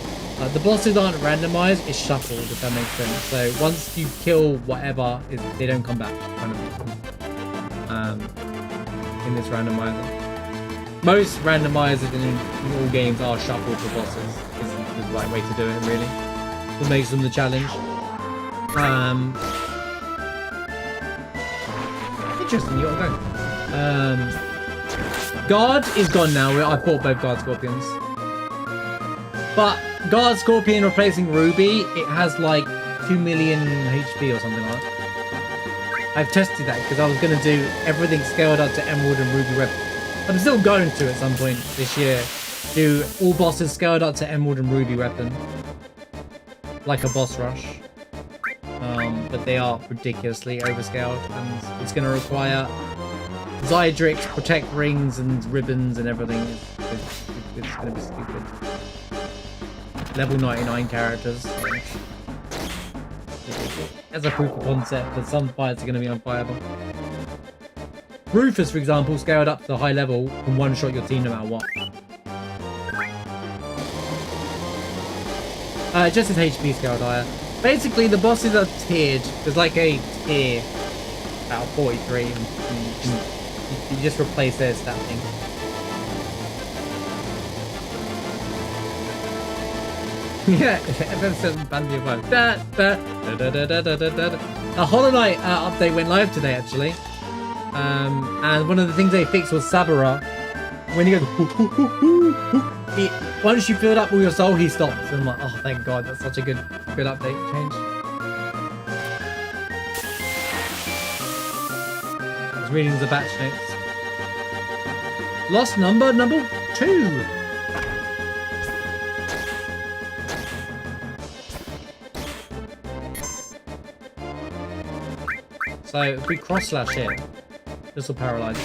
The bosses aren't randomized, it's shuffled, if that makes sense. So once you kill whatever, they don't come back, kind of, in this randomizer. Most randomizers in all games are shuffled for bosses. Is the right way to do it, really. What makes them the challenge. Interesting, you gotta go. Guard is gone now. I fought both Guard Scorpions. But Guard Scorpion replacing Ruby, it has like 2 million HP or something like that. I've tested that because I was going to do everything scaled up to Emerald and Ruby Weapon. I'm still going to at some point this year do all bosses scaled up to Emerald and Ruby Weapon. Like a boss rush. But they are ridiculously overscaled and it's going to require Zydrix, Protect Rings and Ribbons and everything. It's going to be stupid. Level 99 characters. As a proof of concept that some fights are going to be unfireable. Rufus, for example, scaled up to the high level can one-shot your team no matter what. Just his HP scaled higher. Basically, the bosses are tiered. There's like a tier out of 43, and you just replace their stat thing. Yeah, FM7 Bandy of Life. A Hollow Knight update went live today, actually. And one of the things they fixed was Sabara. When you go, once you filled up all your soul, he stops. And I'm like, oh, thank God, that's such a good update change. I was reading the batch notes. Lost number 2. So if we cross slash here, this will paralyze it.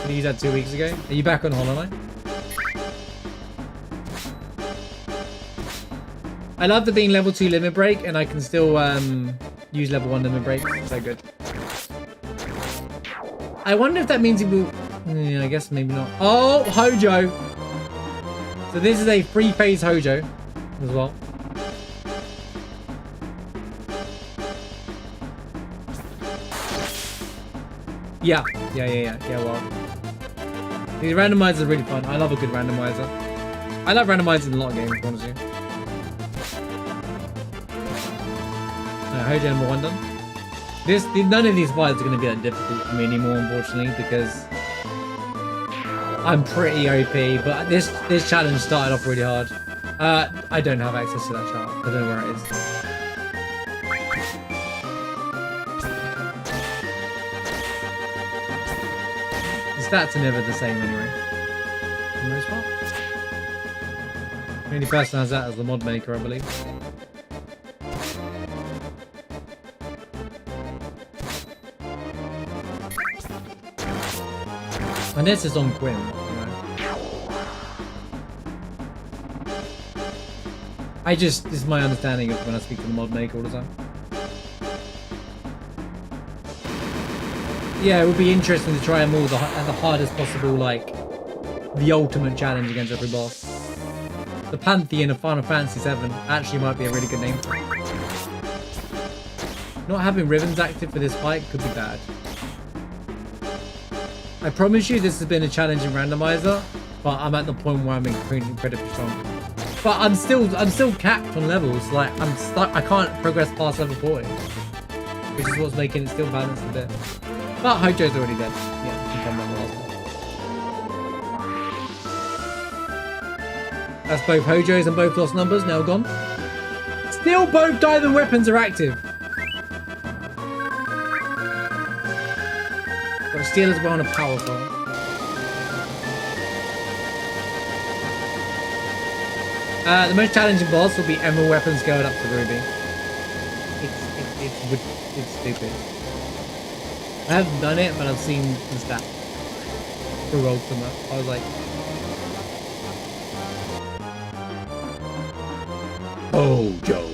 Did you use that 2 weeks ago? Are you back on Hollow Knight? I love the being level 2 limit break and I can still use level 1 limit break. So good. I wonder if that means he will... Yeah, I guess maybe not. Oh, Hojo! So this is a 3-phase Hojo as well. Yeah, well. The randomizer is really fun. I love a good randomizer. I love randomizing in a lot of games, honestly. Hojo number 1 done. None of these fights are going to be that difficult for me anymore, unfortunately, because I'm pretty OP, but this challenge started off really hard. I don't have access to that chart. I don't know where it is. The stats are never the same anyway. For the most part. The only person has that as the mod maker, I believe. And this is on Quinn, you know. This is my understanding of when I speak to the mod maker all the time. Yeah, it would be interesting to try them all at the hardest possible, like, the ultimate challenge against every boss. The Pantheon of Final Fantasy VII actually might be a really good name for it. Not having ribbons active for this fight could be bad. I promise you this has been a challenging randomizer, but I'm at the point where I'm incredibly strong. But I'm still capped on levels. Like I'm stuck. I can't progress past level 40, which is what's making it still balanced a bit. But Hojo's already dead. Yeah, we can come back last one. That's both Hojos and both lost numbers now gone. Still both diamond weapons are active. Got a steel as well and a powerful. The most challenging boss will be emerald weapons going up to Ruby. It's stupid. I haven't done it, but I've seen the stat through Ultimate. I was like, oh, Joe.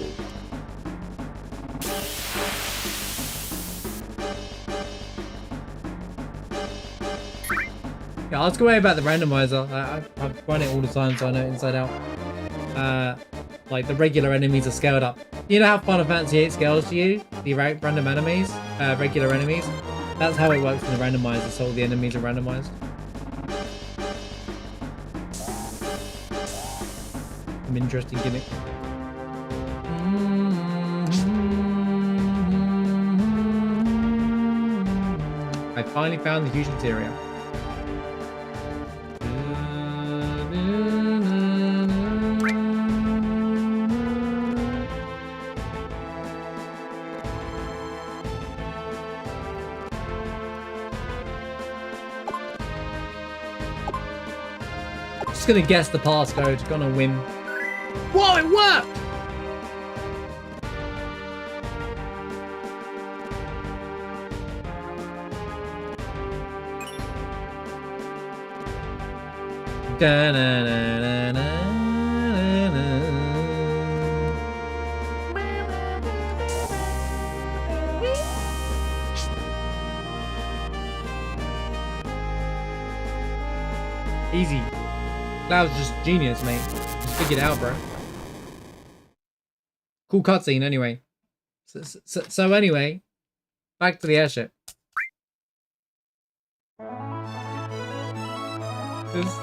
Yeah, let's go away about the randomizer. I've run it all the time, so I know it inside out. Like the regular enemies are scaled up. You know how Final Fantasy 8 scales to you? The random enemies, regular enemies. That's how it works in the randomizer. So all the enemies are randomized. An interesting gimmick. I finally found the huge materia. Just gonna guess the passcode, gonna win. Whoa, it worked! Da, na, na, na, na, na. Easy. That was just genius, mate. Just figured it out, bro. Cool cutscene, anyway. So anyway, back to the airship.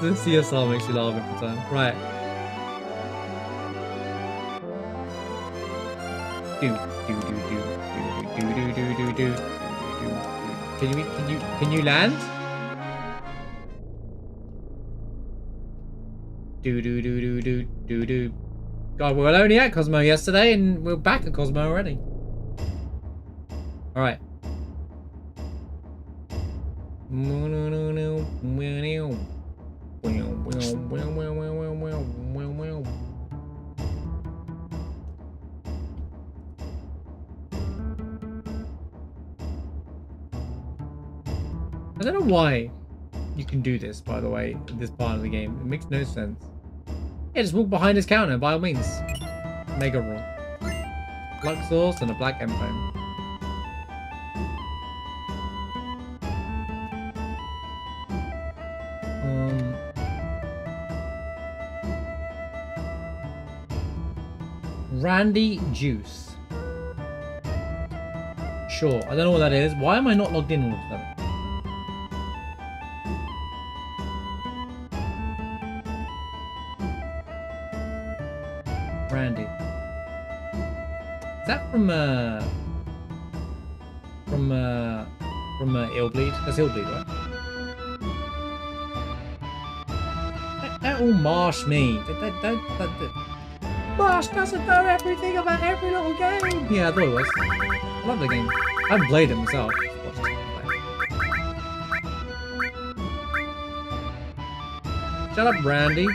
This CSR makes you laugh every time. Right. Can you land? God, we were only at Cosmo yesterday and we're back at Cosmo already. Alright. I don't know why you can do this, by the way, in this part of the game. It makes no sense. Yeah, just walk behind his counter, by all means. Mega Raw. Black sauce and a black M-Foam. Randy Juice. Sure, I don't know what that is. Why am I not logged in all of a sudden? Randy. Is that from Illbleed? That's Illbleed, right? That all Marsh me. Marsh doesn't know everything about every little game. Yeah, I thought it was. I love the game. I haven't played it myself. Shut up, Randy.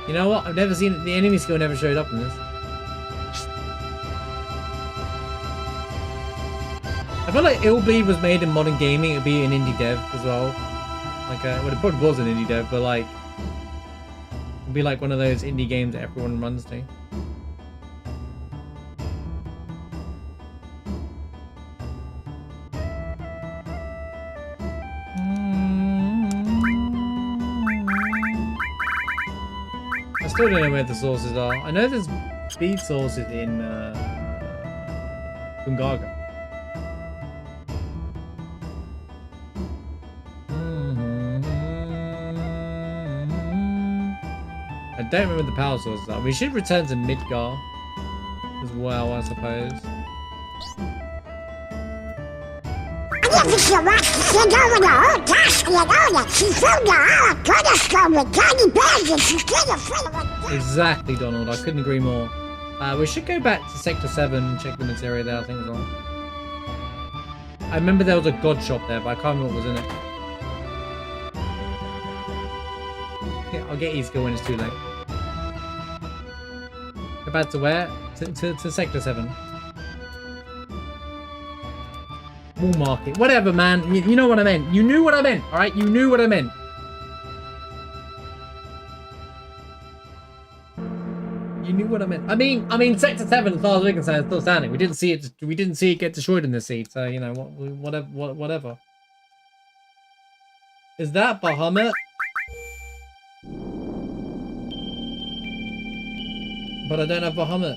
You know what? I've never seen it. The enemy skill never showed up in this. I feel like Illbleed was made in modern gaming. It'd be an indie dev as well. Like, well, it probably was an indie dev, but like, it'd be like one of those indie games that everyone runs to. I still don't know where the sources are. I know there's speed sources in Gungaga. I don't remember the power sources are. We should return to Midgar as well, I suppose. Exactly, Donald. I couldn't agree more. We should go back to Sector 7 and check the materia there, I think, as well. I remember there was a god shop there, but I can't remember what was in it. Yeah, I'll get E-skill when it's too late. Go back to where? To Sector 7. Wool market. Whatever, man. You know what I meant. You knew what I meant, alright? You knew what I meant. You knew what I meant. I mean, Sector 7, as far as we're concerned, is still standing. We didn't see it get destroyed in this seed, so, you know, whatever. Is that Bahamut? but I don't have Bahamut.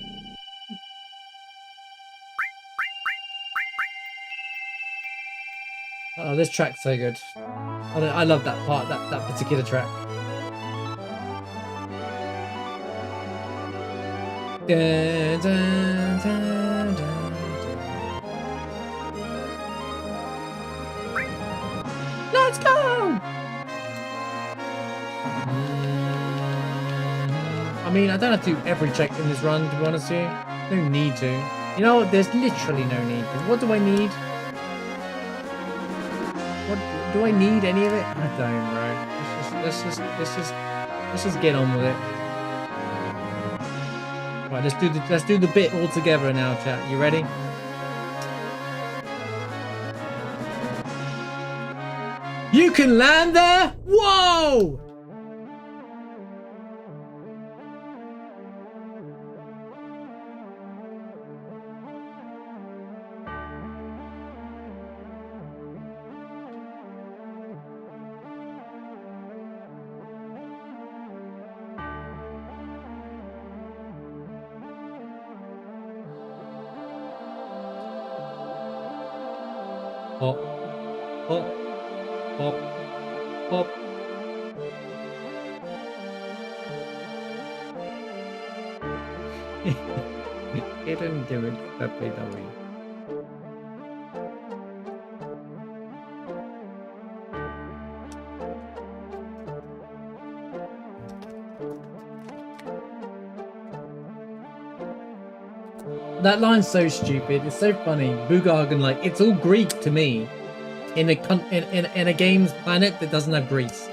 Oh, this track's so good. I love that part, that particular track. Dun, dun, dun, dun, dun. Let's go! I mean, I don't have to do every check in this run, to be honest with you. No need to. You know what? There's literally no need. Because what do I need? What do I need any of it? I don't, bro. Let's just get on with it. Right, let's do the bit all together now, chat. You ready? You can land there? Whoa! Hop, hop, hop, hop. He didn't give it that way that way. That line's so stupid. It's so funny. Boogargan, like, it's all Greek to me. In a game's planet that doesn't have Greece.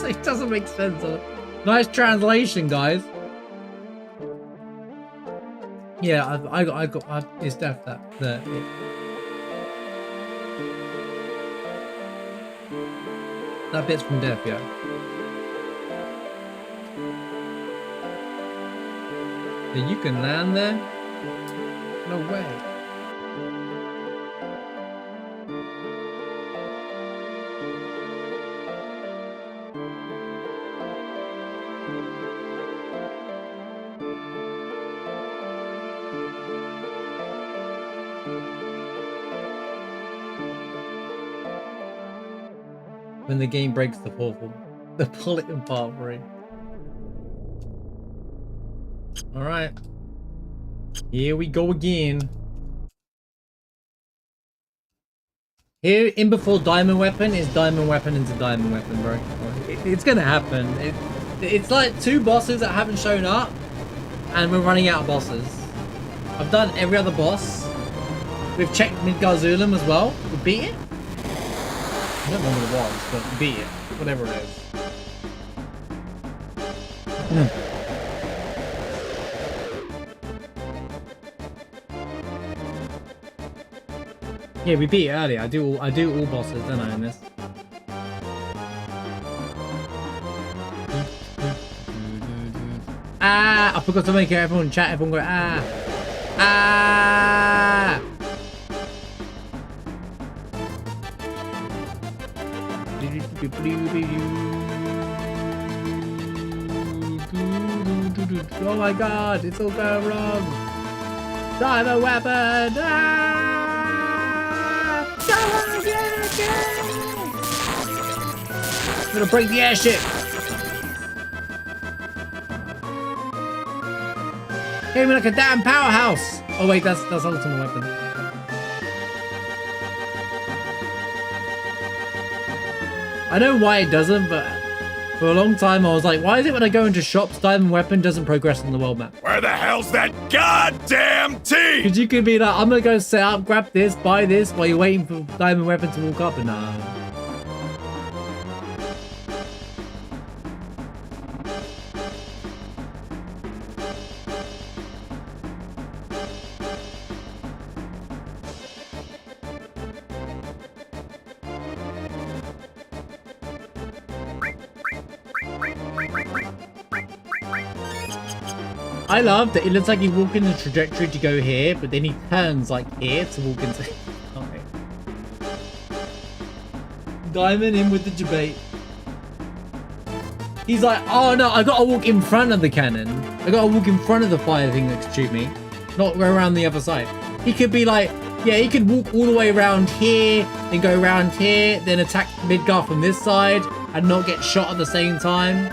It doesn't make sense. Nice translation, guys. Yeah, I got it's def that that bit's from Def, yeah. Yeah, you can land there? No way. When the game breaks the portal, the bullet in part 3. Alright. Here we go again. Here in before diamond weapon is diamond weapon into diamond weapon, bro. It's gonna happen. It's like 2 bosses that haven't shown up, and we're running out of bosses. I've done every other boss. We've checked Midgard-Zulum as well. We beat it. I don't know what it was, but we beat it. Whatever it is. Yeah, we beat it earlier. I do all bosses, don't I, in this? Ah! I forgot to make everyone chat. Everyone go ah! Ah! Oh my god! It's all going wrong. Diamond weapon! Ah! I'm gonna break the airship! Hit me like a damn powerhouse! Oh wait, that's ultimate weapon. I know why it doesn't, but for a long time I was like, why is it when I go into shops, diamond weapon doesn't progress on the world map? Where the hell's that goddamn tea? Because you could be like, I'm gonna go set up, grab this, buy this, while you're waiting for diamond weapon to walk up, and nah. I love that it looks like he's walking the trajectory to go here, but then he turns like here to walk into. Okay. Diamond in with the debate. He's like, oh no, I gotta walk in front of the cannon. I gotta walk in front of the fire thing that could shoot me, not go around the other side. He could be like, yeah, he could walk all the way around here, then go around here, then attack Midgar from this side, and not get shot at the same time.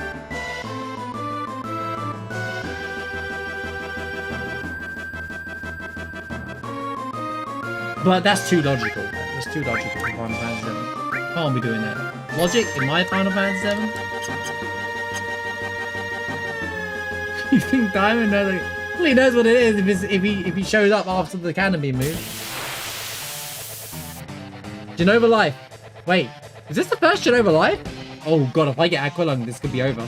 But that's too logical. That's too logical for Final Fantasy 7. Can't be doing that. Logic in my Final Fantasy 7? You think Diamond knows? Like, well, he knows what it is if he shows up after the cannon beam move. Genova Life. Wait, is this the first Genova Life? Oh god, if I get Aqualung, this could be over.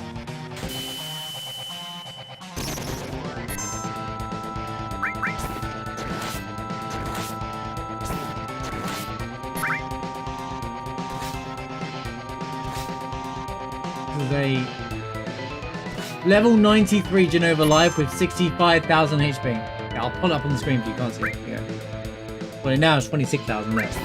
This is a level 93 Genova Life with 65,000 HP. Yeah, I'll pull it up on the screen if you can't see it. Yeah. Well, now it's 26,000 left.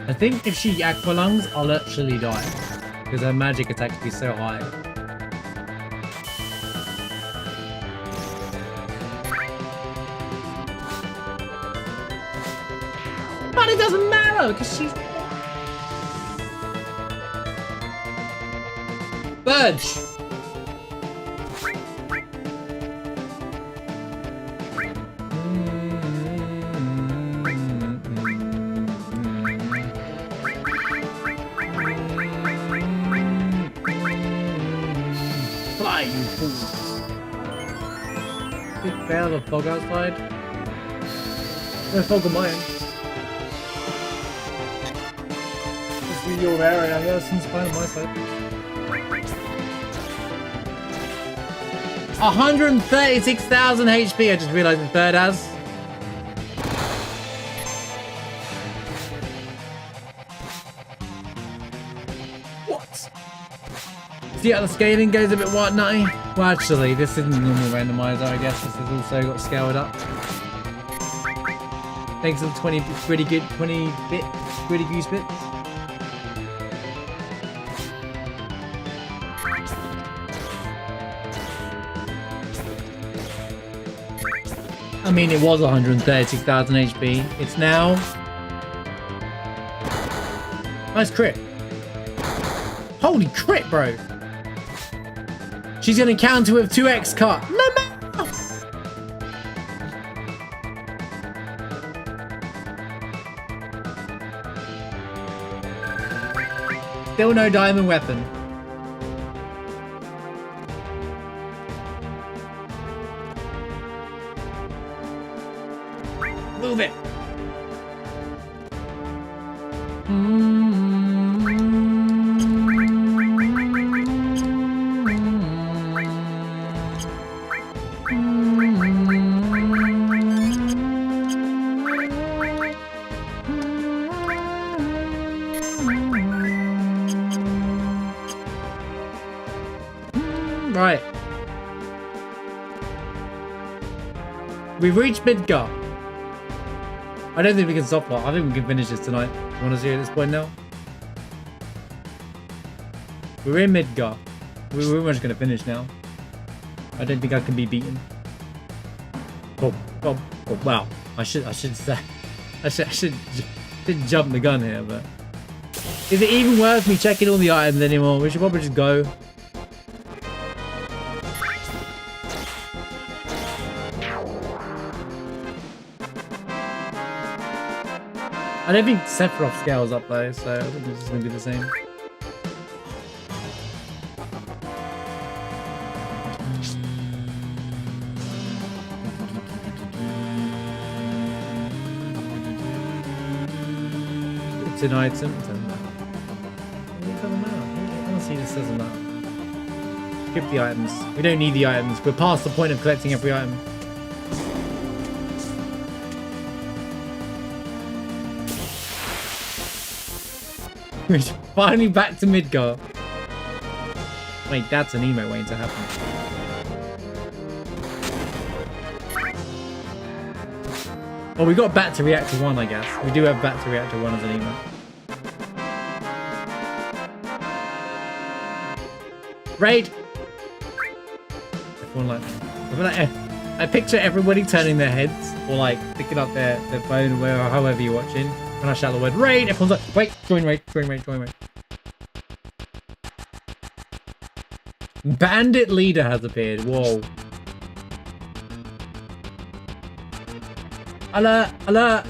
I think if she Aqualungs, I'll actually die. Because her magic attack would be so high. But it doesn't matter, because she's... Burge! Fly, you fool! Big fail of fog outside. No fog on my end. Your area, yeah, since fine on my side. 136,000 HP, I just realized the third has. What? See how the scaling goes a bit white nutty? Well, actually, this isn't the normal randomizer, I guess. This has also got scaled up. Thanks for the 20 bit pretty goose bits. I mean, it was 136,000 HP. It's now... Nice crit. Holy crit, bro. She's going to counter with 2x cut. No, man. Still no diamond weapon. Move it. Right. We've reached Midgar. I don't think we can stop that. I think we can finish this tonight. You want to see at this point now? We're in Midgar. We're pretty much going to finish now. I don't think I can be beaten. Oh, wow. I should say. I should jump the gun here, but... Is it even worth me checking all the items anymore? We should probably just go. I don't think Sephiroth scales up though, so I think it's just going to be the same. It's an item. It doesn't matter. Honestly, this doesn't matter. Skip the items. We don't need the items. We're past the point of collecting every item. We're finally back to Midgar. Wait, that's an emo waiting to happen. Oh, we got back to reactor 1, I guess. We do have back to reactor 1 as an email. Raid! Everyone like, I picture everybody turning their heads or like picking up their phone or however you're watching. When I shout the word raid, everyone's like, wait, join raid, join raid, join raid. Bandit leader has appeared. Whoa. Alert, alert.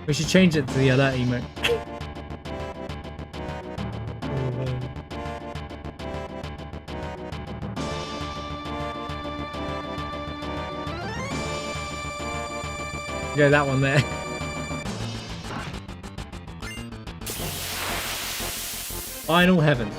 We should change it to the alert emote. Yeah, that one there. Final heaven.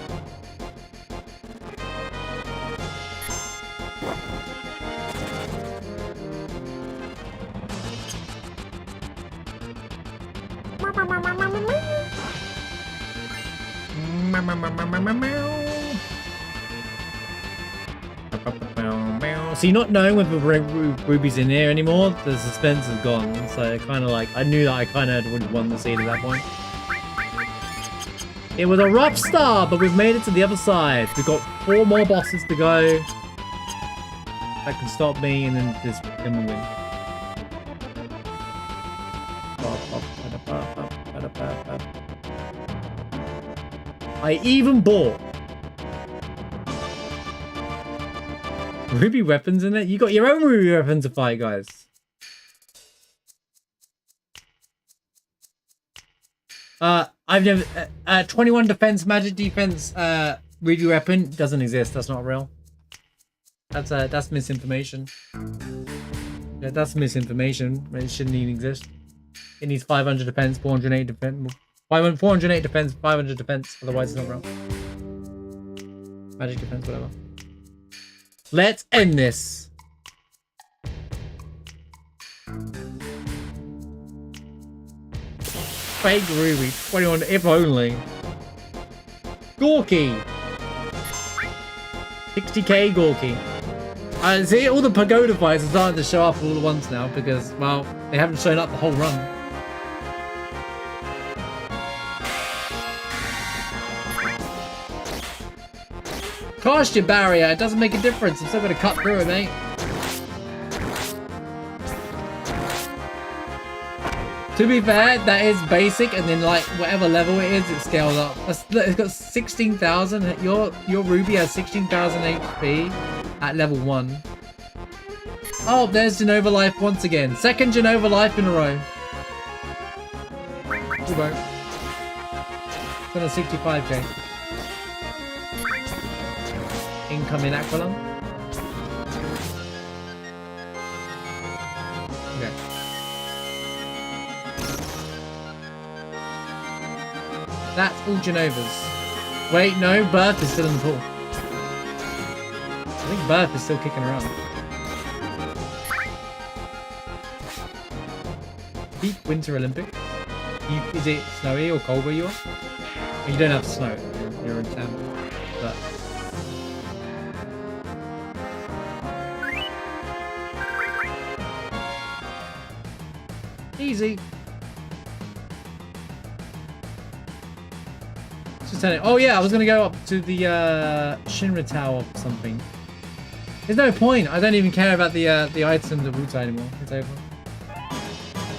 See, not knowing whether Ruby's in here anymore, the suspense is gone. So kind of like, I knew that I kind of would want to see it at that point. It was a rough start, but we've made it to the other side. We've got 4 more bosses to go. That can stop me, and then we win. I even bought Ruby weapons in it. You got your own Ruby weapon to fight, guys. I've never 21 defense, magic defense, Ruby weapon doesn't exist. That's not real. That's misinformation. Yeah, that's misinformation. It shouldn't even exist. It needs 500 defense, 408 defense, 408 defense, 500 defense. Otherwise, it's not real. Magic defense, whatever. Let's end this. Fake Ruby, 21, if only. Gorky. 60k Gorky. I see all the pagoda fights are starting to show up all at once now because, well, they haven't shown up the whole run. Cast your barrier, it doesn't make a difference. I'm still gonna cut through it, mate. To be fair, that is basic, and then like whatever level it is, it scales up. It's got 16,000. Your Ruby has 16,000 HP at level 1. Oh, there's Genova life once again. Second Genova life in a row. Goodbye. It's on a 65k. Incoming Aquilon. Okay. That's all Genovas. Wait, no, Birth is still in the pool. I think Birth is still kicking around. Deep Winter Olympics. Is it snowy or cold where you are? You don't have snow. You're in town. But easy. Just tell it. Oh yeah, I was gonna go up to the Shinra Tower or something. There's no point. I don't even care about the items of Wutai anymore. It's over.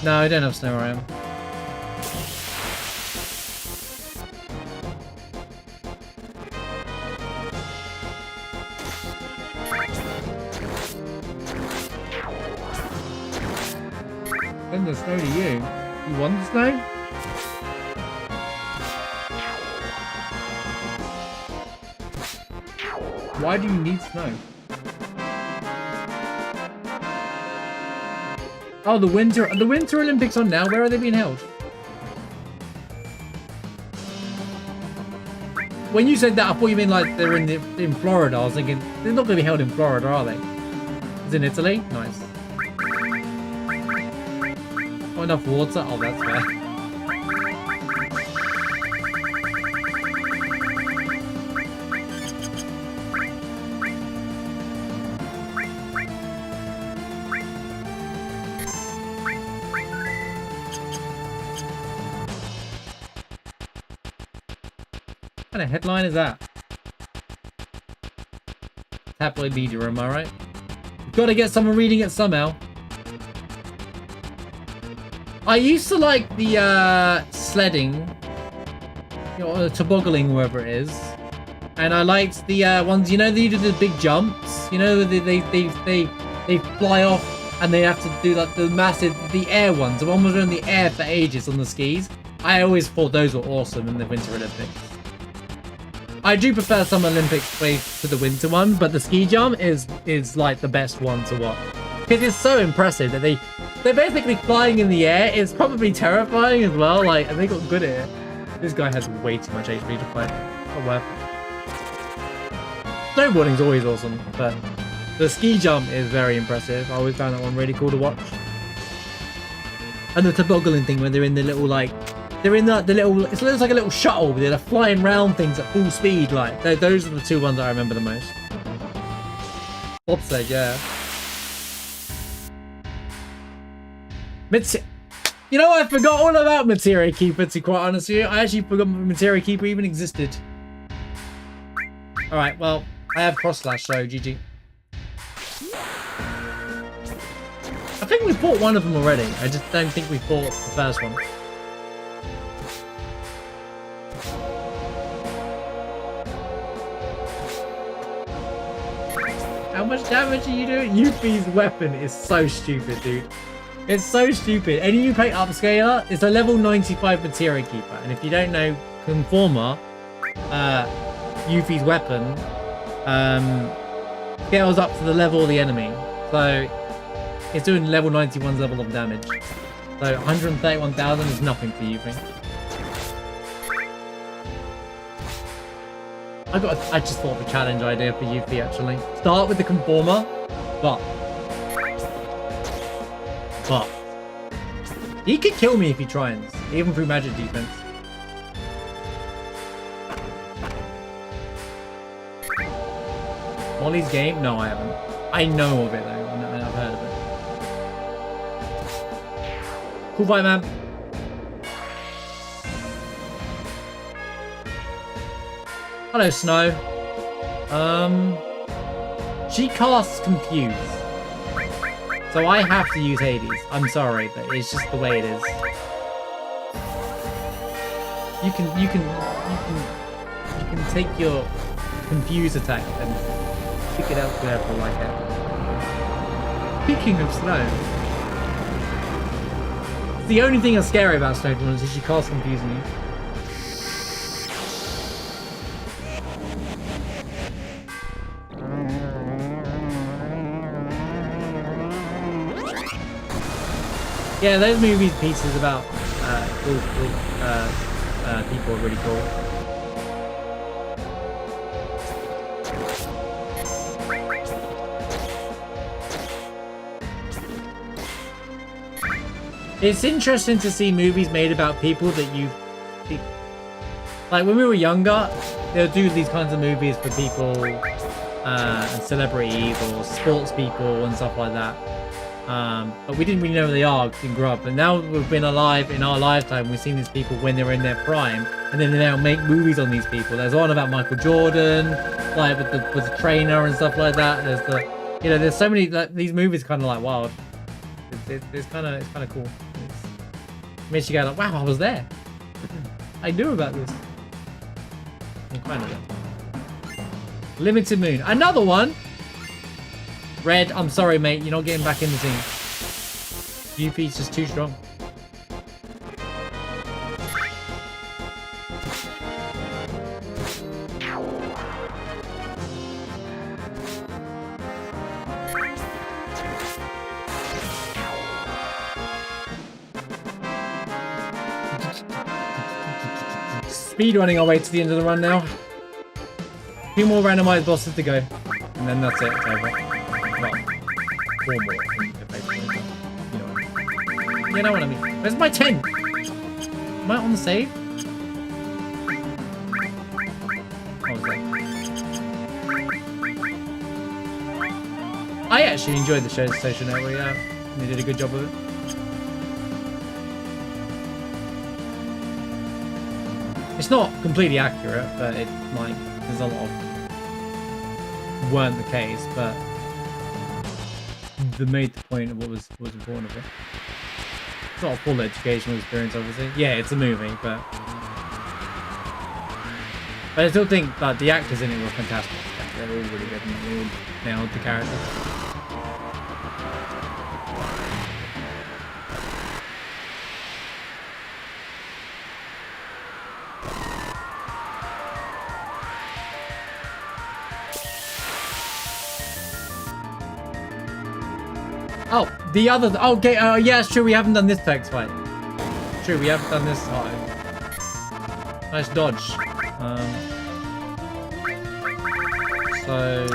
No, I don't have snow where I am. Send the snow to you. You want the snow? Why do you need snow? Oh, the Winter Olympics on now. Where are they being held? When you said that, I thought you meant like they're in Florida. I was thinking they're not going to be held in Florida, are they? It's in Italy. Nice. Not enough water. Oh, that's fair. kind of headline is that? Tabloid media, am I right? Got to get someone reading it somehow. I used to like the sledding, you know, tobogganing, wherever it is, and I liked the ones, you know, they do the big jumps. You know, they fly off and they have to do like the air ones. The one was in the air for ages on the skis. I always thought those were awesome in the Winter Olympics. I do prefer Summer Olympics to the winter one, but the ski jump is like the best one to watch because it's so impressive that they're basically flying in the air. It's probably terrifying as well. Like, and they got good at it. This guy has way too much HP to fight. Oh well. Snowboarding's always awesome, but the ski jump is very impressive. I always found that one really cool to watch. And the tobogganing thing where they're in the little like. They're in the little, it looks like a little shuttle, but they're flying round things at full speed. Like, those are the two ones I remember the most. Bobsled, yeah. You know, I forgot all about Materia Keeper, to be quite honest with you. I actually forgot Materia Keeper even existed. Alright, well, I have cross slash, so GG. I think we fought one of them already. I just don't think we fought the first one. How much damage are you doing? Yuffie's weapon is so stupid, dude. It's so stupid. Any you play upscaler, it's a level 95 Materia Keeper. And if you don't know Conformer, Yuffie's weapon scales up to the level of the enemy. So it's doing level 91's level of damage. So 131,000 is nothing for Yuffie. I just thought of a challenge idea for Yuffie actually. Start with the Conformer, but he could kill me if he tries, even through magic defense. Molly's game? No, I haven't. I know of it though. I've heard of it. Cool fight, man. Hello, Snow. She casts Confuse. So I have to use Hades. I'm sorry, but it's just the way it is. You can take your Confuse attack and pick it elsewhere for like that. Speaking of Snow, the only thing that's scary about Snow is she casts Confuse on you. Yeah, those movie pieces about cool people are really cool. It's interesting to see movies made about people that you... Like, when we were younger, they'll do these kinds of movies for people and celebrities or sports people and stuff like that. But we didn't really know who they are because we grew up. And now we've been alive in our lifetime. We've seen these people when they were in their prime, and then they now make movies on these people. There's one about Michael Jordan, like with the trainer and stuff like that. There's the, you know, there's so many like, these movies kind of like wild. It's kind of cool. It makes you go like, wow, I was there. I knew about this. I'm kind of. Limited Moon, another one. Red, I'm sorry, mate. You're not getting back in the team. Yuffie's just too strong. Speedrunning our way to the end of the run now. 2 more randomized bosses to go. And then that's it. It's over. Well, 4 more. You know what I mean. Where's my 10? Am I on the save? Oh, was that? I actually enjoyed the Social Network, yeah. They did a good job of it. It's not completely accurate, but it like there's a lot of weren't the case, but they made the point of what was important of it. It's not a full educational experience, obviously. Yeah, it's a movie, but I still think that the actors in it were fantastic. They're all really good and they all nailed the characters. Oh, the other... Okay, yeah, it's true, we haven't done this text fight. True, we haven't done this fight. Nice dodge. So...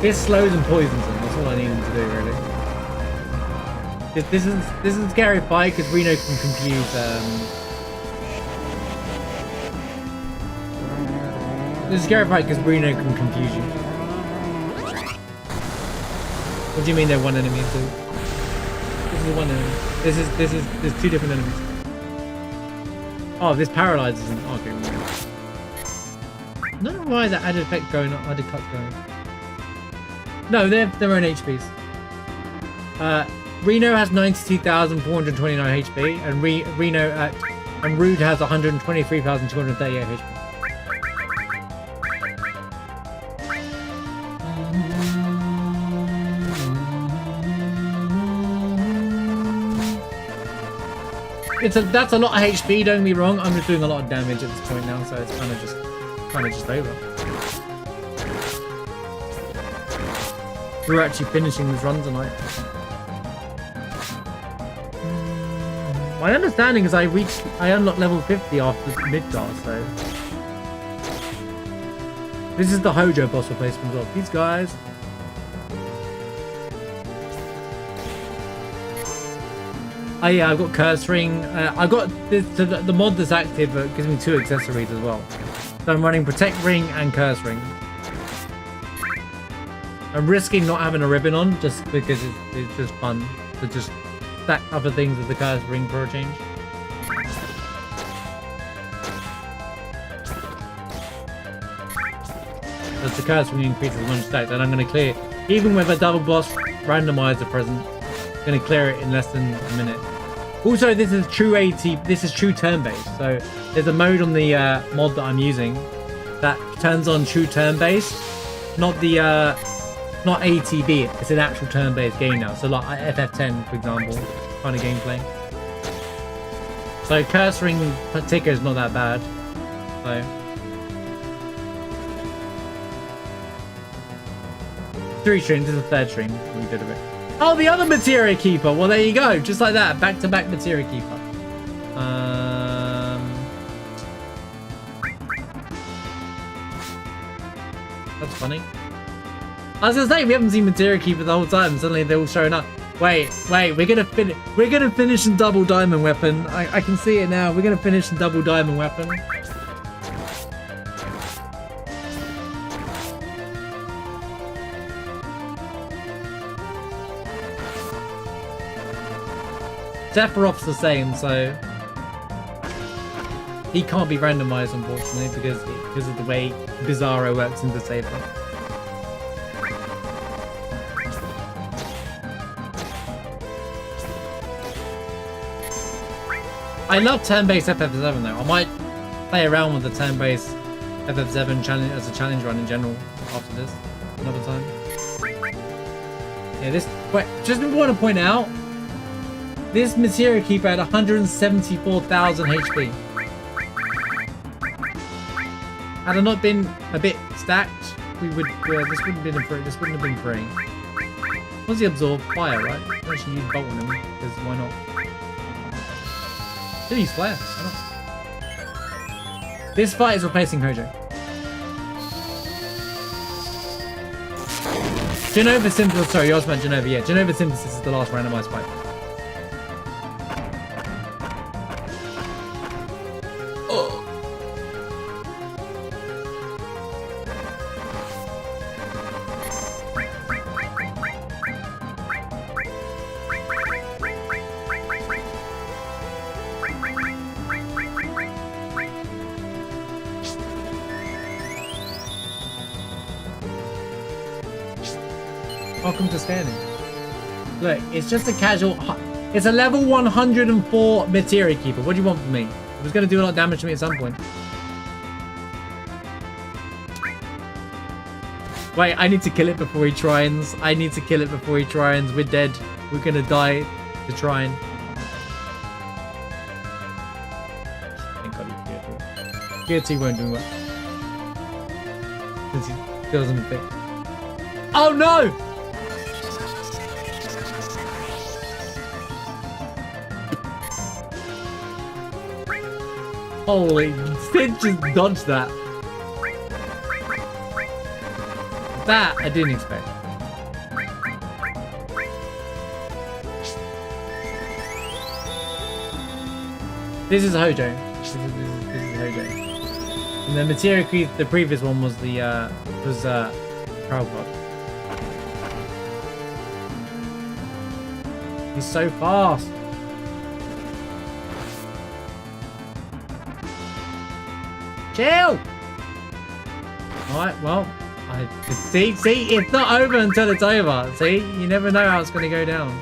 This slows and poisons him, that's all I need him to do, really. This is a scary fight because Reno can confuse This is a scary fight because Reno can confuse you. What do you mean they're one enemy and two? This is one enemy. There's two different enemies. Oh, this paralyzes him. Okay. I don't know why that added effect going on, added cuts going on. No, they're their own HPs. Reno has 92,429 HP, and and Rude has 123,238 HP. That's a lot of HP. Don't get me wrong. I'm just doing a lot of damage at this point now, so it's kind of just over. We're actually finishing this run tonight. My understanding is I unlocked level 50 after Midgar, so... This is the Hojo boss replacement of these guys. Oh yeah, I've got Curse Ring. I've got the mod that's active gives me 2 accessories as well. So I'm running Protect Ring and Curse Ring. I'm risking not having a ribbon on just because it's just fun to just stack other things with the Curse Ring for a change. As the Curse Ring increases one stack, and I'm going to clear, even with a double boss randomizer present, I'm going to clear it in less than a minute. Also, this is true this is true turn-based, so there's a mode on the mod that I'm using that turns on true turn-based, not the not ATB, it's an actual turn-based game now. So like FF10, for example, kind of gameplay. So Curse Ring ticker is not that bad. So 3 streams, this is the 3rd stream we did of it. Oh, the other Materia Keeper. Well, there you go, just like that, back-to-back Materia Keeper. That's funny. I was gonna say we haven't seen Materia Keeper the whole time. Suddenly they're all showing up. Wait, we're gonna finish in double diamond weapon. I can see it now. We're gonna finish in double diamond weapon. Sephiroth's the same, so he can't be randomized, unfortunately, because of the way Bizarro works in Disable. I love turn-based FF7 though. I might play around with the turn-based FF7 challenge as a challenge run in general after this another time. Yeah, just want to point out, this Materia Keeper had 174,000 HP. Had I not been a bit stacked, this wouldn't have been free. What's the absorb? Fire, right? I actually use bolt on him, because why not? Did use fire? Why not? This fight is replacing Hojo. Genova Synthesis, sorry, you asked about Genova, yeah. Genova Synthesis is the last randomized fight. Welcome to standing. Look, it's just a casual... It's a level 104 materia keeper. What do you want from me? It was going to do a lot of damage to me at some point. Wait, I need to kill it before he trines. I need to kill it before he trines. We're dead. We're going to die to trine. Thank God he's gear 2. Gear 2 won't do much. Since he doesn't fit. Oh no! Holy, Sid just dodged that. That I didn't expect. This is Hojo. This is Hojo. And the materia creep, the previous one was the Crowpod. He's so fast. Chill. Alright, well, see, it's not over until it's over. See, you never know how it's going to go down.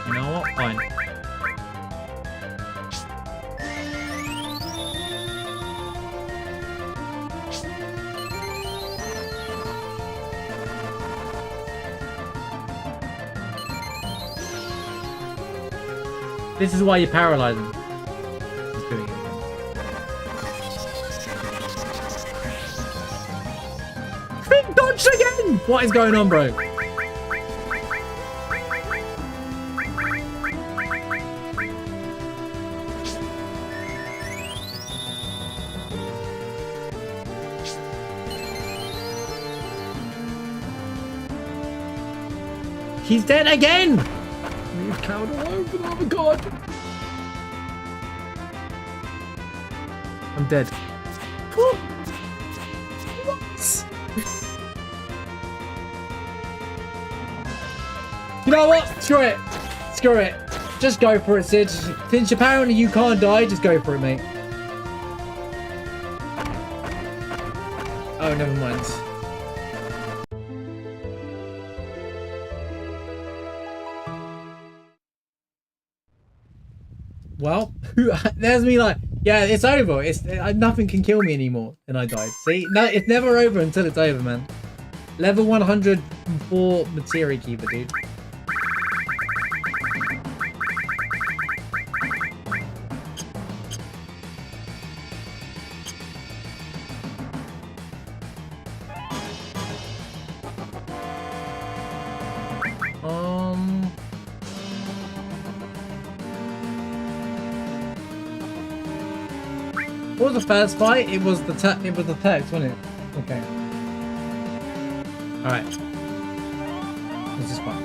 You know what? Fine. This is why you paralyze him. He's doing it again. Big dodge again! What is going on, bro? He's dead again! Leave Cloud alone for the love of God! I'm dead. What? You know what? Screw it. Screw it. Just go for it, Sid. Since apparently you can't die, just go for it, mate. Oh, never mind. Well, there's me like, yeah, it's over. It's nothing can kill me anymore. And I died. See, no, it's never over until it's over, man. Level 104 materia keeper, dude. What was the first fight? It was the text, wasn't it? Okay. All right. This is fine.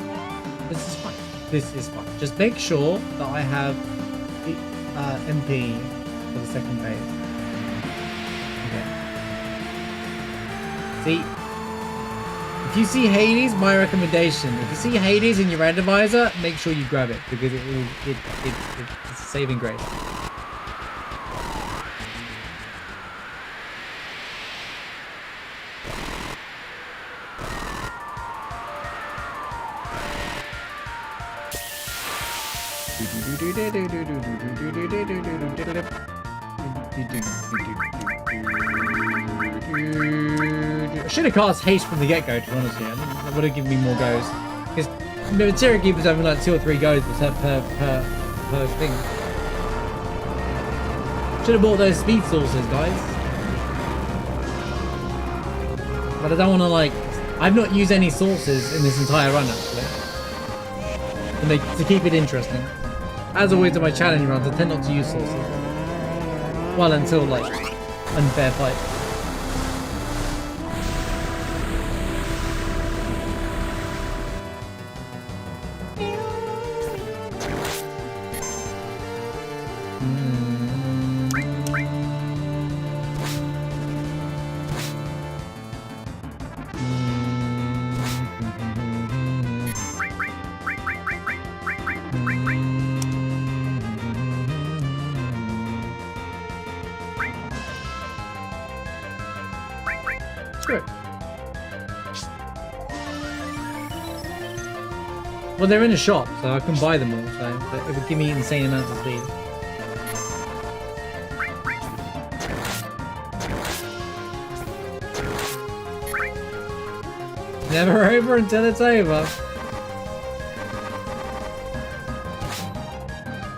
This is fine. This is fine. Just make sure that I have the MP for the second phase. Okay. See, if you see Hades, my recommendation: if you see Hades in your randomizer, make sure you grab it because it's a saving grace. I should have cast haste from the get-go, to be honest with you. I think that would have given me more goes. Because the materia keepers having like 2 or 3 goes per thing. Should have bought those speed sources, guys. But I don't want to like... I've not used any sources in this entire run, actually. And to keep it interesting. As always in my challenge runs, I tend not to use sources. Well, until like unfair fight. Screw it. Well, they're in a shop, so I can buy them all, so it would give me insane amounts of speed. Never over until it's over.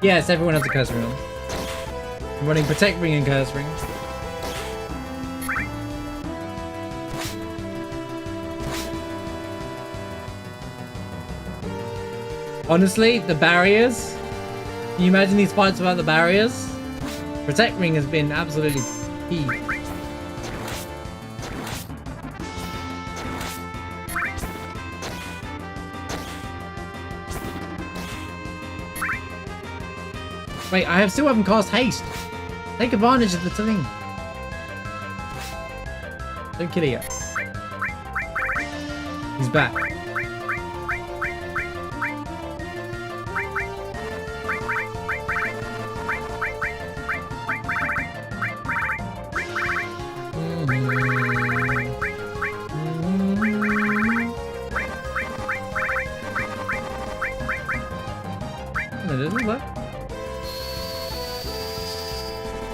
Yes, everyone has a curse ring on. I'm running Protect Ring and Curse Ring. Honestly, the barriers. Can you imagine these fights without the barriers? Protect Ring has been absolutely key. Wait, I still haven't cast haste. Take advantage of the thing. Don't kill it yet. He's back.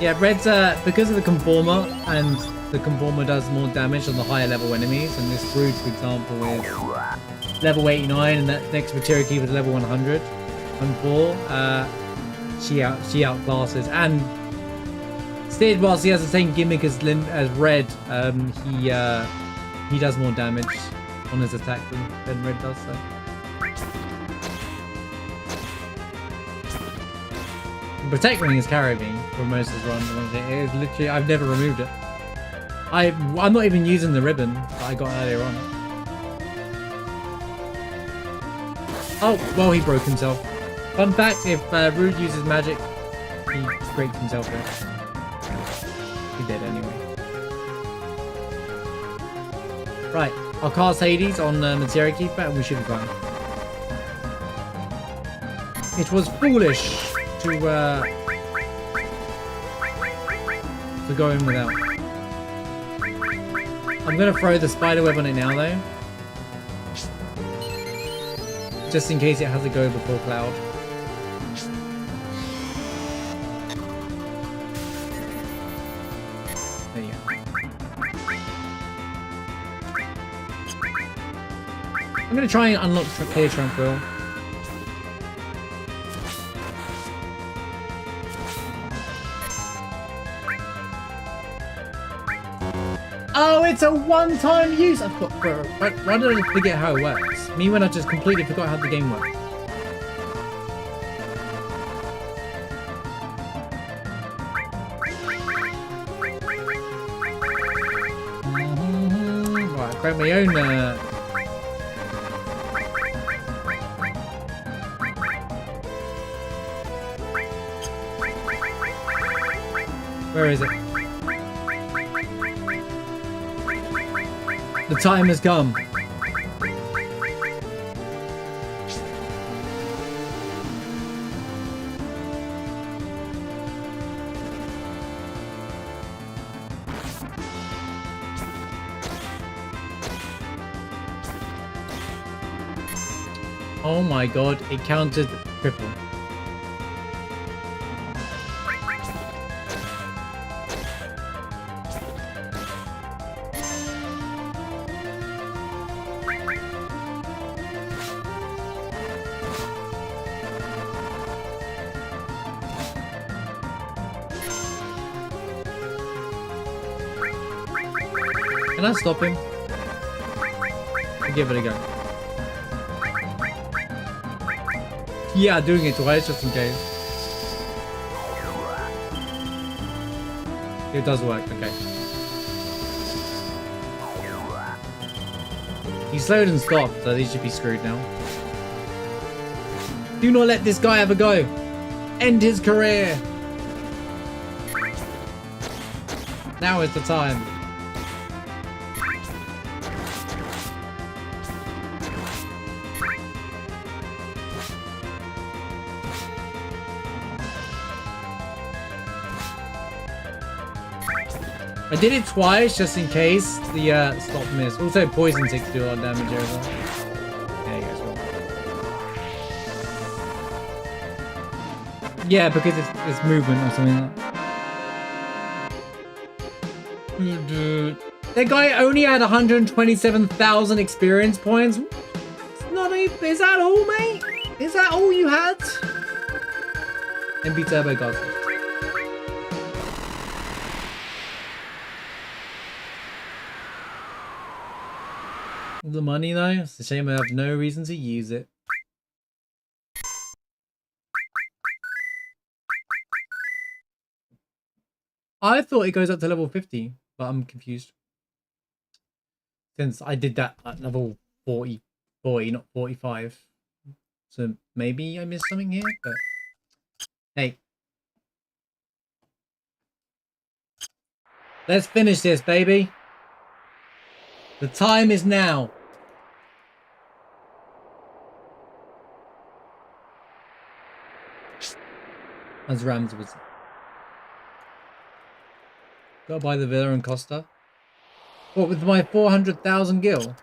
Yeah, red's because of the conformer, and the conformer does more damage on the higher level enemies, and this brood, for example, is level 89, and that next materia keeper is level 100 and 4. She outclasses, and Sid, whilst he has the same gimmick as red, he does more damage on his attack than red does. So. Protect Ring is carrying me for most of the run. It is literally, I've never removed it. I'm not even using the ribbon that I got earlier on. Oh, well, he broke himself. Fun fact, if Rude uses magic, he breaks himself there. He did anyway. Right, I'll cast Hades on Materia Keeper and we should be fine. It was foolish to go in without. I'm gonna throw the spider web on it now though, just in case it has to go before Cloud. There you go. I'm gonna try and unlock Clear Tranquil. Oh, it's a one-time use! I've got. Why did I forget how it works? Me when I just completely forgot how the game works. Right, I create my own. Where is it? The time has come. Oh my god, it counted triple. Can I stop him? I'll give it a go. Yeah, doing it twice just in case. It does work, okay. He slowed and stopped, so these should be screwed now. Do not let this guy have a go. End his career. Now is the time. I did it twice just in case the stop miss. Also, poison takes 2 a lot of damage over. There you go. Yeah, because it's movement or something like that. That guy only had 127,000 experience points. It's not even, is that all, mate? Is that all you had? MB Turbo God. The money though, it's a shame I have no reason to use it. I thought it goes up to level 50, but I'm confused. Since I did that at level 40, not 45. So maybe I missed something here, but hey. Let's finish this, baby. The time is now. As Rams was. Gotta buy the Villa and Costa. What, with my 400,000 gil?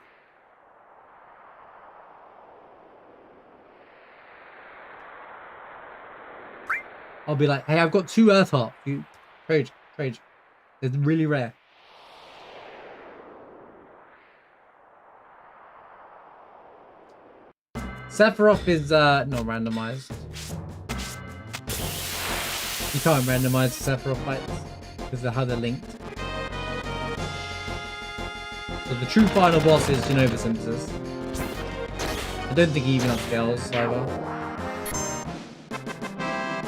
I'll be like, hey, I've got 2 Earth Heart. You trade. It's really rare. Sephiroth is not randomized. You can't randomize Sephiroth fights because of how they're linked. So the true final boss is Genova Synthesis. I don't think he even upscales either.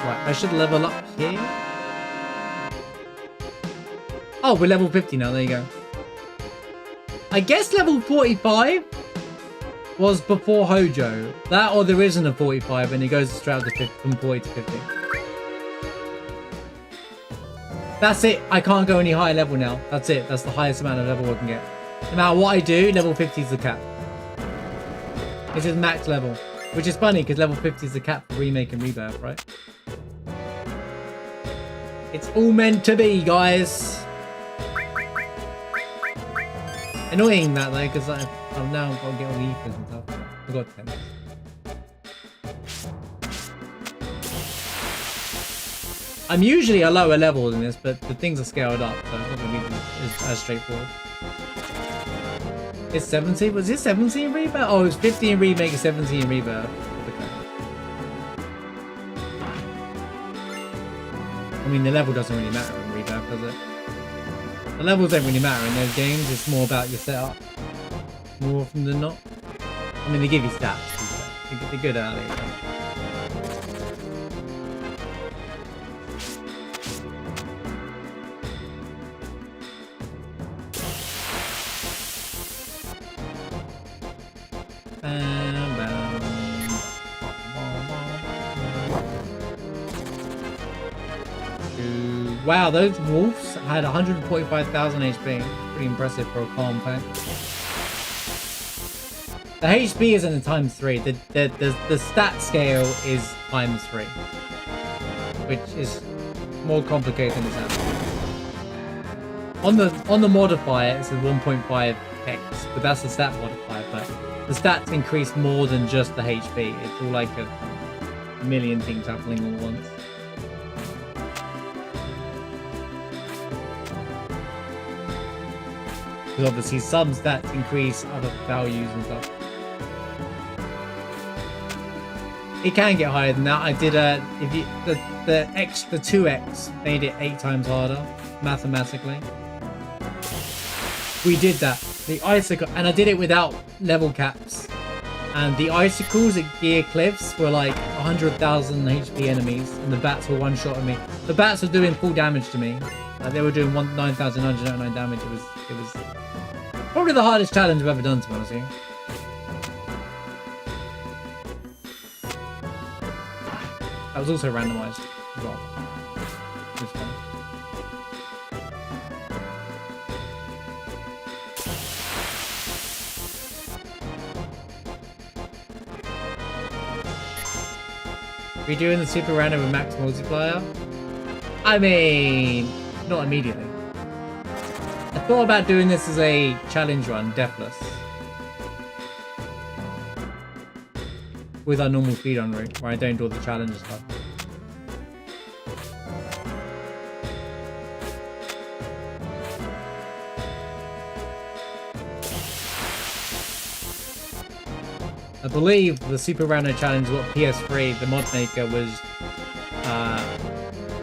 Right, I should level up here. Oh, we're level 50 now, there you go. I guess level 45 was before Hojo. That or there isn't a 45 and it goes straight up to 50, from 40 to 50. That's it. I can't go any higher level now. That's it. That's the highest amount of level I can get. No matter what I do, level 50 is the cap. This is max level. Which is funny because level 50 is the cap for remake and rebirth, right? It's all meant to be, guys. Annoying that though, because I've now got to get all the ethers and stuff. I got 10. I'm usually a lower level than this, but the things are scaled up, so it's not going to be as straightforward. It's 70? Was it 70 in rebirth? Oh, it was 50 in remake and 70 in rebirth. Okay. I mean, the level doesn't really matter in rebirth, does it? The levels don't really matter in those games. It's more about your setup, more often than not. I mean, they give you stats. They're good at it. Wow, those wolves had 145,000 HP. Pretty impressive for a calm pack. The HP isn't a ×3. The stat scale is ×3, which is more complicated than it sounds. On the modifier, it says 1.5x, but that's the stat modifier. But the stats increase more than just the HP. It's all like a million things happening all at once. Because obviously some stats increase other values and stuff. It can get higher than that. I did the 2x made it 8 times harder mathematically. We did that. The icicle, and I did it without level caps. And the icicles at Gear Cliffs were like 100,000 HP enemies, and the bats were one-shotting me. The bats were doing full damage to me. Like they were doing 9,999 damage. It was probably the hardest challenge I've ever done, to be honest with you. That was also randomized as well. It was fun. Are we doing the super random with max multiplier? I mean, not immediately. I thought about doing this as a challenge run, deathless. With our normal speedrun route, where I don't do all the challenge stuff. I believe the Super Rando Challenge, what PS3, the mod maker was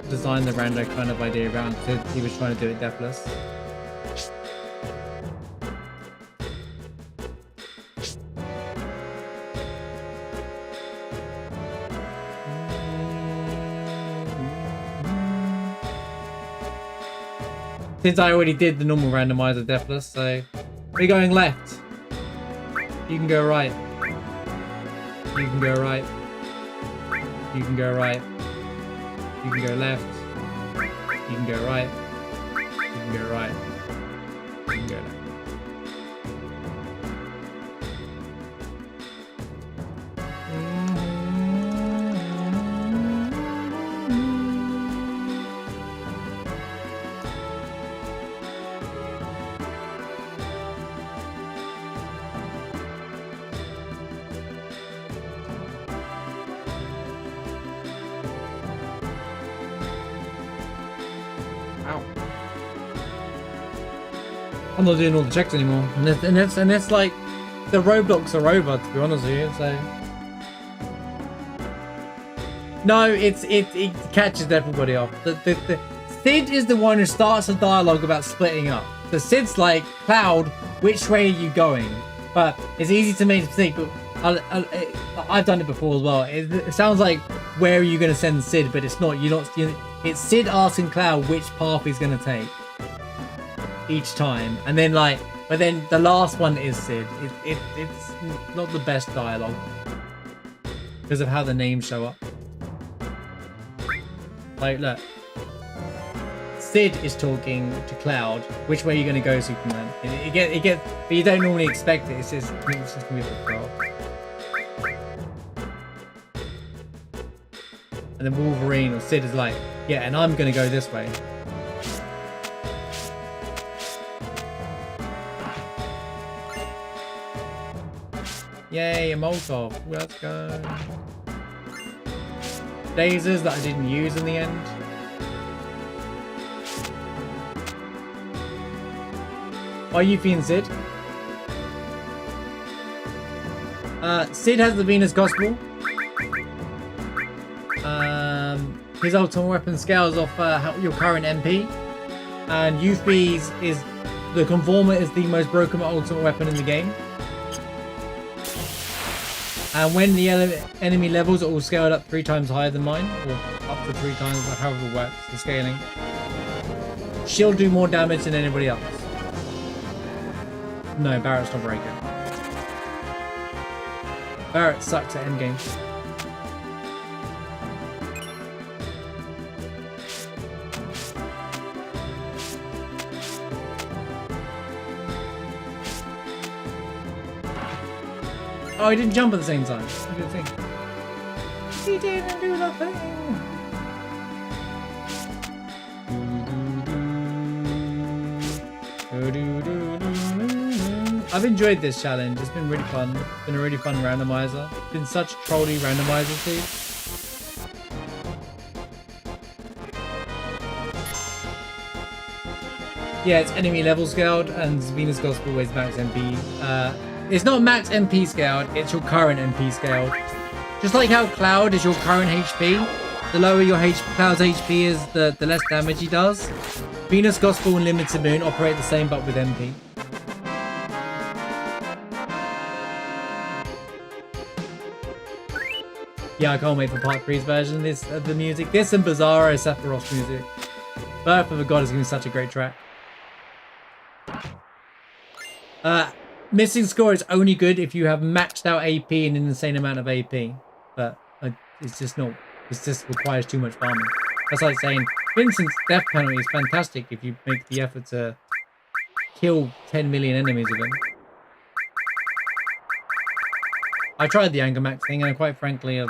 designed the rando kind of idea around. He was trying to do it deathless. Since I already did the normal randomizer deathless, so we're going left. You can go right. You can go right. You can go right. You can go left. You can go right. You can go right. You can go left. I'm not doing all the checks anymore, and it's like the roadblocks are over, to be honest with you. So no, it catches everybody off. The Sid is the one who starts a dialogue about splitting up. The Sid's like, Cloud, which way are you going? But it's easy to make a mistake. But I've done it before as well. It sounds like, where are you going to send Sid? But it's not. It's Sid asking Cloud which path he's going to take each time, and then but then the last one is Sid. It's not the best dialogue because of how the names show up. Like, look, Sid is talking to Cloud. Which way are you going to go, Superman? It get, but you don't normally expect it. It's just gonna be a girl. And then Wolverine or Sid is like, yeah, and I'm going to go this way. Yay, a Molotov. Let's go. Lasers that I didn't use in the end. Are you feeling Sid? Sid has the Venus Gospel. His ultimate weapon scales off your current MP. And Euphes is the Conformer is the most broken ultimate weapon in the game. And when the enemy levels are all scaled up 3 times higher than mine, or up to 3 times, however it works, the scaling, she'll do more damage than anybody else. No, Barrett's not very good. Barrett sucks at endgame. Oh, he didn't jump at the same time. Good thing. He didn't do the thing. I've enjoyed this challenge. It's been really fun. It's been a really fun randomizer. It's been such trolly randomizer too. Yeah, it's enemy level scaled, and Venus Gospel is max MP. It's not max MP scaled, it's your current MP scaled. Just like how Cloud is your current HP, the lower your Cloud's HP is, the less damage he does. Venus Gospel and Limited Moon operate the same but with MP. Yeah, I can't wait for Part 3's version of the music. This and Bizarro Sephiroth's music. Birth of a God is going to be such a great track. Missing score is only good if you have maxed out AP and an insane amount of AP. But it's just not. It just requires too much farming. That's like saying Vincent's death penalty is fantastic if you make the effort to kill 10 million enemies of them. I tried the anger max thing, and quite frankly, I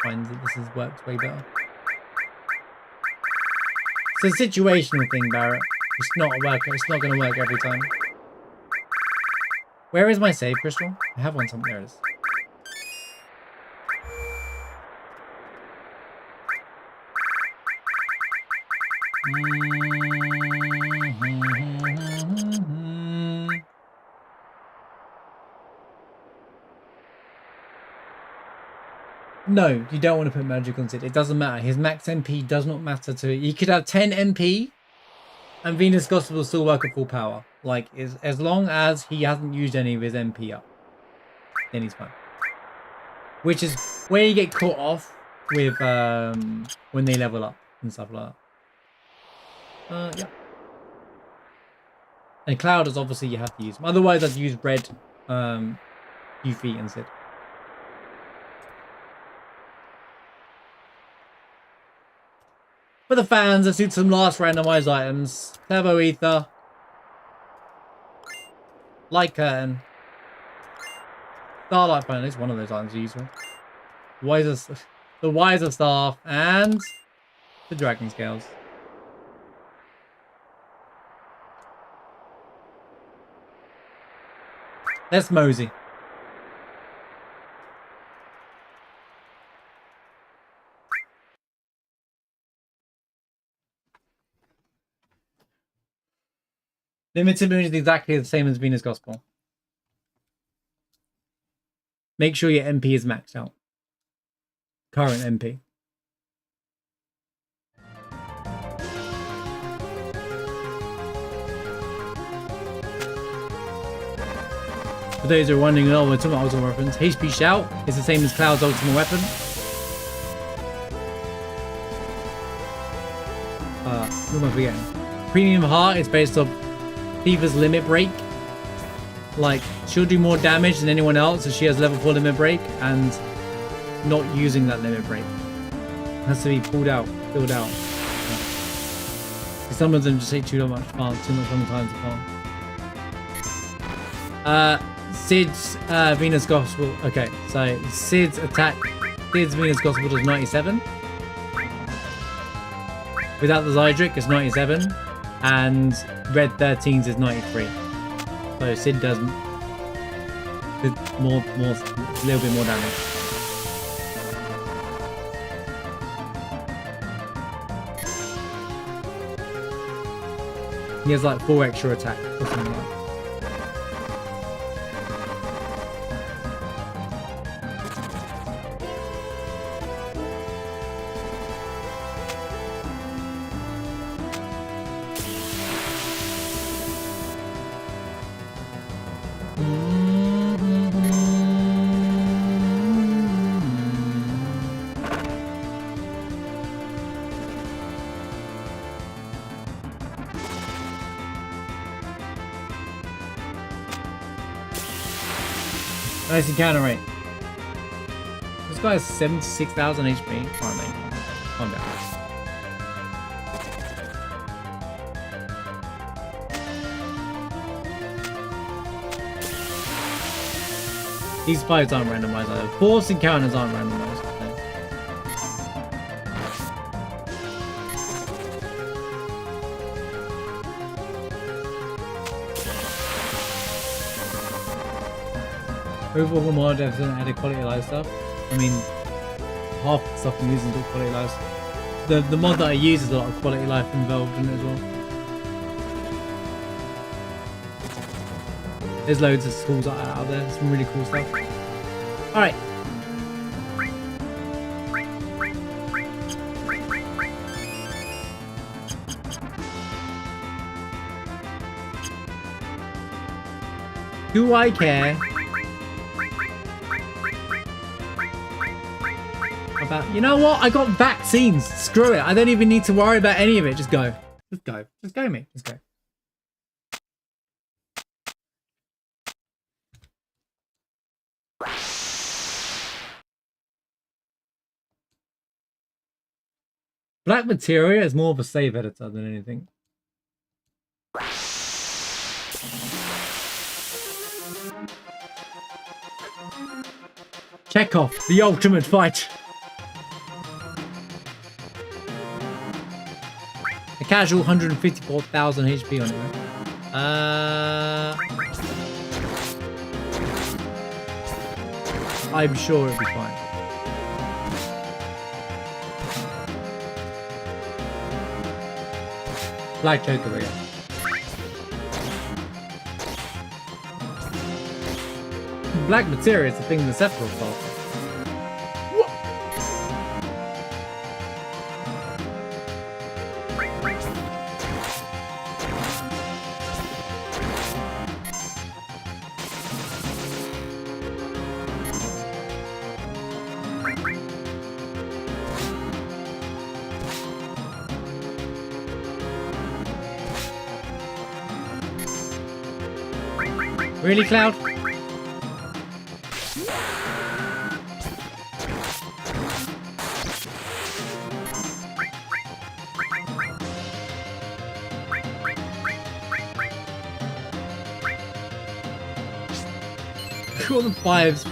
find that this has worked way better. It's a situational thing, Barrett. It's not going to work every time. Where is my save crystal? I have one somewhere. There it is. No, you don't want to put magic on Sid. It doesn't matter. His max MP does not matter to it. He could have 10 MP and Venus Gospel will still work at full power. Like, as long as he hasn't used any of his MP up, then he's fine. Which is where you get caught off with when they level up and stuff like that. Yeah. And Clouders, obviously, you have to use them. Otherwise, I'd use red UV instead. For the fans, let's do some last randomized items. Turbo Ether. Light Curtain. Starlight Phone. At least one of those items are useful. The Wiser Staff. And the Dragon Scales. Let's mosey. Limited moon is exactly the same as Venus Gospel. Make sure your MP is maxed out. Current MP. For those who are wondering, oh, we're talking about ultimate weapons. HP Shout is the same as Cloud's ultimate weapon. What am I forgetting? Premium Heart is based off Thiva's limit break. Like, she'll do more damage than anyone else if she has level 4 limit break and not using that limit break. It has to be pulled out, filled out. Yeah. Some of them just take too much long time to farm. Sid's Venus Gospel. Okay, so Sid's Venus Gospel does 97. Without the Zydric, it's 97. And Red 13's is 93. So Sid does a little bit more damage. He has like 4 extra attack or something like that. Nice encounter rate. This guy has 76,000 HP. Alright, mate. Calm down. These fights aren't randomized either. Force encounters aren't randomized. Overall mod devs don't add quality of life stuff. I mean, half the stuff I'm using is all quality of life. The mod that I use is a lot of quality of life involved in it as well. There's loads of tools out there, some really cool stuff. Alright. Do I care about... You know what? I got vaccines. Screw it. I don't even need to worry about any of it. Just go. Just go. Just go, mate. Just go. Black Materia is more of a save editor than anything. Chekhov, the ultimate fight. A casual 154,000 HP on it, right? I'm sure it'll be fine. Black Joker again. Black Materia is the thing the Sephiroth stole. Really, Cloud? All the fives.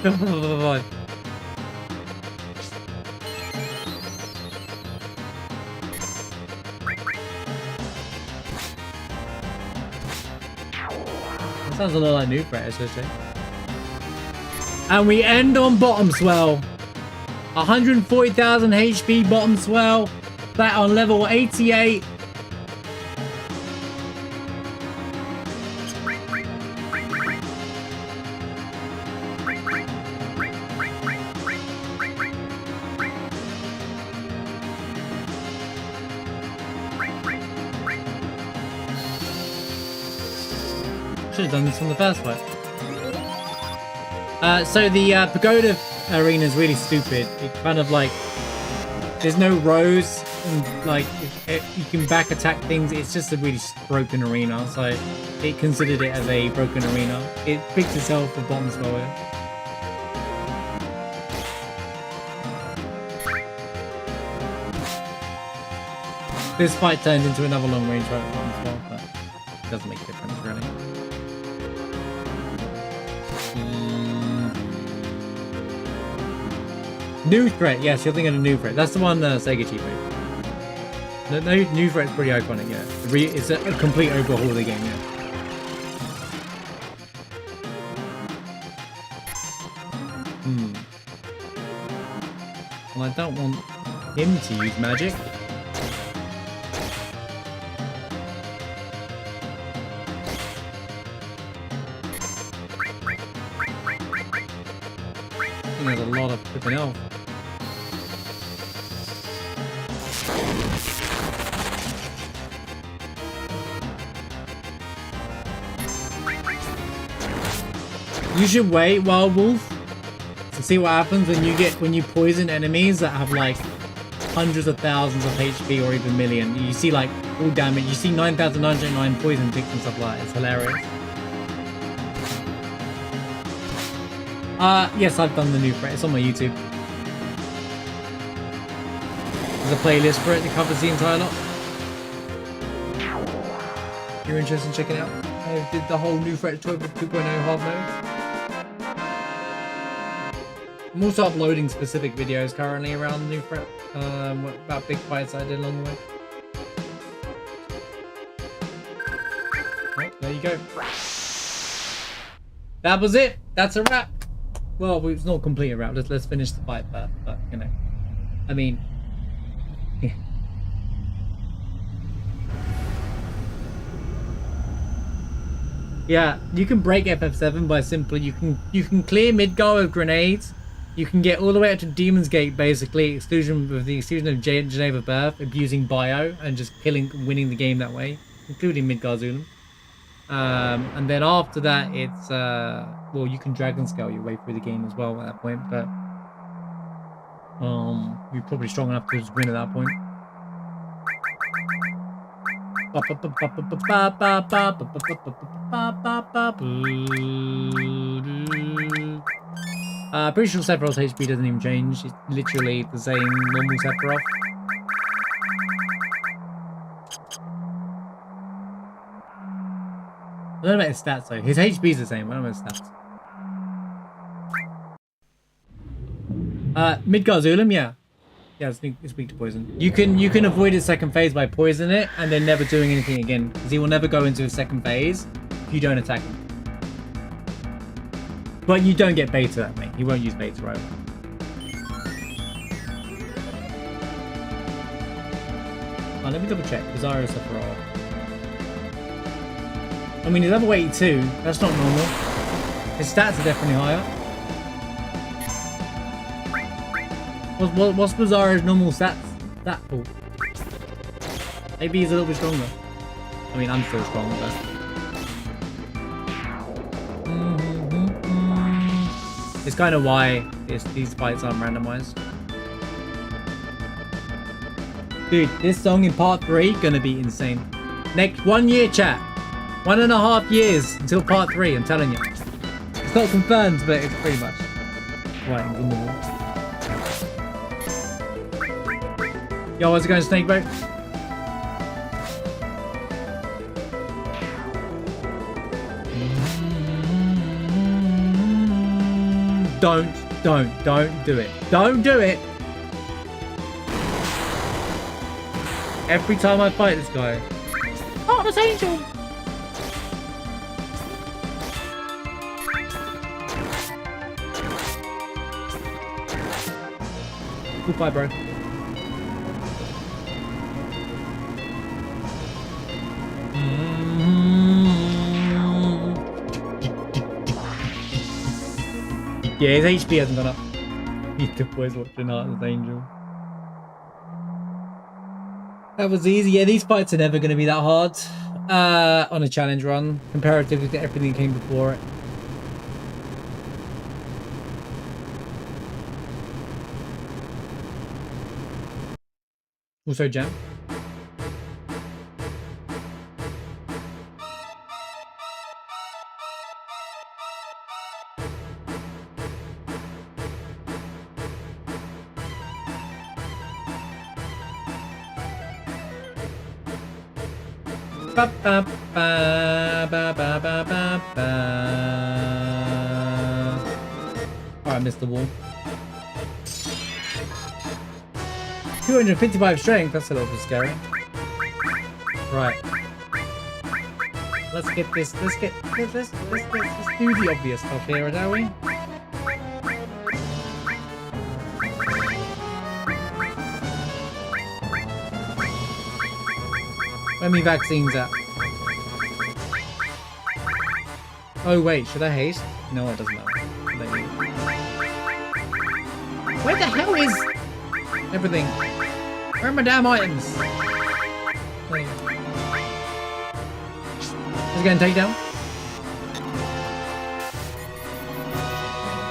Sounds a lot like new threat, especially. And we end on bottom swell. 140,000 HP bottom swell. That on level 88. Should have done this from the first fight. So the pagoda arena is really stupid. It kind of like there's no rows and like you can back attack things. It's just a really broken arena. So it considered it as a broken arena. It fixed itself for bottom swell. This fight turned into another long range fight for bottom swell, but it doesn't make a difference really. New threat, yes, you're thinking of new threat. That's the one Sega cheat made. No, new threat's pretty iconic, yeah. It's a complete overhaul of the game, yeah. Well, I don't want him to use magic. There's a lot of flipping health. You should wait, Wild Wolf, to see what happens when you poison enemies that have like hundreds of thousands of HP or even million. You see like all damage. You see 9,909 poison ticks and stuff like that. It's hilarious. Yes, I've done the new threat. It's on my YouTube. There's a playlist for it that covers the entire lot. If you're interested in checking it out, I did the whole new threat 2.0 hard mode. I'm also uploading specific videos currently around the new threat, about big fights I did along the way. Oh, there you go. That was it. That's a wrap. Well, it's not complete a wrap. Let's finish the fight, but you know, I mean, yeah. Yeah, you can break FF7 by simply you can clear Midgar with grenades. You can get all the way up to Demon's Gate, basically, with the exclusion of Geneva Birth, abusing bio and just winning the game that way, including Midgar Zulum. And then after that, it's well, you can dragon scale your way through the game as well at that point, but you're probably strong enough to just win at that point. Pretty sure Sephiroth's HP doesn't even change. It's literally the same normal Sephiroth. I don't know about his stats though. His HP is the same. I don't know about his stats. Midgar Zulum, yeah. Yeah, it's weak to poison. You can avoid his second phase by poisoning it and then never doing anything again. Because he will never go into his second phase if you don't attack him. But you don't get beta that way. He won't use beta either. Oh, let me double check. Bizarro Sephiroth. I mean, he's level 82. That's not normal. His stats are definitely higher. What's Bizarro's normal stats? That for? Maybe he's a little bit stronger. I mean, I'm still strong, but... It's kind of why these fights aren't randomized. Dude, this song in part 3 gonna be insane. Next 1 year, chat. 1.5 years until part 3, I'm telling you. not confirmed, but it's pretty much right in the wall. Yo, how's it going, Snake Boat? Don't do it. Don't do it. Every time I fight this guy. Oh, that's Angel. Goodbye, bro. Yeah, his HP hasn't gone up. The boys watching Heart of Angel. That was easy. Yeah, these fights are never going to be that hard on a challenge run, comparatively to everything that came before it. Also, Jam. Ba, ba, ba, ba, ba, ba, ba, ba. Alright, missed the wall. 255 strength, that's a little bit scary. Right. Let's get this, let's do the obvious stuff here, shall we? Where me vaccines at? Oh wait, should I haste? No, it doesn't matter. Where the hell is everything? Where are my damn items? Is it going to take down?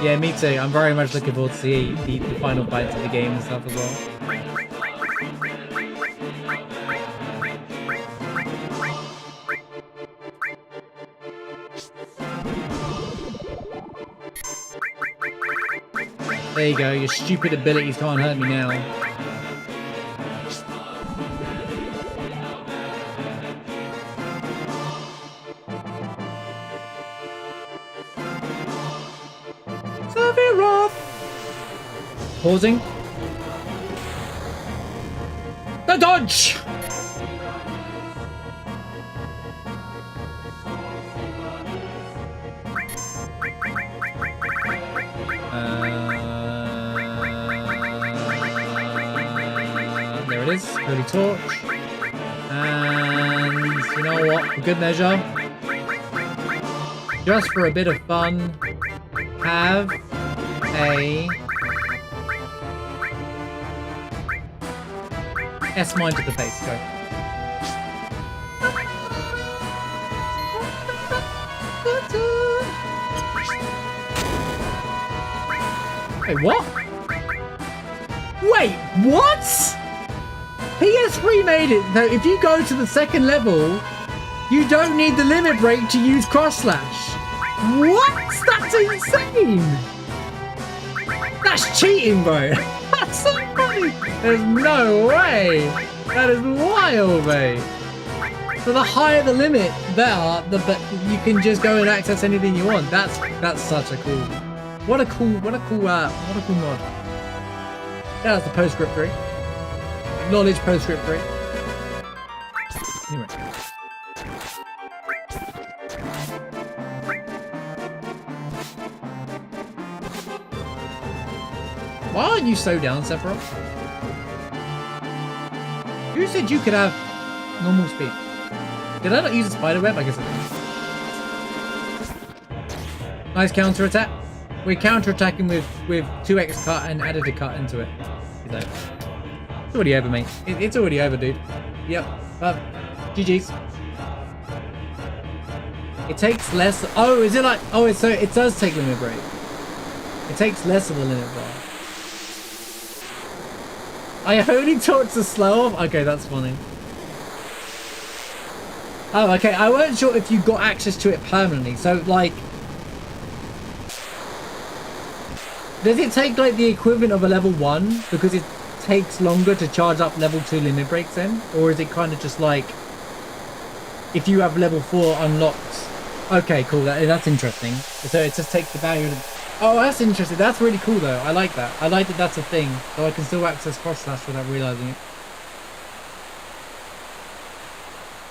Yeah, me too. I'm very much looking forward to see the final fights of the game and stuff as well. There you go, your stupid abilities can't hurt me now. Sephiroth! Pausing. The dodge! Holy Torch. And you know what? For good measure, just for a bit of fun, have a S-mine to the face. Go. Wait, what? Wait, what? PS3 made it that if you go to the second level, you don't need the limit break to use cross slash. What? That's insane! That's cheating, bro. That's so funny. There's no way. That is wild, mate. So the higher the limit, the better you can just go and access anything you want. That's such a cool. What a cool mod. That was the postscript 3. Acknowledge postscript 3. Anyway. Why aren't you so down, Sephiroth? Who said you could have normal speed? Did I not use a spider web? I guess I did. Nice counter attack. We're counter attacking with 2x cut and added a cut into it. It's already over, mate. It's already over, dude. Yep. GG's. It takes less. Oh, is it like? Oh, so it does take limit break. It takes less of the limit bar. I only talked to slow off. Okay, that's funny. Oh, okay. I weren't sure if you got access to it permanently. So, like, Does it take like the equivalent of a level 1 because it takes longer to charge up level 2 limit breaks then? Or is it kind of just like if you have level 4 unlocked? Okay, cool. That's interesting. So it just takes the value. Oh, that's interesting. That's really cool though. I like that. I like that that's a thing. So I can still access cross slash without realizing it.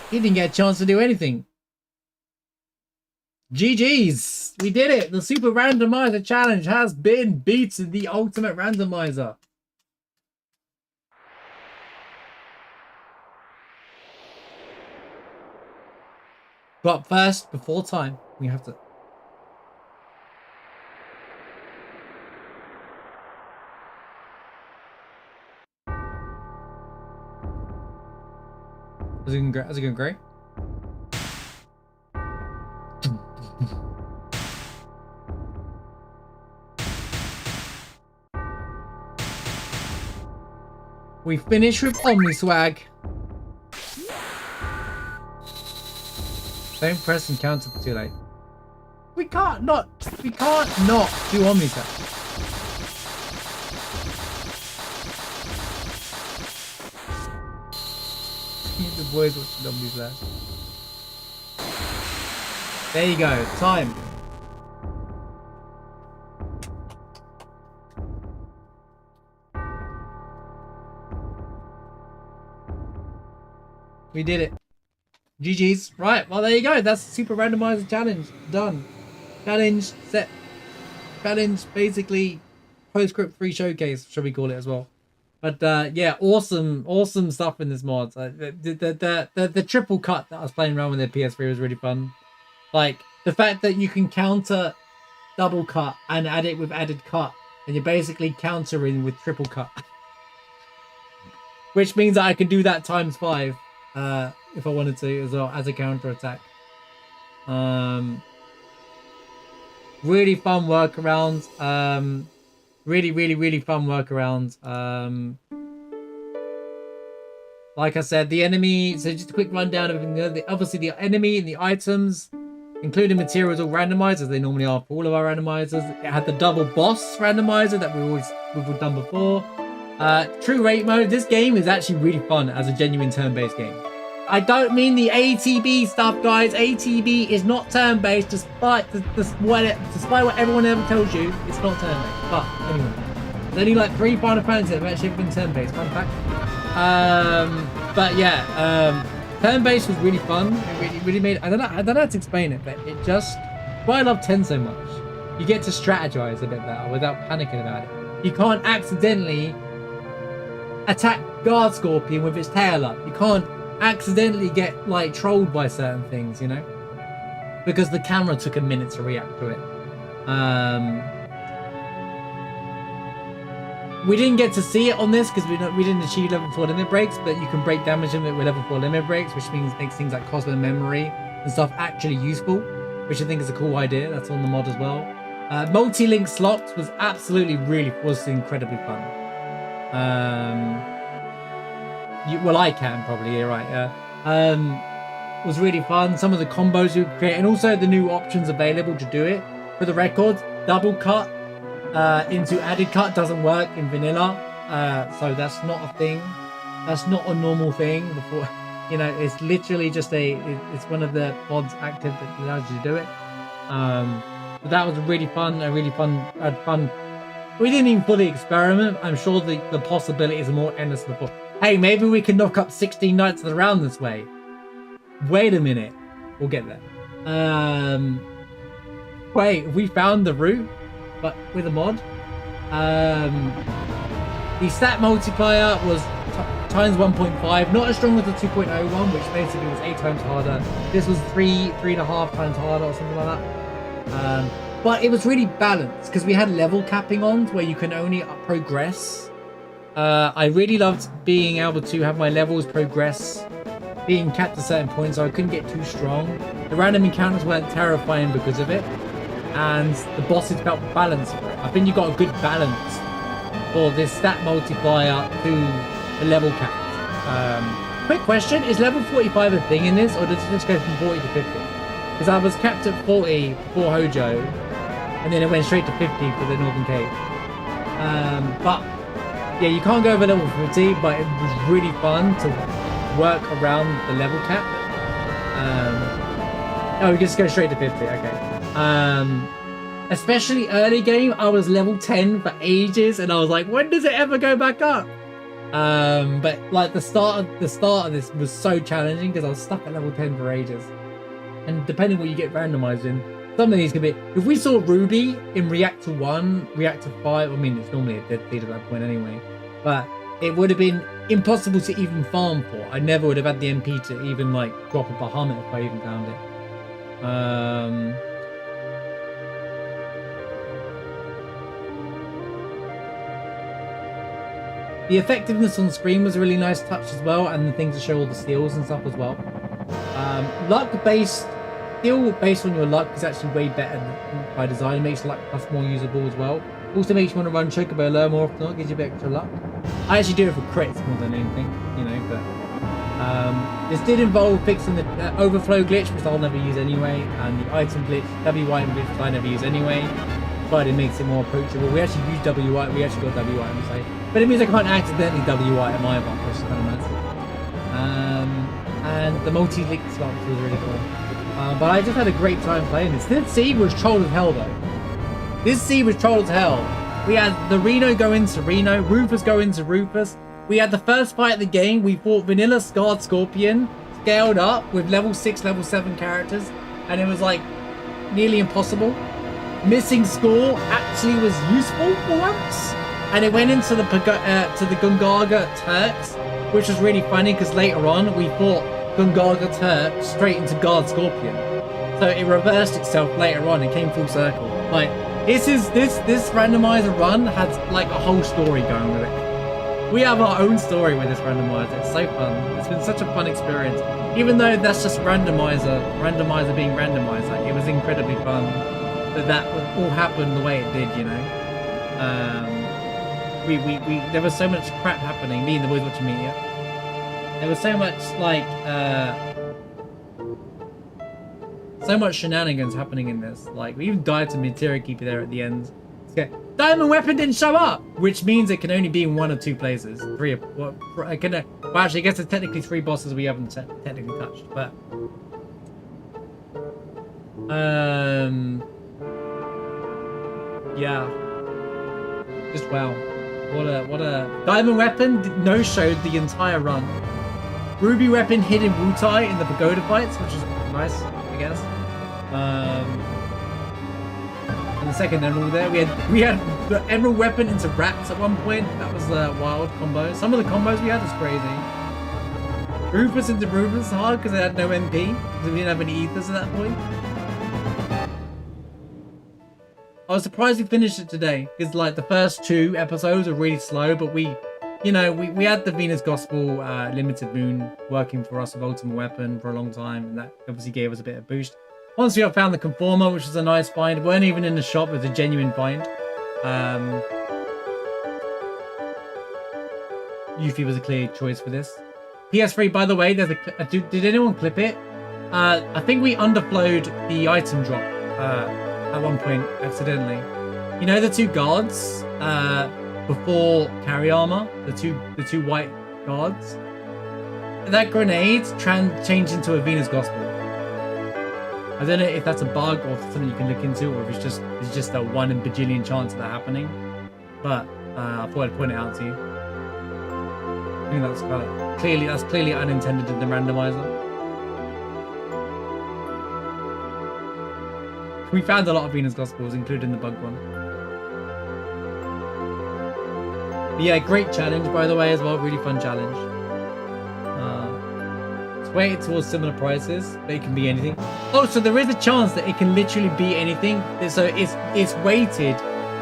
He didn't get a chance to do anything. GG's. We did it. The Super Randomizer Challenge has been beaten. The Ultimate Randomizer. But first, before time, we have to... How's it going, Gray? We finish with Omni Swag. Don't press and counter for too late. We can't not do Omni Swag. The boys watching Omni Swag. There you go. Time. We did it. GG's. Right, well there you go. That's the Super Randomizer Challenge. Done. Challenge set. Challenge basically postscript 3 showcase, shall we call it as well. But yeah, awesome stuff in this mod. The triple cut that I was playing around with the PS3 was really fun. Like the fact that you can counter double cut and add it with added cut, and you're basically countering with triple cut. Which means that I can do that times 5. If I wanted to as well as a counter attack. Really fun workaround. Really fun workaround. Like I said, the enemy, so just a quick rundown of everything. Obviously the enemy and the items, including materials, all randomized as they normally are for all of our randomizers. It had the double boss randomizer that we've done before. True rate mode. This game is actually really fun as a genuine turn-based game. I don't mean the ATB stuff, guys. ATB is not turn-based, despite what everyone ever tells you. It's not turn-based. But anyway, there's only like 3 Final Fantasy that have actually been turn-based. Fun fact. But yeah, turn-based was really fun. It really made. I don't know how to explain it, but it just. Why I love 10 so much. You get to strategize a bit better without panicking about it. You can't accidentally attack Guard Scorpion with its tail up. You can't accidentally get like trolled by certain things, you know, because the camera took a minute to react to it. We didn't get to see it on this because we didn't achieve level 4 limit breaks, but you can break damage limit with level 4 limit breaks, which makes things like Cosmo Memory and stuff actually useful, which I think is a cool idea. That's on the mod as well. Multi-link slots was was incredibly fun. Well, I can probably, you're right. Was really fun. Some of the combos you create, and also the new options available to do it. For the record, double cut into added cut doesn't work in vanilla, so that's not a thing. That's not a normal thing. Before, you know, it's literally just it's one of the mods active that allows you to do it. But that was really fun. I had fun. We didn't even fully experiment. I'm sure the possibilities are more endless than before. Hey, maybe we can knock up 16 Knights of the Round this way. Wait a minute. We'll get there. Wait, we found the route, but with a mod. The stat multiplier was times 1.5. Not as strong as the 2.01, which basically was 8 times harder. This was 3.5 times harder or something like that. But it was really balanced because we had level capping on where you can only progress. I really loved being able to have my levels progress, being capped at certain points, so I couldn't get too strong. The random encounters weren't terrifying because of it, and the bosses felt balanced for it. I think you got a good balance for this stat multiplier to the level cap. Quick question, is level 45 a thing in this, or does it just go from 40 to 50? Because I was capped at 40 for Hojo, and then it went straight to 50 for the Northern Cape. But yeah, you can't go over level 50, but it was really fun to work around the level cap. Oh, we just go straight to 50. Okay. Especially early game, I was level 10 for ages, and I was like, when does it ever go back up? But like the start of this was so challenging because I was stuck at level 10 for ages. And depending what you get randomized in, some of these could be. If we saw Ruby in Reactor 1, Reactor 5, I mean, it's normally a dead seed at that point anyway, but it would have been impossible to even farm for. I never would have had the MP to even like drop a Bahamut if I even found it. The effectiveness on screen was a really nice touch as well, and the thing to show all the steals and stuff as well. Luck-based, still based on your luck, is actually way better by design. It makes luck plus more usable as well. Also makes you want to run Chocobo low more often, it gives you a bit extra luck. I actually do it for crits more than anything, you know, but this did involve fixing the overflow glitch, which I'll never use anyway, and the item glitch, W item glitch, which I never use anyway, but it makes it more approachable. We actually use W item, we actually got W item, so, but it means I can't accidentally W item either, which is kind of nice. And the multi-link slot was really cool. But I just had a great time playing this. This seed was troll as hell though. This seed was troll as hell. We had the Reno go into Reno, Rufus go into Rufus. We had the first fight of the game. We fought Vanilla Scarred Scorpion, scaled up with level 6, level 7 characters, and it was like nearly impossible. Missing score actually was useful for once, and it went into the Gungaga Turks, which was really funny because later on we fought Gungaga Turks straight into Guard Scorpion, so it reversed itself later on and came full circle. Like this randomizer run has like a whole story going with it. We have our own story with this randomizer. It's so fun. It's been such a fun experience. Even though that's just randomizer being randomizer, it was incredibly fun that all happened the way it did, you know. There was so much crap happening. Me and the boys watching media. There was so much like so much shenanigans happening in this. Like we even died to materia keeper there at the end. Okay. Diamond weapon didn't show up, which means it can only be in 1 or 2 places. Well, actually, I guess it's technically 3 bosses we haven't technically touched, but yeah, just wow, what a diamond weapon no showed the entire run. Ruby weapon hid in Wutai in the pagoda fights, which is nice, I guess. And the second emerald there, we had the emerald weapon into rats at one point. That was a wild combo. Some of the combos we had was crazy. Rufus into Rufus hard because they had no MP, because we didn't have any ethers at that point. I was surprised we finished it today because like the first 2 episodes were really slow, but we had the Venus Gospel limited moon working for us with Ultimate Weapon for a long time, and that obviously gave us a bit of boost. Once we found the Conformer, which was a nice find, we weren't even in the shop, it was a genuine find. Yuffie was a clear choice for this. PS3, by the way, there's did anyone clip it? I think we underflowed the item drop at one point accidentally. You know the 2 guards before carry armor, the two white guards. That grenade changed into a Venus Gospel. I don't know if that's a bug or something you can look into, or if it's just a 1 in bajillion chance of that happening. But I thought I'd point it out to you. I think that's clearly unintended in the randomizer. We found a lot of Venus Gospels, including the bug one. But yeah, great challenge by the way as well. Really fun challenge. It's weighted towards similar prices, but it can be anything. Oh, so there is a chance that it can literally be anything. So it's weighted,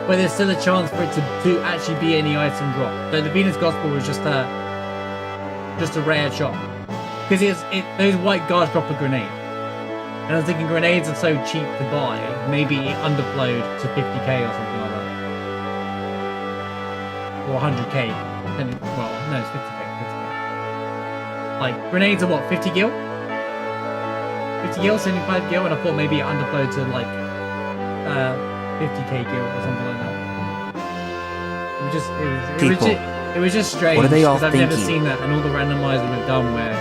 but there's still a chance for it to actually be any item drop. So the Venus Gospel was just a rare shot because those white guards drop a grenade. And I was thinking grenades are so cheap to buy, maybe it underflowed to 50k or something like that. Or 100k. Well, no, it's 50k. Like, grenades are what, 50 gil? 50 gil, 75 gil, and I thought maybe it underflowed to like 50k guild or something like that. People, It was just strange. what are they all because I've never thinking? seen that, and all the randomizers we've done where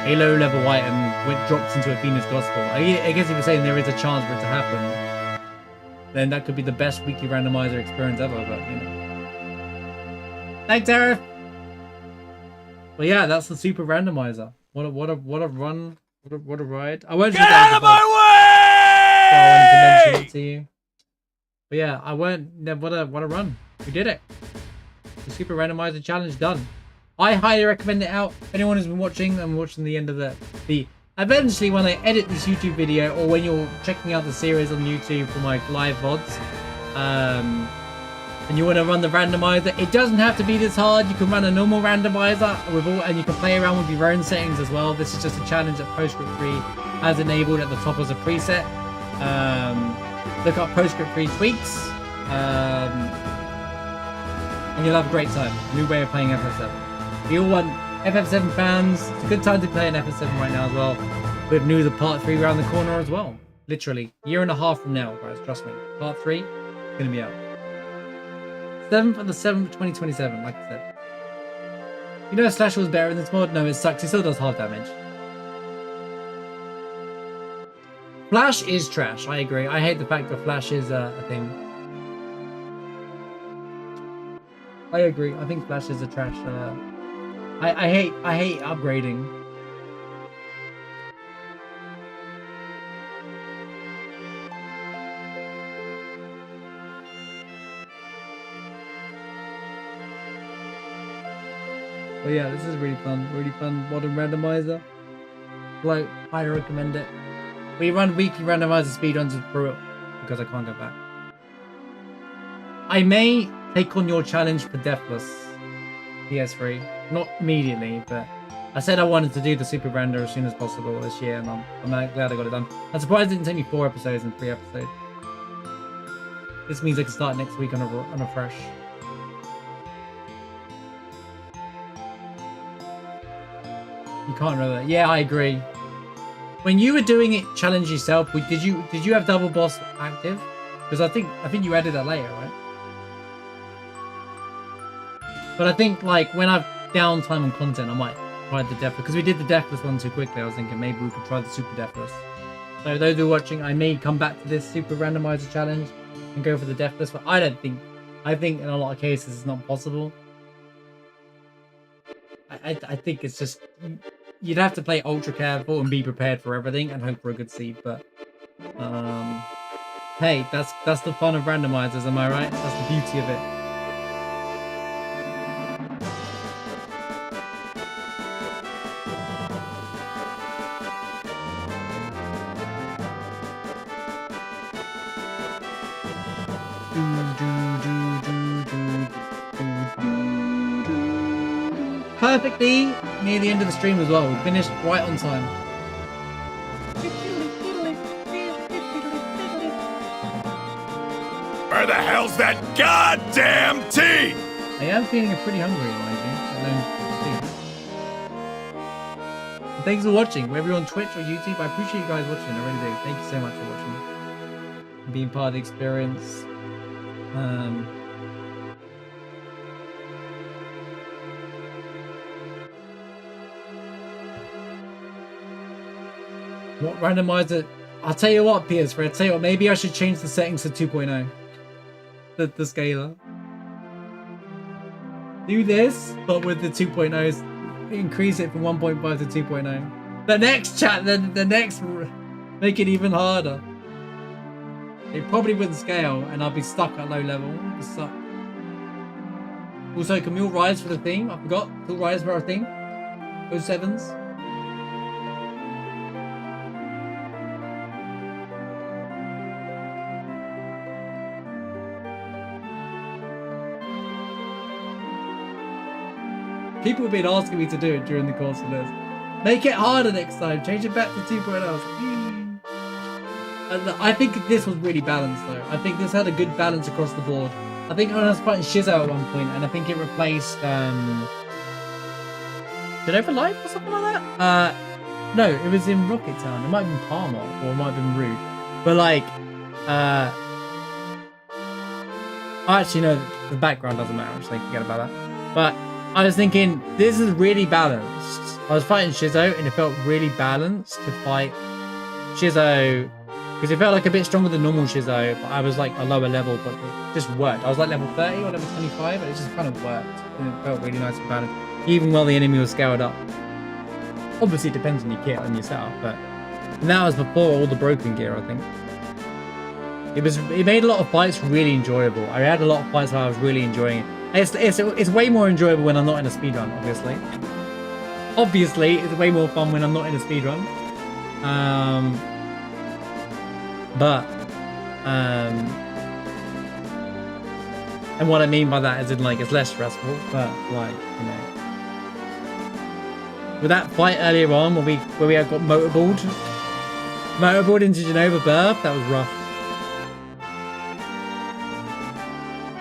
a low level item drops into Athena's gospel. I guess if you're saying there is a chance for it to happen, then that could be the best weekly randomizer experience ever. But you know, thanks, Arif. But yeah, that's the super randomizer. What a run! What a ride! I won't get out of my way. So I wanted to mention it to you. But yeah, what a run! We did it. The super randomizer challenge done. I highly recommend it out. If anyone has been watching and watching the end of the eventually when I edit this YouTube video or when you're checking out the series on YouTube for my live VODs, and you want to run the randomizer, it doesn't have to be this hard. You can run a normal randomizer and you can play around with your own settings as well. This is just a challenge that PostScript 3 has enabled at the top as a preset. Look up PostScript 3 tweaks, and you'll have a great time. New way of playing FF7. If you all want FF7 fans, it's a good time to play an FF7 right now as well. With news of Part 3 around the corner as well. Literally, year and a half from now, guys, trust me. Part 3 is going to be out. 7th of the 7th, 2027, like I said. You know Slash was better in this mod? No, it sucks. He still does half damage. Flash is trash, I agree. I hate the fact that Flash is a thing. I agree. I think Flash is a trash. I hate upgrading. But yeah, this is really fun modern randomizer. Like, I recommend it. We run weekly randomizer speedruns through it because I can't go back. I may take on your challenge for Deathless PS3. Not immediately, but I said I wanted to do the Super Rando as soon as possible this year, and I'm glad I got it done. I'm surprised it didn't take me 4 episodes and 3 episodes. This means I can start next week on a fresh. You can't remember that. Yeah, I agree. When you were doing it, challenge yourself. Did you have double boss active? Because I think you added that later, right? But I think like when I've downtime on content, I might try the Deathless because we did the Deathless one too quickly. I was thinking maybe we could try the Super Deathless. So those who are watching, I may come back to this Super Randomizer challenge and go for the Deathless. But I think in a lot of cases it's not possible. I think it's just you'd have to play ultra careful and be prepared for everything and hope for a good seed. But hey, that's the fun of randomizers, am I right? That's the beauty of it. Perfectly near the end of the stream as well. We finished right on time. Where the hell's that goddamn tea? I am feeling pretty hungry, thanks for watching, whether you're on Twitch or YouTube. I appreciate you guys watching. I really do. Thank you so much for watching and being part of the experience. What randomizer? I'll tell you what, PS3. I'll tell you what. Maybe I should change the settings to 2.0. The scaler. Do this, but with the 2.0s, increase it from 1.5 to 2.0. The next chat, the next, make it even harder. It probably wouldn't scale, and I'll be stuck at low level. I'll be stuck. Also, can we all rise for the theme? I forgot. We'll rise for our theme. 07s. People have been asking me to do it during the course of this. Make it harder next time. Change it back to 2.0. And I think this was really balanced though. I think this had a good balance across the board. I think I was fighting Shizzo at one point, and I think it replaced did it ever live or something like that? No, it was in Rocket Town. It might have been Palmer or it might have been Rude. But like Actually, no, the background doesn't matter, actually, forget about that. But I was thinking, this is really balanced. I was fighting Shizzo, and it felt really balanced to fight Shizzo, because it felt like a bit stronger than normal Shizzo, but I was like a lower level, but it just worked. I was like level 30 or level 25, and it just kind of worked. And it felt really nice and balanced, even while the enemy was scaled up. Obviously, it depends on your kit and your setup, but and that was before all the broken gear, I think. It made a lot of fights really enjoyable. I had a lot of fights where I was really enjoying it. It's way more enjoyable when I'm not in a speedrun, obviously. Obviously, it's way more fun when I'm not in a speedrun. And what I mean by that is in like it's less stressful, but like, you know. With that fight earlier on where we had got motorballed into Genova Birth, that was rough.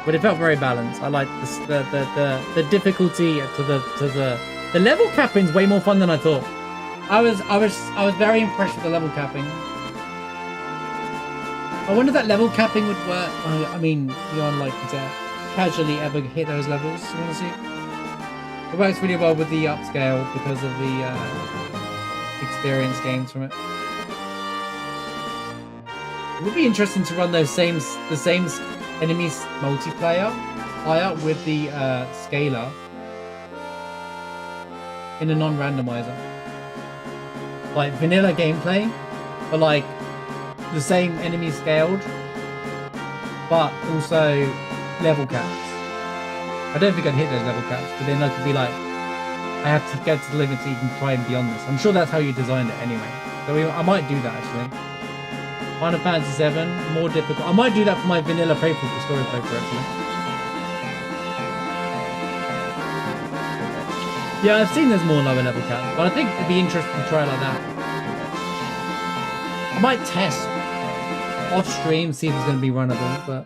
But it felt very balanced. I like the difficulty to the level capping's way more fun than I thought. I was very impressed with the level capping. I wonder if that level capping would work. I mean, you're unlikely to casually ever hit those levels, to be honest with you. It works really well with the upscale because of the experience gains from it. It would be interesting to run the same enemies multiplayer with the scaler in a non-randomizer, like vanilla gameplay, but like the same enemy scaled, but also level caps. I don't think I'd hit those level caps, but then I could be like, I have to get to the limit to even try and beyond this. I'm sure that's how you designed it anyway. So I might do that actually. Final Fantasy VII, more difficult. I might do that for my vanilla playthrough, for story playthrough actually. Yeah, I've seen there's more lower level caps, but I think it'd be interesting to try it like that. I might test off stream, see if it's going to be runnable, but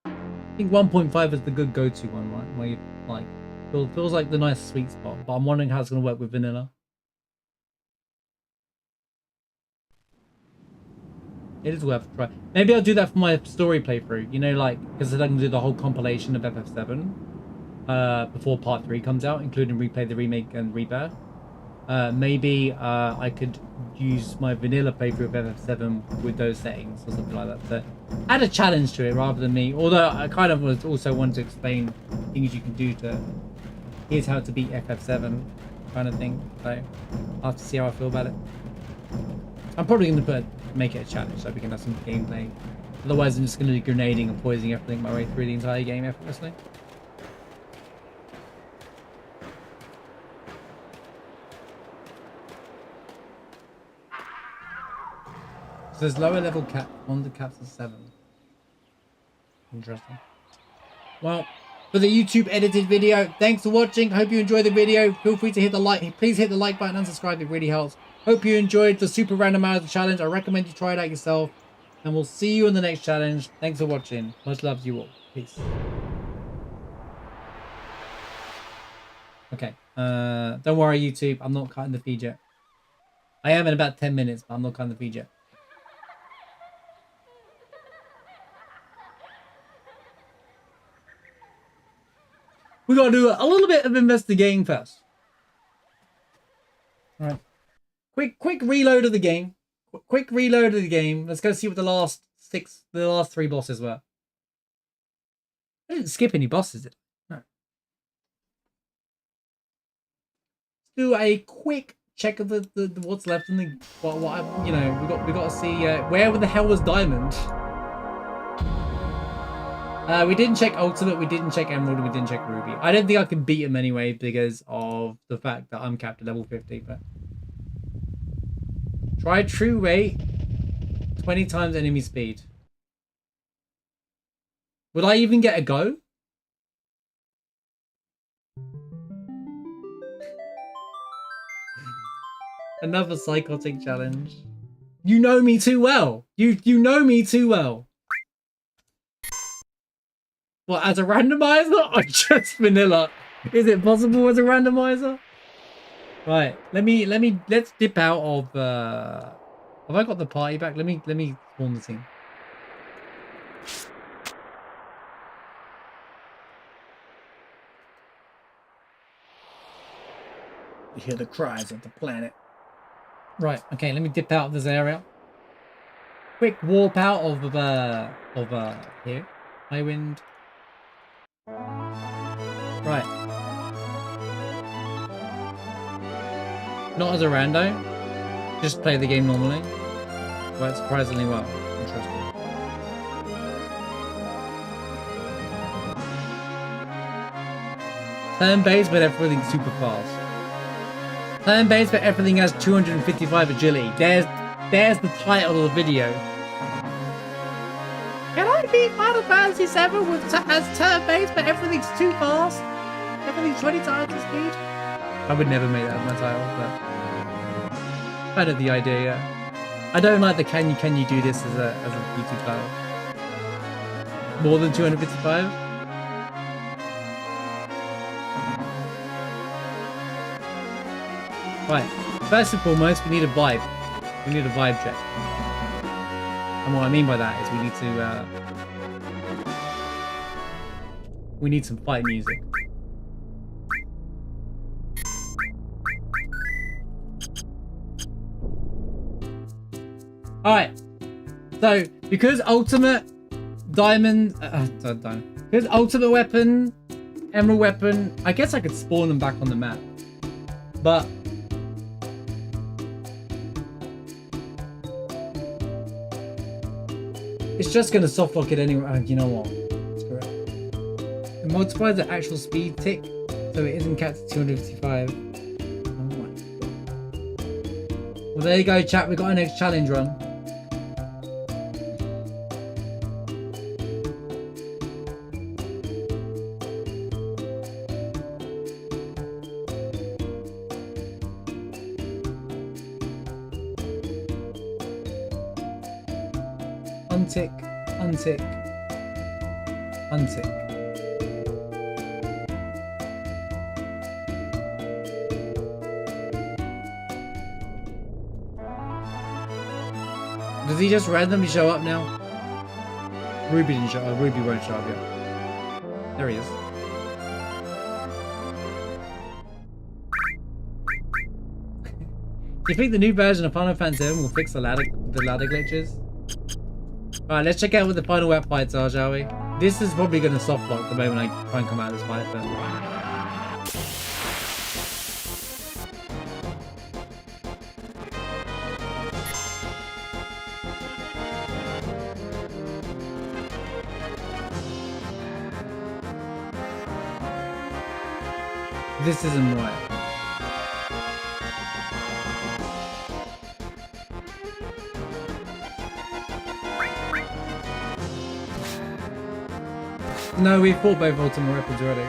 I think 1.5 is the good go-to one, right? Where you like feels like the nice sweet spot, but I'm wondering how it's going to work with vanilla. It is worth a try. Maybe I'll do that for my story playthrough, you know, like, because then I can do the whole compilation of FF7 before part 3 comes out, including replay the remake and rebirth. Maybe I could use my vanilla playthrough of FF7 with those settings or something like that. To add a challenge to it rather than me. Although I kind of was also want to explain things you can do to, here's how to beat FF7 kind of thing. So I'll have to see how I feel about it. I'm probably going to make it a challenge so we can have some gameplay. Otherwise I'm just going to be grenading and poisoning everything my way through the entire game effortlessly. So there's lower level cap on the caps of 7. Interesting. Well, for the YouTube edited video, thanks for watching. Hope you enjoyed the video. Feel free to hit the like. Please hit the like button and subscribe. It really helps. Hope you enjoyed the Super Randomizer challenge. I recommend you try it out yourself. And we'll see you in the next challenge. Thanks for watching. Much love to you all. Peace. Okay. Don't worry, YouTube. I'm not cutting the feed yet. I am in about 10 minutes, but I'm not cutting the feed yet. We gotta do a little bit of investigating first. All right. Quick reload of the game. Quick reload of the game. Let's go see what the last 3 bosses were. I didn't skip any bosses, did I? No. Let's do a quick check of the what's left in the you know, we got to see where the hell was Diamond. We didn't check Ultimate, we didn't check Emerald, we didn't check Ruby. I don't think I can beat him anyway because of the fact that I'm capped at level 50, but... Try true rate, 20 times enemy speed. Would I even get a go? Another psychotic challenge. You know me too well. You know me too well. What, as a randomizer or just vanilla? Is it possible as a randomizer? Right, let's dip out of have I got the party back? Let me form the team. You hear the cries of the planet. Right, okay, let me dip out of this area. Quick warp out of here. High wind. Right. Not as a rando. Just play the game normally. But surprisingly well. Interesting. Turn-based, but everything's super fast. Turn-based, but everything has 255 agility. There's the title of the video. Can I beat Final Fantasy VII as turn-based, but everything's too fast? Everything's 20 times the speed? I would never make that my title, but kind of the idea, yeah. I don't like the can you do this as a YouTube title. More than 255? Right. First and foremost, we need a vibe. We need a vibe check. And what I mean by that is we need some fight music. Alright. So, because ultimate diamond because ultimate weapon, emerald weapon, I guess I could spawn them back on the map. But it's just gonna softlock it anyway. You know what? That's correct. It multiplies the actual speed tick, so it isn't capped at 255. Alright. Well, there you go, chat. We got our next challenge run. Untick, untick, untick. Does he just randomly show up now? Ruby didn't show up. Ruby won't show up yet. There he is. Do you think the new version of Final Fantasy VII will fix the ladder glitches? Alright, let's check out what the final web fights are, shall we? This is probably going to softlock the moment I try and come out of this fight, but... This isn't right. No, we fought both ultimate weapons already.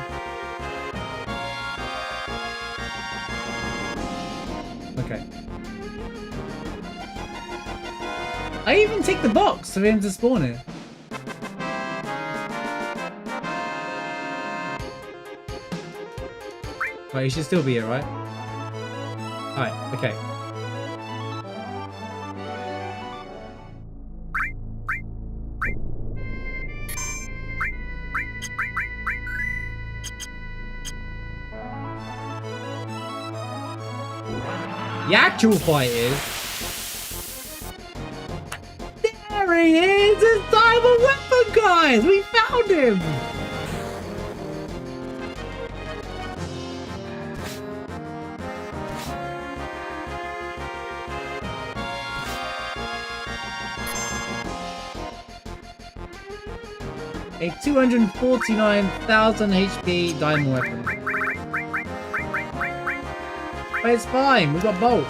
Okay. I even ticked the box for him to spawn it. Right, he should still be here, right? Alright, okay. The actual fight is... There he is! It's Diamond Weapon, guys! We found him! A 249,000 HP diamond weapon. But it's fine, we've got bolt.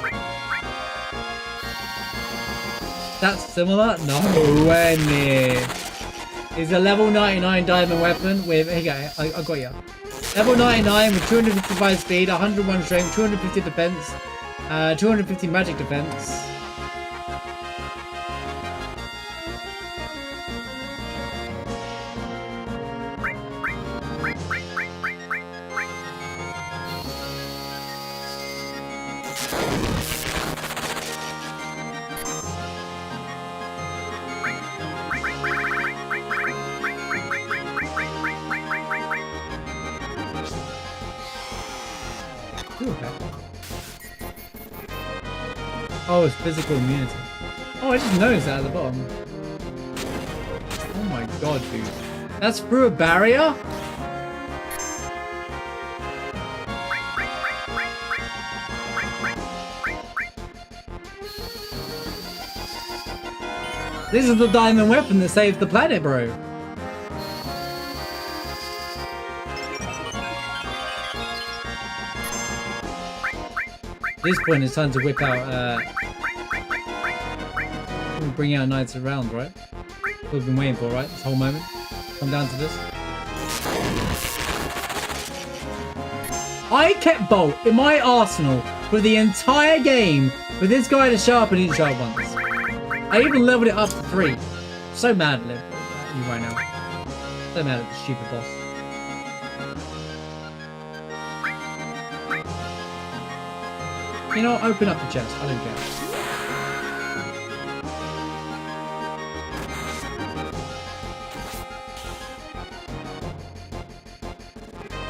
That's similar? Nowhere near. It's a level 99 diamond weapon with, here you go, I got you. Level 99 with 255 speed, 101 strength, 250 defense, 250 magic defense. Oh, it's physical immunity. Oh, I just noticed that at the bottom. Oh my god, dude. That's through a barrier? This is the diamond weapon that saves the planet, bro. At this point, it's time to whip out, bring out Knights around, right? What we've been waiting for, right? This whole moment. Come down to this. I kept Bolt in my arsenal for the entire game for this guy to show up and he didn't show up once. I even leveled it up to 3. So mad, Liv, at you right now. So mad at the stupid boss. You know, open up the chest. I don't care.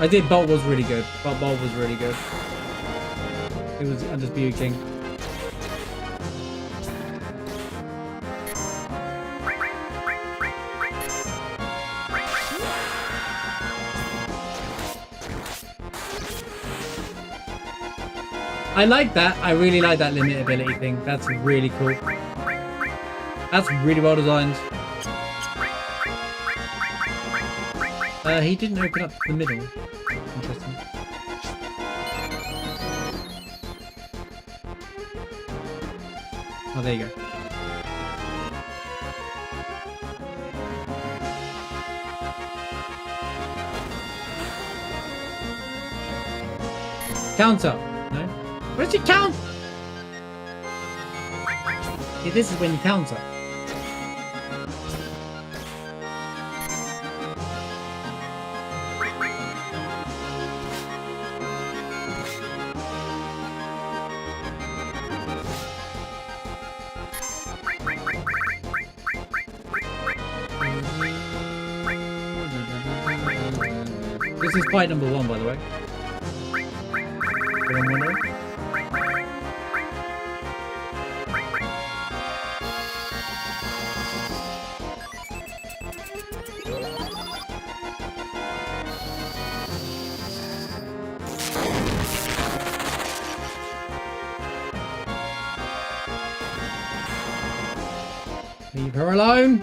I did. Bolt was really good. Bolt was really good. It was Undisputed King. I like that. I really like that limit ability thing. That's really cool. That's really well designed. He didn't open up the middle. Interesting. Oh, there you go. Counter. No? Where's your count? See, this is when you counter. This is fight number 1, by the way. Leave her alone.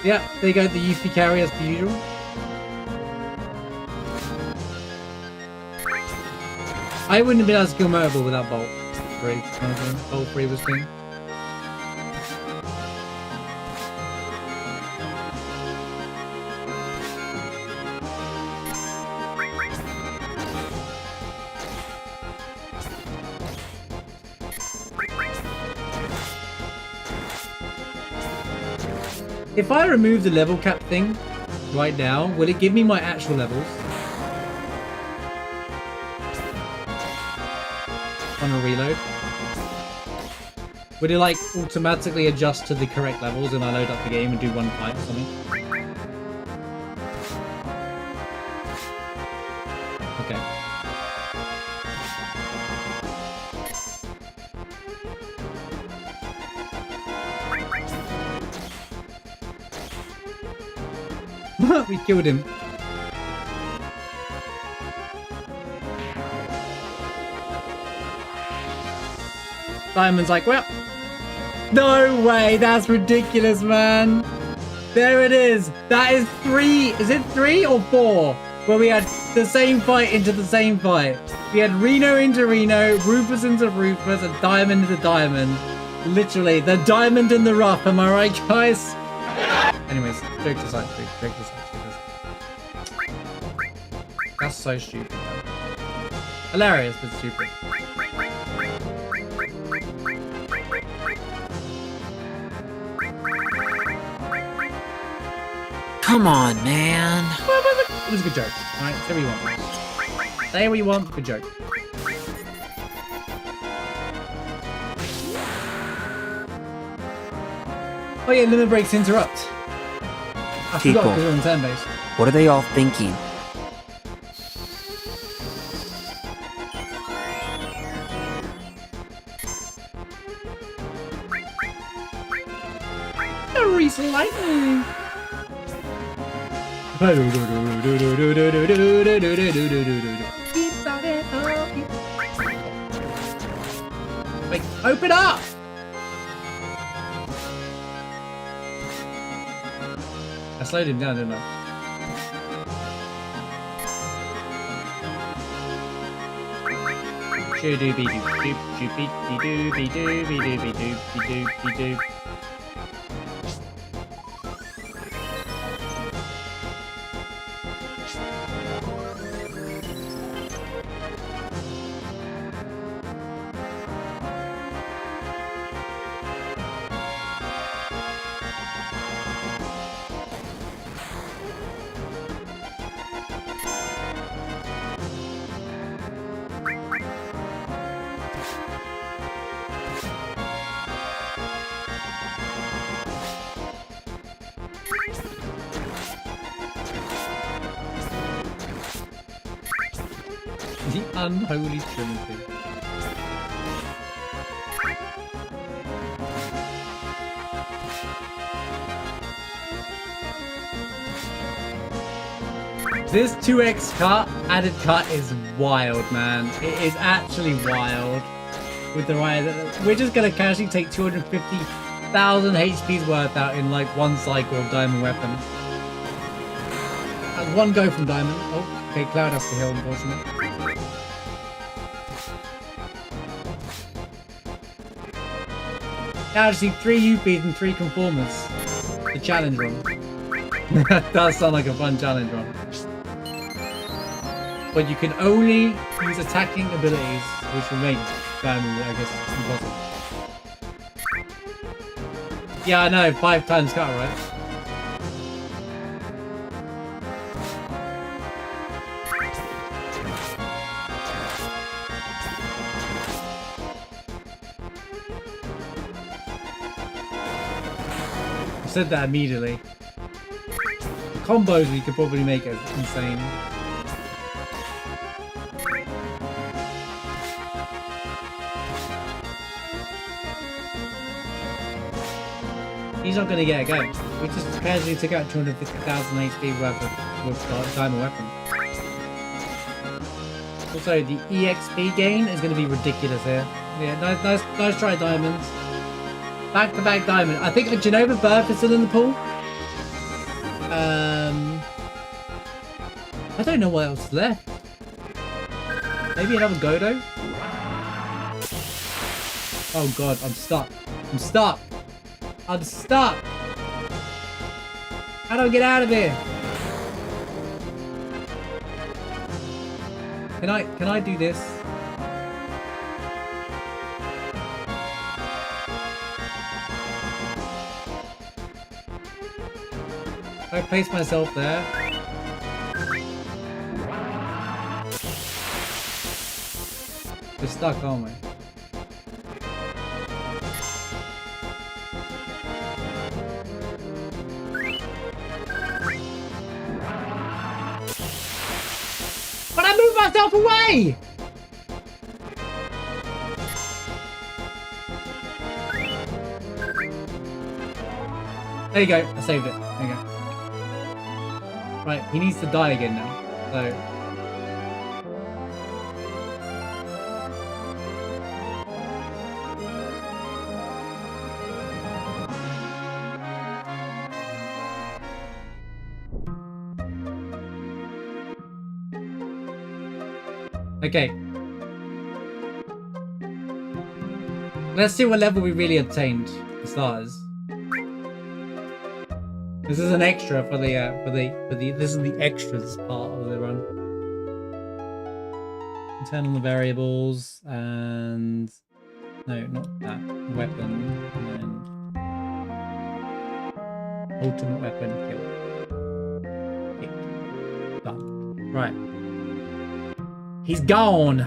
Yeah, there you go, the UP carry as per usual. I wouldn't have been able to kill Mobile without Bolt 3. Bolt 3 was king. If I remove the level cap thing right now, will it give me my actual levels? On a reload? Would it like automatically adjust to the correct levels and I load up the game and do one fight or something? Okay. We killed him. Simon's like, well, no way, that's ridiculous, man. There it is. That is 3. Is it 3 or 4? Where we had the same fight into the same fight. We had Reno into Reno, Rufus into Rufus, and Diamond into Diamond. Literally, the diamond in the rough. Am I right, guys? Anyways, jokes aside, please. Jokes aside. That's so stupid, man. Hilarious, but stupid. Come on, man. It was a good joke. Alright, say what you want. Say what you want, good joke. Oh yeah, limit breaks interrupt. I People. forgot because we're on turn base. What are they all thinking? Recent lightning. Wait, open up! I slowed him down, didn't I? Shoo-doo-be-doo-doop-doo-be-doo-be-doo-be-doo-be-doo-be-doo. The unholy trinity. This 2x cut, added cut is wild, man. It is actually wild. With the right, we're just gonna casually take 250,000 HP's worth out in like one cycle of diamond weapon. And one go from diamond. Oh, okay, Cloud has to heal, unfortunately. Now I just need 3 UPs and 3 conformers. The challenge run. That does sound like a fun challenge run. But you can only use attacking abilities, which will make diamond, I guess, impossible. Yeah, I know, 5 times cut, right? I said that immediately. The combos we could probably make are insane. He's not going to get a go. We just casually took out 250,000 HP worth of diamond weapon. Also, the EXP gain is going to be ridiculous here. Yeah, nice try, diamonds. Back-to-back diamond. I think Genova Birth is still in the pool. I don't know what else is left. Maybe another Godo? Oh god, I'm stuck. I'm stuck. I'm stuck. How do I get out of here? Can I do this? If I place myself there. We're stuck, aren't we? But I moved myself away! There you go, I saved it. There you go. Right, he needs to die again now. So. Okay. Let's see what level we really obtained for starters. This is an extra for the this is the extras part of the run. Internal variables and no, not that weapon, and then ultimate weapon kill. Done. Right. He's gone.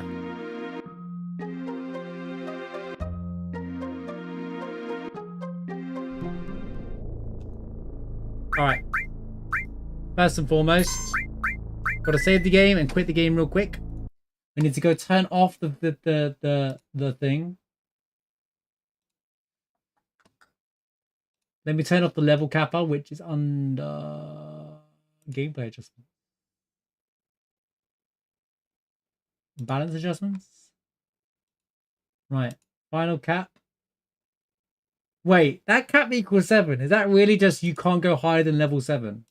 First and foremost, gotta save the game and quit the game real quick. We need to go turn off the thing. Let me turn off the level capper, which is under gameplay adjustment. Balance adjustments. Right. Final cap. Wait, that cap equals 7. Is that really just you can't go higher than level 7?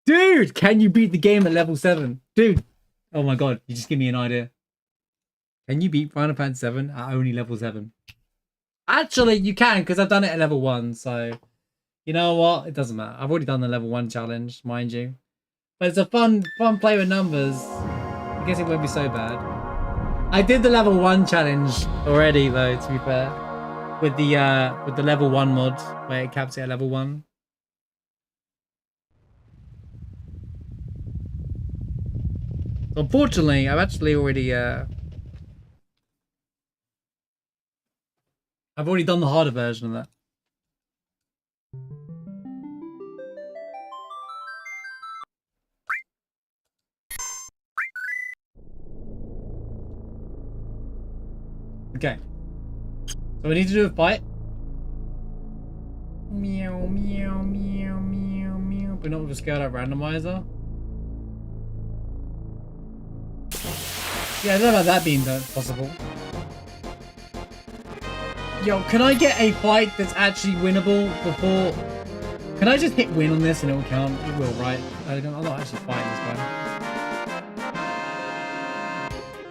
Dude, can you beat the game at level 7? Dude. Oh my god, you just give me an idea. Can you beat Final Fantasy 7 at only level 7? Actually, you can, because I've done it at level 1, so... You know what? It doesn't matter. I've already done the level 1 challenge, mind you. But it's a fun play with numbers. I guess it won't be so bad. I did the level 1 challenge already, though, to be fair. With the level 1 mod, where it caps it at level 1. Unfortunately, I've actually already I've already done the harder version of that. Okay. So we need to do a fight. Meow, meow, meow, meow, meow. But not with a scaled out randomizer. Yeah, I don't know about that being possible. Yo, can I get a fight that's actually winnable before... Can I just hit win on this and it will count? It will, right? I'm not actually fighting this guy.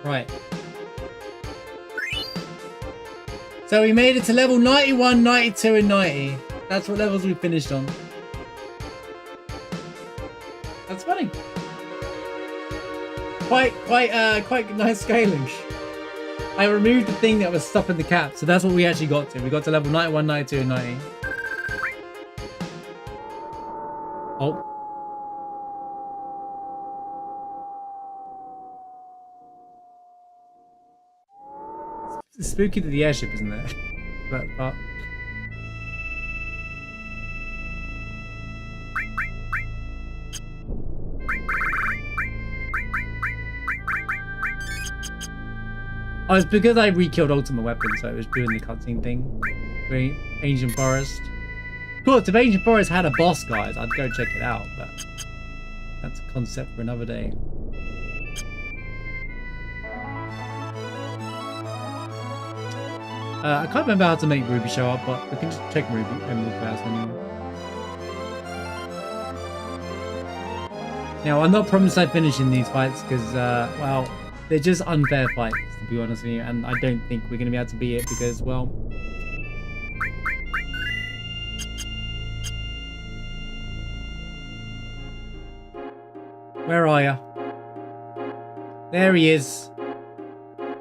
Right. So we made it to level 91, 92, and 90. That's what levels we finished on. That's funny. Quite nice scaling. I removed the thing that was stopping the cap, so that's what we actually got to. We got to level 91, 92, and 90. Oh. It's spooky to the airship, isn't it? But oh, it's because I re-killed Ultimate Weapon, so it was doing the cutscene thing. Very Ancient Forest. Of course, if Ancient Forest had a boss, guys, I'd go check it out, but that's a concept for another day. I can't remember how to make Ruby show up, but we can just check Ruby first anyway. Now, I'm not promising finishing these fights because, well, they're just unfair fights, to be honest with you, and I don't think we're going to be able to beat it because, well... Where are ya? There he is.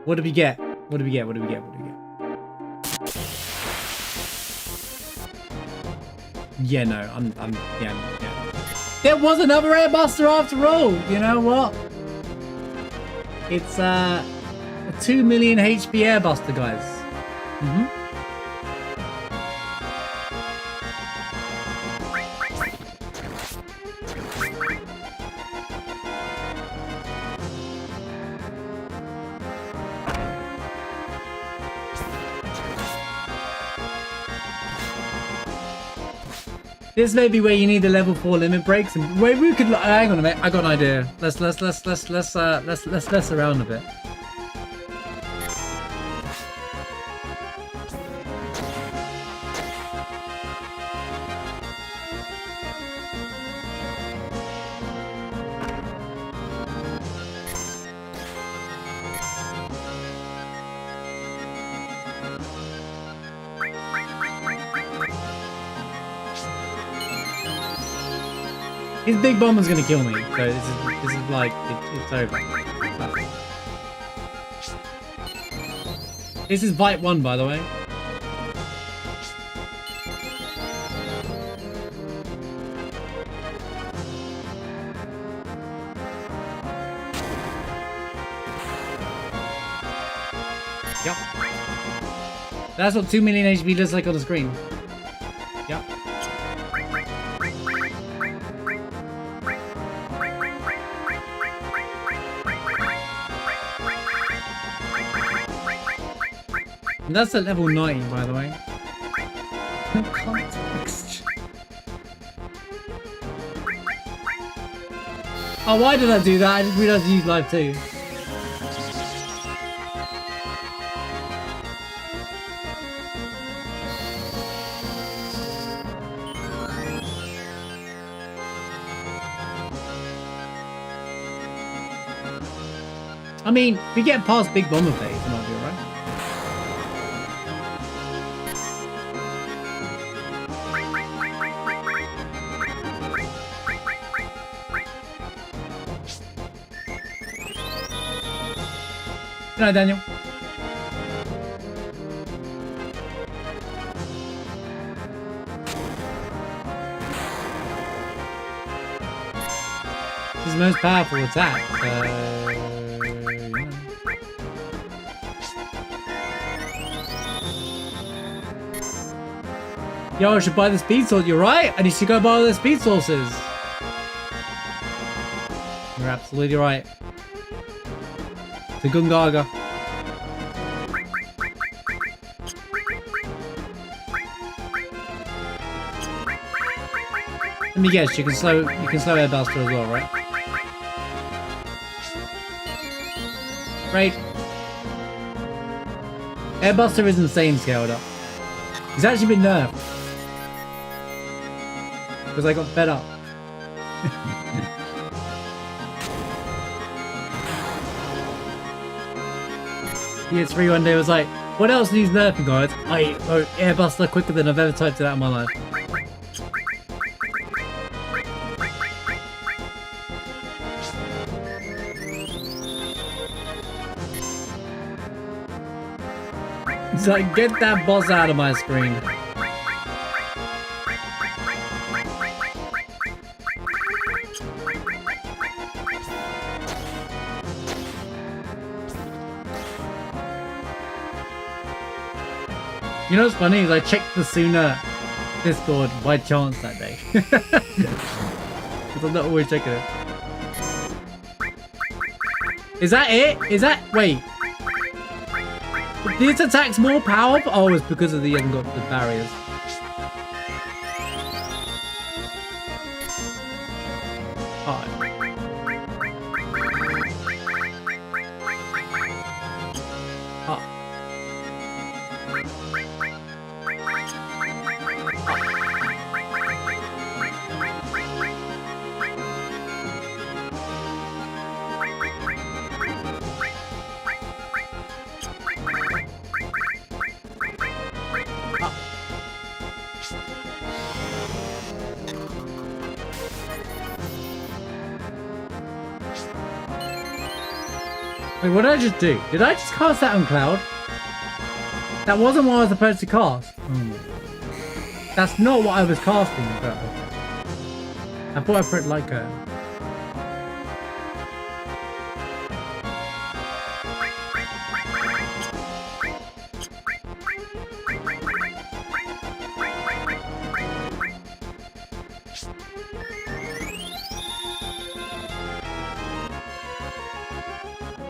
What did we get? What did we get? What did we get? What did we get? Yeah, no, yeah. There was another airbuster after all. You know what? It's a 2 million HP airbuster, guys. This may be where you need the level 4 limit breaks, and wait, we could hang on a minute. I got an idea. Let's mess around a bit. His big bomb is gonna kill me, so this is like it's over. This is VII 1, by the way. Yep. That's what 2 million HP looks like on the screen. Yep. And that's at level 90, by the way. No context. Oh, why did I do that? I just realized you use live too. I mean, if we get past Big Bomber phase, it might be alright. Good night, Daniel. This is the most powerful attack. Yo, I should buy the speed source. You're right. I need to go buy all the speed sources. You're absolutely right. To Gungaga. Let me guess. You can slow Air Buster as well, right? Right. Air Buster is insane scaled up. He's actually been nerfed. Because I got fed up. PS3 one day was like, what else needs nerfing, guys? I wrote Air Buster quicker than I've ever typed it out in my life. It's like, get that boss out of my screen. You know what's funny is I checked the Sooner Discord by chance that day. Because I'm not always checking it. Is that it? Is that... Wait. This attack's more powerful? Oh, it's because of the... You haven't got the barriers. Alright. Wait, what did I just do? Did I just cast that on Cloud? That wasn't what I was supposed to cast. That's not what I was casting. But I thought I put like a...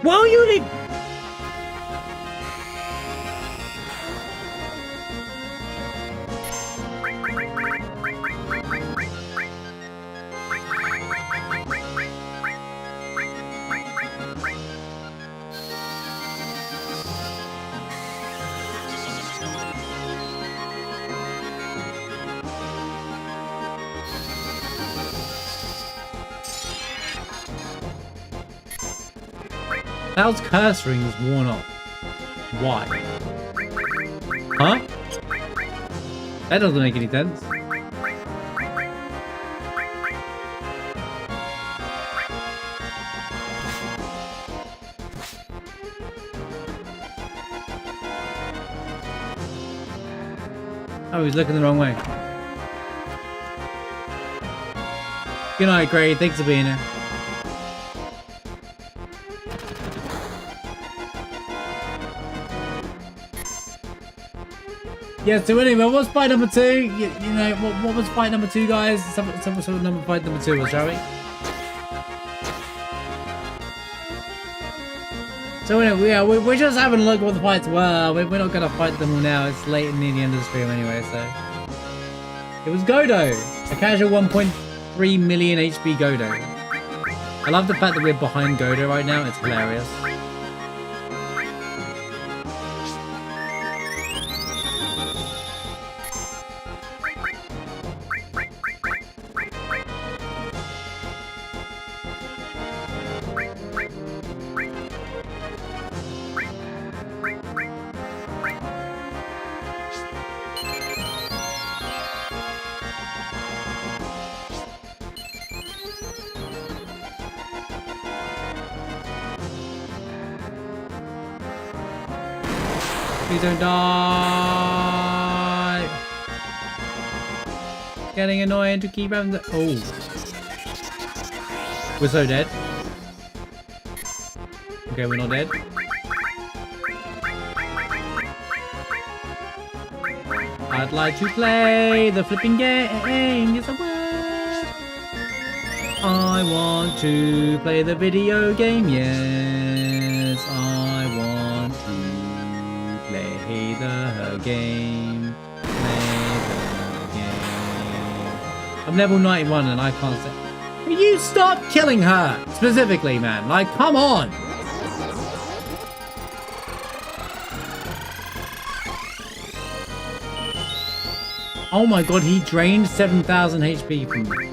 Well, you need... Cloud's curse ring is worn off. Why? Huh? That doesn't make any sense. Oh, he's looking the wrong way. Good night, Gray. Thanks for being here. Yeah, so anyway, what's fight number 2? You know, what was fight number 2, guys? Some sort of fight number 2 was, shall we? So anyway, yeah, we're just having a look at what the fights were. We're not gonna fight them all now. It's late and near the end of the stream anyway, so. It was Godo. A casual 1.3 million HP Godo. I love the fact that we're behind Godo right now. It's hilarious. Please don't die. Getting annoying to keep having the. Oh. We're so dead. Okay, we're not dead. I'd like to play the flipping game. Yes, I would. I want to play the video game. Yes, I want to play the game. Play the game. I'm level 91 and I can't say. Will you stop killing her? Specifically, man. Like, come on. Oh my god, he drained 7,000 HP from me.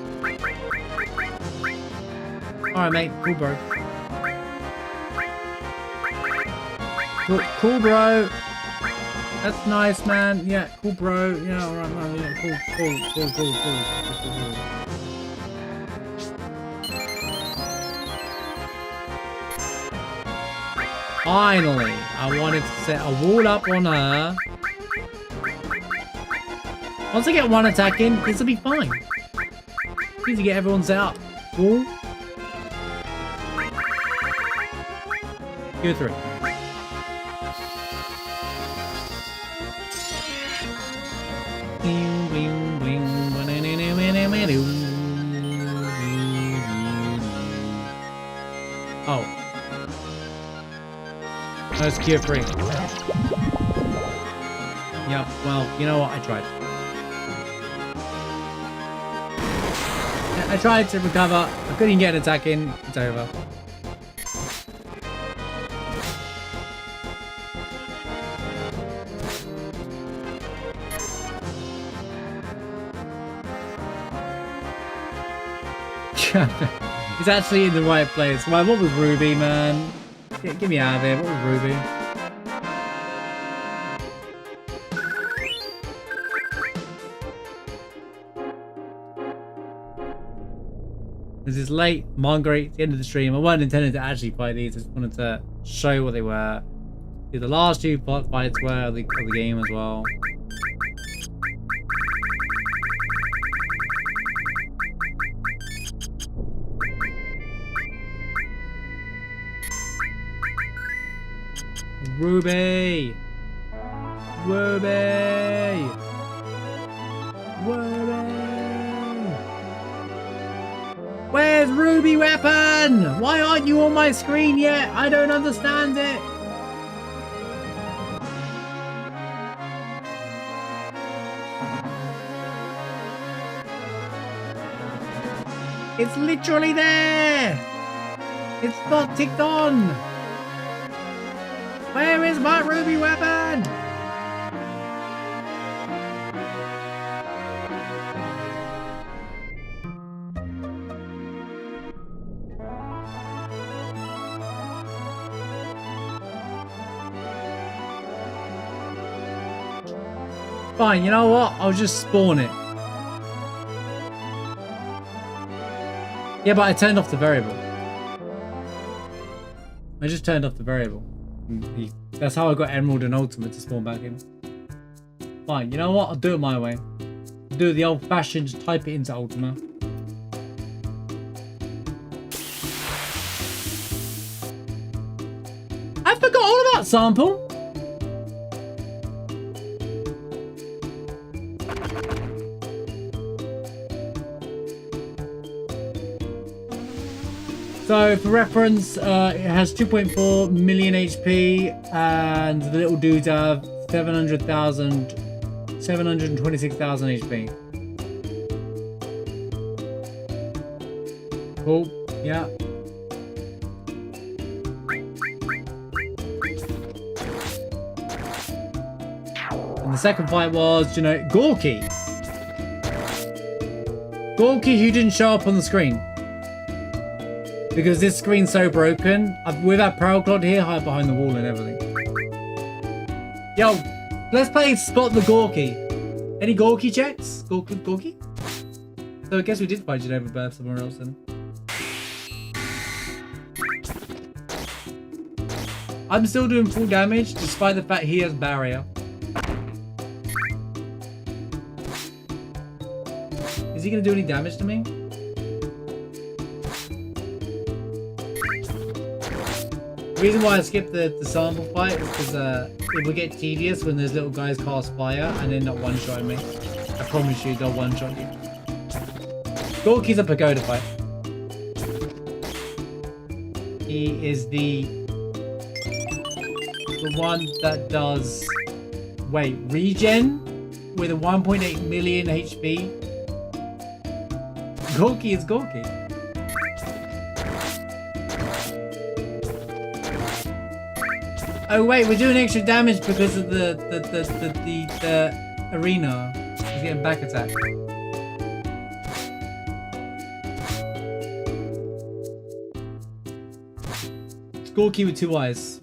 Alright, mate. Cool, bro. Cool, bro. That's nice, man. Yeah, cool, bro. Yeah, alright, man. Yeah, cool. Finally, I wanted to set a wall up on her. Once I get one attack in, this will be fine. Need to get everyone set up. Wall. Go through. Oh. That's cure free. Yep, well, you know what? I tried. I tried to recover. I couldn't get an attack in. It's over. He's actually in the right place. Well, what was Ruby, man? Get me out of here. What was Ruby? This is late, Mongrate, it's the end of the stream. I wasn't intending to actually fight these. I just wanted to show what they were. The last two fights were of the game as well. Ruby! Ruby! Ruby! Where's Ruby Weapon? Why aren't you on my screen yet? I don't understand it. It's literally there. It's not ticked on. Where is my Ruby Weapon? Fine, you know what? I'll just spawn it. Yeah, but I turned off the variable. I just turned off the variable. That's how I got Emerald and Ultimate to spawn back in. Fine, you know what? I'll do it my way. I'll do it the old-fashioned, just type it into Ultima. I forgot all about sample. So for reference, it has 2.4 million HP, and the little dudes have 726,000 HP. Cool. Yeah. And the second fight was, you know, Gorky. Gorky, who didn't show up on the screen. Because this screen's so broken. With that Paraclod here, hide behind the wall and everything. Yo, let's play Spot the Gorky. Any Gorky checks? Gorky? So I guess we did fight Geneva Birth somewhere else then. I'm still doing full damage, despite the fact he has barrier. Is he gonna do any damage to me? The reason why I skipped the sample fight is because it will get tedious when those little guys cast fire and end up one-shotting me. I promise you, they'll one-shot you. Gorky's a pagoda fight. He is the one that does... Wait, regen? With a 1.8 million HP? Gorky is Gorky. Oh wait, we're doing extra damage because of the arena. He's getting back attack. It's Gorky with 2 eyes.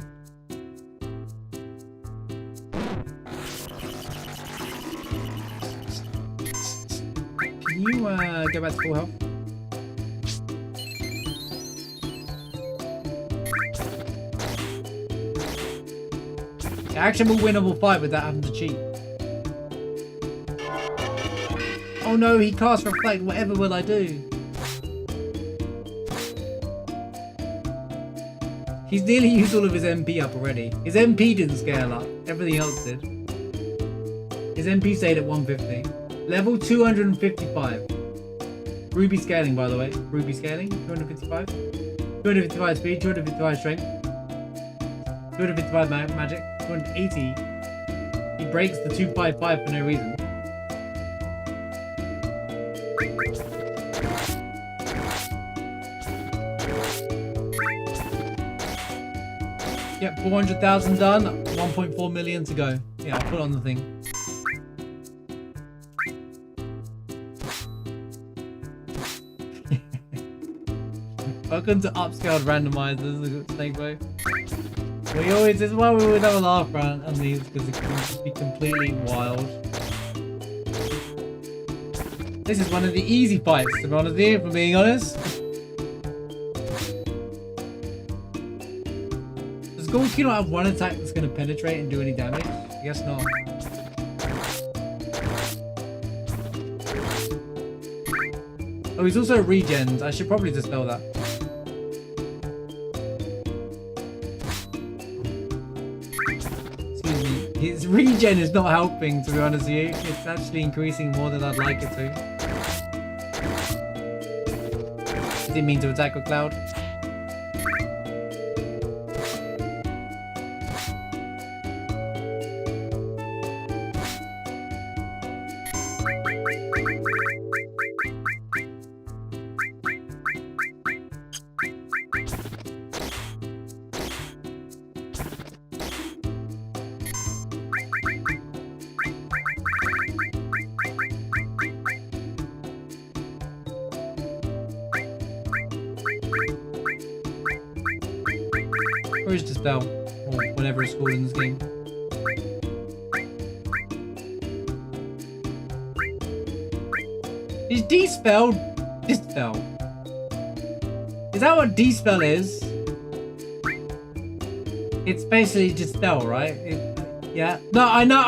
Can you go back to full health? Actual winnable fight without having to cheat. Oh no, he cast Reflect. Whatever will I do? He's nearly used all of his MP up already. His MP didn't scale up. Everything else did. His MP stayed at 150. Level 255. Ruby scaling, by the way. Ruby scaling. 255. 255 speed. 255 strength. 255 magic. 280. He breaks the 255 for no reason. Yep, 400,000 done. 1.4 million to go. Yeah, I'll put on the thing. Welcome to upscaled randomizers, Snakeboy. This is why we always have a laugh around on these, because it can be completely wild. This is one of the easy fights, to be honest with you, if I'm being honest. Does Gorky not have one attack that's going to penetrate and do any damage? I guess not. Oh, he's also regens. I should probably dispel that. His regen is not helping, to be honest with you. It's actually increasing more than I'd like it to. Didn't mean to attack with Cloud. Or is Dispel, or whatever it's called in this game. Is Dispel? Dispel. Is that what Dispel is? It's basically Dispel, right? Yeah. No, I know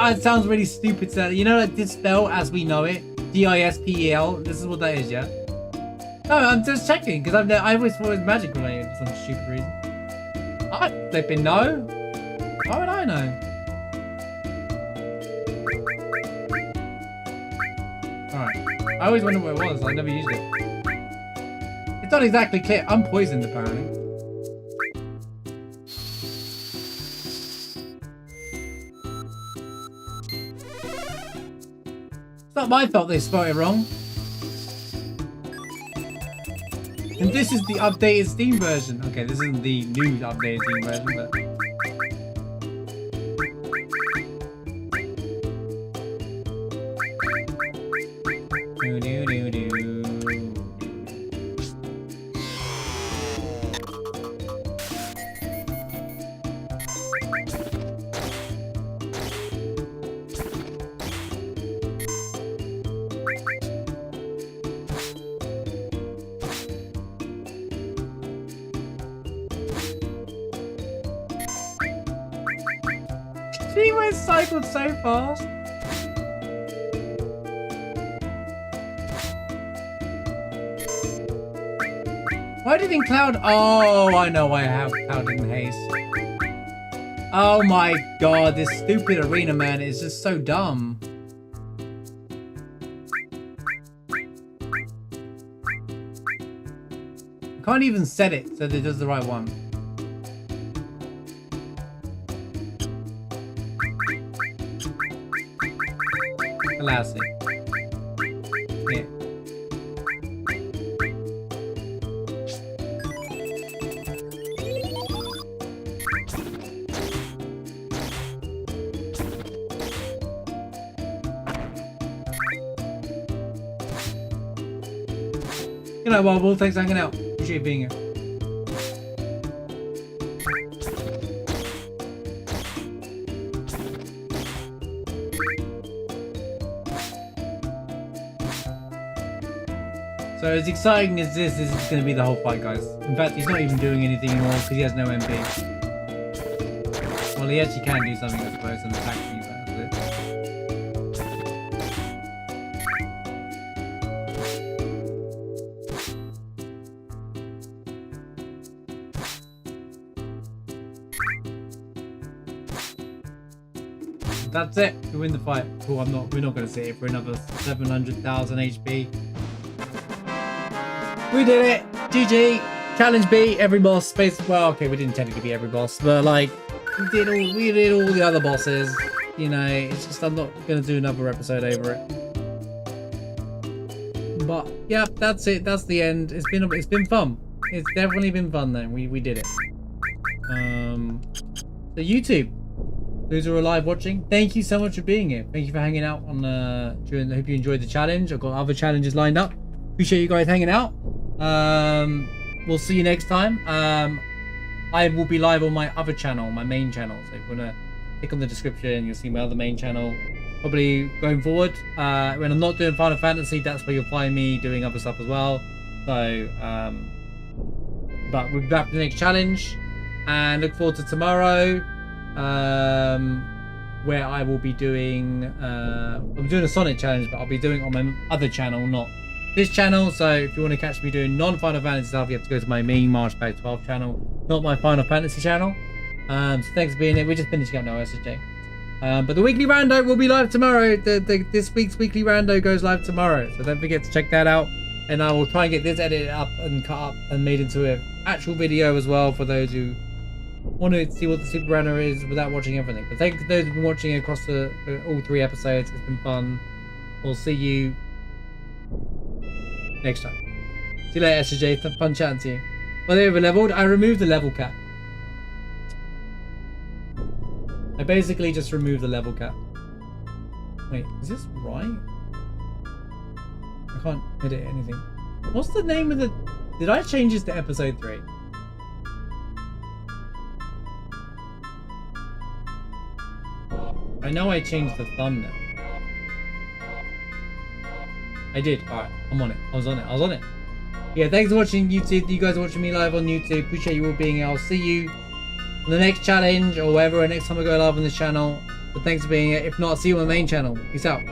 it sounds really stupid to say. You know, like Dispel as we know it. D-I-S-P-E-L. This is what that is, yeah? No, I'm just checking, because I always thought it was magic related for some stupid reason. I flipping know. Why would I know? Alright. I always wondered what it was. I never used it. It's not exactly clear. I'm poisoned, apparently. It's not my fault they spelled it wrong. And this is the updated Steam version. Okay, this isn't the new updated Steam version, but... She went cycled so fast. Why didn't Cloud? Oh, I know why Cloud didn't haste. Oh my god, this stupid arena man is just so dumb. I can't even set it so that it does the right one. Classic. Yeah. Good night, Wobble. Thanks for hanging out. Appreciate you being here. So as exciting as this is going to be the whole fight, guys. In fact, he's not even doing anything anymore because he has no MP. Well, he actually can do something, I suppose, and attack you, but that's it. That's it. We win the fight. Cool. We're not going to sit here for another 700,000 HP. We did it. GG. Challenge B. Every boss. Space. Well, okay, we didn't technically be every boss, but like we did all the other bosses. You know, it's just I'm not going to do another episode over it. But yeah, that's it. That's the end. It's been fun. It's definitely been fun though. We did it. So YouTube. Those who are live watching, thank you so much for being here. Thank you for hanging out on I hope you enjoyed the challenge. I've got other challenges lined up. Appreciate you guys hanging out. We'll see you next time. I will be live on my other channel, my main channel. So if you wanna click on the description, you'll see my other main channel. Probably going forward. When I'm not doing Final Fantasy, that's where you'll find me doing other stuff as well. So but we'll be back for the next challenge. And look forward to tomorrow. Where I will be doing I'm doing a Sonic challenge, but I'll be doing it on my other channel, not this channel. So if you want to catch me doing non-Final Fantasy stuff, you have to go to my main March Bag 12 channel, not my Final Fantasy channel. So thanks for being here. We're just finishing up now, SJ. But the weekly rando will be live tomorrow. This week's weekly rando goes live tomorrow, so don't forget to check that out. And I will try and get this edited up and cut up and made into an actual video as well for those who want to see what the Super Runner is without watching everything. But thank you to those who've been watching across all 3 episodes. It's been fun. We'll see you next time. See you later, SJ. Fun chatting to you. Well, they over leveled. I removed the level cap. I basically just removed the level cap. Wait, is this right? I can't edit anything. What's the name of the... Did I change this to episode 3? I know I changed the thumbnail. I did. Alright, I'm on it. I was on it. Yeah, thanks for watching YouTube. You guys are watching me live on YouTube. Appreciate you all being here. I'll see you on the next challenge or wherever, or next time I go live on this channel. But thanks for being here. If not, I'll see you on the main channel. Peace out.